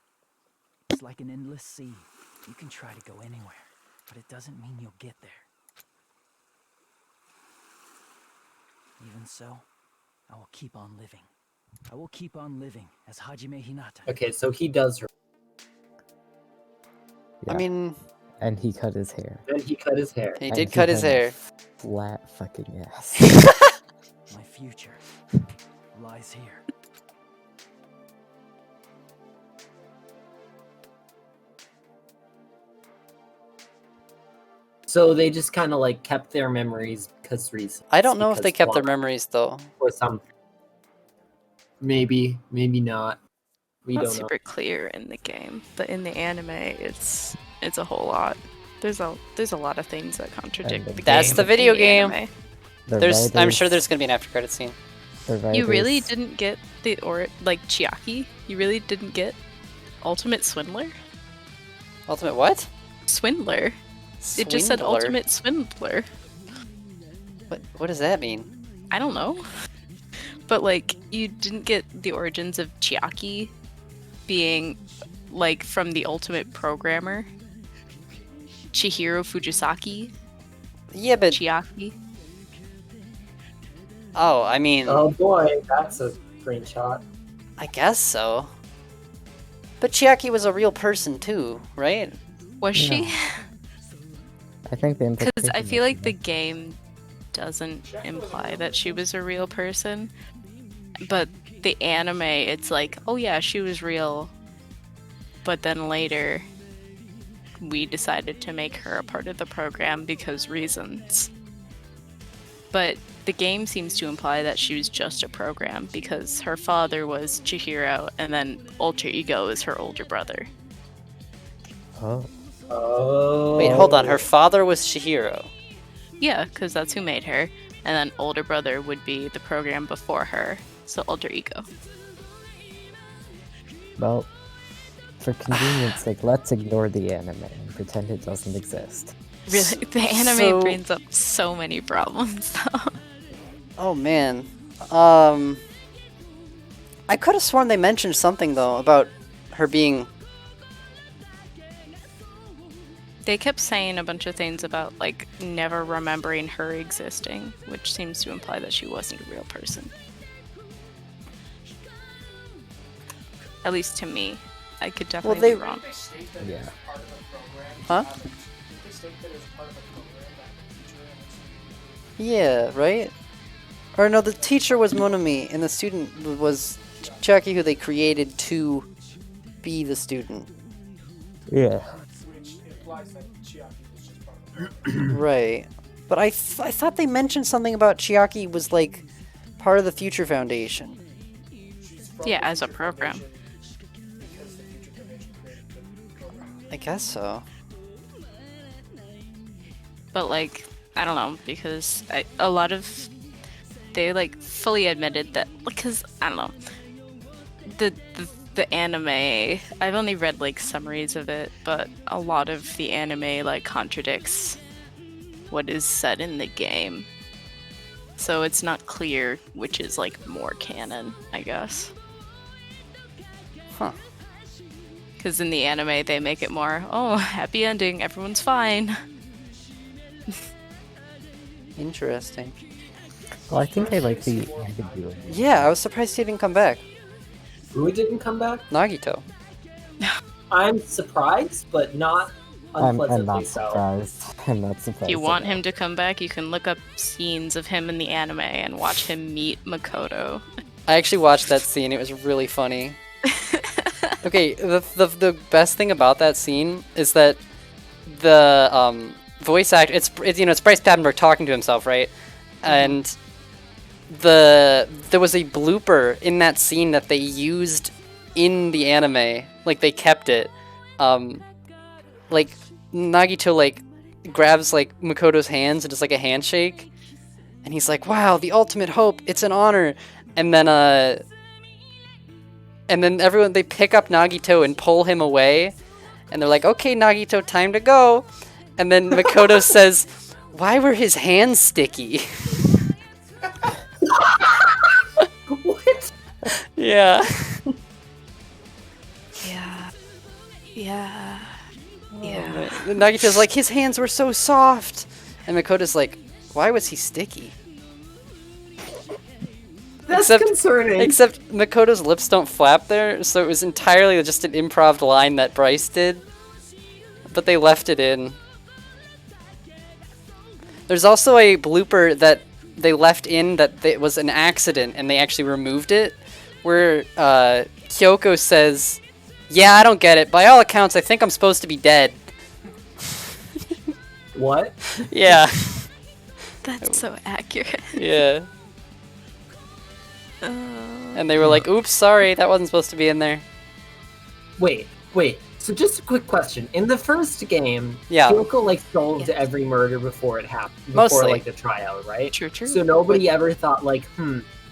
It's like an endless sea, You can try to go anywhere, but it doesn't mean you'll get there. Even so, I will keep on living. I will keep on living as Hajime Hinata. Okay, so he does. I mean, and he cut his hair. And he cut his hair. he And did cut his had a hair. Flat fucking ass. My future lies here. So they just kind of like kept their memories because reasons. I don't know if they because kept their plot memories though. or something. Maybe not. We Not don't know. super clear in the game, but in the anime, it's a whole lot. There's a lot of things that contradict the game. That's the video and the game. anime. I'm sure there's gonna be an after credit scene. You really didn't get like Chiaki? You really didn't get Ultimate Swindler? Ultimate what? Swindler. It just said Swindler? Ultimate Swindler. What does that mean? I don't know. But like, you didn't get the origins of Chiaki being like from the Ultimate Programmer. Chihiro Fujisaki. Yeah, but Chiaki. Oh, I mean. Oh boy, that's a screenshot. I guess so. But Chiaki was a real person too, right? Was she? I think the Because I feel like the game doesn't imply that she was a real person, but the anime, it's like, oh yeah, she was real, but then later we decided to make her a part of the program because reasons. But the game seems to imply that she was just a program because her father was Chihiro and then Alter Ego is her older brother. Oh. Oh. Wait, hold on. Her father was Chihiro. Yeah, because that's who made her. And then older brother would be the program before her, so Alter Ego. Well, for convenience sake, let's ignore the anime and pretend it doesn't exist. Really, the anime brings up so many problems, though. Oh man. I could have sworn they mentioned something though about her being. They kept saying a bunch of things about, like, never remembering her existing, which seems to imply that she wasn't a real person. At least to me. I could definitely be wrong. Yeah. Huh? Yeah, right? Or no, the teacher was Monami, and the student was Chucky, who they created to be the student. Yeah. Right. But I thought they mentioned something about Chiaki was, like, part of the Future Foundation. Yeah, as a program. I guess so. But, like, I don't know, because a lot of... They, like, fully admitted that... Because, I don't know. The anime... I've only read, like, summaries of it, but a lot of the anime, like, contradicts what is said in the game. So it's not clear which is, like, more canon, I guess. Huh. Because in the anime, they make it more, oh, happy ending, everyone's fine. Interesting. Well, I think I like the ambiguity. Yeah, I was surprised he didn't come back. Who didn't come back? Nagito. I'm surprised, but not unpleasantly I'm not so. surprised. I'm not surprised. If you want him to come back, you can look up scenes of him in the anime and watch him meet Makoto. I actually watched that scene. It was really funny. Okay, the best thing about that scene is that the voice actor, it's Bryce Papenburg talking to himself, right? And there was a blooper in that scene that they used in the anime. Like, they kept it. Like, Nagito, like, grabs, like, Makoto's hands and does, like, a handshake. And he's like, wow, the ultimate hope, it's an honor. And then everyone, they pick up Nagito and pull him away. And they're like, okay, Nagito, time to go. And then Makoto says, why were his hands sticky? What? Yeah. Yeah. Yeah. Nagito's like, his hands were so soft. And Makoto's like, why was he sticky? That's concerning. Except Makoto's lips don't flap there, so it was entirely just an improv line that Bryce did. But they left it in. There's also a blooper that they left in that it was an accident and they actually removed it, where Kyoko says, yeah, I don't get it. By all accounts, I think I'm supposed to be dead. What? Yeah. That's so accurate. Yeah. And they were like, oops, sorry, that wasn't supposed to be in there. Wait. So just a quick question. In the first game, Yeah. Kyoko like solved every murder before it happened, before Mostly. like the trial, right? True. So nobody ever thought like,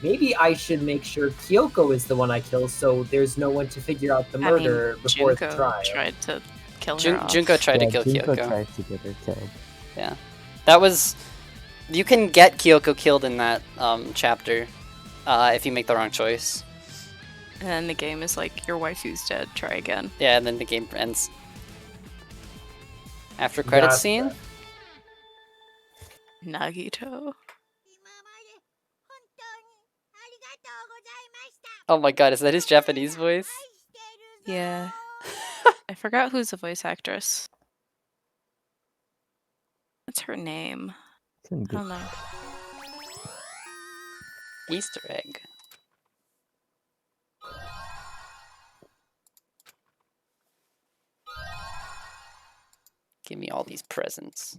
maybe I should make sure Kyoko is the one I kill, so there's no one to figure out the murder before the Junko trial. tried to kill her off. Junko tried to kill Junko Kyoko. tried to get her killed. Yeah. That was... You can get Kyoko killed in that chapter if you make the wrong choice. And then the game is like, your waifu's dead, try again. Yeah, and then the game ends. After credits scene? Nagito. Oh my god, is that his Japanese voice? Yeah. I forgot who's the voice actress. What's her name? I don't know. Easter egg. Give me all these presents.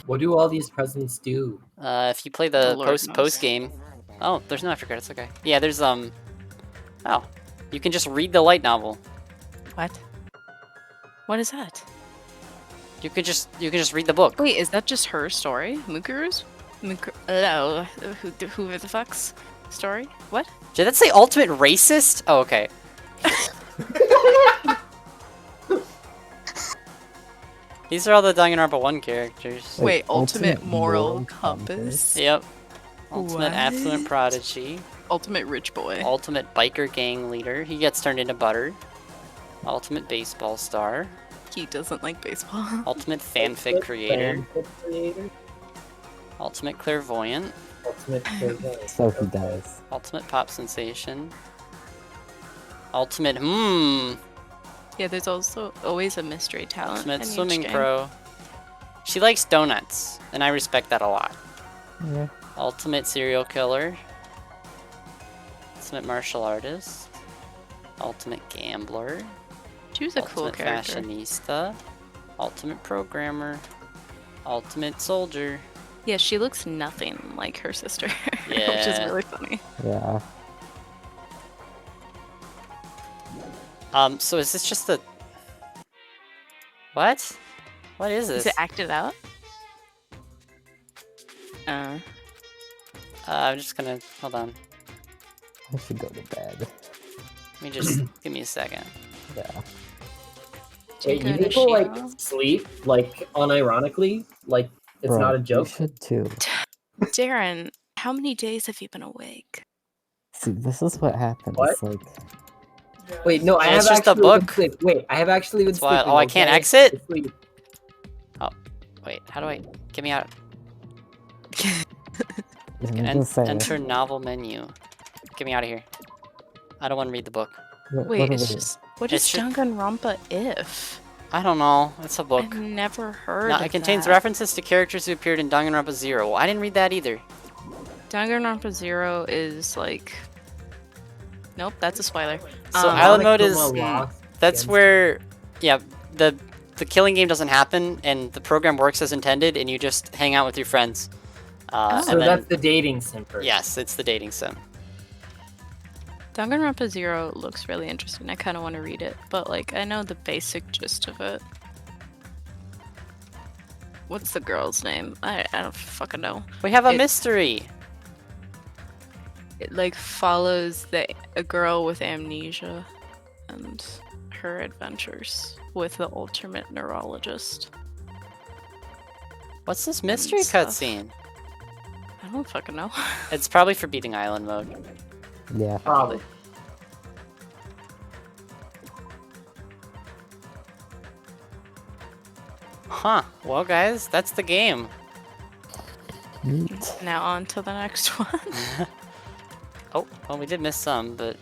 What do all these presents do? If you play the Lord knows. post game. Oh, there's no after credits. Okay. Yeah, there's Oh, you can just read the light novel. What? What is that? You can just read the book. Wait, is that just her story? Mukuru's? Who the fuck's story? What? Did that say ultimate racist? Oh, okay. These are all the Danganronpa 1 characters. Wait, ultimate moral compass? Yep. Ultimate What? affluent prodigy. Ultimate rich boy. Ultimate biker gang leader. He gets turned into butter. Ultimate baseball star. He doesn't like baseball. Ultimate fanfic creator. Ultimate clairvoyant. So he does. Ultimate pop sensation. Ultimate Yeah, there's also always a mystery talent. Ultimate in each swimming game. pro. She likes donuts, and I respect that a lot. Yeah. Ultimate serial killer. Ultimate martial artist. Ultimate gambler. She was a cool Ultimate character. fashionista. Ultimate programmer. Ultimate soldier. Yeah, she looks nothing like her sister, which is Yeah. really funny. Yeah. So is this just the... What? What is this? Is it acted out? I'm just gonna... Hold on. I should go to bed. Let me just... Give me a second. Yeah. Wait, you people like sleep like unironically? Like it's Bro, not a joke? You should too. Darren, how many days have you been awake? See, this is what happens. What? Like, Wait, no, I Well, have it's just a actually been book. sleep. Wait, I have actually been That's why... sleeping. Oh, I can't okay? exit? Sleep. Oh, wait. How do I... Get me out. I'm just saying. Enter novel menu. Get me out of here. I don't want to read the book. Wait, it's just... What is It's ju- Danganronpa if? I don't know. It's a book. I've never heard No, of it contains that. references to characters who appeared in Danganronpa 0. Well, I didn't read that either. Danganronpa 0 is like... Nope, that's a spoiler. So island mode is... That's where... Yeah, the killing game doesn't happen, and the program works as intended, and you just hang out with your friends. So and then- that's the dating sim version. Yes, it's the dating sim. Danganronpa 0 looks really interesting. I kind of want to read it, but like I know the basic gist of it. What's the girl's name? I don't fucking know. We have a mystery. It like follows a girl with amnesia and her adventures with the ultimate neurologist. What's this mystery stuff. cutscene? I don't fucking know. It's probably for beating island mode. Yeah. Probably. Huh. Well, guys, that's the game. Neat. Now on to the next one. Oh, well, we did miss some, but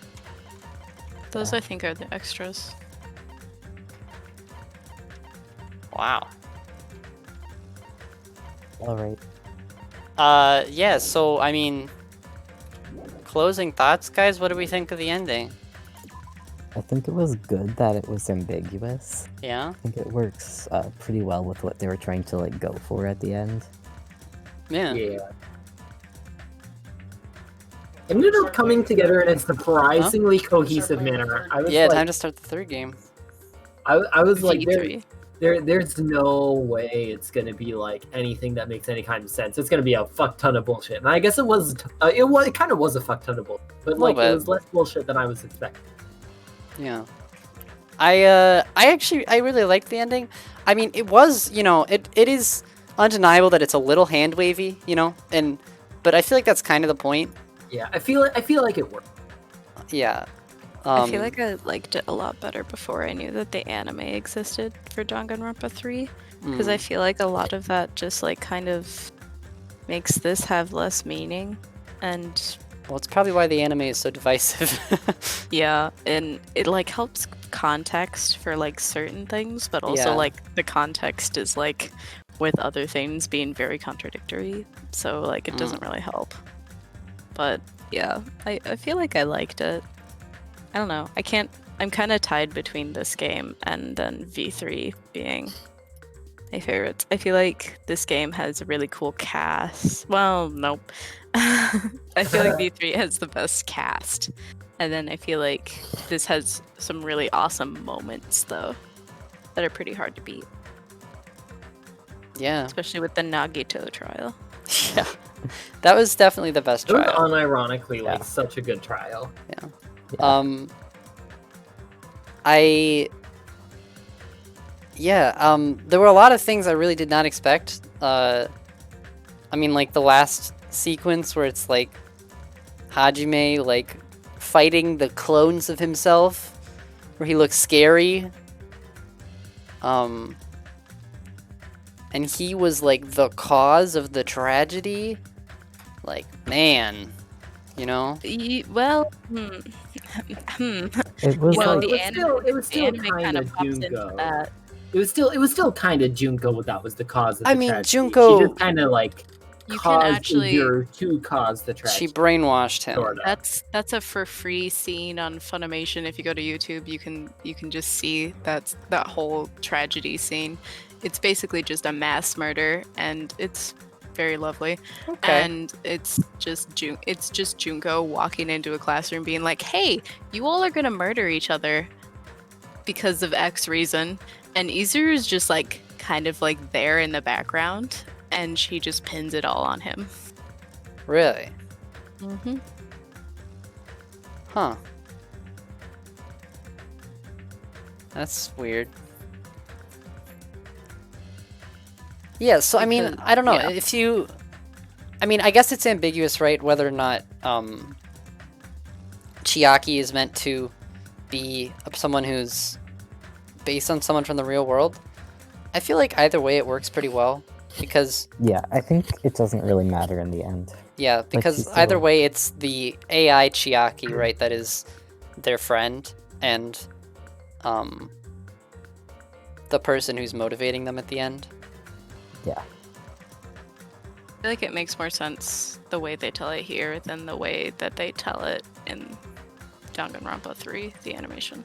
Those I think are the extras. wow. All right. Yeah. So I mean, closing thoughts, guys. What do we think of the ending? I think it was good that it was ambiguous. Yeah. I think it works pretty well with what they were trying to like go for at the end. Yeah. Yeah. It ended up coming together in a surprisingly cohesive manner. I was Yeah. like, Time to start the third game. I was like, V3. there's no way it's gonna be like anything that makes any kind of sense. It's gonna be a fuck ton of bullshit. And I guess it kind of was a fuck ton of bullshit, but like it was less bullshit than I was expecting. Yeah. I really liked the ending. I mean, it was, you know, it is undeniable that it's a little hand wavy, you know, but I feel like that's kind of the point. Yeah, I feel like it worked. Yeah. I feel like I liked it a lot better before I knew that the anime existed for Danganronpa 3. Because I feel like a lot of that just like kind of makes this have less meaning. And well, it's probably why the anime is so divisive. yeah, and it like helps context for like certain things, but also Yeah. like the context is like with other things being very contradictory. So like it doesn't really help. But yeah, I feel like I liked it. I don't know. I'm kind of tied between this game and then V3 being my favorites. I feel like this game has a really cool cast. Well, nope. I feel like V3 has the best cast. And then I feel like this has some really awesome moments, though, that are pretty hard to beat. Yeah. Especially with the Nagito trial. Yeah. That was definitely the best It was trial. unironically like such a good trial. Yeah. There were a lot of things I really did not expect. I mean, like the last sequence where it's like Hajime like fighting the clones of himself, where he looks scary. And he was like the cause of the tragedy. Like, man, you know? Well, It was well, like, it was still anime kind of pops into Junko. that. It was still kind of Junko that was the cause of the I mean, tragedy. Junko- She just kind of like You can caused actually- Izuru to cause the tragedy. She brainwashed him. Sorta. That's a for free scene on Funimation. If you go to YouTube, you can just see that whole tragedy scene. It's basically just a mass murder, and it's very lovely. Okay. And it's just Junko walking into a classroom, being like, "Hey, you all are gonna murder each other because of X reason," and Izuru is just like kind of like there in the background, and she just pins it all on him. Really? Mm-hmm. Huh. That's weird. Yeah, so I mean, Because- I don't know. yeah. If you I mean, I guess it's ambiguous, right, whether or not Chiaki is meant to be someone who's based on someone from the real world. I feel like either way it works pretty well because yeah, I think it doesn't really matter in the end. yeah, Like, because she's either still- way it's the AI Chiaki, right, that is their friend and the person who's motivating them at the end. Yeah. I feel like it makes more sense the way they tell it here than the way that they tell it in Danganronpa 3, the animation.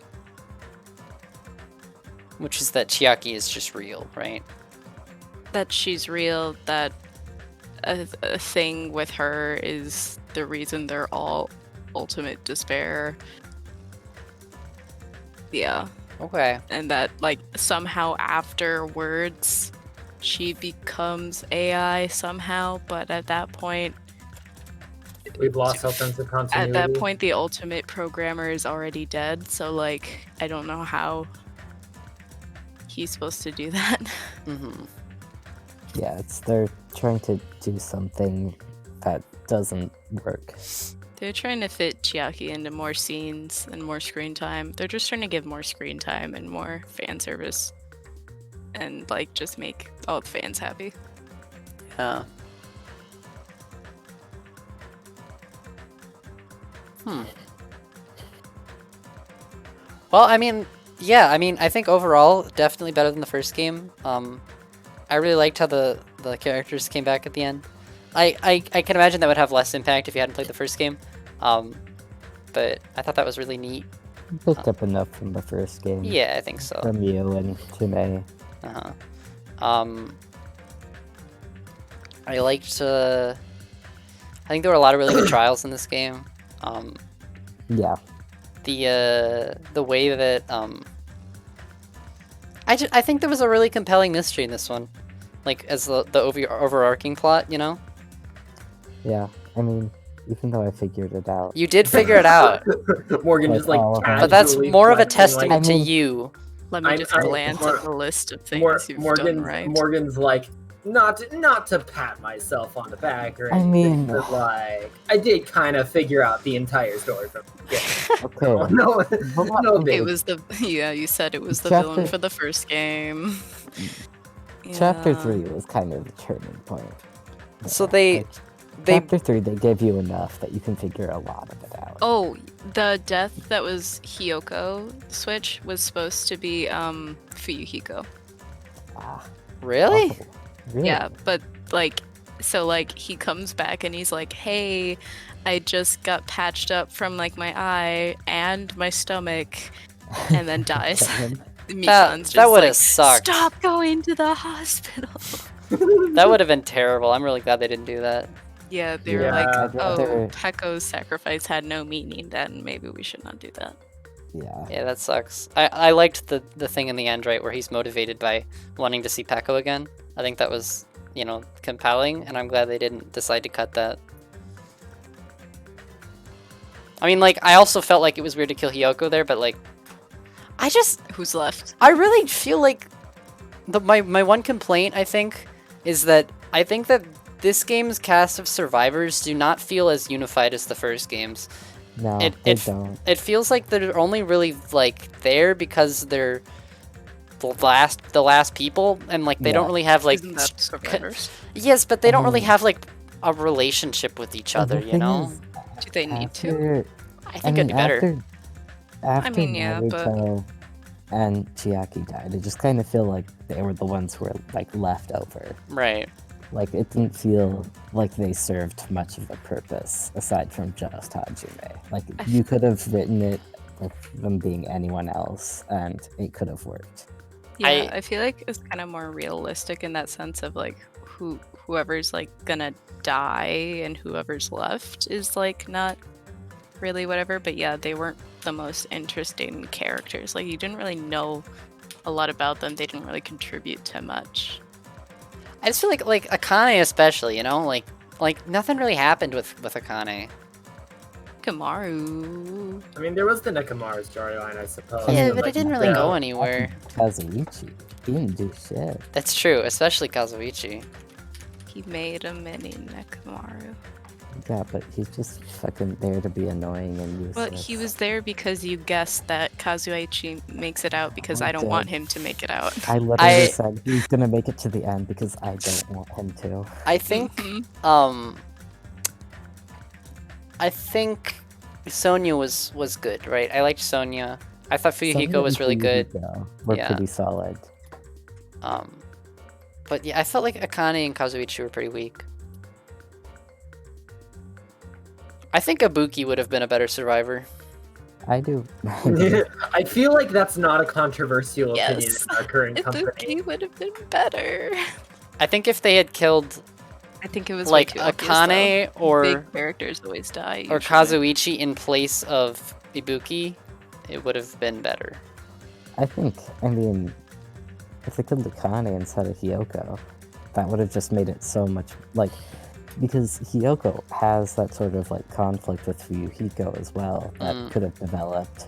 Which is that Chiaki is just real, right? That she's real, that a thing with her is the reason they're all ultimate despair. Yeah. Okay. And that, like, somehow afterwards, she becomes AI somehow, but at that point, We've lost our sense of continuity. at that point, the ultimate programmer is already dead, so, like, I don't know how he's supposed to do that. Mm-hmm. Yeah, they're trying to do something that doesn't work. They're trying to fit Chiaki into more scenes and more screen time. They're just trying to give more screen time and more fan service. and like just make all the fans happy. Yeah. Well, I mean, yeah, I think overall, definitely better than the first game. I really liked how the characters came back at the end. I can imagine that would have less impact if you hadn't played the first game. But I thought that was really neat. Picked up enough from the first game. Yeah, I think so. From you and Tune. I liked. I think there were a lot of really good trials in this game. Yeah. The way that I think there was a really compelling mystery in this one, like as the overarching plot, you know. Yeah, I mean, even though I figured it out. You did figure it out. Morgan just like. But that's more of a testament to you. Let me just glance at the list of things you've done right. Morgan's like, not to pat myself on the back or I anything, mean, but like, I did kind of figure out the entire story from the beginning. Okay. No big. It was you said it was the Chapter- villain for the first game. Chapter Yeah. 3 was kind of the turning point. So they Chapter 3, they gave you enough that you can figure a lot of it out. Oh, the death that was Hiyoko switch was supposed to be Fuyuhiko. Really? Oh, really? Yeah, but like, so like he comes back and he's like, "Hey, I just got patched up from like my eye and my stomach," and then dies. Michan's that just would have like, sucked. Stop going to the hospital. That would have been terrible. I'm really glad they didn't do that. Yeah, they were Yeah, like, I'd "Oh, rather- Pekko's sacrifice had no meaning. Then maybe we should not do that." Yeah. Yeah, that sucks. I liked the thing in the end, right, where he's motivated by wanting to see Pekko again. I think that was, you know, compelling, and I'm glad they didn't decide to cut that. I mean, like, I also felt like it was weird to kill Hiyoko there, but like, Who's left? I really feel like my one complaint, I think, is that I think that this game's cast of survivors do not feel as unified as the first games. No, they don't. It feels like they're only really like there because they're the last people, and like they don't really have like. Isn't that survivors? Yes, but they don't really have like a relationship with each other, you know. Do they need to? I think it'd be better. After I mean, yeah, but- Naruto and Chiaki died, I just kind of feel like they were the ones who were like left over. Right. Like it didn't feel like they served much of a purpose aside from just Hajime. Like you could have written it with them being anyone else, and it could have worked. Yeah, I feel like it's kind of more realistic in that sense of like whoever's like gonna die and whoever's left is like not really whatever. But yeah, they weren't the most interesting characters. Like you didn't really know a lot about them. They didn't really contribute to much. I just feel like Akane especially, you know, like nothing really happened with Akane. Kamaru. I mean, there was the Nekomaru storyline, I suppose. Yeah, but like, it didn't really go anywhere. Kazuichi, he didn't do shit. That's true, especially Kazuichi. He made a mini Nekomaru. Yeah, but he's just fucking there to be annoying and useless. Well, he was there because you guessed that Kazuichi makes it out because I don't Okay. want him to make it out. I literally said he's gonna make it to the end because I don't want him to. I think, I think Sonya was good, right? I liked Sonya. I thought Fuyuhiko Sonya was and really good. Fuyuhiko were Yeah. pretty solid. But yeah, I felt like Akane and Kazuichi were pretty weak. I think Ibuki would have been a better survivor. I do. I feel like that's not a controversial opinion Yes. in our current company. Ibuki would have been better. I think if they had killed, I think it was like way too obvious, Akane though. or Big characters always die. or usually. Kazuichi in place of Ibuki, it would have been better. I mean, if they killed Akane instead of Hiyoko, that would have just made it so much, like, because Hiyoko has that sort of, like, conflict with Fuyuhiko as well that could have developed.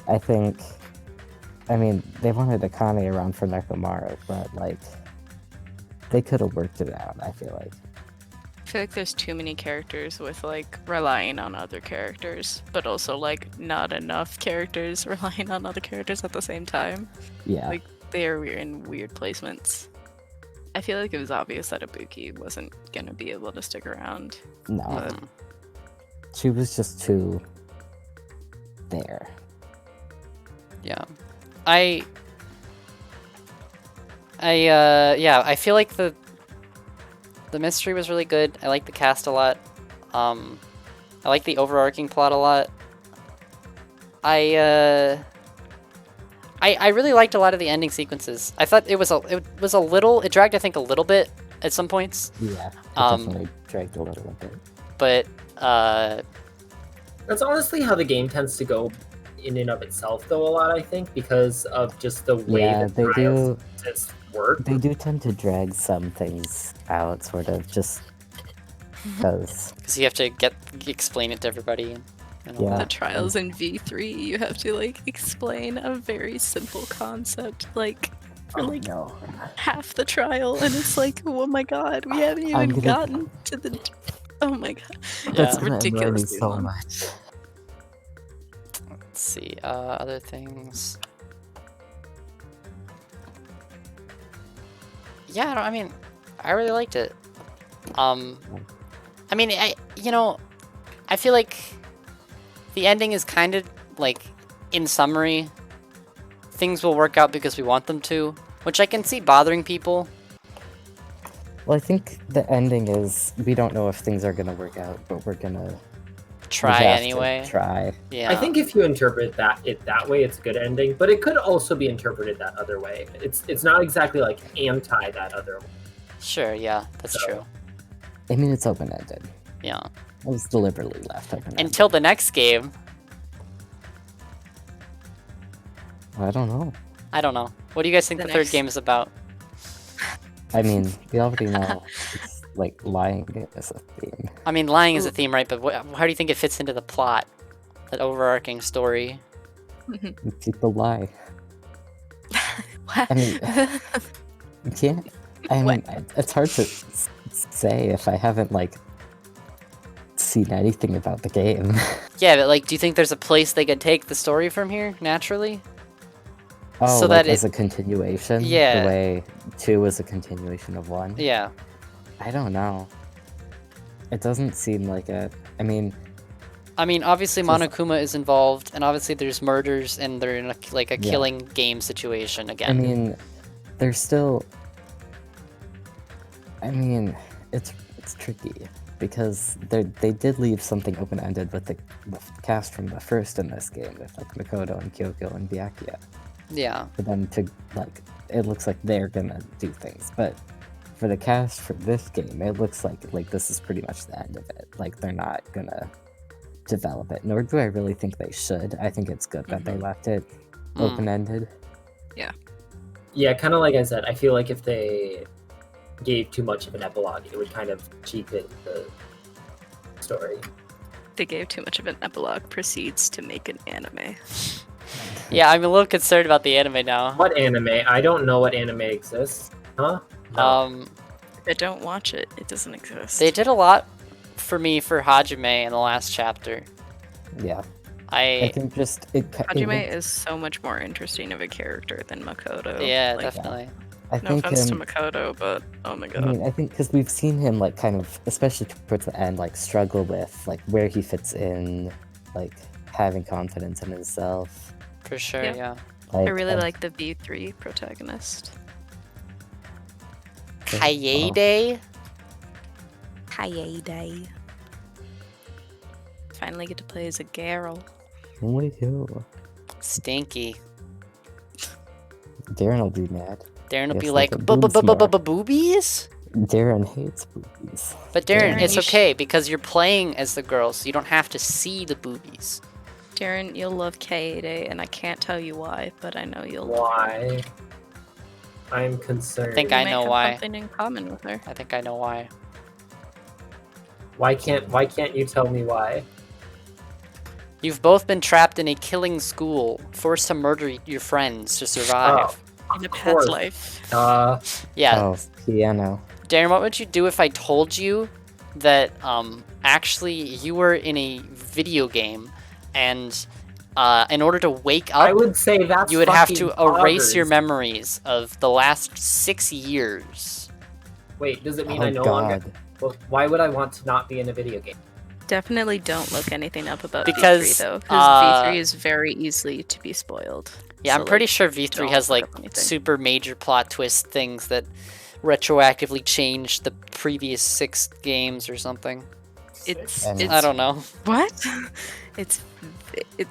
I mean, they wanted Akane around for Nekomaru, but, like, they could have worked it out, I feel like. I feel like there's too many characters with like relying on other characters, but also like not enough characters relying on other characters at the same time. Yeah. Like they're in weird placements. I feel like it was obvious that Ibuki wasn't gonna be able to stick around. No. But She was just too there. Yeah. Yeah, I feel like the mystery was really good. I like the cast a lot. I like the overarching plot a lot. I really liked a lot of the ending sequences. I thought it dragged I think a little bit at some points. Yeah, it definitely dragged a little bit. But that's honestly how the game tends to go in and of itself, though, a lot, I think, because of just the way that they do work. They do tend to drag some things out, sort of, just because. Because you have to explain it to everybody. And all Yeah. that. the trials in V3, you have to like explain a very simple concept, like for like half the trial, and it's like, oh my god, we haven't even gotten to the. Oh my god, That's it's ridiculous. so much. Let's see, other things. Yeah, I really liked it. I mean, I feel like the ending is kind of like, in summary, things will work out because we want them to, which I can see bothering people. Well, I think the ending is we don't know if things are gonna work out, but we're gonna try anyway. Try. Yeah. I think if you interpret it that way, it's a good ending, but it could also be interpreted that other way. It's not exactly like anti that other way. Sure, yeah, that's true. I mean, it's open-ended. Yeah. It was deliberately left open-ended. Until the next game. I don't know. I don't know. What do you guys think the third game is about? I mean, we already know it's like lying is a theme. I mean, lying is a theme, right? But how do you think it fits into the plot? That overarching story? People lie. I mean, you can't. I mean, it's hard to say if I haven't like seen anything about the game. Yeah, but like, do you think there's a place they could take the story from here naturally? Oh, so like that as a continuation? Yeah. The way 2 was a continuation of 1? Yeah. I don't know. It doesn't seem like it. I mean, obviously Monokuma is involved, and obviously there's murders, and they're in a killing game situation again. I mean, there's still. I mean, it's tricky because they did leave something open-ended with the cast from the first in this game with like Makoto and Kyoko and Byakuya. Yeah. For them to like, it looks like they're gonna do things, but for the cast for this game, it looks like this is pretty much the end of it. Like they're not gonna develop it, nor do I really think they should. I think it's good that they left it open-ended. Yeah. Yeah, kind of like I said, I feel like if they gave too much of an epilogue, it would kind of cheapen the story. They gave too much of an epilogue, proceeds to make an anime. Yeah, I'm a little concerned about the anime now. What anime? I don't know what anime exists. Huh? No. I don't watch it. It doesn't exist. They did a lot for me for Hajime in the last chapter. Yeah. I think just Hajime is so much more interesting of a character than Makoto. Yeah, Like, definitely. I no think offense to Makoto, but oh my god. I mean, I think because we've seen him like kind of, especially towards the end, like struggle with like where he fits in, like having confidence in himself. For sure, yeah. I really like the V3 protagonist. Kaede? Kaede. Finally get to play as a girl. Only you. Stinky. Darren will be mad. Darren will Yes, be like like, a boob smart. boobies? Darren hates boobies. But Darren, Darren, it's you okay because you're playing as the girl, so you don't have to see the boobies. Darren, you'll love Kaede, and I can't tell you why, but I know you'll love her. Why? I'm concerned. I think You I might know have why. something in common with her. I think I know why. Why can't you tell me why? You've both been trapped in a killing school, forced to murder your friends to survive. In a past life. Yeah. Oh, piano. Darren, what would you do if I told you that actually you were in a video game and in order to wake up, I would say that's you would have to fucking erase your poggers. memories of the last 6 years. Wait, does it mean Oh, I no longer? Well, why would I want to not be in a video game? Definitely don't look anything up about Because, V3 though, because V3 is very easily to be spoiled. Yeah, So, I'm pretty like, sure V3 don't has look like up anything. super major plot twist things that retroactively change the previous 6 games or something. It's I don't know. What? It's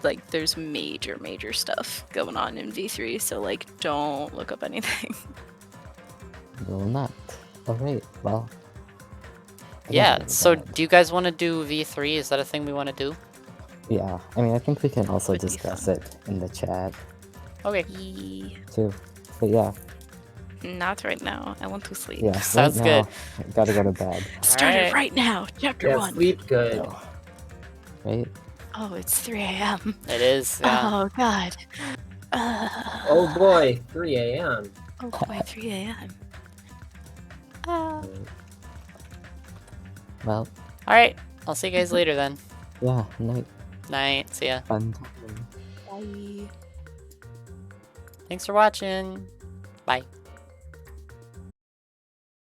like there's major stuff going on in V3, so like don't look up anything. Will not. Alright, well. I Yeah, don't know so about do you guys want to do V3? Is that a thing we want to do? that. Yeah, I mean, I think we can also discuss it in the chat, Okay. too. But yeah, Not right now. I want to sleep. yeah, Sounds right now, good. I gotta go to bed, Start it Alright. right now. Chapter Yeah, 1. sleep good. right? Oh, it's 3 a.m. It is, yeah. Oh god. Oh boy, 3 a.m. Oh boy, 3 a.m. Well, Alright, I'll see you guys later then. yeah, night. Night, see ya. Fun. Bye. Thanks for watching. Bye.